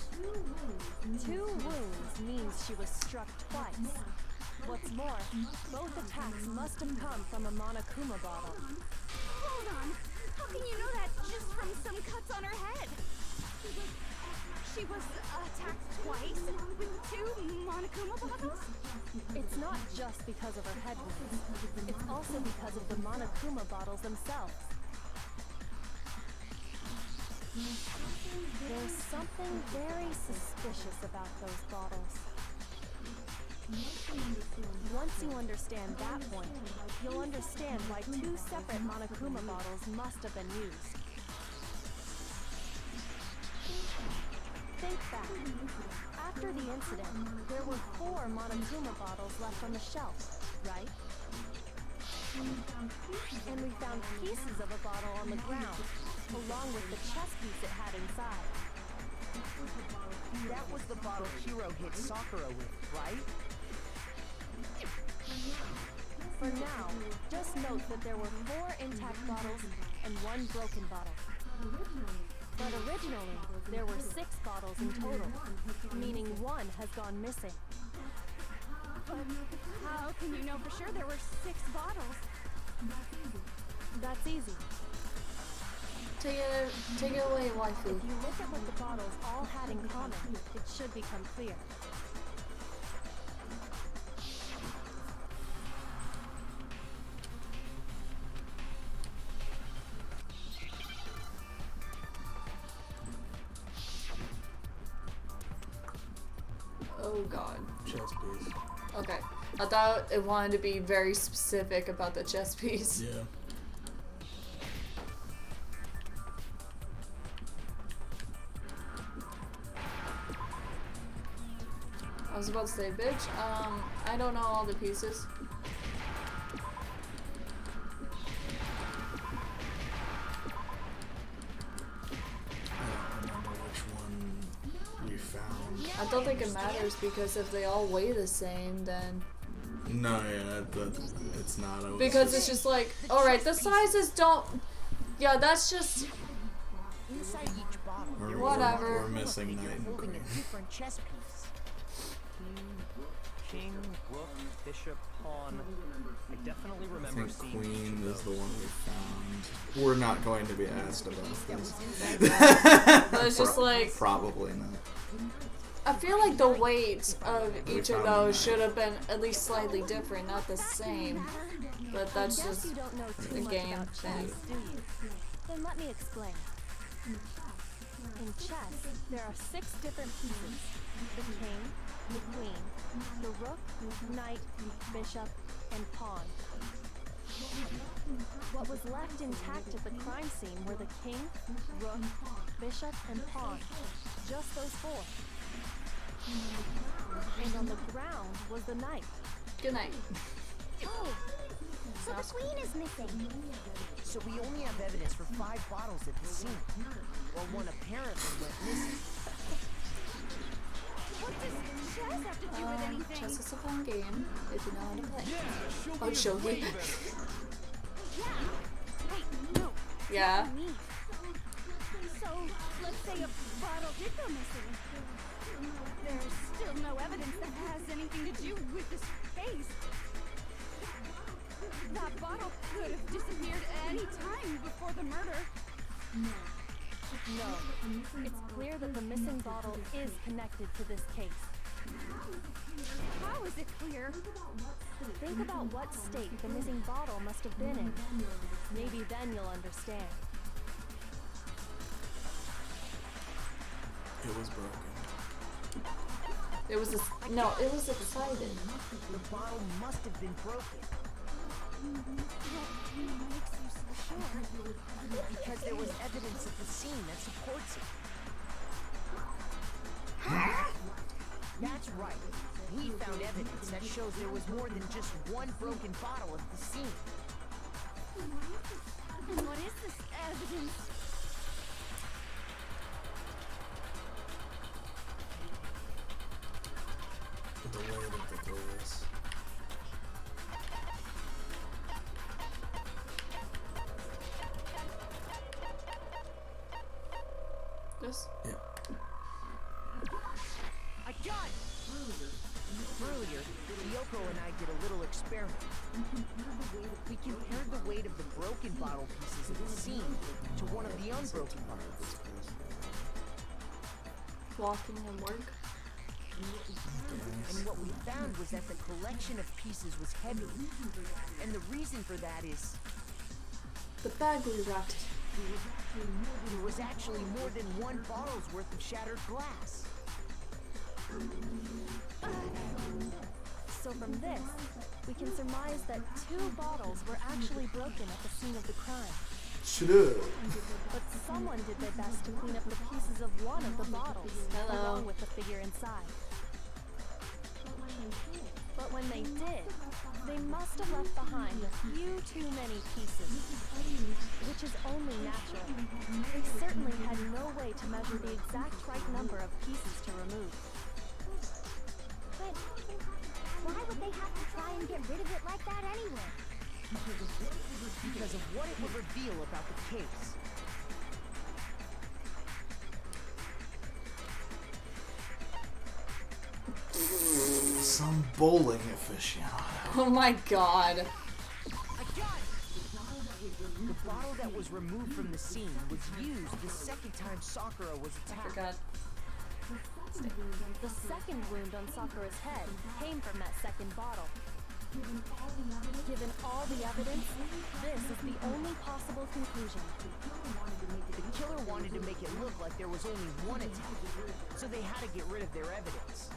Speaker 3: 2 wounds means she was struck twice. What's more, both attacks must have come from a Monokuma bottle.
Speaker 13: Hold on. How can you know that just from some cuts on her head? She was attacked twice with 2 Monokuma bottles?
Speaker 3: It's not just because of her head wounds. It's also because of the Monokuma bottles themselves. There's something very suspicious about those bottles. Once you understand that point, you'll understand why 2 separate Monokuma bottles must have been used. Think back. After the incident, there were 4 Monokuma bottles left on the shelf, right? And we found pieces of a bottle on the ground, along with the chess piece it had inside.
Speaker 12: That was the bottle Hero hit Sakura with, right?
Speaker 3: For now, just note that there were 4 intact bottles and 1 broken bottle. But originally, there were 6 bottles in total, meaning 1 has gone missing.
Speaker 13: But how can you know for sure there were 6 bottles?
Speaker 3: That's easy.
Speaker 2: Take it away, waifu.
Speaker 3: If you look at what the bottles all had in common, it should become clear.
Speaker 2: god.
Speaker 1: Chess piece.
Speaker 2: Okay. I thought it wanted to be very specific about the chess piece.
Speaker 1: Yeah.
Speaker 2: I was about to say, bitch, I don't know all the pieces. I don't think it matters because if they all weigh the same, then...
Speaker 1: No, yeah, it's not.
Speaker 2: Because it's just like, alright, the sizes don't... Yeah, that's just...
Speaker 12: Inside each bottle,
Speaker 2: whatever.
Speaker 1: We're missing knight and
Speaker 12: holding
Speaker 1: queen.
Speaker 12: a different chess piece.
Speaker 10: King, rook, bishop, pawn. I definitely
Speaker 1: I
Speaker 10: remember
Speaker 1: think
Speaker 10: seeing
Speaker 1: queen
Speaker 10: each of
Speaker 1: is the
Speaker 10: those.
Speaker 1: one we found. We're not going to be asked about this.
Speaker 2: But it's just like...
Speaker 1: Probably not.
Speaker 2: I feel like the weight of each of those should have been at least slightly different, not the same. But that's just a game thing.
Speaker 3: Do you? Then let me explain. In chess, there are 6 different pieces. The king, the queen, the rook, knight, bishop, and pawn. What was left intact at the crime scene were the king, rook, bishop, and pawn. Just those 4. And on the ground was the knight.
Speaker 2: Good night.
Speaker 11: Oh, so the queen is missing.
Speaker 12: So we only have evidence for 5 bottles at the scene. Well, one apparently went missing.
Speaker 13: What does chess have to do with anything?
Speaker 2: Chess is a fun game if you know how to play.
Speaker 4: Yeah,
Speaker 2: Oh, show me.
Speaker 13: Yeah. Wait, no.
Speaker 2: Yeah.
Speaker 13: What do you mean? So, let's say a bottle did go missing. There's still no evidence that has anything to do with this case. That bottle could have disappeared at any time before the murder.
Speaker 3: No. It's clear that the missing bottle is connected to this case.
Speaker 13: How is it clear?
Speaker 3: Think about what state the missing bottle must have been in. Maybe then you'll understand.
Speaker 1: It was broken.
Speaker 2: It was it was excited.
Speaker 12: The bottle must have been broken.
Speaker 13: What makes you so sure?
Speaker 12: Because there was evidence at the scene that supports it. That's right. We found evidence that shows there was more than just one broken bottle at the scene.
Speaker 13: And what is this evidence?
Speaker 1: The weight of the glass.
Speaker 2: This?
Speaker 1: Yeah.
Speaker 12: I got it! Earlier, Yoko and I did a little experiment. We compared the weight of the broken bottle pieces at the scene to one of the unbroken bottles.
Speaker 2: Walking and work.
Speaker 12: And what we found was that the collection of pieces was heavy. And the reason for that is...
Speaker 2: The bag we wrapped.
Speaker 12: There was actually more than one bottle's worth of shattered glass.
Speaker 3: So from this, we can surmise that 2 bottles were actually broken at the scene of the crime.
Speaker 1: Should've.
Speaker 3: But someone did their best to clean up the pieces of one of the bottles, along with the figure inside. But when they did, they must have left behind a few too many pieces, which is only natural. They certainly had no way to measure the exact right number of pieces to remove.
Speaker 11: But why would they have to try and get rid of it like that anyway?
Speaker 12: Because of what it would reveal about the case.
Speaker 1: Some bowling aficionado.
Speaker 2: Oh my god.
Speaker 12: I got it! The bottle that was removed from the scene was used the second time Sakura was attacked.
Speaker 2: I forgot.
Speaker 3: The second wound on Sakura's head came from that second bottle. Given all the evidence, this is the only possible conclusion.
Speaker 12: The killer wanted to make it look like there was only one attack, so they had to get rid of their evidence.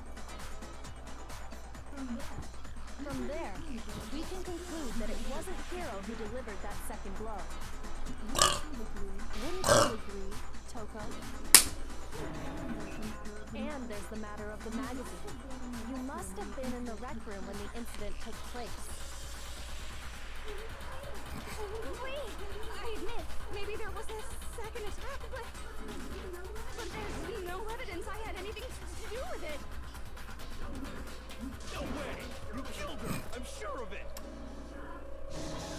Speaker 3: From there, we can conclude that it wasn't Hero who delivered that second blow. Wouldn't you agree, Toko? And there's the matter of the magazine. You must have been in the rec room when the incident took place.
Speaker 13: Wait, I admit, maybe there was a second attack, but there's no evidence I had anything to do with it.
Speaker 4: No way! You killed her! I'm sure of it!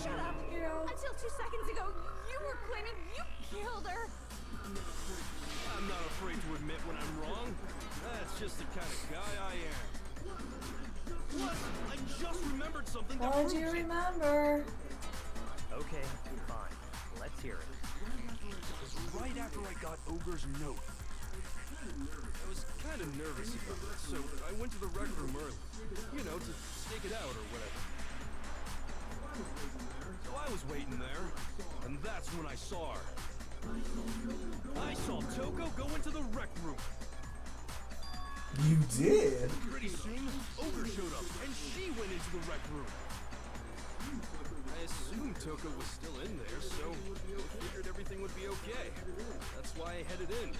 Speaker 13: Shut up, Hero. Until 2 seconds ago, you were claiming you killed her.
Speaker 4: I'm not afraid to admit when I'm wrong. That's just the kind of guy I am. Plus, I just remembered something that
Speaker 2: What did
Speaker 4: proves
Speaker 2: you
Speaker 4: it.
Speaker 2: remember?
Speaker 10: Okay, fine. Let's hear it.
Speaker 4: It was right after I got Ogre's note. I was kind of nervous about it, so I went to the rec room early. You know, to stake it out or whatever. So I was waiting there, and that's when I saw her. I saw Toko go into the rec room.
Speaker 1: You did?
Speaker 4: Pretty soon, Ogre showed up, and she went into the rec room. I assumed Toko was still in there, so I figured everything would be okay. That's why I headed in.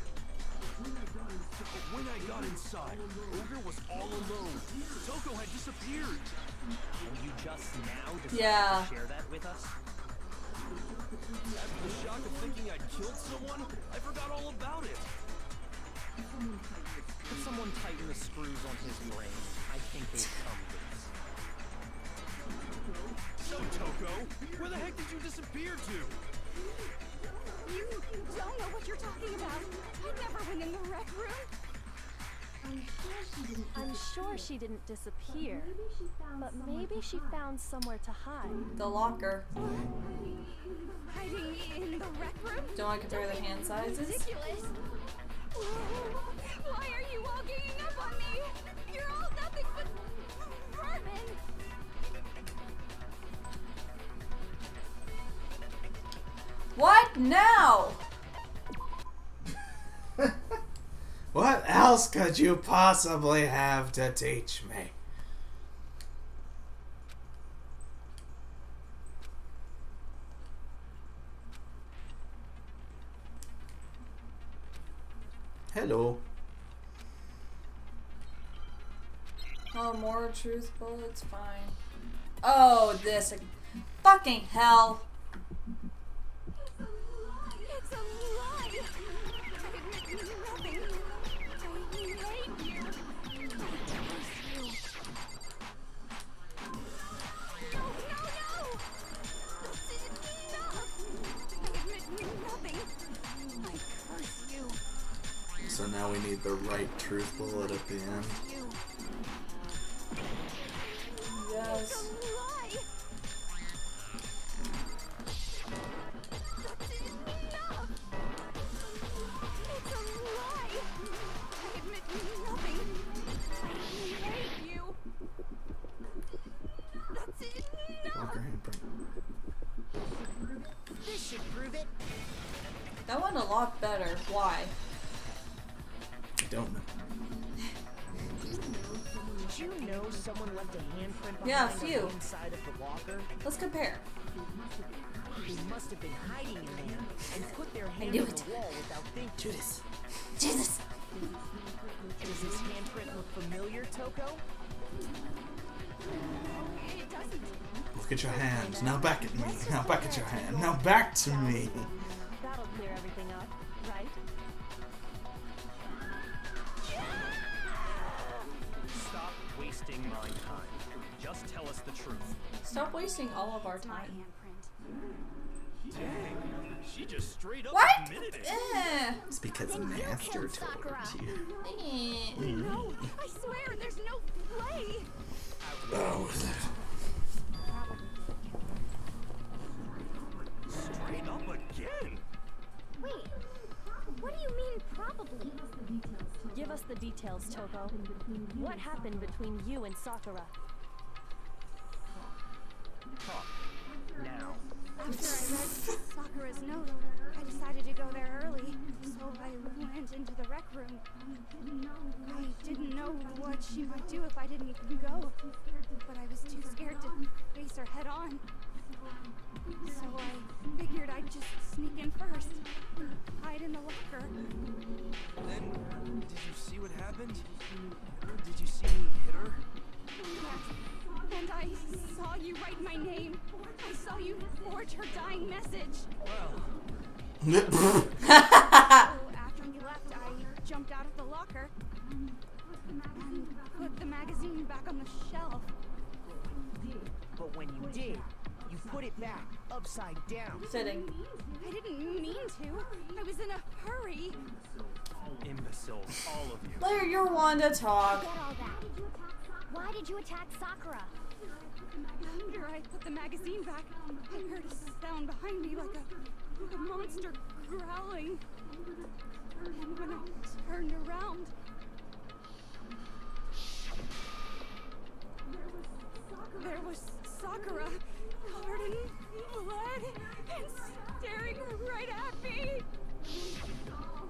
Speaker 4: But when I got inside, Ogre was all alone. Toko had disappeared.
Speaker 10: And you just now decided
Speaker 2: Yeah.
Speaker 10: to share that with us?
Speaker 4: After the shock of thinking I'd killed someone, I forgot all about it.
Speaker 10: Could someone tighten the screws on his brain? I think they've come loose.
Speaker 4: So, Toko, where the heck did you disappear to?
Speaker 13: You don't know what you're talking about. I never went in the rec room.
Speaker 3: I'm sure she didn't disappear, but maybe she found somewhere to hide.
Speaker 2: The locker.
Speaker 13: Hiding in the rec room?
Speaker 2: Don't I compare the hand sizes?
Speaker 13: Ridiculous. Why are you all ganging up on me? You're all nothing but vermin.
Speaker 2: What now?
Speaker 1: What else could you possibly have to teach me? Hello.
Speaker 2: Oh, more truth bullets, fine. Oh, this fucking hell.
Speaker 13: It's a lie. I admit nothing. I hate you. No, no, no! This is enough. I admit nothing. I curse you.
Speaker 1: So now we need the right truth bullet at the end.
Speaker 2: Yes.
Speaker 12: This should prove it.
Speaker 2: That went a lot better. Why?
Speaker 1: I don't know.
Speaker 12: Did you know someone left a handprint behind
Speaker 2: Yeah, a
Speaker 12: on
Speaker 2: few.
Speaker 12: the inside of the locker?
Speaker 2: Let's compare.
Speaker 12: They must have been hiding in there and put their hand
Speaker 2: knew
Speaker 12: on
Speaker 2: it.
Speaker 12: the wall without thinking.
Speaker 1: Judas.
Speaker 2: Jesus.
Speaker 12: Does this handprint look familiar, Toko?
Speaker 13: It doesn't.
Speaker 1: Look at your hand. Now back at me. Now back at your hand. Now back to me.
Speaker 3: That'll clear everything up, right?
Speaker 10: Stop wasting my time. Just tell us the truth.
Speaker 2: Stop wasting all of our time.
Speaker 4: Dang, she just straight up
Speaker 2: What?
Speaker 4: admitted it.
Speaker 1: It's because Master told you.
Speaker 13: No, I swear, there's no way.
Speaker 1: Oh,
Speaker 4: Straight up again.
Speaker 11: Wait, what do you mean probably?
Speaker 3: Give us the details, Toko. What happened between you and Sakura?
Speaker 10: Talk. Now.
Speaker 13: After I read Sakura's note, I decided to go there early, so I went into the rec room. I didn't know what she might do if I didn't go. But I was too scared to face her head on. So I figured I'd just sneak in first and hide in the locker.
Speaker 4: Then, did you see what happened? Did you see me hit her?
Speaker 13: Yeah, and I saw you write my name. I saw you forge her dying message.
Speaker 4: Well.
Speaker 13: So after you left, I jumped out of the locker and put the magazine back on the shelf.
Speaker 12: But when you did, you put it back upside down.
Speaker 2: Fitting.
Speaker 13: I didn't mean to. I was in a hurry.
Speaker 10: Imbeciles, all of you.
Speaker 2: Blair, you're one to talk.
Speaker 11: Forget all that. Why did you attack Sakura?
Speaker 13: After I put the magazine back, I heard a sound behind me like a monster growling. And when I turned around, there was Sakura, covered in blood and staring right at me.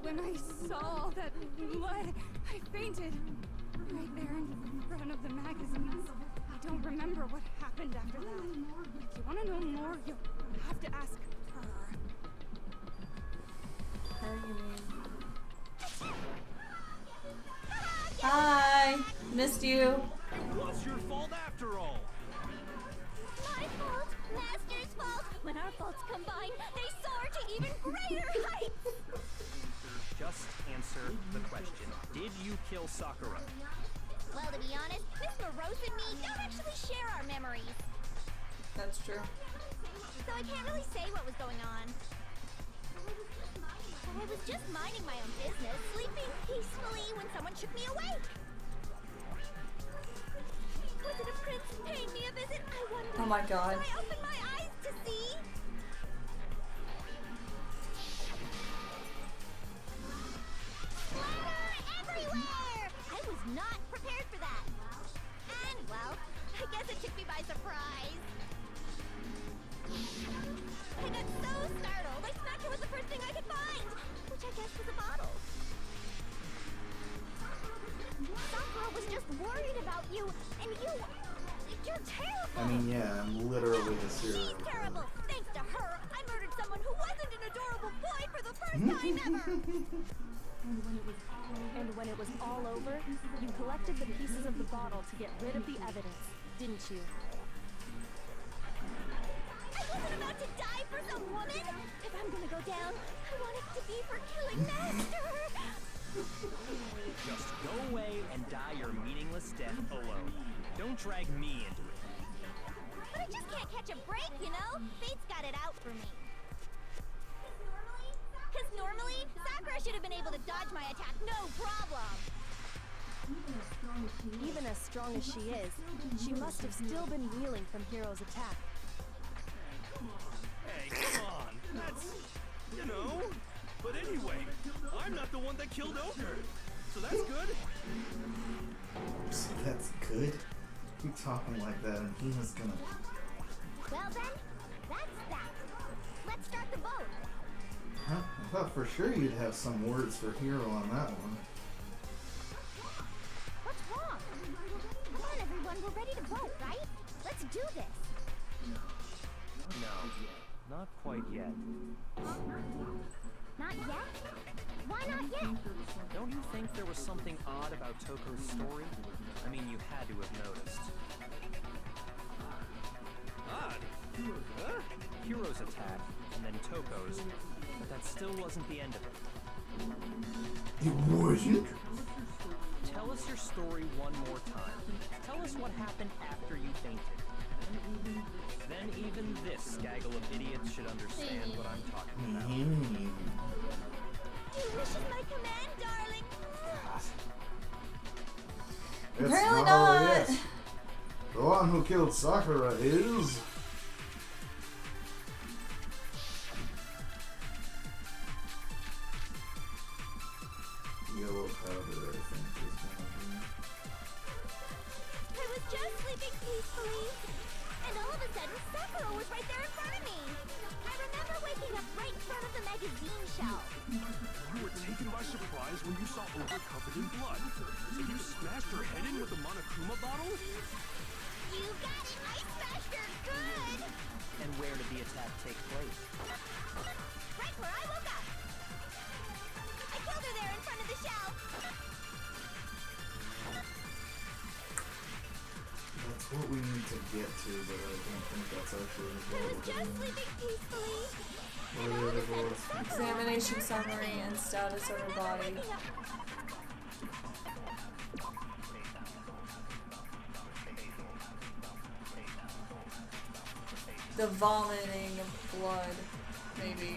Speaker 13: When I saw that blood, I fainted right there in front of the magazines. I don't remember what happened after that. If you want to know more, you'll have to ask her.
Speaker 2: Her, you mean? Hi! Missed you.
Speaker 4: It was your fault after all.
Speaker 11: My fault, Master's fault. When our faults combine, they soar to even greater heights.
Speaker 10: Just answer the question. Did you kill Sakura?
Speaker 11: Well, to be honest, Miss Morose and me don't actually share our memories.
Speaker 2: That's true.
Speaker 11: So I can't really say what was going on. I was just minding my own business, sleeping peacefully when someone shook me awake. Was it a prince paying me a visit? I wondered.
Speaker 2: Oh my god.
Speaker 11: So I opened my eyes to see. Splatter everywhere! I was not prepared for that. And, well, I guess it took me by surprise. I got so startled, I smacked her with the first thing I could find, which I guess was a bottle. Sakura was just worried about you, and you're terrible.
Speaker 1: I mean, yeah, I'm literally a serial
Speaker 11: She's
Speaker 1: killer.
Speaker 11: terrible. Thanks to her, I murdered someone who wasn't an adorable boy for the first time ever.
Speaker 3: And when it was all over, you collected the pieces of the bottle to get rid of the evidence, didn't you?
Speaker 11: I wasn't about to die for some woman. If I'm gonna go down, I want it to be for killing Master.
Speaker 10: Just go away and die your meaningless death alone. Don't drag me into it.
Speaker 11: But I just can't catch a break, you know? Fate's got it out for me. Because normally, Sakura should have been able to dodge my attack, no problem.
Speaker 3: Even as strong as she is, she must have still been reeling from Hiro's attack.
Speaker 4: Hey, come on. That's, you know. But anyway, I'm not the one that killed Ogre. So that's good.
Speaker 1: So that's good? You talking like that and he was gonna...
Speaker 11: Well then, that's that. Let's start the vote.
Speaker 1: Huh? I thought for sure you'd have some words for Hero on that one.
Speaker 11: What's wrong? Come on everyone, we're ready to vote, right? Let's do this.
Speaker 10: No, not quite yet.
Speaker 11: Not yet? Why not yet?
Speaker 10: Don't you think there was something odd about Toko's story? I mean, you had to have noticed.
Speaker 4: Odd? Huh?
Speaker 10: Hiro's attack, and then Toko's, but that still wasn't the end of it.
Speaker 1: It wasn't?
Speaker 10: Tell us your story one more time. Tell us what happened after you fainted. Then even this gaggle of idiots should understand what I'm talking about.
Speaker 11: Your wish is my command, darling.
Speaker 1: It's
Speaker 2: Apparently
Speaker 1: not.
Speaker 2: not.
Speaker 1: Yes. The one who killed Sakura is... Yellow powder, I think, is gonna be...
Speaker 11: I was just sleeping peacefully, and all of a sudden, Sakura was right there in front of me. I remember waking ending up right in front of the magazine shelf.
Speaker 4: You were taken by surprise when you saw Ogre covered in blood. So you smashed her head in with a Monokuma bottle?
Speaker 11: You got it! I smashed her good!
Speaker 10: And where did the attack take place?
Speaker 11: Right where I woke up! I killed her there in front of the shelf!
Speaker 1: That's what we need to get to, but I don't think that's actually the
Speaker 11: I
Speaker 1: goal.
Speaker 11: was just sleeping peacefully.
Speaker 1: What are the other goals?
Speaker 2: Examination summary and status of her body. The vomiting of blood, maybe.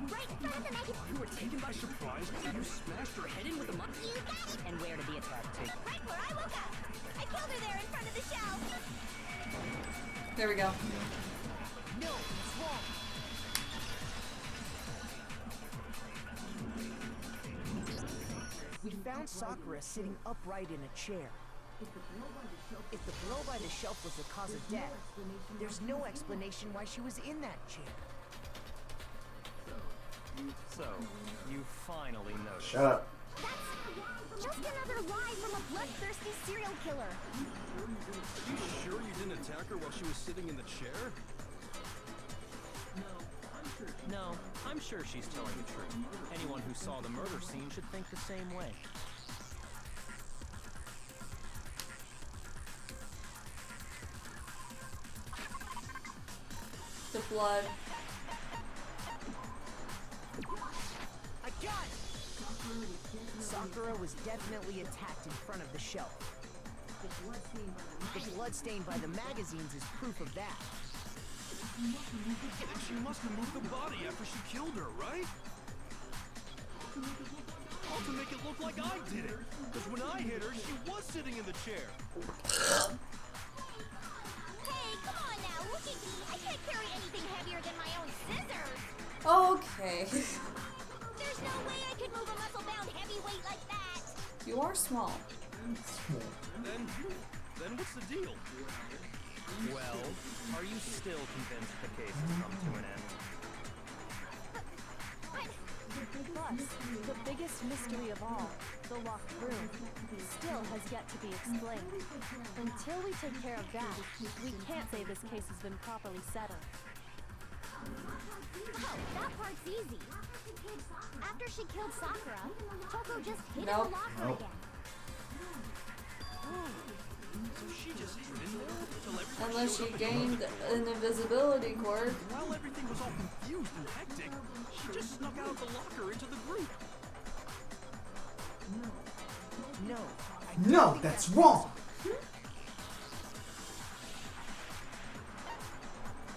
Speaker 11: Right in front of the magazine.
Speaker 4: You were taken by surprise when you smashed her head in with a Monokuma.
Speaker 11: You got it!
Speaker 10: And where did the attack take place?
Speaker 11: Right where I woke up! I killed her there in front of the shelf!
Speaker 2: There we go.
Speaker 12: No, it's wrong. We found Sakura sitting upright in a chair. If the blow by the shelf was the cause of death, there's no explanation why she was in that chair.
Speaker 10: So, you finally noticed.
Speaker 1: Shut up.
Speaker 11: That's just another lie from a bloodthirsty serial killer.
Speaker 4: You sure you didn't attack her while she was sitting in the chair?
Speaker 10: No, I'm sure she's telling the truth. Anyone who saw the murder scene should think the same way.
Speaker 2: The blood.
Speaker 12: I got it! Sakura was definitely attacked in front of the shelf. The blood stained by the magazines is proof of that.
Speaker 4: And she must have moved the body after she killed her, right? All to make it look like I did it. Because when I hit her, she was sitting in the chair.
Speaker 11: Hey, come on now, look at me. I can't carry anything heavier than my own scissors.
Speaker 2: Okay.
Speaker 11: There's no way I could move a muscle-bound heavyweight like that.
Speaker 2: You are small.
Speaker 4: Then what's the deal?
Speaker 10: Well, are you still convinced the case has come to an end?
Speaker 3: Plus, the biggest mystery of all, the locked room, still has yet to be explained. Until we take care of that, we can't say this case has been properly settled.
Speaker 11: Oh, that part's easy. After she killed Sakura, Toko just hid
Speaker 2: Nope.
Speaker 11: in the locker
Speaker 1: Nope.
Speaker 11: again.
Speaker 4: So she just hid in there until everyone
Speaker 2: Unless
Speaker 4: showed
Speaker 2: she
Speaker 4: up
Speaker 2: gained an invisibility cord.
Speaker 4: While everything was all confused and hectic, she just snuck out of the locker into the group.
Speaker 12: No.
Speaker 1: No, that's wrong.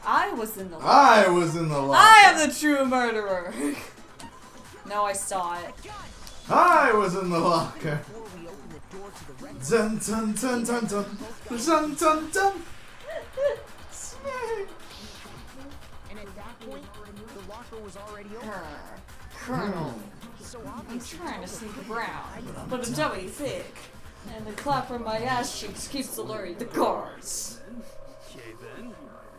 Speaker 2: I was in the locker.
Speaker 1: I was in the locker.
Speaker 2: I am the true murderer. No, I saw it.
Speaker 1: I was in the locker.
Speaker 12: Before we open the door to the rec
Speaker 1: Dun dun dun dun dun. Dun dun dun.
Speaker 12: and at that point, the locker was already open.
Speaker 2: Colonel,
Speaker 12: So
Speaker 2: I'm
Speaker 12: obviously
Speaker 2: trying to
Speaker 12: Toko
Speaker 2: sneak
Speaker 12: couldn't
Speaker 2: around,
Speaker 12: hide.
Speaker 2: but the dummy thick, and the clap from my ass cheeks keeps alerting the guards.
Speaker 4: Okay then,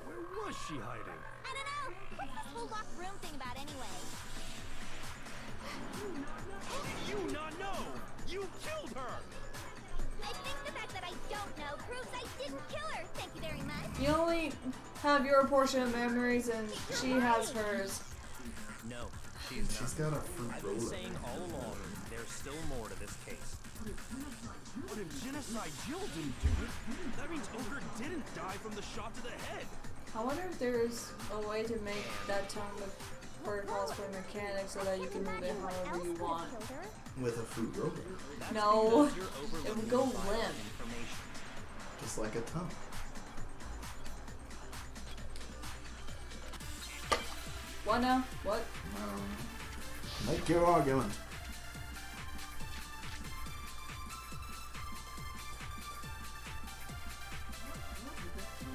Speaker 4: where was she hiding?
Speaker 11: I don't know. What's this whole locked room thing about anyway?
Speaker 4: You not know? You killed her!
Speaker 11: I think the fact that I don't know proves I didn't kill her. Thank you very much.
Speaker 2: You only have your portion of memories, and she has hers.
Speaker 10: No, she's not.
Speaker 1: She's got a fruit
Speaker 10: I've been
Speaker 1: roller.
Speaker 10: saying all along, there's still more to this case.
Speaker 4: But if Genocide Jill didn't do it, that means Ogre didn't die from the shot to the head.
Speaker 2: I wonder if there's a way to make that tongue with protocols for mechanics so that you can move it however you want.
Speaker 1: With a fruit roller.
Speaker 2: No,
Speaker 10: Because you're
Speaker 2: it would
Speaker 10: overlooking
Speaker 2: go
Speaker 10: vital
Speaker 2: limp.
Speaker 10: information.
Speaker 1: Just like a tongue.
Speaker 2: What now? What?
Speaker 1: Make your argument.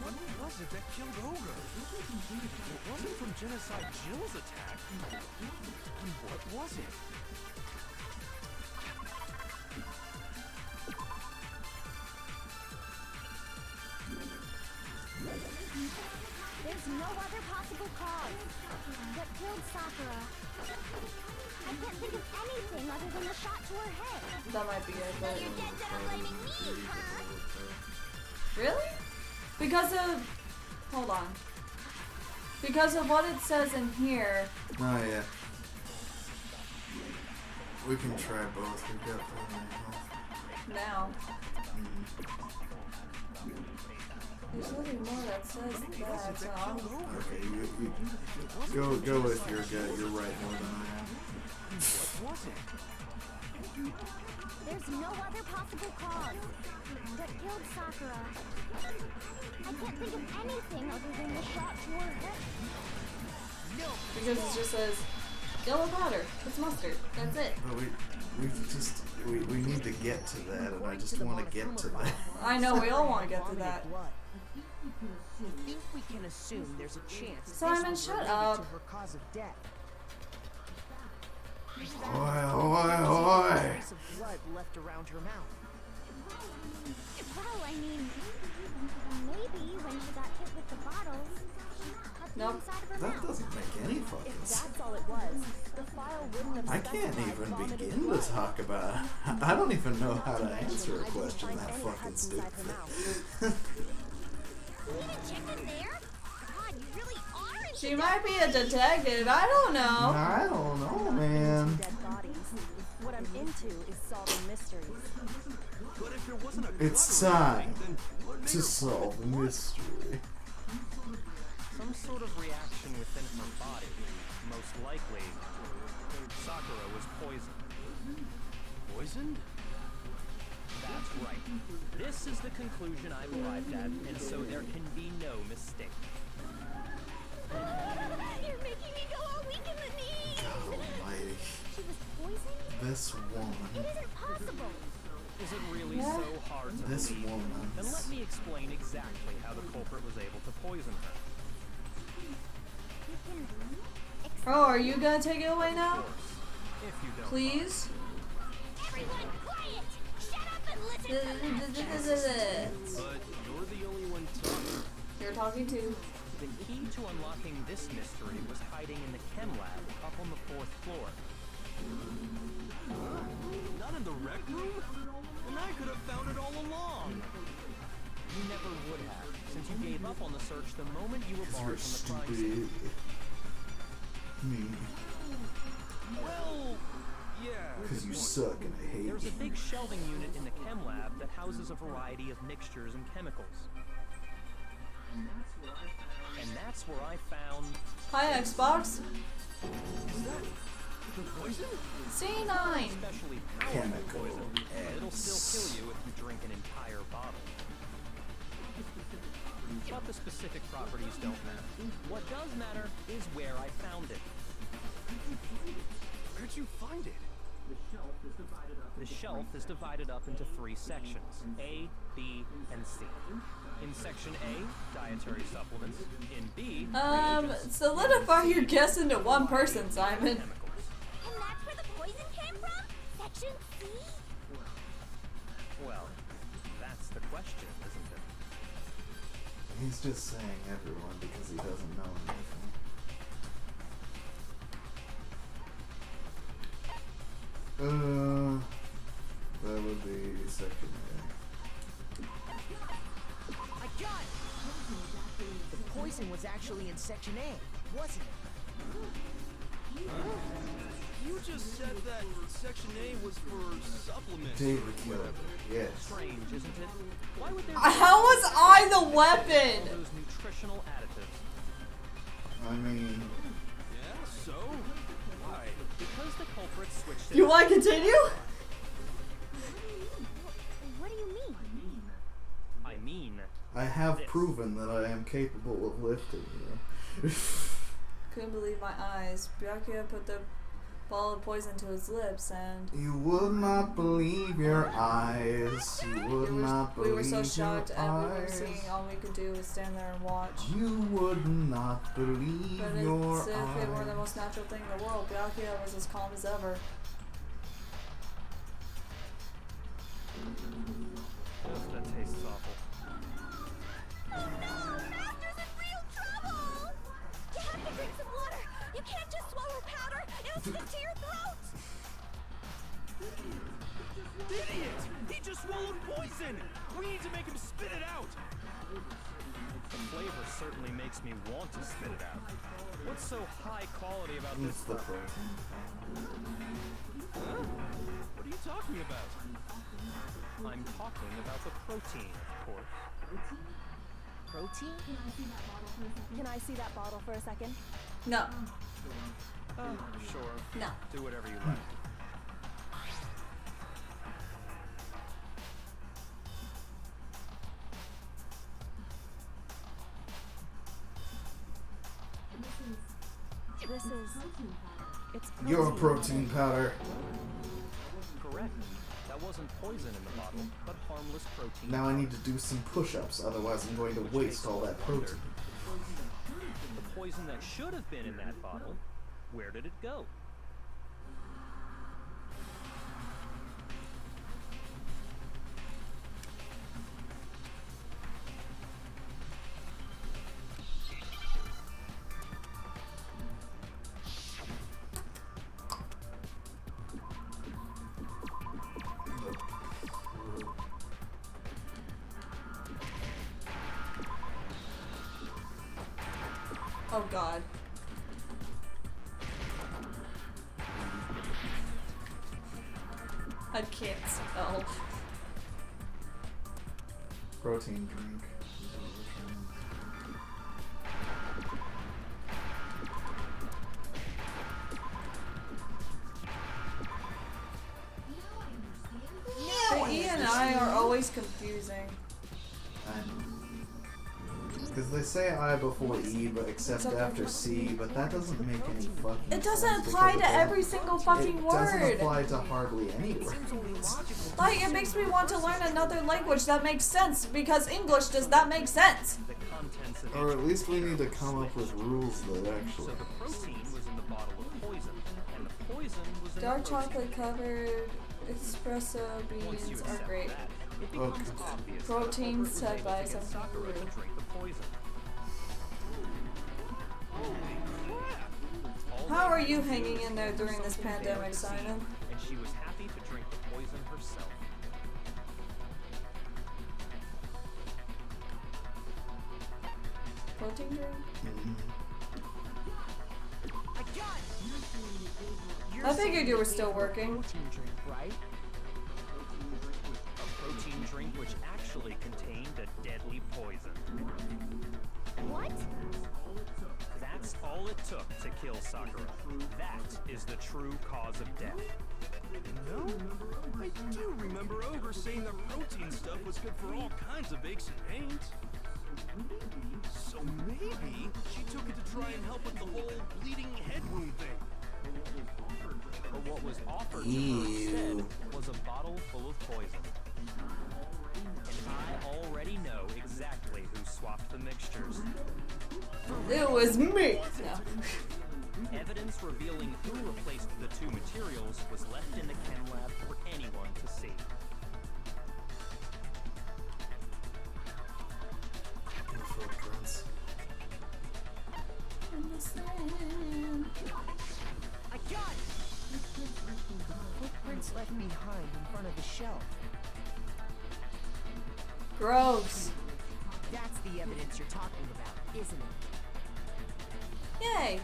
Speaker 4: What was it that killed Ogre? It wasn't from Genocide Jill's attack. And what was it?
Speaker 11: There's no other possible cause. What killed Sakura? I can't think of anything other than the shot to her head.
Speaker 2: That might be it,
Speaker 11: So
Speaker 2: but...
Speaker 11: you're dead set on blaming me, huh?
Speaker 2: Really? Because of... Hold on. Because of what it says in here.
Speaker 1: Oh, yeah. We can try both. We've got plenty of health.
Speaker 2: Now. There's nothing more that says that, so I'm...
Speaker 1: Okay, you go with your gut. You're right more than I am.
Speaker 11: There's no other possible cause. What killed Sakura? I can't think of anything other than the shot to her head.
Speaker 2: Because it just says yellow powder. It's mustard. That's it.
Speaker 1: But we need to get to that, and I just want to get to that.
Speaker 2: I know, we all want to get to that.
Speaker 12: I think we can assume there's a chance
Speaker 2: Simon,
Speaker 12: this was
Speaker 2: shut
Speaker 12: related
Speaker 2: up.
Speaker 12: to her cause of death.
Speaker 1: Oi.
Speaker 12: Trace of blood left around her mouth.
Speaker 11: Well, I mean, maybe when she got hit with the bottles, she cut the
Speaker 2: Nope.
Speaker 11: inside of her
Speaker 1: That
Speaker 11: mouth.
Speaker 1: doesn't make any fucking
Speaker 3: If
Speaker 1: sense.
Speaker 3: that's all it was, the file wouldn't have
Speaker 1: I can't
Speaker 3: specified
Speaker 1: even
Speaker 3: vomited
Speaker 1: begin to
Speaker 3: blood.
Speaker 1: talk about it. I don't even know how to
Speaker 3: Not mention,
Speaker 1: answer a
Speaker 3: I didn't
Speaker 1: question
Speaker 3: find
Speaker 1: that
Speaker 3: any
Speaker 1: fucking
Speaker 3: cuts inside her
Speaker 1: stupid.
Speaker 3: mouth.
Speaker 11: You even checked in there? God, you really are into
Speaker 2: She might be a detective. I don't know.
Speaker 1: I don't know, man.
Speaker 3: Dead bodies. What I'm into is solving mysteries.
Speaker 4: But if there wasn't a
Speaker 1: It's
Speaker 4: gun or
Speaker 1: time
Speaker 4: something, then what made
Speaker 1: to
Speaker 4: her
Speaker 1: solve the mystery.
Speaker 10: Some sort of reaction within her body. Most likely, Sakura was poisoned.
Speaker 4: poisoned?
Speaker 10: That's right. This is the conclusion I've arrived at, and so there can be no mistake.
Speaker 11: You're making me go all weak in the knees.
Speaker 1: God almighty.
Speaker 11: She was poisoned?
Speaker 1: This
Speaker 11: It
Speaker 1: woman.
Speaker 11: isn't possible.
Speaker 10: Is it really so hard to
Speaker 1: This
Speaker 10: believe?
Speaker 1: woman.
Speaker 10: Then let me explain exactly how the culprit was able to poison her.
Speaker 11: You can
Speaker 2: Oh, are you gonna take it away
Speaker 10: Of
Speaker 2: now?
Speaker 10: course, if you don't
Speaker 2: Please?
Speaker 11: everyone quiet. Shut up and listen to me.
Speaker 10: But you're the only one talking.
Speaker 2: You're talking to.
Speaker 10: The key to unlocking this mystery was hiding in the chem lab up on the 4th floor.
Speaker 4: Not in the rec room? And I could have found it all along.
Speaker 10: You never would have, since you gave up on the search the moment you were
Speaker 1: Because
Speaker 10: barred
Speaker 1: you're
Speaker 10: from the crime
Speaker 1: stupid.
Speaker 10: scene.
Speaker 1: Me.
Speaker 4: Well, yeah.
Speaker 1: Because you suck and I hate
Speaker 10: There's a
Speaker 1: you.
Speaker 10: big shelving unit in the chem lab that houses a variety of mixtures and chemicals. And that's where I found
Speaker 2: Hi, Xbox.
Speaker 4: The poison?
Speaker 2: C9.
Speaker 10: especially powerful
Speaker 1: Chemical
Speaker 10: poison. It'll still
Speaker 1: X.
Speaker 10: kill you if you drink an entire bottle. But the specific properties don't matter. What does matter is where I found it.
Speaker 4: Where'd you find it?
Speaker 10: The shelf is divided up into 3 sections, A, B, and C. In section A, dietary supplements. In B, reagents.
Speaker 2: Solidify your guess into one person, Simon.
Speaker 10: Chemicals.
Speaker 11: And that's where the poison came from? Section C?
Speaker 10: Well, that's the question, isn't it?
Speaker 1: He's just saying everyone because he doesn't know anything. That would be section A.
Speaker 12: I got it! The poison was actually in Section A, wasn't it?
Speaker 4: You just said that Section A was for supplements.
Speaker 1: David killed her, yes.
Speaker 10: Strange, isn't it? Why would there
Speaker 2: How was I the
Speaker 10: all
Speaker 2: weapon?
Speaker 10: those nutritional additives?
Speaker 1: I mean,
Speaker 4: Yeah, so? Why?
Speaker 10: Because the culprit switched it
Speaker 2: You
Speaker 10: up.
Speaker 2: want to continue?
Speaker 11: What do you mean?
Speaker 10: I mean,
Speaker 1: I have
Speaker 10: This.
Speaker 1: proven that I am capable of lifting you.
Speaker 2: Couldn't believe my eyes. Byakuya put the ball of poison to his lips and
Speaker 1: You would not believe your eyes. You would not
Speaker 2: we
Speaker 1: believe
Speaker 2: were so shocked
Speaker 1: your
Speaker 2: and we were
Speaker 1: eyes.
Speaker 2: seeing all we could do was stand there and watch.
Speaker 1: You would not believe
Speaker 2: But
Speaker 1: your
Speaker 2: it's if it were the
Speaker 1: eyes.
Speaker 2: most natural thing in the world. Byakuya was as calm as ever.
Speaker 10: that tastes awful.
Speaker 11: Oh no! Master's in real trouble!
Speaker 8: To your throat!
Speaker 4: Idiot! He just swallowed poison! We need to make him spit it out!
Speaker 10: The flavor certainly makes me want to spit it out. What's so high quality about this
Speaker 1: It's the
Speaker 10: stuff?
Speaker 1: protein.
Speaker 10: Huh? What are you talking about? I'm talking about the protein, of course.
Speaker 12: Protein?
Speaker 3: Can I see that bottle for a second?
Speaker 2: No.
Speaker 10: Oh, sure.
Speaker 2: No.
Speaker 10: Do whatever you like.
Speaker 3: This is... It's protein.
Speaker 1: Your protein powder.
Speaker 10: Correct. That wasn't poison in the bottle, but harmless protein.
Speaker 1: Now I need to do some push-ups, otherwise I'm going to waste all that protein.
Speaker 10: The poison that should have been in that bottle, where did it go?
Speaker 2: Oh god. I can't spell.
Speaker 1: Protein drink.
Speaker 2: The E and I are always confusing.
Speaker 1: Because they say I before E, but except after C, but that doesn't make any fucking sense.
Speaker 2: It doesn't apply
Speaker 1: because
Speaker 2: to every single fucking
Speaker 1: it
Speaker 2: word.
Speaker 1: doesn't apply to hardly any words.
Speaker 2: Like, it makes me want to learn another language that makes sense, because English does not make sense.
Speaker 10: The contents of
Speaker 1: Or at least we need to come up with rules that actually...
Speaker 10: So the protein was in the bottle of poison, and the poison was in
Speaker 2: Dark
Speaker 10: the protein.
Speaker 2: chocolate covered espresso
Speaker 10: Once you
Speaker 2: beans are
Speaker 10: accept
Speaker 2: great.
Speaker 10: that, it becomes
Speaker 1: Okay.
Speaker 10: obvious that
Speaker 2: Protein
Speaker 10: the
Speaker 2: set by
Speaker 10: to get
Speaker 2: some
Speaker 10: Sakura to
Speaker 2: guru.
Speaker 10: drink the poison. All
Speaker 2: How
Speaker 10: they
Speaker 2: are
Speaker 10: had
Speaker 2: you
Speaker 10: to do
Speaker 2: hanging
Speaker 10: was
Speaker 2: in there
Speaker 10: give her
Speaker 2: during this
Speaker 10: something there
Speaker 2: pandemic,
Speaker 10: to see,
Speaker 2: Simon?
Speaker 10: And she was happy to drink the poison herself.
Speaker 2: Protein drink? I figured you were still working.
Speaker 12: Protein drink, right?
Speaker 10: A protein drink which actually contained a deadly poison.
Speaker 11: What?
Speaker 10: That's all it took to kill Sakura. That is the true cause of death.
Speaker 4: No? I do remember Ogre saying that protein stuff was good for all kinds of aches and pains. So maybe she took it to try and help with the whole bleeding head wound thing.
Speaker 10: But what was offered to her
Speaker 1: Ew.
Speaker 10: instead was a bottle full of poison. And I already know exactly who swapped the mixtures.
Speaker 2: It was me! No.
Speaker 10: Evidence revealing who replaced the two materials was left in the chem lab for anyone to see.
Speaker 12: I got it! Footprints left behind in front of the shelf.
Speaker 2: Gross.
Speaker 12: That's the evidence you're talking about, isn't it?
Speaker 2: Yay!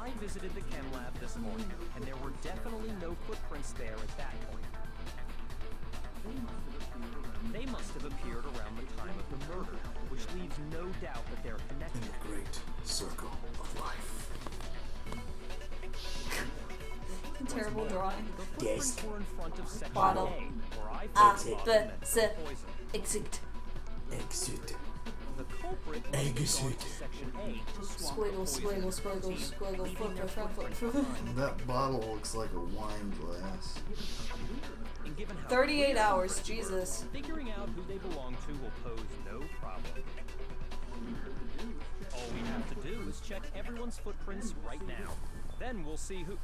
Speaker 10: I visited the chem lab this morning, and there were definitely no footprints there at that point. They must have appeared around the time of the murder, which leaves no doubt that they're
Speaker 1: In
Speaker 10: connected.
Speaker 1: the great circle of life.
Speaker 2: Terrible drawing.
Speaker 10: The footprints were in front of section
Speaker 2: Bottle.
Speaker 10: A, where I
Speaker 2: Ah,
Speaker 10: found the bottle
Speaker 2: the
Speaker 10: meant for
Speaker 2: se-
Speaker 10: poison.
Speaker 2: Exit.
Speaker 1: Exit.
Speaker 10: The culprit must have gone
Speaker 1: Exit.
Speaker 10: to section A to swap
Speaker 2: Squiggle,
Speaker 10: the poison
Speaker 2: squiggle,
Speaker 10: and
Speaker 2: squiggle,
Speaker 10: protein,
Speaker 2: squiggle,
Speaker 10: leaving
Speaker 2: flip,
Speaker 10: their
Speaker 2: flip, flip,
Speaker 10: footprint
Speaker 2: flip.
Speaker 10: behind.
Speaker 1: That bottle looks like a wine glass.
Speaker 10: And given how
Speaker 2: 38
Speaker 10: clear
Speaker 2: hours,
Speaker 10: the footprints were,
Speaker 2: Jesus.
Speaker 10: Figuring out who they belong to will pose no problem. All we have to do is check everyone's footprints right now. Then we'll see who...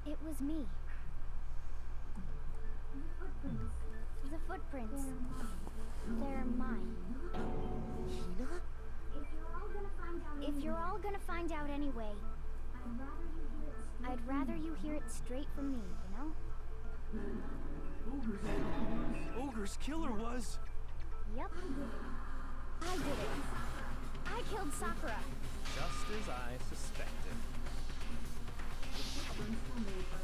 Speaker 11: It was me. The footprints. They're mine.
Speaker 12: Hina?
Speaker 11: If you're all gonna If you're all gonna find out anyway, I'd rather you hear it straight from me, you know?
Speaker 4: Ogre's killer was...
Speaker 11: Yep. I did it. I killed Sakura.
Speaker 10: Just as I suspected.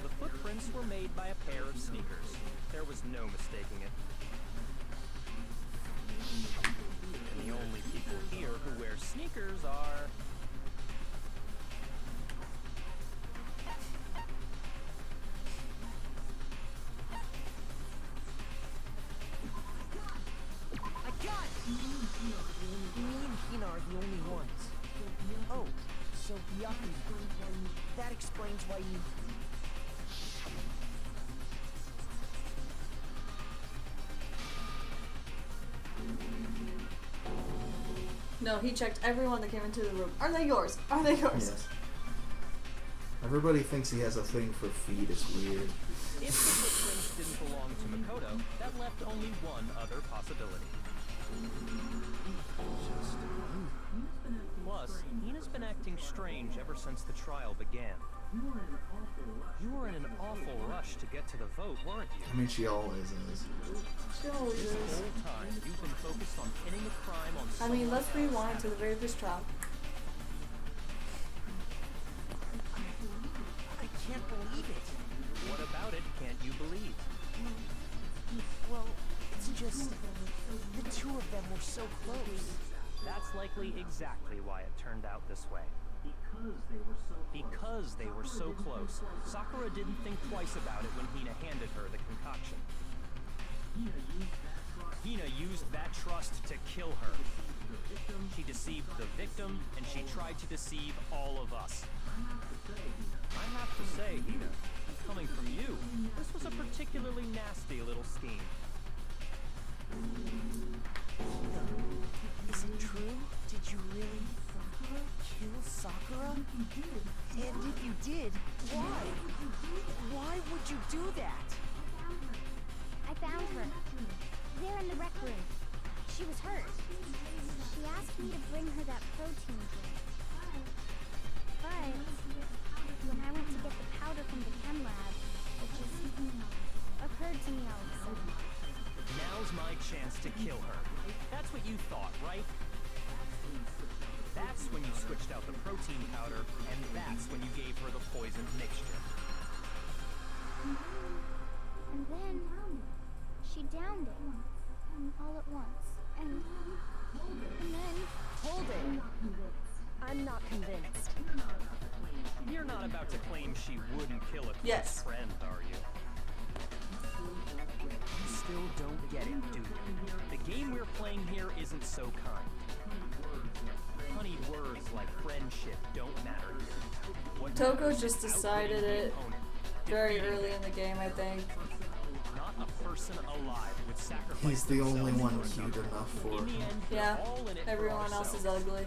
Speaker 10: The footprints were made by a pair of sneakers. There was no mistaking it. And the only people here who wear sneakers are...
Speaker 12: I got it! Me and Hina are the only ones. Oh, so Yakuza. That explains why you...
Speaker 2: No, he checked everyone that came into the room. Are they yours? Are they yours?
Speaker 1: Yes. Everybody thinks he has a thing for feet. It's weird.
Speaker 10: If the footprints didn't belong to Makoto, that left only one other possibility. Plus, Hina's been acting strange ever since the trial began. You were in an awful rush to get to the vote, weren't you?
Speaker 1: I mean, she always is.
Speaker 2: She always
Speaker 10: This
Speaker 2: is.
Speaker 10: whole time, you've been focused on pinning the crime on
Speaker 2: I
Speaker 10: someone
Speaker 2: mean, let's
Speaker 10: else.
Speaker 2: rewind to the very first trial.
Speaker 12: I can't believe it.
Speaker 10: What about it can't you believe?
Speaker 12: Well, it's just... the two of them were so close.
Speaker 10: That's likely exactly why it turned out this way. Because they were so close, Sakura didn't think twice about it when Hina handed her the concoction. Hina used that trust to kill her. She deceived the victim, and she tried to deceive all of us. I have to say, Hina, coming from you, this was a particularly nasty little scheme.
Speaker 12: Is it true? Did you really kill Sakura? And if you did, why? Why would you do that?
Speaker 11: I found her. There in the rec room. She was hurt. She asked me to bring her that protein drink. But when I went to get the powder from the chem lab, it just occurred to me all of a sudden.
Speaker 10: Now's my chance to kill her. That's what you thought, right? That's when you switched out the protein powder, and that's when you gave her the poisoned mixture.
Speaker 11: And then she downed it all at once. And then
Speaker 3: Hold it. I'm not convinced.
Speaker 10: You're not about to claim she wouldn't kill a close
Speaker 2: Yes.
Speaker 10: friend, are you? You still don't get it, do you? The game we're playing here isn't so kind. Honeyed words like friendship don't matter here. What
Speaker 2: Toko
Speaker 10: matters
Speaker 2: just
Speaker 10: is
Speaker 2: decided
Speaker 10: outwitting the
Speaker 2: it
Speaker 10: opponent,
Speaker 2: very
Speaker 10: defeating
Speaker 2: early
Speaker 10: them.
Speaker 2: in the game, I think.
Speaker 10: Not a person alive would sacrifice
Speaker 1: He's the only
Speaker 10: themselves
Speaker 1: one
Speaker 10: for
Speaker 1: cute
Speaker 10: another.
Speaker 1: enough for
Speaker 10: In the
Speaker 1: it.
Speaker 10: end, we're
Speaker 2: Yeah,
Speaker 10: all in it for
Speaker 2: everyone else is
Speaker 10: ourselves.
Speaker 2: ugly.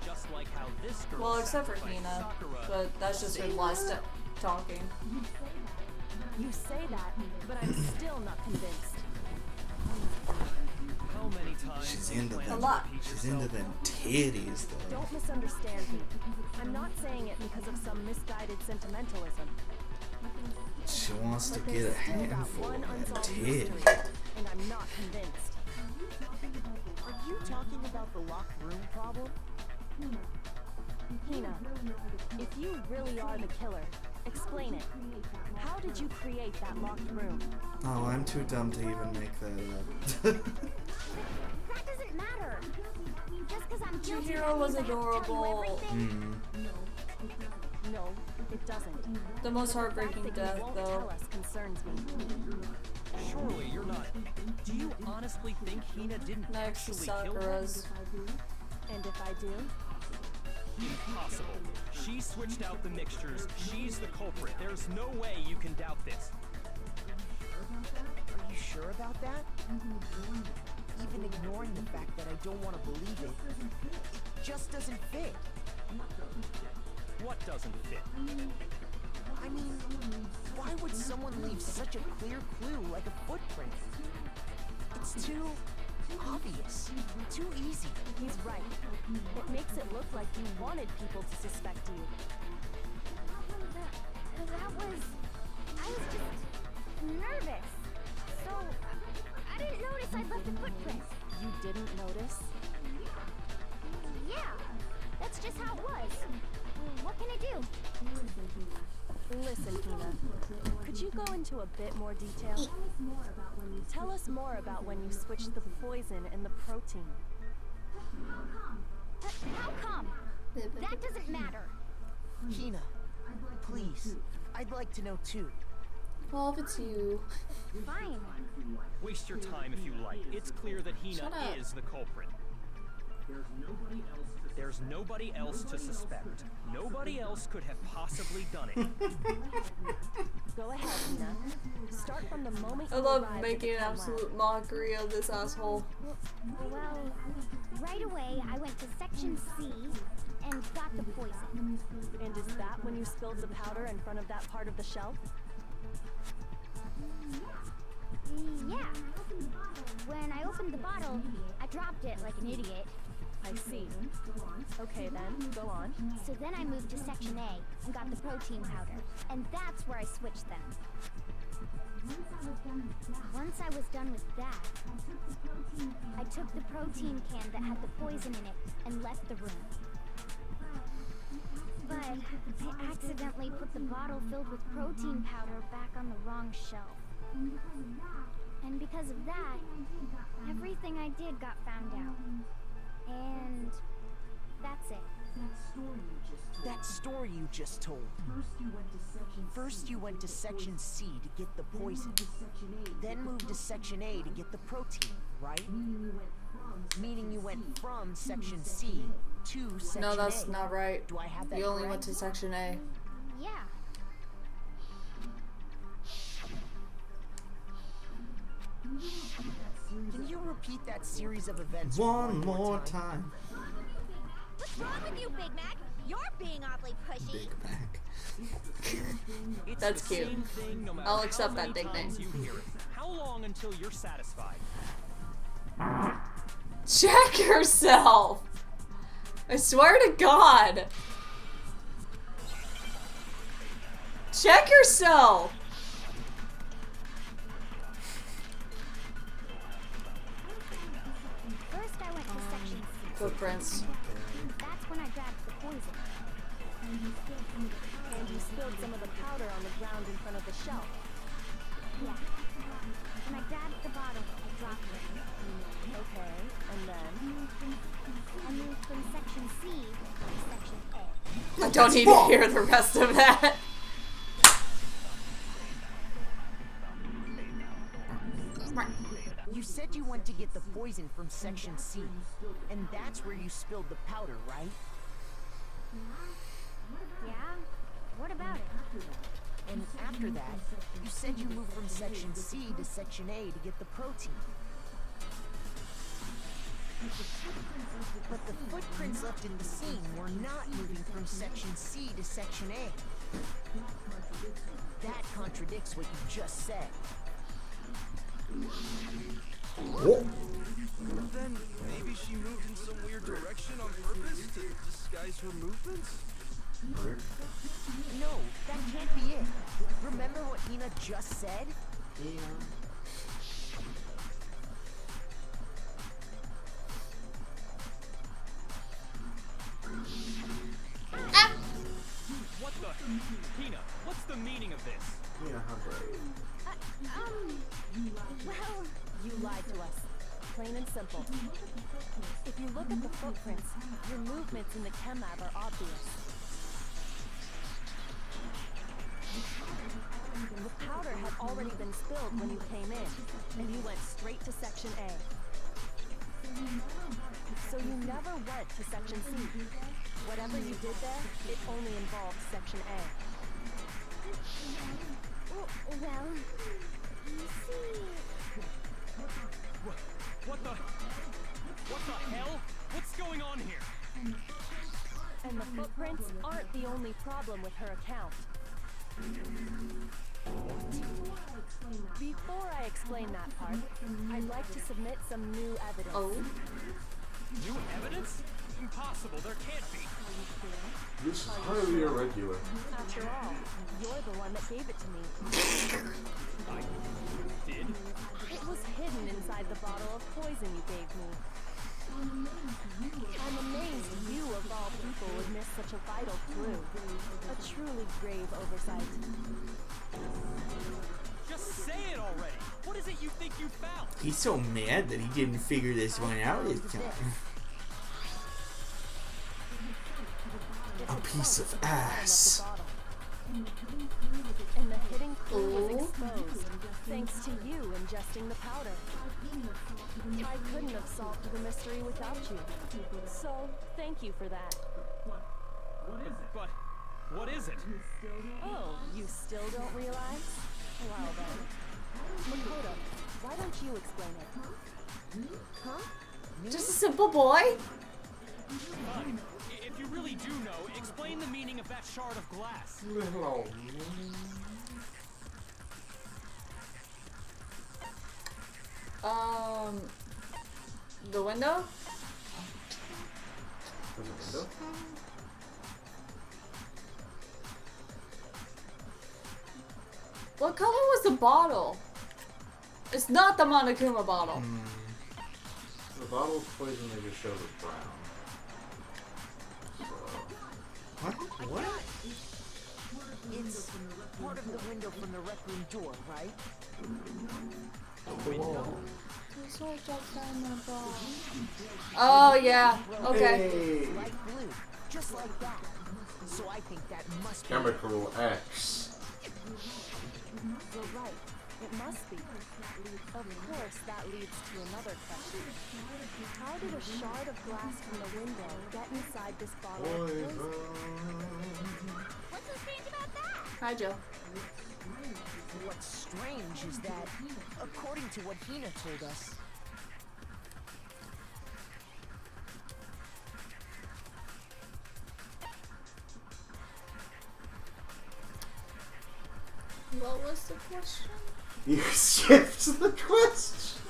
Speaker 10: Just like how this girl
Speaker 2: Well, except for
Speaker 10: sacrificed
Speaker 2: Hina,
Speaker 10: Sakura.
Speaker 2: but that's just her last talking.
Speaker 3: You say that, but I'm still not convinced.
Speaker 10: How many times
Speaker 1: She's
Speaker 10: do you
Speaker 1: into
Speaker 10: plan
Speaker 1: them.
Speaker 10: to
Speaker 2: lot.
Speaker 10: repeat
Speaker 1: She's
Speaker 10: yourself?
Speaker 1: into them titties, though.
Speaker 3: Don't misunderstand me. I'm not saying it because of some misguided sentimentalism.
Speaker 1: She wants to
Speaker 3: But
Speaker 1: get
Speaker 3: there's
Speaker 1: a
Speaker 3: still that
Speaker 1: handful
Speaker 3: one
Speaker 1: of that
Speaker 3: unsolved
Speaker 1: titty.
Speaker 3: mystery, and I'm not convinced.
Speaker 12: Are you talking about the locked room problem?
Speaker 3: Hina, if you really are the killer, explain it. How did you create that locked room?
Speaker 1: Oh, I'm too dumb to even make that up.
Speaker 11: that doesn't matter. Just because I'm guilty,
Speaker 2: Chihiro
Speaker 11: that
Speaker 2: was
Speaker 11: means I have to tell you
Speaker 2: adorable.
Speaker 11: everything.
Speaker 3: No, it doesn't.
Speaker 2: The most
Speaker 3: The fact
Speaker 2: heartbreaking
Speaker 3: that
Speaker 2: death,
Speaker 3: you won't
Speaker 2: though.
Speaker 3: tell us concerns me.
Speaker 10: Surely you're not. Do you honestly think Hina didn't
Speaker 2: Next to
Speaker 10: actually kill her?
Speaker 2: Sakura's.
Speaker 3: And if I do?
Speaker 10: Impossible. She switched out the mixtures. She's the culprit. There's no way you can doubt this.
Speaker 12: Are you sure about that? Even ignoring the fact that I don't want to believe it, it just doesn't fit.
Speaker 10: What doesn't fit?
Speaker 12: I mean, why would someone leave such a clear clue like a footprint? It's too obvious. Too easy.
Speaker 3: He's right. It makes it look like you wanted people to suspect you.
Speaker 11: I was just nervous. So, I didn't notice I'd left a footprint.
Speaker 3: You didn't notice?
Speaker 11: Yeah, that's just how it was. What can I do?
Speaker 3: Listen, Hina. Could you go into a bit more detail? Tell us more about when you switched the poison and the protein.
Speaker 11: How come? That doesn't matter.
Speaker 12: Hina, please. I'd like to know too.
Speaker 2: Well, if it's you.
Speaker 11: Fine.
Speaker 10: Waste your time if you like. It's clear that Hina
Speaker 2: Shut up.
Speaker 10: is the culprit. There's nobody else to suspect. Nobody else could have possibly done it.
Speaker 3: Go ahead, Hina. Start from the moment
Speaker 2: I
Speaker 3: you
Speaker 2: love
Speaker 3: arrived at
Speaker 2: making
Speaker 3: the
Speaker 2: an
Speaker 3: chem
Speaker 2: absolute
Speaker 3: lab.
Speaker 2: mockery of this asshole.
Speaker 11: Well, right away I went to section C and got the poison.
Speaker 3: And is that when you spilled the powder in front of that part of the shelf?
Speaker 11: Yeah. When I opened the bottle, I dropped it like an idiot.
Speaker 3: I see. Okay then, go on.
Speaker 11: So then I moved to section A and got the protein powder. And that's where I switched them. Once I was done with that, I took the protein can that had the poison in it and left the room. But I accidentally put the bottle filled with protein powder back on the wrong shelf. And because of that, everything I did got found out. And that's it.
Speaker 12: That story you just told. First you went to section C to get the poison. Then moved to section A to get the protein, right? Meaning you went from section C to section A.
Speaker 2: No, that's not right.
Speaker 12: Do I have that
Speaker 2: You only
Speaker 12: correct?
Speaker 2: went to section A.
Speaker 11: Yeah.
Speaker 12: Can you repeat that series of events
Speaker 1: One more time.
Speaker 11: What's wrong with you, Big Mac? You're being oddly pushy.
Speaker 1: Big Mac.
Speaker 10: It's
Speaker 2: That's
Speaker 10: the
Speaker 2: cute.
Speaker 10: same thing no matter
Speaker 2: I'll accept
Speaker 10: how
Speaker 2: that
Speaker 10: many
Speaker 2: nickname.
Speaker 10: times you hear it. How long until you're satisfied?
Speaker 2: Check yourself! I swear to God! Check yourself!
Speaker 11: First I went to section C.
Speaker 2: Footprints.
Speaker 11: That's when I grabbed the poison.
Speaker 3: And you spilled some of the powder on the ground in front of the shelf.
Speaker 11: Yeah. When I grabbed the bottle, I dropped it.
Speaker 3: Okay, and then?
Speaker 11: I moved from section C to section A.
Speaker 2: I don't need to hear the rest of that.
Speaker 12: You said you went to get the poison from section C, and that's where you spilled the powder, right?
Speaker 11: Yeah? What about it?
Speaker 12: And after that, you said you moved from section C to section A to get the protein. But the footprints left in the scene were not moving from section C to section A. That contradicts what you just said.
Speaker 1: Whoa.
Speaker 4: Then maybe she moved in some weird direction on purpose to disguise her movements?
Speaker 12: No, that can't be it. Remember what Hina just said?
Speaker 5: Yeah.
Speaker 10: What the? Hina, what's the meaning of this?
Speaker 1: Yeah, how brave.
Speaker 11: Well,
Speaker 3: You lied to us. Plain and simple. If you look at the footprints, your movements in the chem lab are obvious. The powder had already been spilled when you came in, and you went straight to section A. So you never went to section C. Whatever you did there, it only involved section A.
Speaker 11: well, you see...
Speaker 10: What the hell? What's going on here?
Speaker 3: And the footprints aren't the only problem with her account. Before I explain that part, I'd like to submit some new evidence.
Speaker 2: Oh.
Speaker 10: New evidence? Impossible, there can't be.
Speaker 6: This is highly irregular.
Speaker 3: After all, you're the one that gave it to me.
Speaker 10: I did?
Speaker 3: It was hidden inside the bottle of poison you gave me. I'm amazed you, of all people, would miss such a vital clue. A truly grave oversight.
Speaker 10: Just say it already. What is it you think you found?
Speaker 14: He's so mad that he didn't figure this one out this time.
Speaker 1: A piece of ass.
Speaker 3: And the hidden clue was exposed, thanks to you ingesting the powder. I couldn't have solved the mystery without you. So, thank you for that.
Speaker 10: But what is it?
Speaker 3: Oh, you still don't realize? Well then. Makoto, why don't you explain it? Huh?
Speaker 2: Just a simple boy?
Speaker 10: Fine. If you really do know, explain the meaning of that shard of glass.
Speaker 6: No.
Speaker 2: The window?
Speaker 6: There's a window?
Speaker 2: What color was the bottle? It's not the Monokuma bottle.
Speaker 6: The bottle of poison they just showed was brown.
Speaker 14: What?
Speaker 12: It's part of the window from the rec room door, right?
Speaker 2: Oh yeah. Okay.
Speaker 6: Hey.
Speaker 12: Light blue, just like that. So I think that must be
Speaker 6: Chemical X.
Speaker 3: You're right. It must be. Of course, that leads to another question. How did a shard of glass from the window get inside this bottle of poison?
Speaker 11: What's so strange about that?
Speaker 2: Hi, Joe.
Speaker 12: What's strange is that, according to what Hina told us,
Speaker 2: What was the question?
Speaker 6: You skipped the question.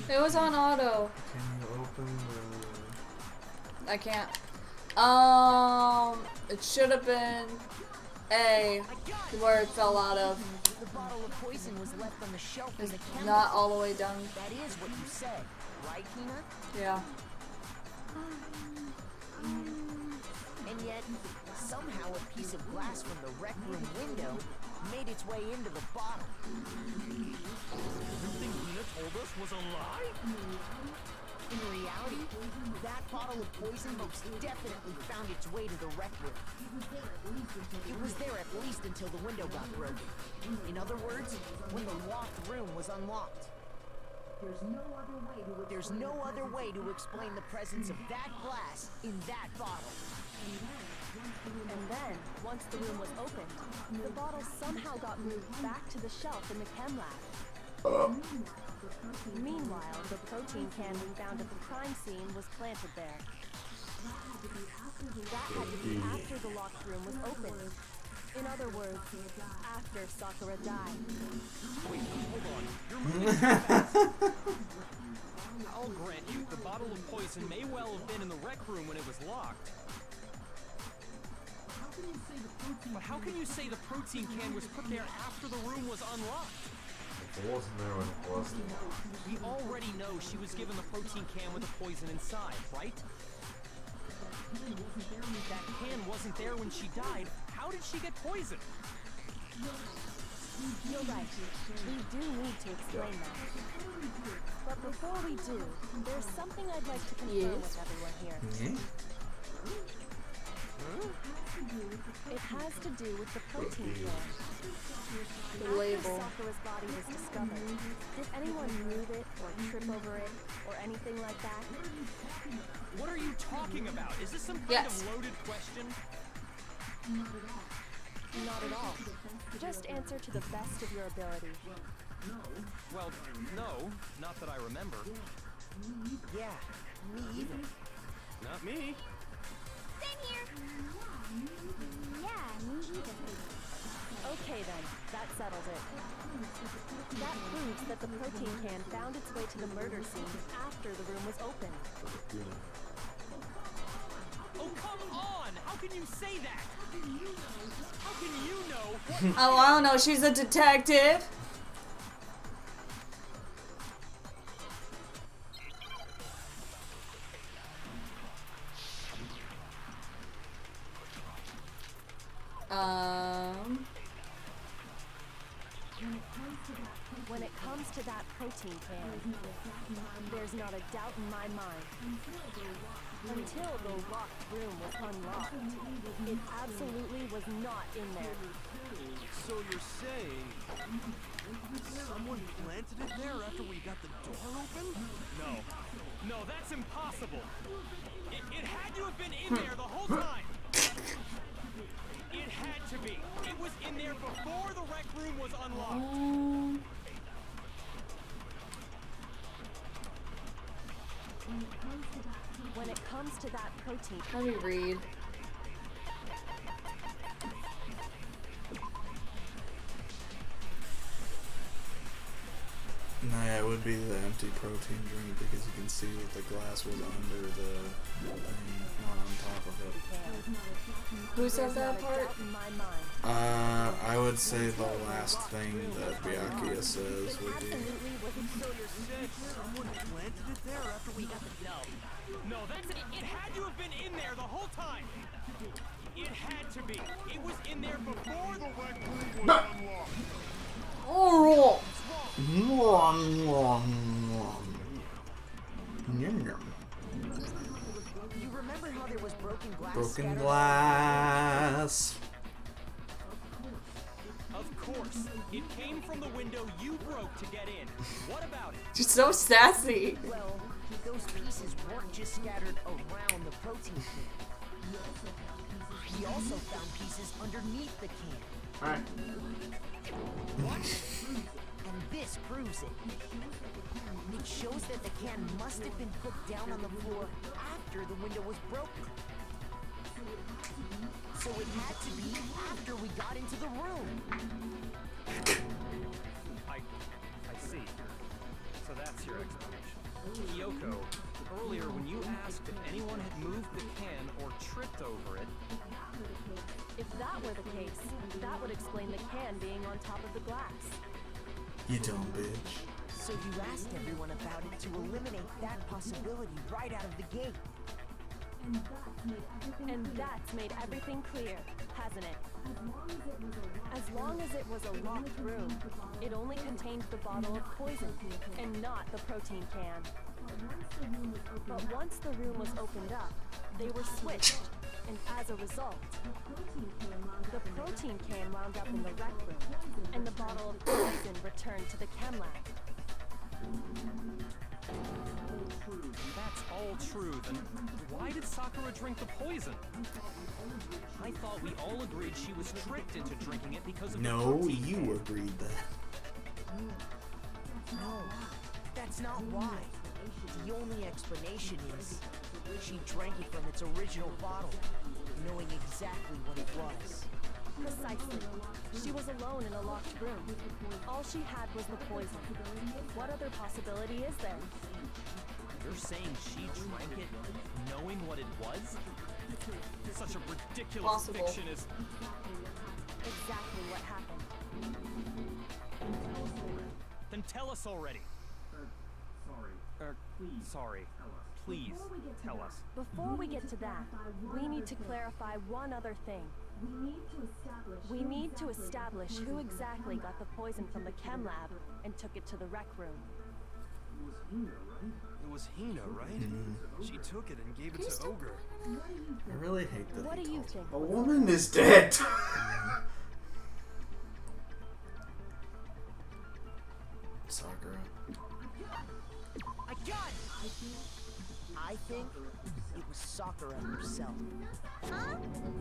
Speaker 2: It was on auto.
Speaker 1: Can you open the...
Speaker 2: I can't. It should have been A, where it fell out of.
Speaker 12: the bottle of poison was left on the shelf in
Speaker 2: It's
Speaker 12: the chemist.
Speaker 2: not all the way done.
Speaker 12: That is what you said, right, Hina?
Speaker 2: Yeah.
Speaker 12: And yet, somehow a piece of glass from the rec room window made its way into the bottle.
Speaker 10: Everything Hina told us was a lie?
Speaker 12: In reality, that bottle of poison most definitely found its way to the rec room. It was there at least until the window got broken. In other words, when the locked room was unlocked. There's no other way to explain the presence of that glass in that bottle.
Speaker 3: And then, once the room was opened, the bottle somehow got moved back to the shelf in the chem lab. Meanwhile, the protein can we found at the crime scene was planted there. That had to be after the locked room was opened. In other words, after Sakura died.
Speaker 10: Wait, hold on. You're moving too fast. I'll grant you, the bottle of poison may well have been in the rec room when it was locked. But how can you say the protein can was put there after the room was unlocked?
Speaker 6: If it wasn't there when it was locked.
Speaker 10: We already know she was given the protein can with the poison inside, right? That can wasn't there when she died. How did she get poisoned?
Speaker 3: You're right. We do need to explain that. But before we do, there's something I'd like to confirm with everyone here. It has to do with the protein can.
Speaker 2: The label.
Speaker 3: After Sakura's body was discovered, did anyone move it or trip over it or anything like that?
Speaker 10: What are you talking about? Is this some kind of loaded question?
Speaker 3: Not at all. Just answer to the best of your ability.
Speaker 10: Well, no, not that I remember.
Speaker 12: Yeah, me either.
Speaker 10: Not me.
Speaker 11: Same here. Yeah, me either.
Speaker 3: Okay then, that settles it. That proves that the protein can found its way to the murder scene after the room was opened.
Speaker 10: Oh, come on! How can you say that? How can you know what
Speaker 2: Oh, I don't know. She's a detective.
Speaker 3: When it comes to that protein can, there's not a doubt in my mind. Until the locked room was unlocked, it absolutely was not in there.
Speaker 4: So you're saying someone planted it there after we got the door open?
Speaker 10: No, that's impossible. It had to have been in there the whole time. It had to be. It was in there before the rec room was unlocked.
Speaker 3: When it comes to that protein,
Speaker 2: Let me read.
Speaker 1: Nah, it would be the empty protein drink because you can see that the glass was under the thing, not on top of it.
Speaker 2: Who said that part?
Speaker 1: I would say the last thing that Byakuya says would be.
Speaker 4: So you're saying someone planted it there after we got the
Speaker 10: No, that's it. It had to have been in there the whole time. It had to be. It was in there before the rec room was unlocked.
Speaker 2: Oh.
Speaker 12: You remember how there was broken glass?
Speaker 1: Broken glass.
Speaker 10: Of course. It came from the window you broke to get in. What about it?
Speaker 2: She's so sassy.
Speaker 12: Well, those pieces weren't just scattered around the protein can. We also found pieces underneath the can.
Speaker 6: Alright.
Speaker 12: And this proves it. It shows that the can must have been put down on the floor after the window was broken. So it had to be after we got into the room.
Speaker 10: I see. So that's your explanation. Kyoko, earlier when you asked if anyone had moved the can or tripped over it...
Speaker 3: If that were the case, that would explain the can being on top of the glass.
Speaker 1: You dumb bitch.
Speaker 12: So you asked everyone about it to eliminate that possibility right out of the gate.
Speaker 3: And that's made everything clear, hasn't it? As long as it was a locked room, it only contained the bottle of poison and not the protein can. But once the room was opened up, they were switched, and as a result, the protein can wound up in the rec room, and the bottle of poison returned to the chem lab.
Speaker 10: That's all true, then why did Sakura drink the poison? I thought we all agreed she was tricked into drinking it because of the protein.
Speaker 1: You agreed that.
Speaker 12: No, that's not why. The only explanation is she drank it from its original bottle, knowing exactly what it was.
Speaker 3: Precisely. She was alone in a locked room. All she had was the poison. What other possibility is there?
Speaker 10: You're saying she drank it knowing what it was? Such a ridiculous fiction is...
Speaker 3: Exactly what happened.
Speaker 10: Then tell us already. Sorry. Please tell us.
Speaker 3: Before we get to that, we need to clarify one other thing. We need to establish who exactly got the poison from the chem lab and took it to the rec room.
Speaker 4: It was Hina, right? She took it and gave it to Ogre.
Speaker 1: I really hate that.
Speaker 3: What do you think?
Speaker 6: A woman is dead.
Speaker 1: Sakura.
Speaker 12: I got it! I think it was Sakura herself.
Speaker 11: Huh?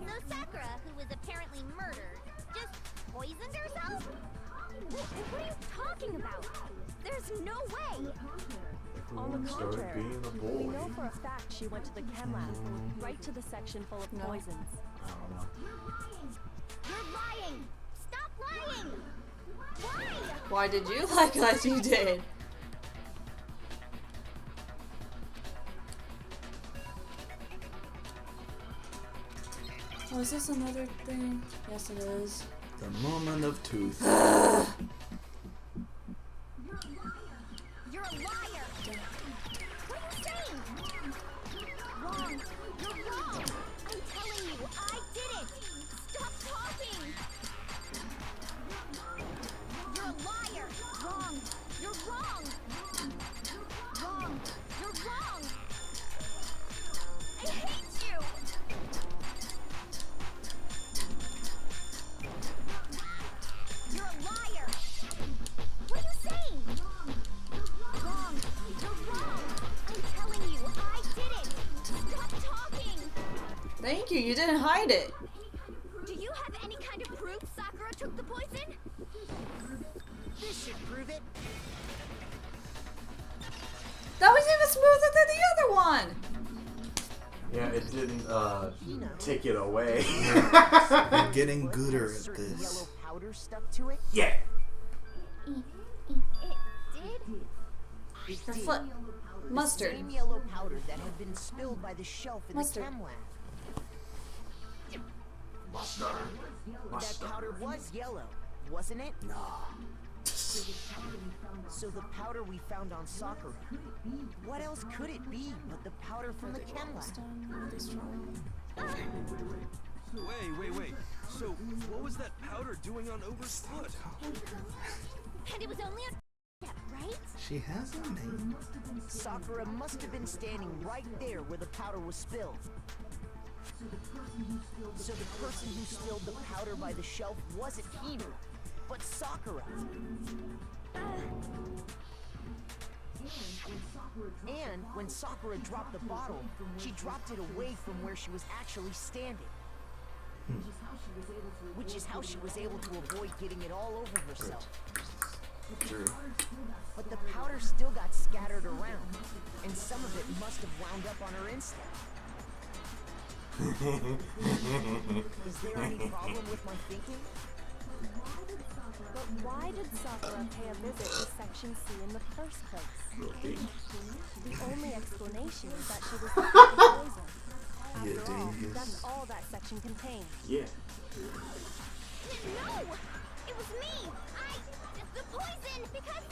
Speaker 11: So Sakura, who was apparently murdered, just poisoned herself? What are you talking about? There's no way!
Speaker 3: On the contrary,
Speaker 6: being a boy.
Speaker 3: we know for a fact she went to the chem lab, right to the section full of poisons.
Speaker 1: I don't know.
Speaker 11: You're lying! Stop
Speaker 2: Why did you like that you did? Oh, is this another thing? Yes, it is.
Speaker 1: The moment of truth.
Speaker 11: You're a liar! What are you saying? Wrong! You're wrong! I'm telling you, I did it! Stop talking! You're a liar! Wrong! You're wrong! Wrong! You're wrong! I hate you! You're a liar! What are you saying? Wrong! You're wrong! I'm telling you, I did it! Stop talking!
Speaker 2: Thank you, you didn't hide it.
Speaker 11: Do you have any kind of proof Sakura took the poison?
Speaker 12: This should prove it.
Speaker 2: That was even smoother than the other one.
Speaker 6: Yeah, it didn't take it away.
Speaker 1: I'm getting gooder at
Speaker 12: Certain
Speaker 1: this.
Speaker 12: yellow powder stuck to it.
Speaker 6: Yeah.
Speaker 11: It did?
Speaker 12: It
Speaker 2: Her
Speaker 12: did.
Speaker 2: foot.
Speaker 12: The
Speaker 2: Mustard.
Speaker 12: same yellow powder that had been spilled by the shelf in
Speaker 2: Mustard.
Speaker 12: the chem lab.
Speaker 6: Mustard.
Speaker 12: That powder was yellow, wasn't it?
Speaker 6: Nah.
Speaker 12: So the powder we found on Sakura, what else could it be but the powder from the chem lab?
Speaker 4: Wait. So, what was that powder doing on Over's foot?
Speaker 11: And it was only a step, right?
Speaker 1: She has a name.
Speaker 12: Sakura must have been standing right there where the powder was spilled. So the person who spilled the powder by the shelf wasn't Hina, but Sakura. And when Sakura dropped the bottle, she dropped it away from where she was actually standing. Which is how she was able to avoid getting it all over herself.
Speaker 1: True.
Speaker 12: But the powder still got scattered around, and some of it must have wound up on her instep. Is there any problem with my thinking?
Speaker 3: But why did Sakura pay a visit to Section C in the first place? The only explanation is that she was poisoned. After all, that's all that section contained.
Speaker 6: Yeah.
Speaker 11: No! It was me! The poison! Because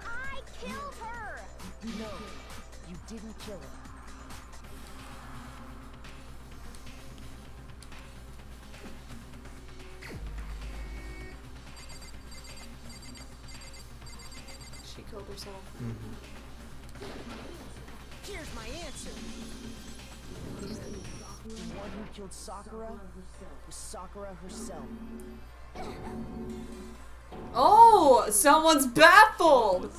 Speaker 11: I killed her!
Speaker 12: No, you didn't kill her.
Speaker 2: She killed herself.
Speaker 12: Here's my answer. The one who killed Sakura was Sakura herself.
Speaker 2: Oh, someone's baffled.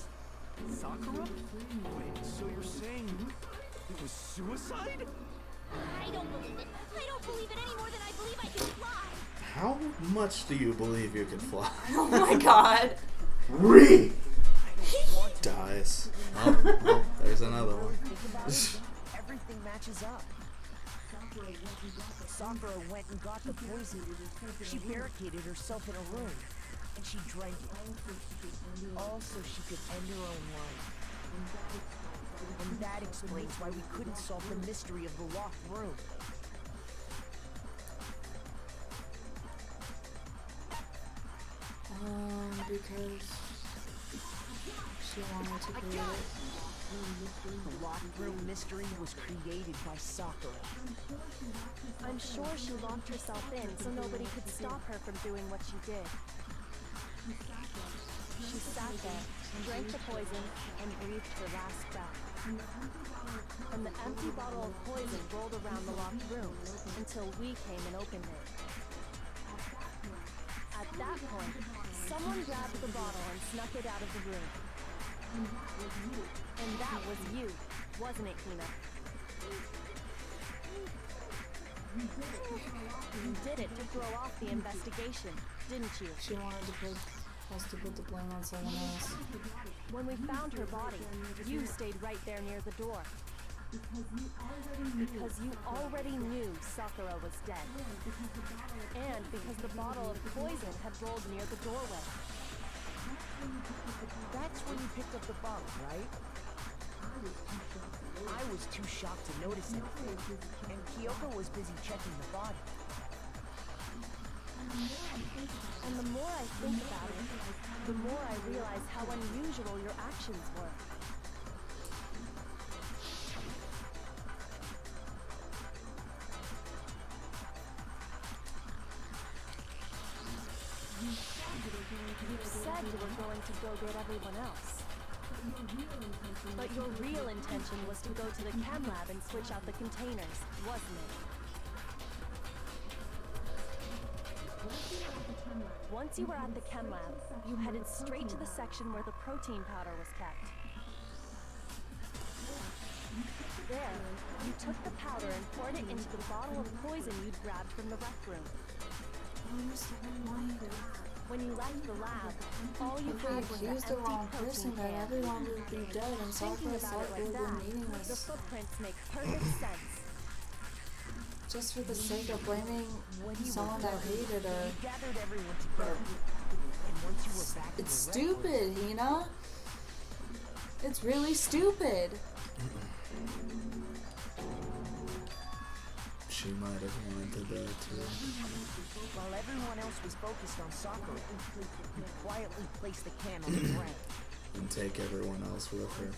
Speaker 4: Sakura? Wait, so you're saying it was suicide?
Speaker 11: I don't believe it. I don't believe it any more than I believe I can fly.
Speaker 1: How much do you believe you can fly?
Speaker 2: Oh my god.
Speaker 1: Re! Dies. Oh, there's another one.
Speaker 12: Everything matches up. Sakura went and got the poison. She barricaded herself in a room, and she drank it. All so she could end her own life. And that explains why we couldn't solve the mystery of the locked room.
Speaker 2: Because she wanted to create it.
Speaker 12: The locked room mystery was created by Sakura.
Speaker 3: I'm sure she locked herself in so nobody could stop her from doing what she did. She sat there, drank the poison, and breathed her last breath. And the empty bottle of poison rolled around the locked room until we came and opened it. At that point, someone grabbed the bottle and snuck it out of the room. And that was you, wasn't it, Hina? You did it to throw off the investigation, didn't you?
Speaker 2: She wanted to put us to put the blame on someone else.
Speaker 3: When we found her body, you stayed right there near the door. Because you already knew Sakura was dead. And because the bottle of poison had rolled near the doorway.
Speaker 12: That's when you picked up the bottle, right? I was too shocked to notice anything, and Kyoko was busy checking the body.
Speaker 3: And the more I think about it, the more I realize how unusual your actions were. You said you were going to go get everyone else. But your real intention was to go to the chem lab and switch out the containers, wasn't it? Once you were at the chem lab, you headed straight to the section where the protein powder was kept. There, you took the powder and poured it into the bottle of poison you'd grabbed from the rec room. When you left the lab, all you had was an empty protein can.
Speaker 2: Everyone would be dead and
Speaker 3: Thinking
Speaker 2: Sakura's
Speaker 3: about it
Speaker 2: life
Speaker 3: like
Speaker 2: would
Speaker 3: that,
Speaker 2: be meaningless.
Speaker 3: the footprints make perfect sense.
Speaker 2: Just for the sake of blaming someone that hated her.
Speaker 12: You gathered everyone together, and once you were back in
Speaker 2: It's
Speaker 12: the
Speaker 2: stupid, Hina. It's really stupid.
Speaker 1: She might have wanted that too.
Speaker 12: While everyone else was focused on Sakura, you quietly placed the can on the ground.
Speaker 1: And take everyone else with her.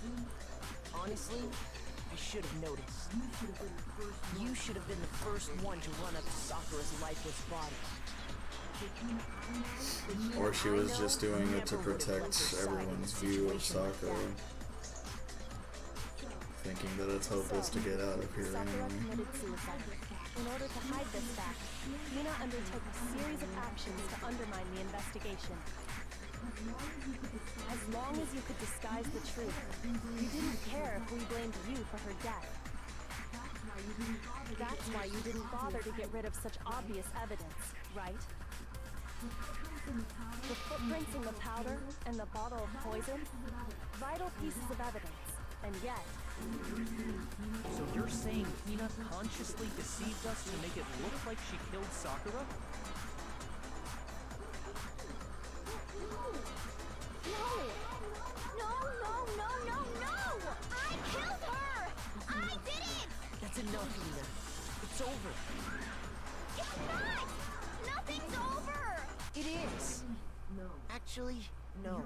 Speaker 12: Honestly, I should have noticed. You should have been the first one to run up to Sakura's lifeless body.
Speaker 1: Or she was just doing it to protect everyone's view of Sakura. Thinking that it's hopeless to get out of here
Speaker 3: Sakura
Speaker 1: anyway.
Speaker 3: committed suicide. In order to hide this fact, Hina undertook a series of actions to undermine the investigation. As long as you could disguise the truth, you didn't care if we blamed you for her death. That's why you didn't bother to get rid of such obvious evidence, right? The footprints in the powder and the bottle of poison, vital pieces of evidence, and yet...
Speaker 10: So you're saying Hina consciously deceived us to make it look like she killed Sakura?
Speaker 11: No! I killed her! I did it!
Speaker 12: That's enough, Hina. It's over.
Speaker 11: It's not! Nothing's over!
Speaker 12: It is. Actually, no.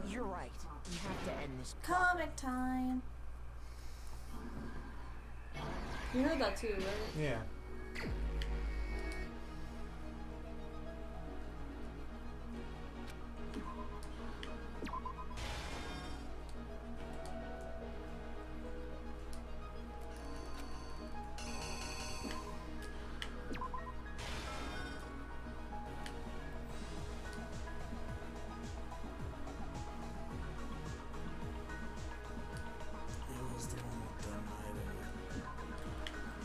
Speaker 12: You're right. We have to end this.
Speaker 2: Comic time. You heard that too, right?
Speaker 6: Yeah.
Speaker 1: It was the one with them hiding it.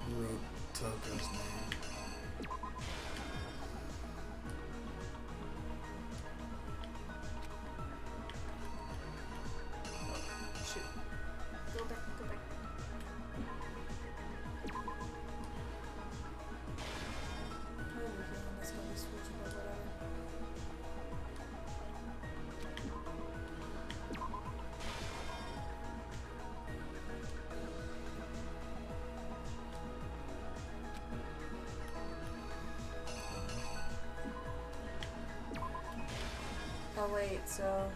Speaker 1: Who wrote Toko's name?
Speaker 2: Shoot. Go back. I have a feeling that's gonna be switching, but whatever. Oh wait, so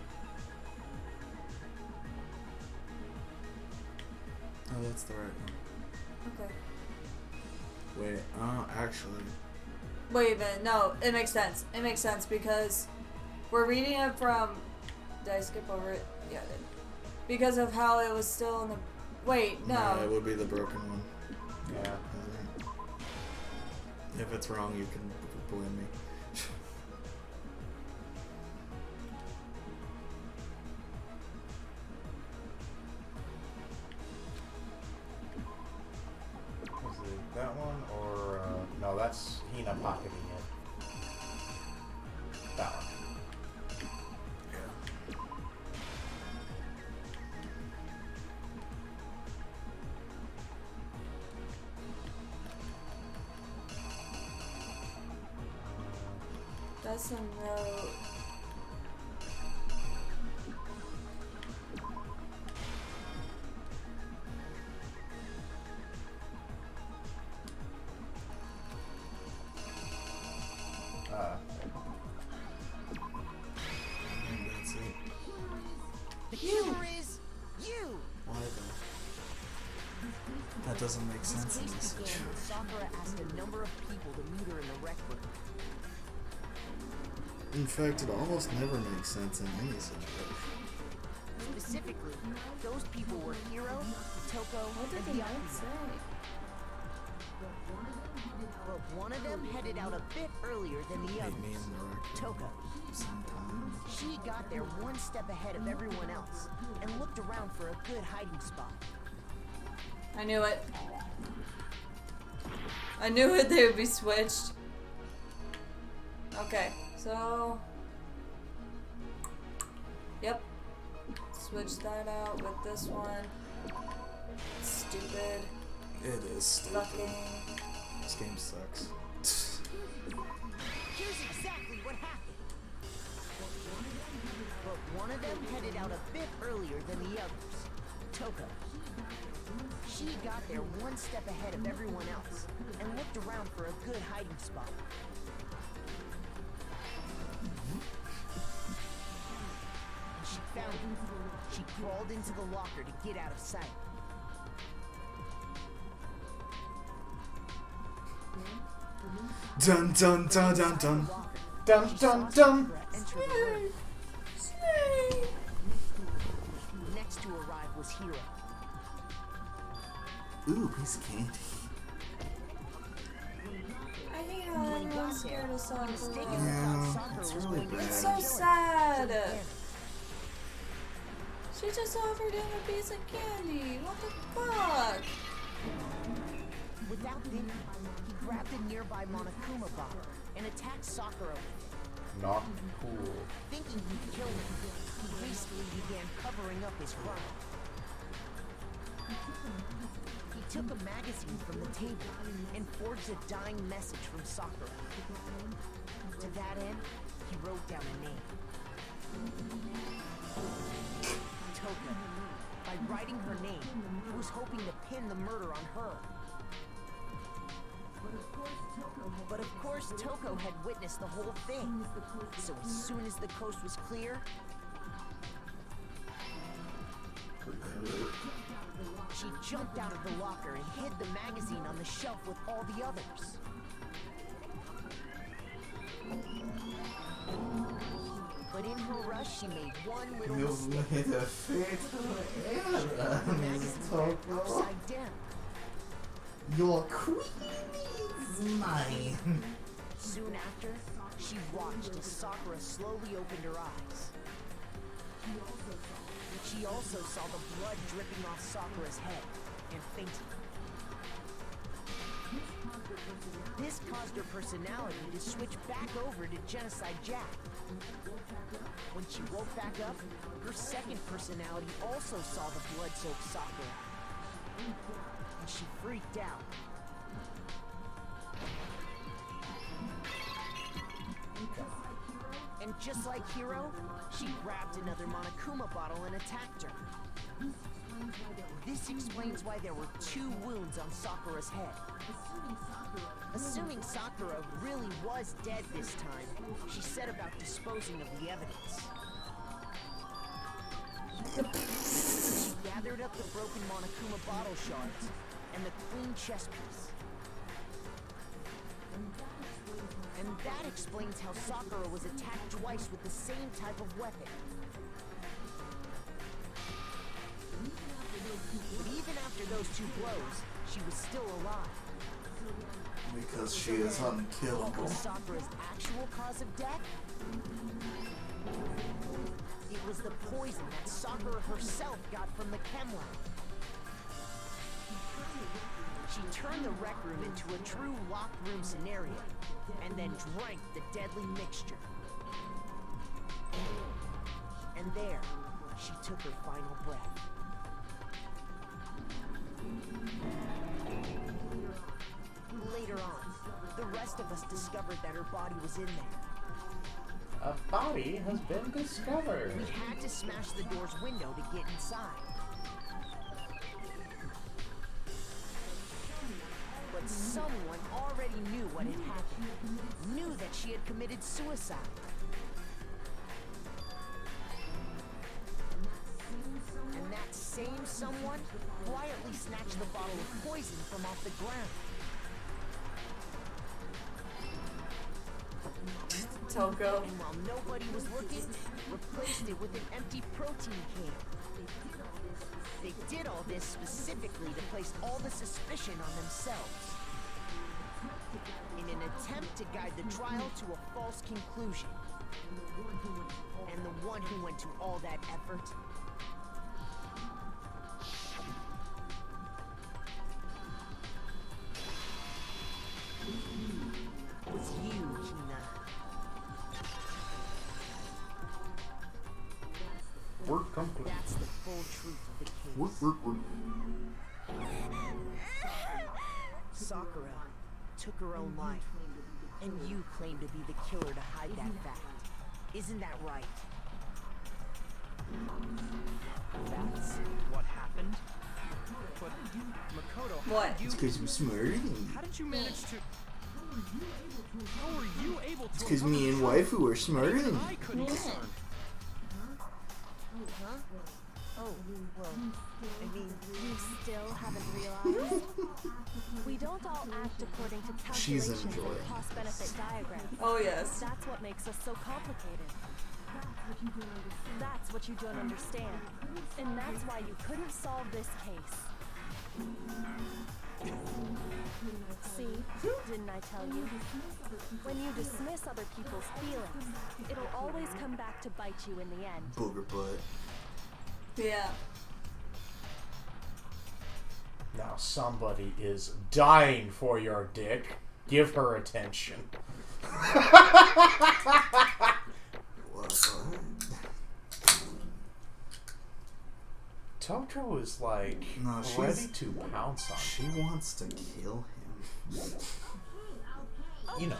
Speaker 1: Oh, that's the right one.
Speaker 2: okay.
Speaker 1: Wait, actually.
Speaker 2: Wait a minute, no, it makes sense. It makes sense because we're reading it from. Did I skip over it? Yeah, I did. Because of how it was still in the. Wait, no.
Speaker 1: It would be the broken one.
Speaker 6: Yeah.
Speaker 1: If it's wrong, you can blame me.
Speaker 6: Was it that one or no? That's Hina pocketing it. power.
Speaker 2: That's some road.
Speaker 1: That's it.
Speaker 12: The killer is you!
Speaker 1: Why though? That doesn't make sense in
Speaker 12: This
Speaker 1: this
Speaker 12: case began when Sakura asked a number of people to meet her in the rec room.
Speaker 1: In fact, it almost never makes sense in any situation.
Speaker 12: Specifically, those people were Hiro, Toko,
Speaker 2: What did
Speaker 12: and
Speaker 2: the
Speaker 12: the
Speaker 2: knight say?
Speaker 12: But one of them headed out a bit earlier than the
Speaker 1: Meet
Speaker 12: others.
Speaker 1: me in the rec room
Speaker 12: Toko.
Speaker 1: sometime.
Speaker 12: She got there one step ahead of everyone else and looked around for a good hiding spot.
Speaker 2: I knew it. I knew it, they would be switched. Okay, so... Yep. Switch that out with this one. Stupid.
Speaker 1: It is stupid.
Speaker 2: Fucking...
Speaker 1: This game sucks.
Speaker 12: Here's exactly what happened. But one of them headed out a bit earlier than the others. Toko. She got there one step ahead of everyone else and looked around for a good hiding spot. And she found it. She crawled into the locker to get out of sight.
Speaker 1: Dun dun dun dun dun.
Speaker 6: Dun dun dun.
Speaker 12: Enter the room. Next to arrive was Hiro.
Speaker 1: Ooh, piece of candy.
Speaker 2: I hate how everyone's scared of Sakura.
Speaker 1: Yeah, it's really bad.
Speaker 2: It's so sad. She just offered him a piece of candy. What the fuck?
Speaker 12: Without thinking, he grabbed a nearby Monokuma bottle and attacked Sakura with it.
Speaker 6: Not cool.
Speaker 12: Thinking he'd kill him, he hastily began covering up his crime. He took a magazine from the table and forged a dying message from Sakura. To that end, he wrote down a name. Toko. By writing her name, he was hoping to pin the murder on her. But of course, Toko had witnessed the whole thing. So as soon as the coast was clear, she jumped out of the locker and hid the magazine on the shelf with all the others. But in her rush, she made one little mistake.
Speaker 5: made a fatal error, Miss Toko.
Speaker 12: Upside down.
Speaker 5: Your queen is mine.
Speaker 12: Soon after, she watched as Sakura slowly opened her eyes. She also saw the blood dripping off Sakura's head and fainted. This caused her personality to switch back over to Genocide Jack. When she woke back up, her second personality also saw the blood-soaked Sakura. And she freaked out. And just like Hiro, she grabbed another Monokuma bottle and attacked her. This explains why there were 2 wounds on Sakura's head. Assuming Sakura really was dead this time, she set about disposing of the evidence. She gathered up the broken Monokuma bottle shards and the queen chess piece. And that explains how Sakura was attacked twice with the same type of weapon. But even after those 2 blows, she was still alive.
Speaker 1: Because she is
Speaker 12: What
Speaker 1: unkillable.
Speaker 12: was Sakura's actual cause of death? It was the poison that Sakura herself got from the chem lab. She turned the rec room into a true locked room scenario, and then drank the deadly mixture. And there, she took her final breath. Later on, the rest of us discovered that her body was in there.
Speaker 6: A body has been discovered.
Speaker 12: We had to smash the door's window to get inside. But someone already knew what had happened. Knew that she had committed suicide. And that same someone quietly snatched the bottle of poison from off the ground.
Speaker 2: Toko.
Speaker 12: And while nobody was looking, replaced it with an empty protein can. They did all this specifically to place all the suspicion on themselves. In an attempt to guide the trial to a false conclusion. And the one who went to all that effort was you, Hina.
Speaker 6: Work complete.
Speaker 12: That's the full truth of the case. Sakura took her own life, and you claim to be the killer to hide that fact. Isn't that right?
Speaker 10: That's what happened? But, Makoto, how
Speaker 2: What?
Speaker 10: did you...
Speaker 14: It's because we're smarter than you.
Speaker 10: How did you manage to... How were you able to...
Speaker 14: It's because me and waifu are smarter than
Speaker 10: I
Speaker 14: you.
Speaker 10: couldn't discern.
Speaker 12: Huh? Oh, well, I mean...
Speaker 3: You still haven't realized? We don't all act according to
Speaker 14: She's
Speaker 3: calculations
Speaker 14: enjoying
Speaker 3: and cost-benefit diagrams.
Speaker 2: Oh, yes.
Speaker 3: That's what makes us so complicated. That's what you don't understand. And that's why you couldn't solve this case. See? Didn't I tell you? When you dismiss other people's feelings, it'll always come back to bite you in the end.
Speaker 14: Booger butt.
Speaker 2: Yeah.
Speaker 6: Now somebody is dying for your dick. Give her attention. Totoro is like
Speaker 1: No,
Speaker 6: ready to pounce on
Speaker 1: She
Speaker 6: you.
Speaker 1: wants to kill him.
Speaker 6: You know,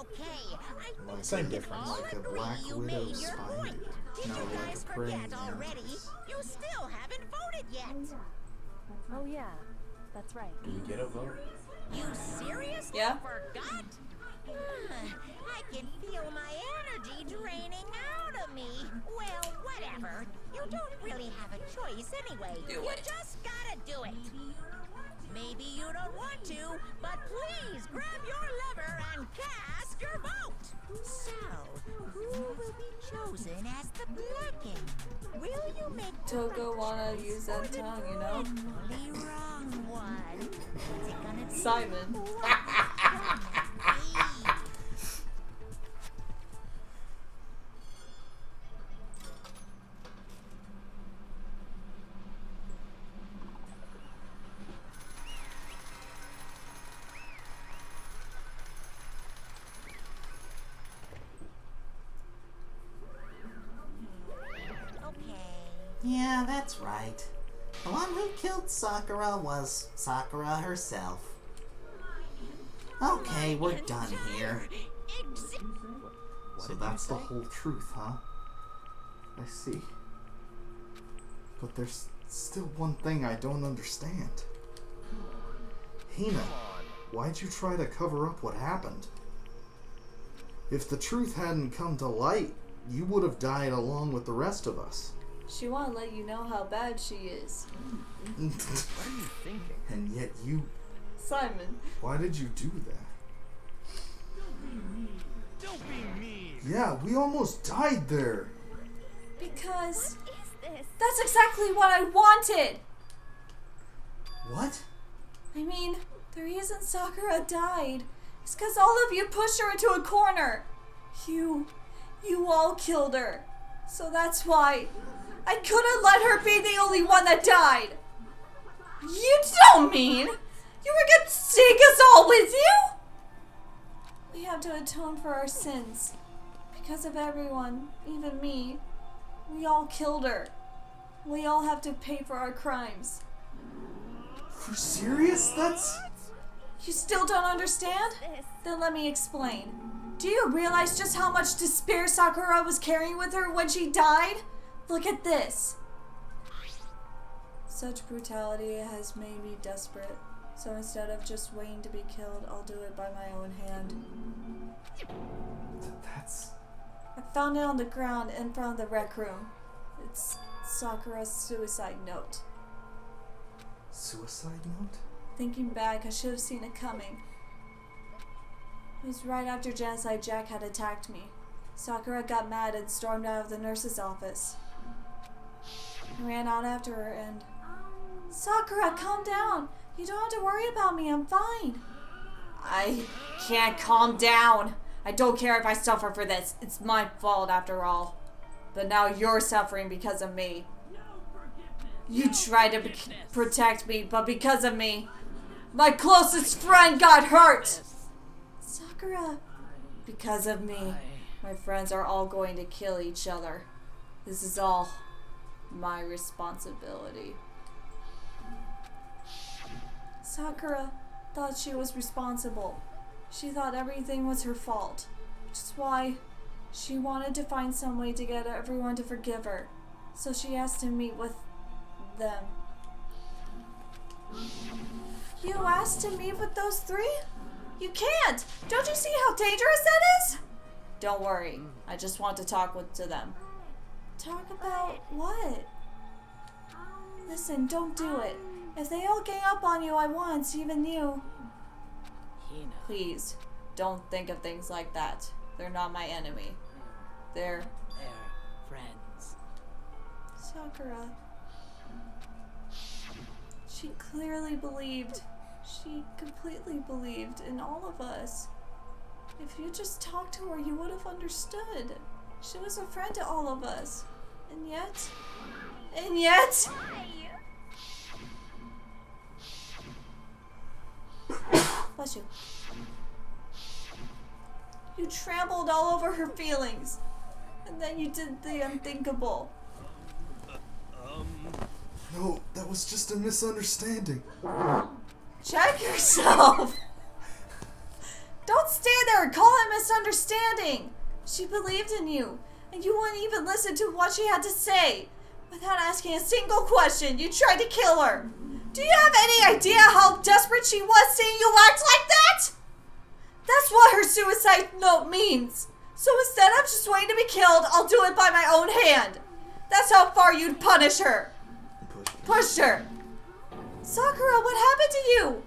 Speaker 8: Okay.
Speaker 6: same difference.
Speaker 1: Like a black widow spider.
Speaker 8: Did
Speaker 1: No,
Speaker 8: you
Speaker 1: like
Speaker 8: guys
Speaker 1: a praying
Speaker 8: forget already?
Speaker 1: mantis.
Speaker 8: You still haven't voted yet.
Speaker 3: Oh yeah, that's right.
Speaker 6: Do we get a vote?
Speaker 8: You seriously
Speaker 2: Yeah.
Speaker 8: forgot? I can feel my energy draining out of me. Well, whatever. You don't really have a choice anyway.
Speaker 2: Do
Speaker 8: You
Speaker 2: it.
Speaker 8: just gotta do it. Maybe you don't want to, but please grab your lever and cast your vote. So, who will be chosen as the blacking? Will you make
Speaker 2: Toko wanna use that tongue, you know?
Speaker 8: the wrong one? What's it gonna be?
Speaker 2: Simon.
Speaker 5: Yeah, that's right. The one who killed Sakura was Sakura herself. Okay, we're done here.
Speaker 1: So that's the whole truth, huh? I see. But there's still one thing I don't understand. Hina, why'd you try to cover up what happened? If the truth hadn't come to light, you would have died along with the rest of us.
Speaker 2: She wanna let you know how bad she is.
Speaker 10: What are you thinking?
Speaker 1: And yet you...
Speaker 2: Simon.
Speaker 1: Why did you do that?
Speaker 10: Don't be mean!
Speaker 1: Yeah, we almost died there.
Speaker 2: Because that's exactly what I wanted.
Speaker 1: What?
Speaker 2: I mean, the reason Sakura died is because all of you pushed her into a corner. You all killed her. So that's why I couldn't let her be the only one that died. You don't mean you were gonna take us all with you? We have to atone for our sins. Because of everyone, even me. We all killed her. We all have to pay for our crimes.
Speaker 1: For serious? That's...
Speaker 2: You still don't understand? Then let me explain. Do you realize just how much despair Sakura was carrying with her when she died? Look at this. Such brutality has made me desperate. So instead of just waiting to be killed, I'll do it by my own hand.
Speaker 1: That's...
Speaker 2: I found it on the ground in front of the rec room. It's Sakura's suicide note.
Speaker 1: Suicide note?
Speaker 2: Thinking back, I should have seen it coming. It was right after Genocide Jack had attacked me. Sakura got mad and stormed out of the nurse's office. I ran out after her and... Sakura, calm down! You don't have to worry about me, I'm fine. I can't calm down. I don't care if I suffer for this. It's my fault after all. But now you're suffering because of me. You tried to protect me, but because of me, my closest friend got hurt! Sakura, because of me, my friends are all going to kill each other. This is all my responsibility. Sakura thought she was responsible. She thought everything was her fault, which is why she wanted to find some way to get everyone to forgive her. So she asked to meet with them. You asked to meet with those three? You can't! Don't you see how dangerous that is? Don't worry. I just want to talk to them. Talk about what? Listen, don't do it. If they all gang up on you at once, even you... Please, don't think of things like that. They're not my enemy. They're
Speaker 12: friends.
Speaker 2: Sakura. She clearly believed. She completely believed in all of us. If you just talked to her, you would have understood. She was a friend to all of us. And yet... Bless you. You trampled all over her feelings. And then you did the unthinkable.
Speaker 1: No, that was just a misunderstanding.
Speaker 2: Check yourself! Don't stand there and call it misunderstanding! She believed in you, and you wouldn't even listen to what she had to say. Without asking a single question, you tried to kill her. Do you have any idea how desperate she was seeing you act like that? That's what her suicide note means. So instead of just waiting to be killed, I'll do it by my own hand. That's how far you'd punish her. Pushed her. Sakura, what happened to you?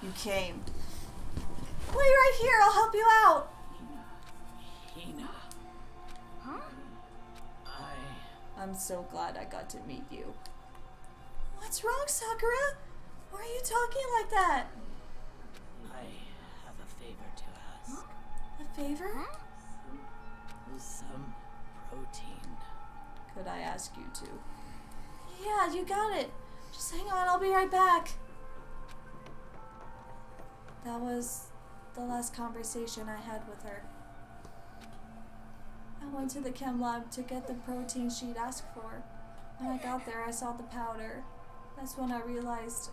Speaker 2: You came. Wait right here, I'll help you out. I'm so glad I got to meet you. What's wrong, Sakura? Why are you talking like that?
Speaker 12: I have a favor to ask.
Speaker 2: A favor?
Speaker 12: Some protein.
Speaker 2: Could I ask you to? Yeah, you got it. Just hang on, I'll be right back. That was the last conversation I had with her. I went to the chem lab to get the protein she'd asked for. When I got there, I saw the powder. That's when I realized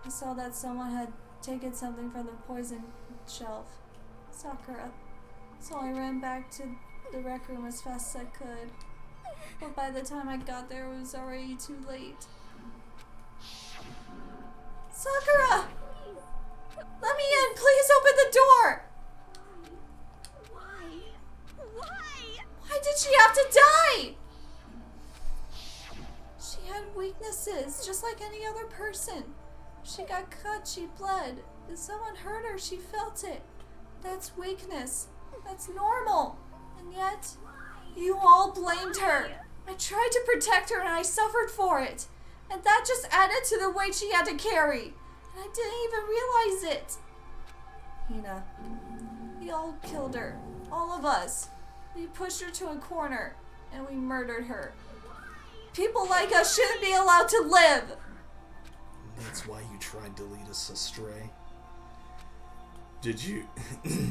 Speaker 2: I saw that someone had taken something from the poison shelf. Sakura. So I ran back to the rec room as fast as I could. But by the time I got there, it was already too late. Sakura! Let me in! Please open the door! Why did she have to die? She had weaknesses, just like any other person. She got cut, she bled. If someone hurt her, she felt it. That's weakness. That's normal. And yet, you all blamed her. I tried to protect her and I suffered for it. And that just added to the weight she had to carry. And I didn't even realize it. Hina, we all killed her. All of us. We pushed her to a corner, and we murdered her. People like us shouldn't be allowed to live.
Speaker 1: That's why you tried to lead us astray. Did you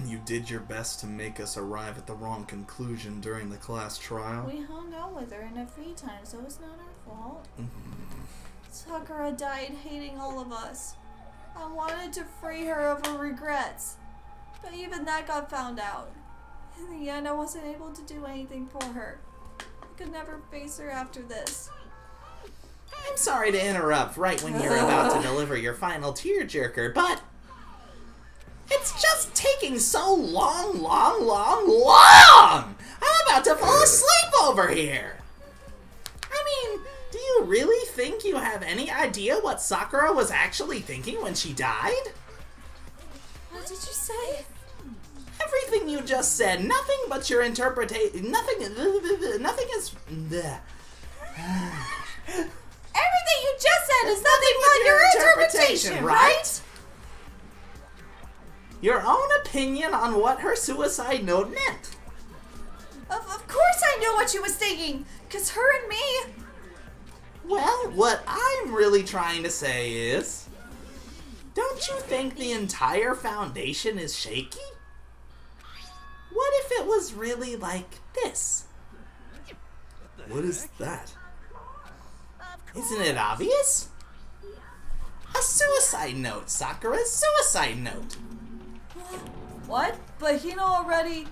Speaker 1: you did your best to make us arrive at the wrong conclusion during the class trial?
Speaker 2: We hung out with her in her free time, so it's not our fault. Sakura died hating all of us. I wanted to free her of her regrets, but even that got found out. In the end, I wasn't able to do anything for her. I could never face her after this.
Speaker 5: I'm sorry to interrupt right when you're about to deliver your final tearjerker, but it's just taking so long! I'm about to fall asleep over here! I mean, do you really think you have any idea what Sakura was actually thinking when she died?
Speaker 2: What did you say?
Speaker 5: Everything you just said, nothing but your interpretation, nothing is...
Speaker 2: Everything you just said is nothing but your interpretation, right?
Speaker 5: Your own opinion on what her suicide note meant.
Speaker 2: Of course I knew what she was thinking, because her and me...
Speaker 5: Well, what I'm really trying to say is, don't you think the entire foundation is shaky? What if it was really like this?
Speaker 1: What is that?
Speaker 5: Isn't it obvious? A suicide note, Sakura's suicide note.
Speaker 2: What? But Hino already...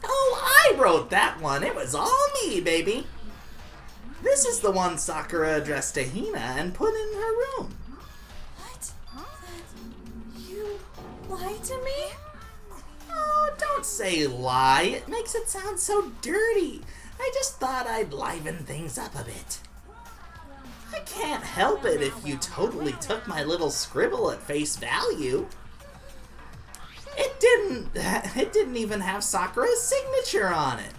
Speaker 5: Oh, I wrote that one. It was all me, baby. This is the one Sakura addressed to Hina and put in her room.
Speaker 2: What? You lied to me?
Speaker 5: Oh, don't say lie. It makes it sound so dirty. I just thought I'd liven things up a bit. I can't help it if you totally took my little scribble at face value. It didn't even have Sakura's signature on it.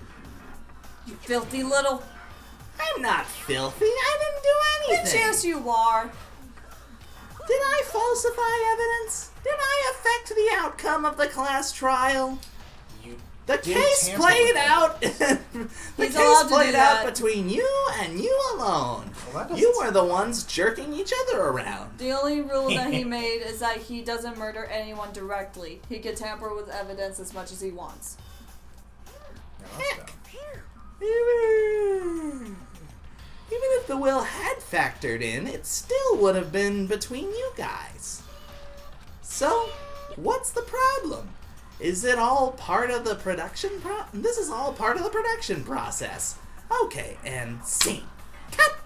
Speaker 2: You filthy little...
Speaker 5: I'm not filthy. I didn't do anything.
Speaker 2: Yes, you are.
Speaker 5: Did I falsify evidence? Did I affect the outcome of the class trial? The case played out. The case played out between you and you alone. Well, you were the ones jerking each other around.
Speaker 2: The only rule that he made is that he doesn't murder anyone directly. He can tamper with evidence as much as he wants.
Speaker 5: Heck. Even if the will had factored in, it still would have been between you guys. So, what's the problem? Is it all part of the production This is all part of the production process. Okay, and scene. Cut!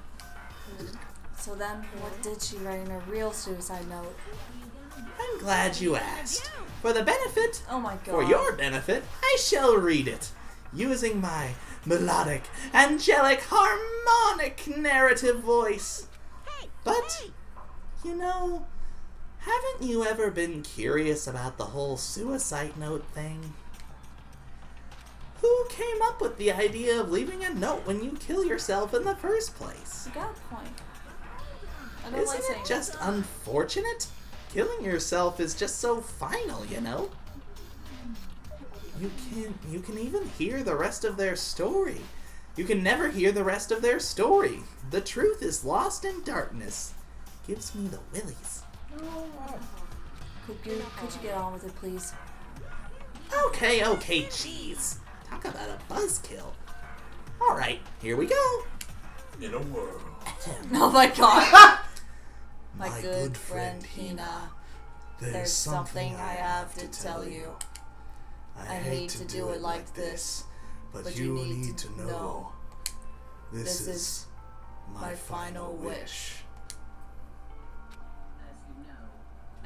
Speaker 2: So then, what did she write in her real suicide note?
Speaker 5: I'm glad you asked. For the benefit,
Speaker 2: oh my God.
Speaker 5: For your benefit, I shall read it, using my melodic, angelic, harmonic narrative voice. But, you know, haven't you ever been curious about the whole suicide note thing? Who came up with the idea of leaving a note when you kill yourself in the first place?
Speaker 2: You got a point.
Speaker 5: Isn't it just unfortunate? Killing yourself is just so final, you know? You can even hear the rest of their story. You can never hear the rest of their story. The truth is lost in darkness. Gives me the willies.
Speaker 2: Could you get on with it, please?
Speaker 5: Okay, jeez. Talk about a buzzkill. Alright, here we go.
Speaker 1: In a world.
Speaker 2: Oh my God.
Speaker 1: My good friend Hina, there's something I have to tell you. I hate to do it like this, but you need to know. This is my final wish.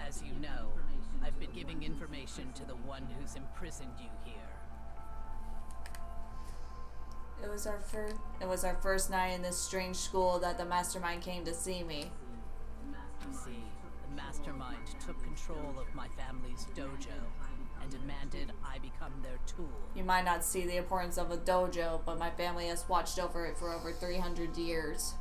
Speaker 9: As you know, I've been giving information to the one who's imprisoned you here.
Speaker 2: It was our first night in this strange school that the mastermind came to see me.
Speaker 9: You see, the mastermind took control of my family's dojo and demanded I become their tool.
Speaker 2: You might not see the importance of a dojo, but my family has watched over it for over 300 years.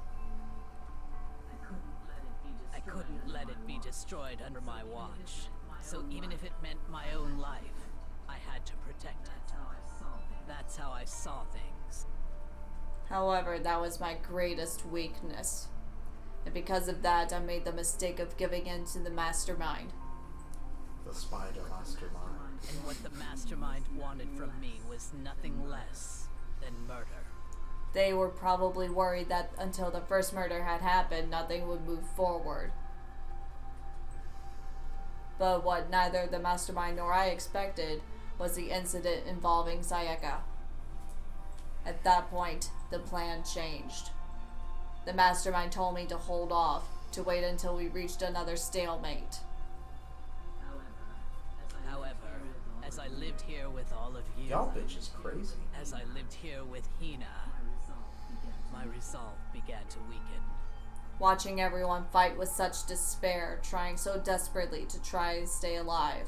Speaker 9: I couldn't let it be destroyed under my watch. So even if it meant my own life, I had to protect it. That's how I saw things.
Speaker 2: However, that was my greatest weakness. And because of that, I made the mistake of giving in to the mastermind.
Speaker 6: The spider mastermind.
Speaker 9: And what the mastermind wanted from me was nothing less than murder.
Speaker 2: They were probably worried that until the first murder had happened, nothing would move forward. But what neither the mastermind nor I expected was the incident involving Sayaka. At that point, the plan changed. The mastermind told me to hold off, to wait until we reached another stalemate.
Speaker 9: However, as I lived here with all of you,
Speaker 6: Y'all bitch is crazy.
Speaker 9: as I lived here with Hina, my resolve began to weaken.
Speaker 2: Watching everyone fight with such despair, trying so desperately to try and stay alive.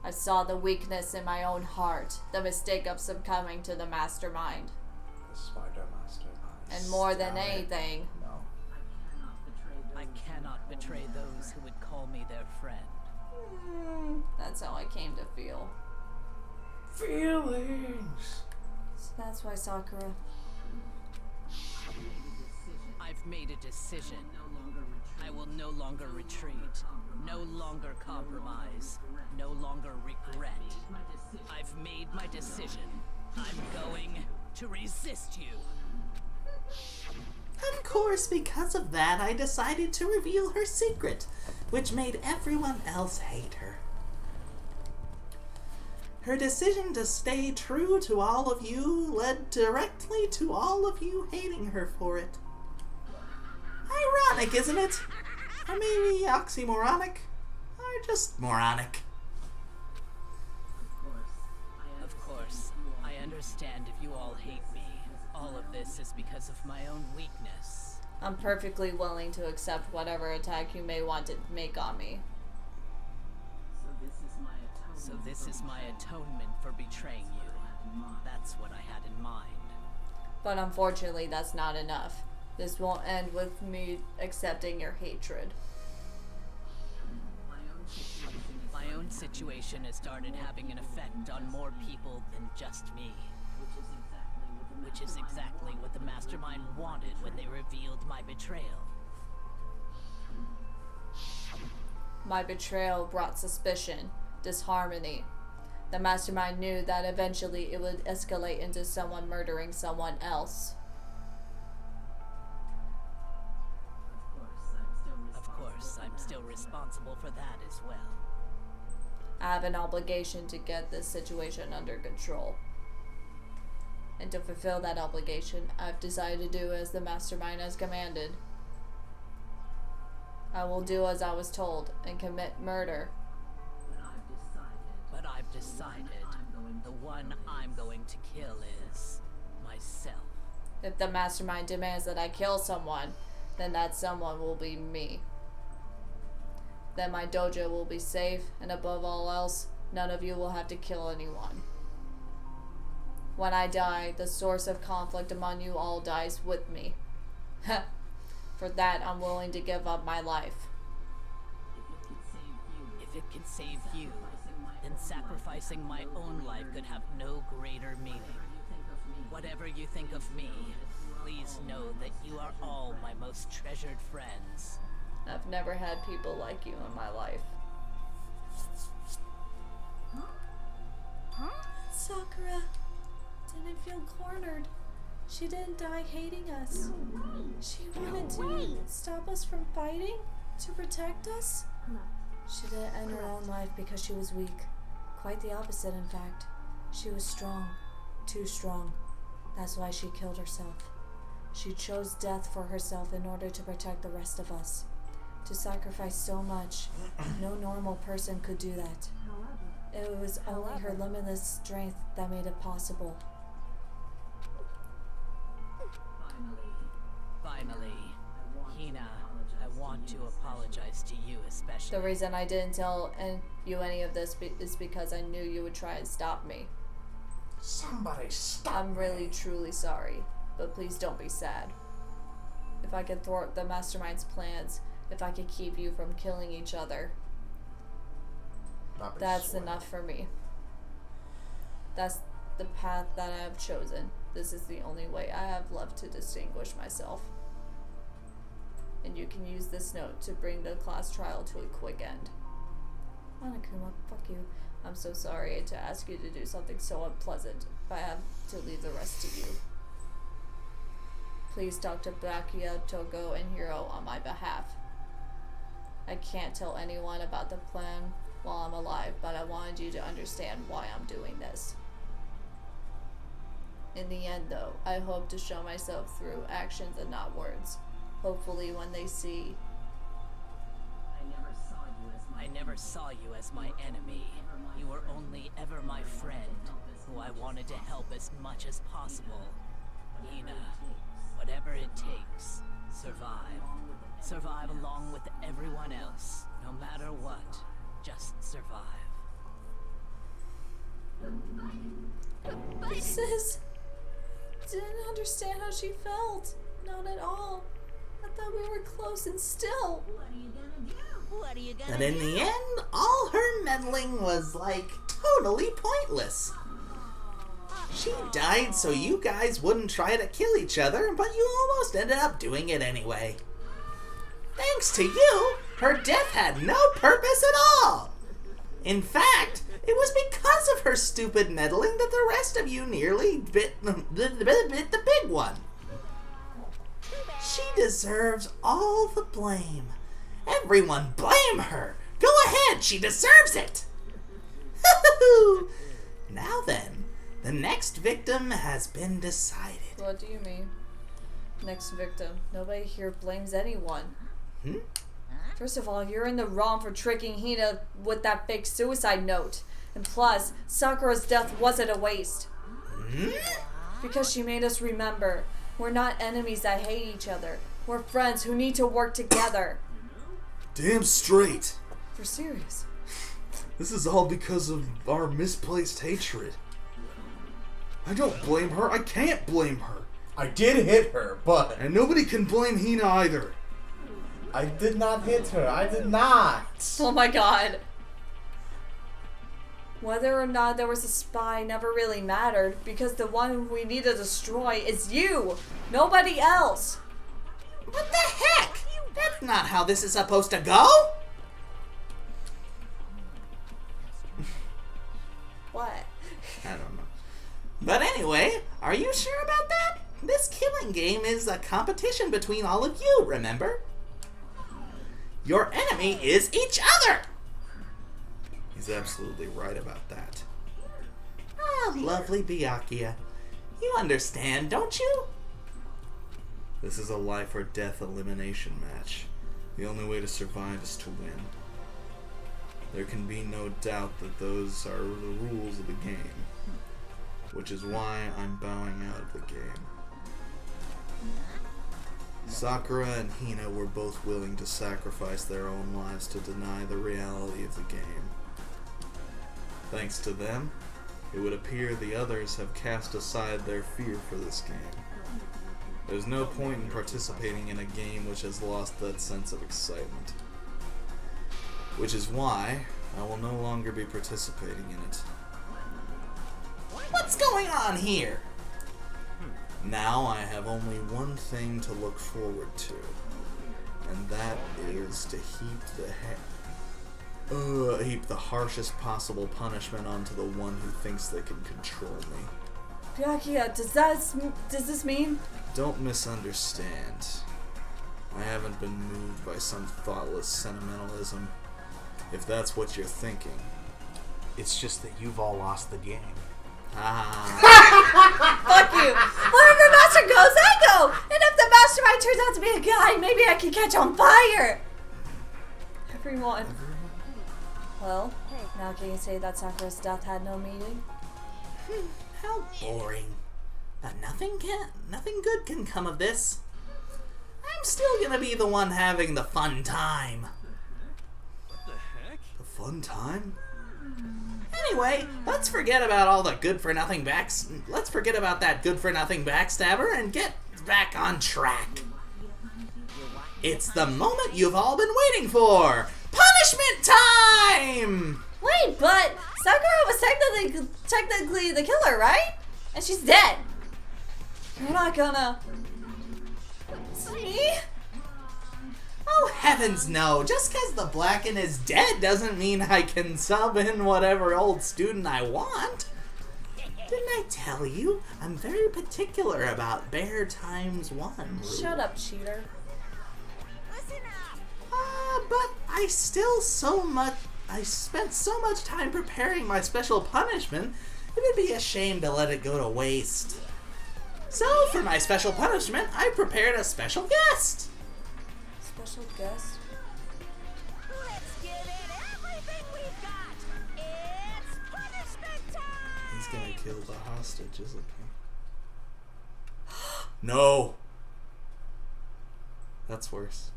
Speaker 2: I saw the weakness in my own heart, the mistake of succumbing to the mastermind.
Speaker 6: The spider mastermind.
Speaker 2: And more than
Speaker 6: Damn it.
Speaker 2: anything,
Speaker 6: No.
Speaker 9: I cannot betray those who would call me their friend.
Speaker 2: that's how I came to feel.
Speaker 6: Feelings.
Speaker 2: So that's why Sakura.
Speaker 9: I've made a decision. I will no longer retreat, no longer compromise, no longer regret. I've made my decision. I'm going to resist you.
Speaker 5: Of course, because of that, I decided to reveal her secret, which made everyone else hate her. Her decision to stay true to all of you led directly to all of you hating her for it. Ironic, isn't it? Or maybe oxymoronic? Or just moronic?
Speaker 9: Of course, I understand if you all hate me. All of this is because of my own weakness.
Speaker 2: I'm perfectly willing to accept whatever attack you may want to make on me.
Speaker 9: So this is my atonement for betraying you. That's what I had in mind.
Speaker 2: But unfortunately, that's not enough. This won't end with me accepting your hatred.
Speaker 9: My own situation has started having an effect on more people than just me. Which is exactly what the mastermind wanted when they revealed my betrayal.
Speaker 2: My betrayal brought suspicion, disharmony. The mastermind knew that eventually it would escalate into someone murdering someone else.
Speaker 9: Of course, I'm still responsible for that as well.
Speaker 2: I have an obligation to get this situation under control. And to fulfill that obligation, I've decided to do as the mastermind has commanded. I will do as I was told and commit murder.
Speaker 9: But I've decided the one I'm going to kill is myself.
Speaker 2: If the mastermind demands that I kill someone, then that someone will be me. Then my dojo will be safe, and above all else, none of you will have to kill anyone. When I die, the source of conflict among you all dies with me. For that, I'm willing to give up my life.
Speaker 9: If it can save you, then sacrificing my own life could have no greater meaning. Whatever you think of me, please know that you are all my most treasured friends.
Speaker 2: I've never had people like you in my life. Sakura didn't feel cornered. She didn't die hating us. She wanted to stop us from fighting, to protect us. She didn't end her own life because she was weak. Quite the opposite, in fact. She was strong. Too strong. That's why she killed herself. She chose death for herself in order to protect the rest of us. To sacrifice so much, no normal person could do that. It was only her limitless strength that made it possible.
Speaker 9: Finally, Hina, I want to apologize to you especially.
Speaker 2: The reason I didn't tell you any of this is because I knew you would try and stop me.
Speaker 6: Somebody stop
Speaker 2: I'm really, truly sorry, but please don't be sad. If I could thwart the mastermind's plans, if I could keep you from killing each other, that's enough for me. That's the path that I have chosen. This is the only way I have left to distinguish myself. And you can use this note to bring the class trial to a quick end. Monokuma, fuck you. I'm so sorry to ask you to do something so unpleasant, but I have to leave the rest to you. Please talk to Byakuya, Togo, and Hiro on my behalf. I can't tell anyone about the plan while I'm alive, but I wanted you to understand why I'm doing this. In the end, though, I hope to show myself through actions and not words. Hopefully when they see...
Speaker 9: I never saw you as my enemy. You were only ever my friend, who I wanted to help as much as possible. Hina, whatever it takes, survive. Survive along with everyone else, no matter what. Just survive.
Speaker 2: Sis didn't understand how she felt. Not at all. I thought we were close and still.
Speaker 8: What are you gonna
Speaker 5: But in the end, all her meddling was, like, totally pointless. She died so you guys wouldn't try to kill each other, but you almost ended up doing it anyway. Thanks to you, her death had no purpose at all. In fact, it was because of her stupid meddling that the rest of you nearly bit the big one. She deserves all the blame. Everyone blame her. Go ahead, she deserves it. Now then, the next victim has been decided.
Speaker 2: What do you mean? Next victim. Nobody here blames anyone. First of all, you're in the wrong for tricking Hina with that fake suicide note. And plus, Sakura's death wasn't a waste. Because she made us remember. We're not enemies that hate each other. We're friends who need to work together.
Speaker 1: Damn straight.
Speaker 2: For serious.
Speaker 1: This is all because of our misplaced hatred. I don't blame her. I can't blame her.
Speaker 6: I did hit her, but...
Speaker 1: And nobody can blame Hina either.
Speaker 6: I did not hit her. I did not.
Speaker 2: Oh my god. Whether or not there was a spy never really mattered, because the one we need to destroy is you, nobody else.
Speaker 5: What the heck? That's not how this is supposed to go.
Speaker 2: What?
Speaker 5: I don't know. But anyway, are you sure about that? This killing game is a competition between all of you, remember? Your enemy is each other!
Speaker 1: He's absolutely right about that.
Speaker 5: Ah, lovely Byakuya. You understand, don't you?
Speaker 1: This is a life or death elimination match. The only way to survive is to win. There can be no doubt that those are the rules of the game. Which is why I'm bowing out of the game. Sakura and Hina were both willing to sacrifice their own lives to deny the reality of the game. Thanks to them, it would appear the others have cast aside their fear for this game. There's no point in participating in a game which has lost that sense of excitement. Which is why I will no longer be participating in it.
Speaker 5: What's going on here?
Speaker 1: Now I have only one thing to look forward to, and that is to heap the harshest possible punishment onto the one who thinks they can control me.
Speaker 2: Byakuya, does this mean?
Speaker 1: Don't misunderstand. I haven't been moved by some thoughtless sentimentalism, if that's what you're thinking.
Speaker 6: It's just that you've all lost the game.
Speaker 2: Fuck you! Wherever the master goes, I go! And if the mastermind turns out to be a guy, maybe I can catch on fire! Everyone. Well, now can you say that Sakura's death had no meaning?
Speaker 5: How boring. But nothing good can come of this. I'm still gonna be the one having the fun time.
Speaker 4: What the heck?
Speaker 1: The fun time?
Speaker 5: Anyway, let's forget about all the good-for-nothing Let's forget about that good-for-nothing backstabber and get back on track. It's the moment you've all been waiting for! Punishment time!
Speaker 2: Wait, but Sakura was technically the killer, right? And she's dead. You're not gonna... See?
Speaker 5: Oh, heavens no. Just because the Blacken is dead doesn't mean I can sub in whatever old student I want. Didn't I tell you? I'm very particular about Bear times 1.
Speaker 2: Shut up, cheater.
Speaker 5: But I spent so much time preparing my special punishment, it would be a shame to let it go to waste. So, for my special punishment, I prepared a special guest.
Speaker 2: Special guest?
Speaker 8: Let's give it everything we've got. It's punishment time.
Speaker 1: He's gonna kill the hostage, isn't he? No! That's worse.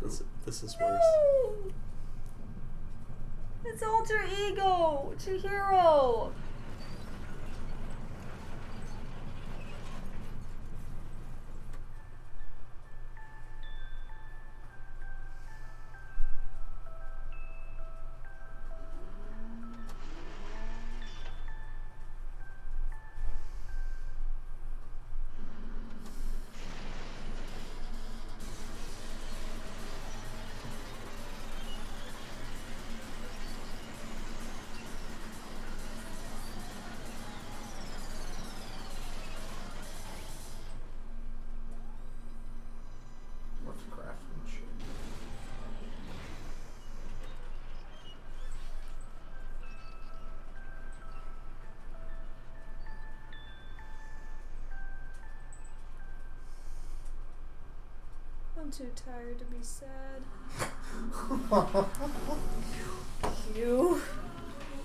Speaker 1: This is worse.
Speaker 2: It's alter ego! Chihiro!
Speaker 6: What's craftsmanship?
Speaker 2: I'm too tired to be sad. You?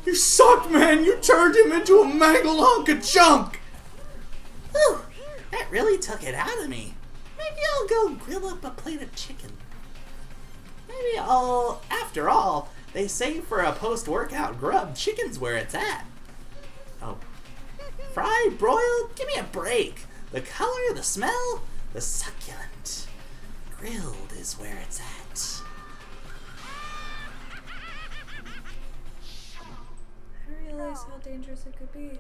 Speaker 1: You suck, man! You turned him into a mangled hunk of junk!
Speaker 5: Whew, that really took it out of me. Maybe I'll go grill up a plate of chicken. After all, they say for a post-workout grub, chicken's where it's at. Oh. Fried, broiled, give me a break. The color, the smell, the succulent. Grilled is where it's at.
Speaker 2: I realize how dangerous it could be.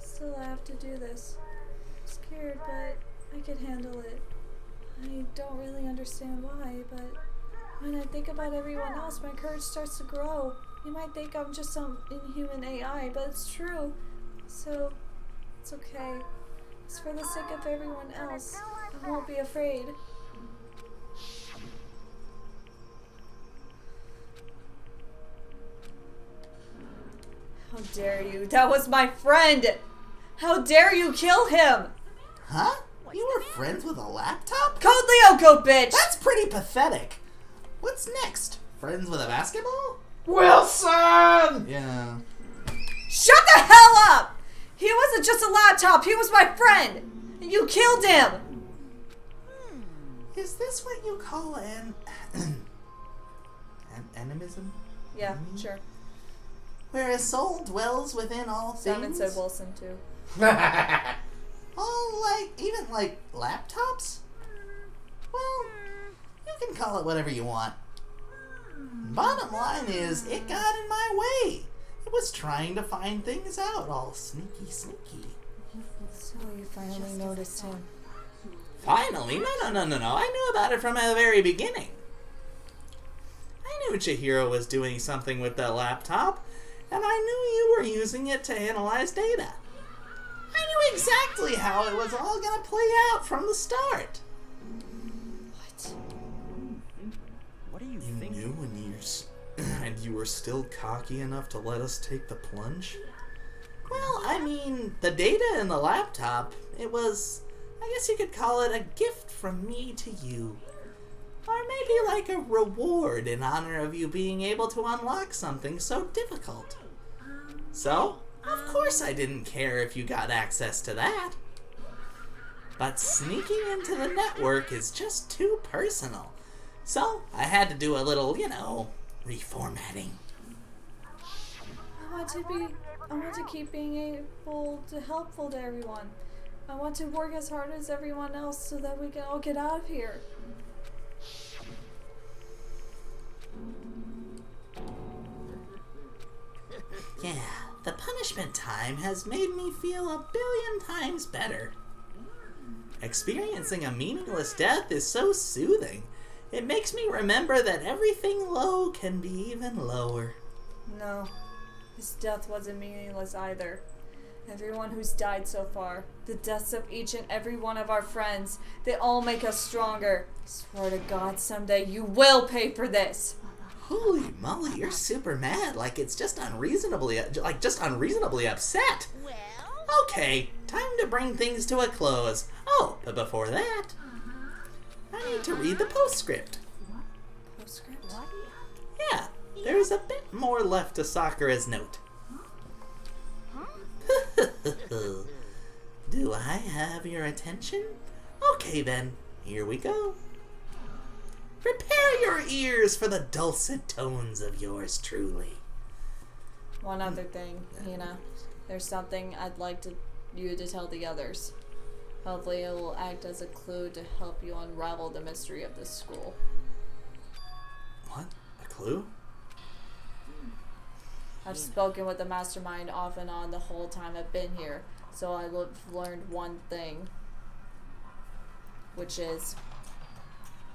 Speaker 2: Still, I have to do this. I'm scared, but I can handle it. I don't really understand why, but when I think about everyone else, my courage starts to grow. You might think I'm just some inhuman AI, but it's true. So, it's okay. It's for the sake of everyone else. I won't be afraid. How dare you? That was my friend! How dare you kill him?
Speaker 5: Huh? You were friends with a laptop?
Speaker 2: Code Lyoko, bitch!
Speaker 5: That's pretty pathetic. What's next? Friends with a basketball?
Speaker 6: Wilson!
Speaker 1: Yeah.
Speaker 2: Shut the hell up! He wasn't just a laptop, he was my friend! And you killed him!
Speaker 5: Is this what you call an animism?
Speaker 2: Yeah, sure.
Speaker 5: Where a soul dwells within all things?
Speaker 2: Simon said Wilson too.
Speaker 5: Even like laptops? Well, you can call it whatever you want. Bottom line is, it got in my way. It was trying to find things out, all sneaky.
Speaker 2: So you finally noticed him.
Speaker 5: Finally? No. I knew about it from the very beginning. I knew Chihiro was doing something with that laptop, and I knew you were using it to analyze data. I knew exactly how it was all going to play out from the start.
Speaker 2: What?
Speaker 10: What are you
Speaker 1: You
Speaker 10: thinking?
Speaker 1: knew and you were still cocky enough to let us take the plunge?
Speaker 5: Well, I mean, the data in the laptop, it was, I guess you could call it a gift from me to you. Or maybe like a reward in honor of you being able to unlock something so difficult. So, of course I didn't care if you got access to that. But sneaking into the network is just too personal. So, I had to do a little, reformatting.
Speaker 2: I want to keep being helpful to everyone. I want to work as hard as everyone else so that we can all get out of here.
Speaker 5: Yeah, the punishment time has made me feel a billion times better. Experiencing a meaningless death is so soothing. It makes me remember that everything low can be even lower.
Speaker 2: No, his death wasn't meaningless either. Everyone who's died so far, the deaths of each and every one of our friends, they all make us stronger. Swear to God, someday you will pay for this.
Speaker 5: Holy moly, you're super mad, like it's just unreasonably upset.
Speaker 8: Well?
Speaker 5: Okay, time to bring things to a close. Oh, but before that, I need to read the postscript.
Speaker 2: Postscript?
Speaker 5: Yeah, there's a bit more left to Sakura's note. Do I have your attention? Okay then, here we go. Prepare your ears for the dulcet tones of yours truly.
Speaker 2: One other thing, Hina. There's something I'd like you to tell the others. Hopefully it will act as a clue to help you unravel the mystery of this school.
Speaker 5: What? A clue?
Speaker 2: I've spoken with the mastermind off and on the whole time I've been here, so I've learned one thing, which is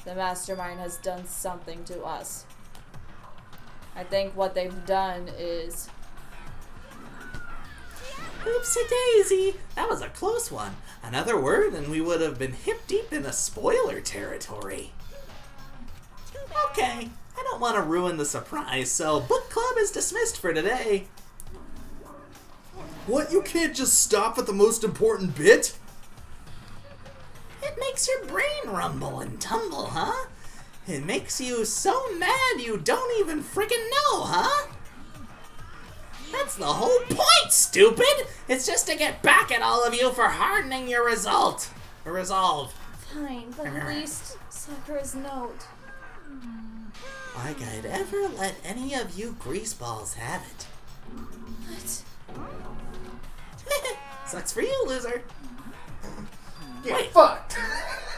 Speaker 2: the mastermind has done something to us. I think what they've done is...
Speaker 5: Oopsie daisy! That was a close one. Another word and we would have been hip deep in a spoiler territory. Okay, I don't want to ruin the surprise, so book club is dismissed for today.
Speaker 1: What? You can't just stop at the most important bit?
Speaker 5: It makes your brain rumble and tumble, huh? It makes you so mad you don't even frickin' know, huh? That's the whole point, stupid! It's just to get back at all of you for hardening your resolve.
Speaker 2: Fine, but at least Sakura's note.
Speaker 5: Like I'd ever let any of you greaseballs have it.
Speaker 2: What?
Speaker 5: Sucks for you, loser.
Speaker 6: Get fucked!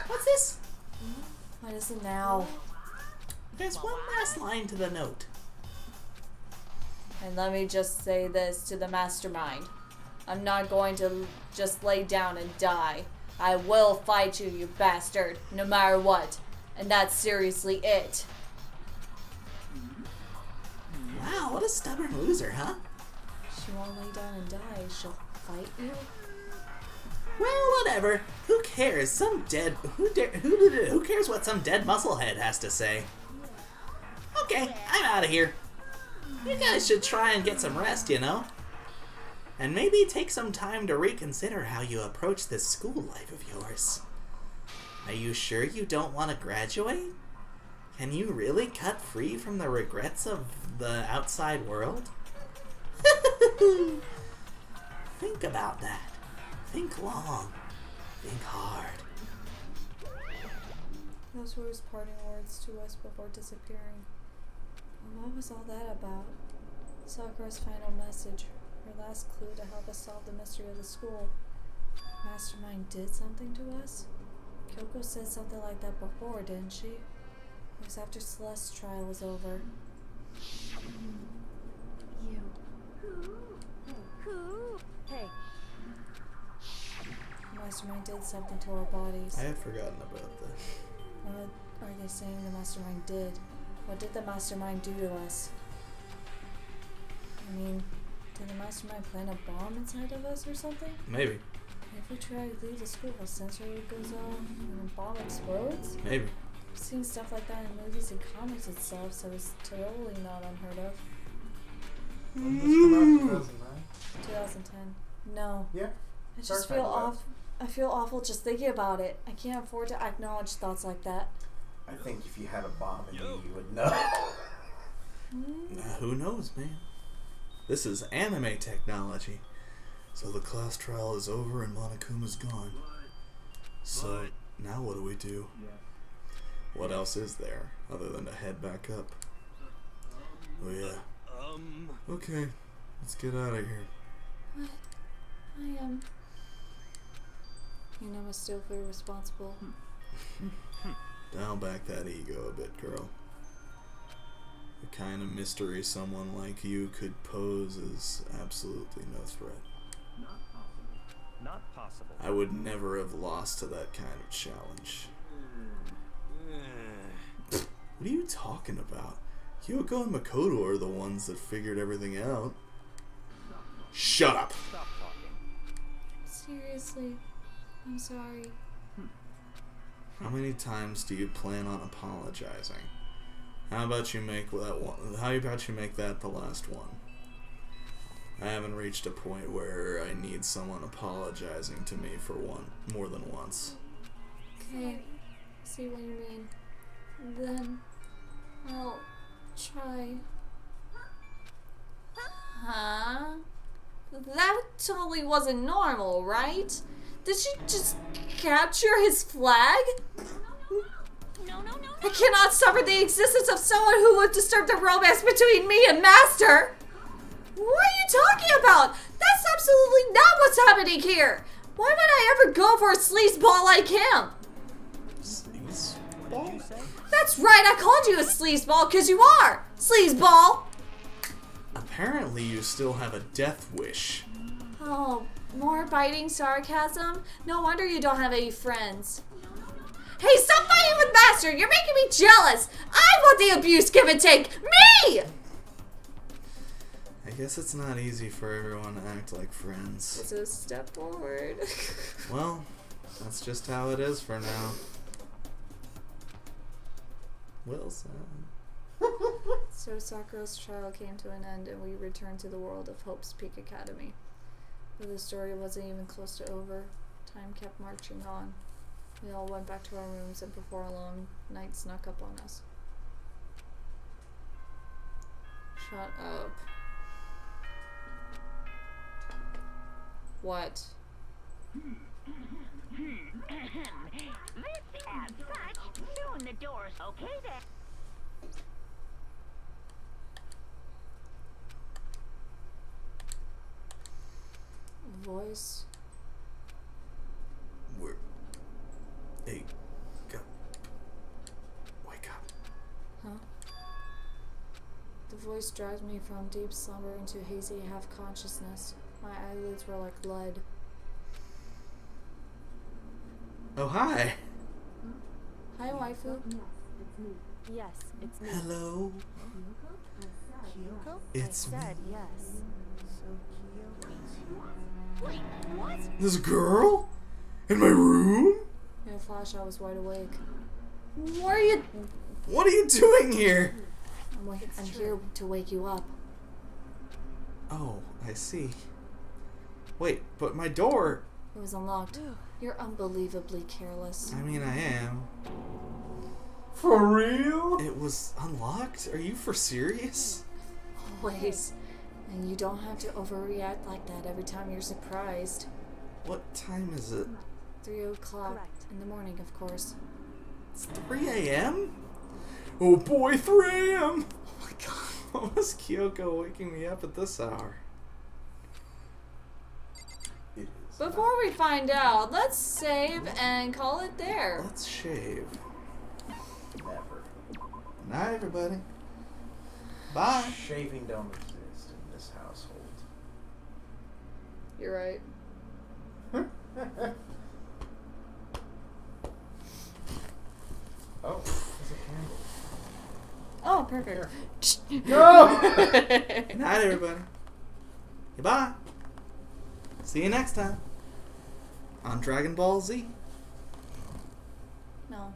Speaker 5: What's this?
Speaker 2: What is it now?
Speaker 5: There's one last line to the note.
Speaker 2: And let me just say this to the mastermind. I'm not going to just lay down and die. I will fight you, you bastard, no matter what. And that's seriously it.
Speaker 5: Wow, what a stubborn loser, huh?
Speaker 2: She won't lay down and die. She'll fight you?
Speaker 5: Well, whatever. Who cares? Who cares what some dead musclehead has to say? Okay, I'm out of here. You guys should try and get some rest, you know? And maybe take some time to reconsider how you approach this school life of yours. Are you sure you don't want to graduate? Can you really cut free from the regrets of the outside world? Think about that. Think long. Think hard.
Speaker 2: Those were his parting words to us before disappearing. And what was all that about? Sakura's final message, her last clue to help us solve the mystery of the school. Mastermind did something to us? Kyoko said something like that before, didn't she? It was after Celeste's trial was over.
Speaker 3: You. Who? Hey.
Speaker 2: Mastermind did something to our bodies.
Speaker 1: I had forgotten about this.
Speaker 2: What are they saying the mastermind did? What did the mastermind do to us? I mean, did the mastermind plant a bomb inside of us or something?
Speaker 1: Maybe.
Speaker 2: If we try to leave the school, a sensor goes off and the bomb explodes?
Speaker 1: Maybe.
Speaker 2: I've seen stuff like that in movies and comics and stuff, so it's totally not unheard of.
Speaker 6: When did this come out? 2009?
Speaker 2: 2010. No.
Speaker 6: Yeah.
Speaker 2: I just feel I feel awful just thinking about it. I can't afford to acknowledge thoughts like that.
Speaker 6: I think if you had a bomb in you, you would know.
Speaker 1: Who knows, man? This is anime technology. So the class trial is over and Monokuma's gone. So now what do we do? What else is there other than to head back up? Oh yeah. Okay, let's get out of here.
Speaker 2: What? You know, I still feel responsible.
Speaker 1: Dial back that ego a bit, girl. The kind of mystery someone like you could pose is absolutely no threat.
Speaker 10: Not possible.
Speaker 1: I would never have lost to that kind of challenge. What are you talking about? Kyoko and Makoto are the ones that figured everything out. Shut up!
Speaker 10: Stop talking.
Speaker 2: Seriously, I'm sorry.
Speaker 1: How many times do you plan on apologizing? How about you make that one? How about you make that the last one? I haven't reached a point where I need someone apologizing to me for more than once.
Speaker 2: Okay, see what you mean. Then I'll try. Huh? That totally wasn't normal, right? Did she just capture his flag? I cannot suffer the existence of someone who would disturb the romance between me and Master! What are you talking about? That's absolutely not what's happening here! Why would I ever go for a sleazeball like him?
Speaker 1: Sleazeball?
Speaker 2: That's right, I called you a sleazeball because you are! Sleazeball!
Speaker 1: Apparently you still have a death wish.
Speaker 2: Oh, more biting sarcasm? No wonder you don't have any friends. Hey, stop fighting with Master! You're making me jealous! I want the abuse, give and take! Me!
Speaker 1: I guess it's not easy for everyone to act like friends.
Speaker 2: It's a step forward.
Speaker 1: Well, that's just how it is for now. Well said.
Speaker 2: So Sakura's trial came to an end and we returned to the world of Hope's Peak Academy. But the story wasn't even close to over. Time kept marching on. We all went back to our rooms and before long, night snuck up on us. Shut up. What?
Speaker 7: As such, soon the door's okay then.
Speaker 2: Voice?
Speaker 1: Where? Hey, go. Wake up.
Speaker 2: Huh? The voice dragged me from deep slumber into hazy half-consciousness. My eyelids were like lead.
Speaker 1: Oh, hi.
Speaker 2: Hi, waifu.
Speaker 3: Yes, it's me.
Speaker 1: Hello.
Speaker 3: Kyoko?
Speaker 1: It's
Speaker 3: I said
Speaker 1: me.
Speaker 3: yes. So Kyoko.
Speaker 7: Wait, what?
Speaker 1: This girl? In my room?
Speaker 2: In a flash, I was wide awake. What are you
Speaker 1: doing here?
Speaker 2: I'm here to wake you up.
Speaker 1: Oh, I see. Wait, but my door...
Speaker 2: It was unlocked. You're unbelievably careless.
Speaker 1: I mean, I am.
Speaker 6: For real?
Speaker 1: It was unlocked? Are you for serious?
Speaker 2: Always. And you don't have to overreact like that every time you're surprised.
Speaker 1: What time is it?
Speaker 2: 3 o'clock in the morning, of course.
Speaker 1: It's 3 a.m.? Oh boy, 3 a.m.!
Speaker 2: Oh my god.
Speaker 1: What was Kyoko waking me up at this hour?
Speaker 2: Before we find out, let's save and call it there.
Speaker 1: Let's shave.
Speaker 6: Never.
Speaker 1: Good night, everybody. Bye.
Speaker 6: Shaving don't exist in this household.
Speaker 2: You're right.
Speaker 6: Oh, there's a candle.
Speaker 2: Oh, perfect.
Speaker 6: Go!
Speaker 1: Good night, everybody. Goodbye. See you next time on Dragon Ball Z.
Speaker 2: No.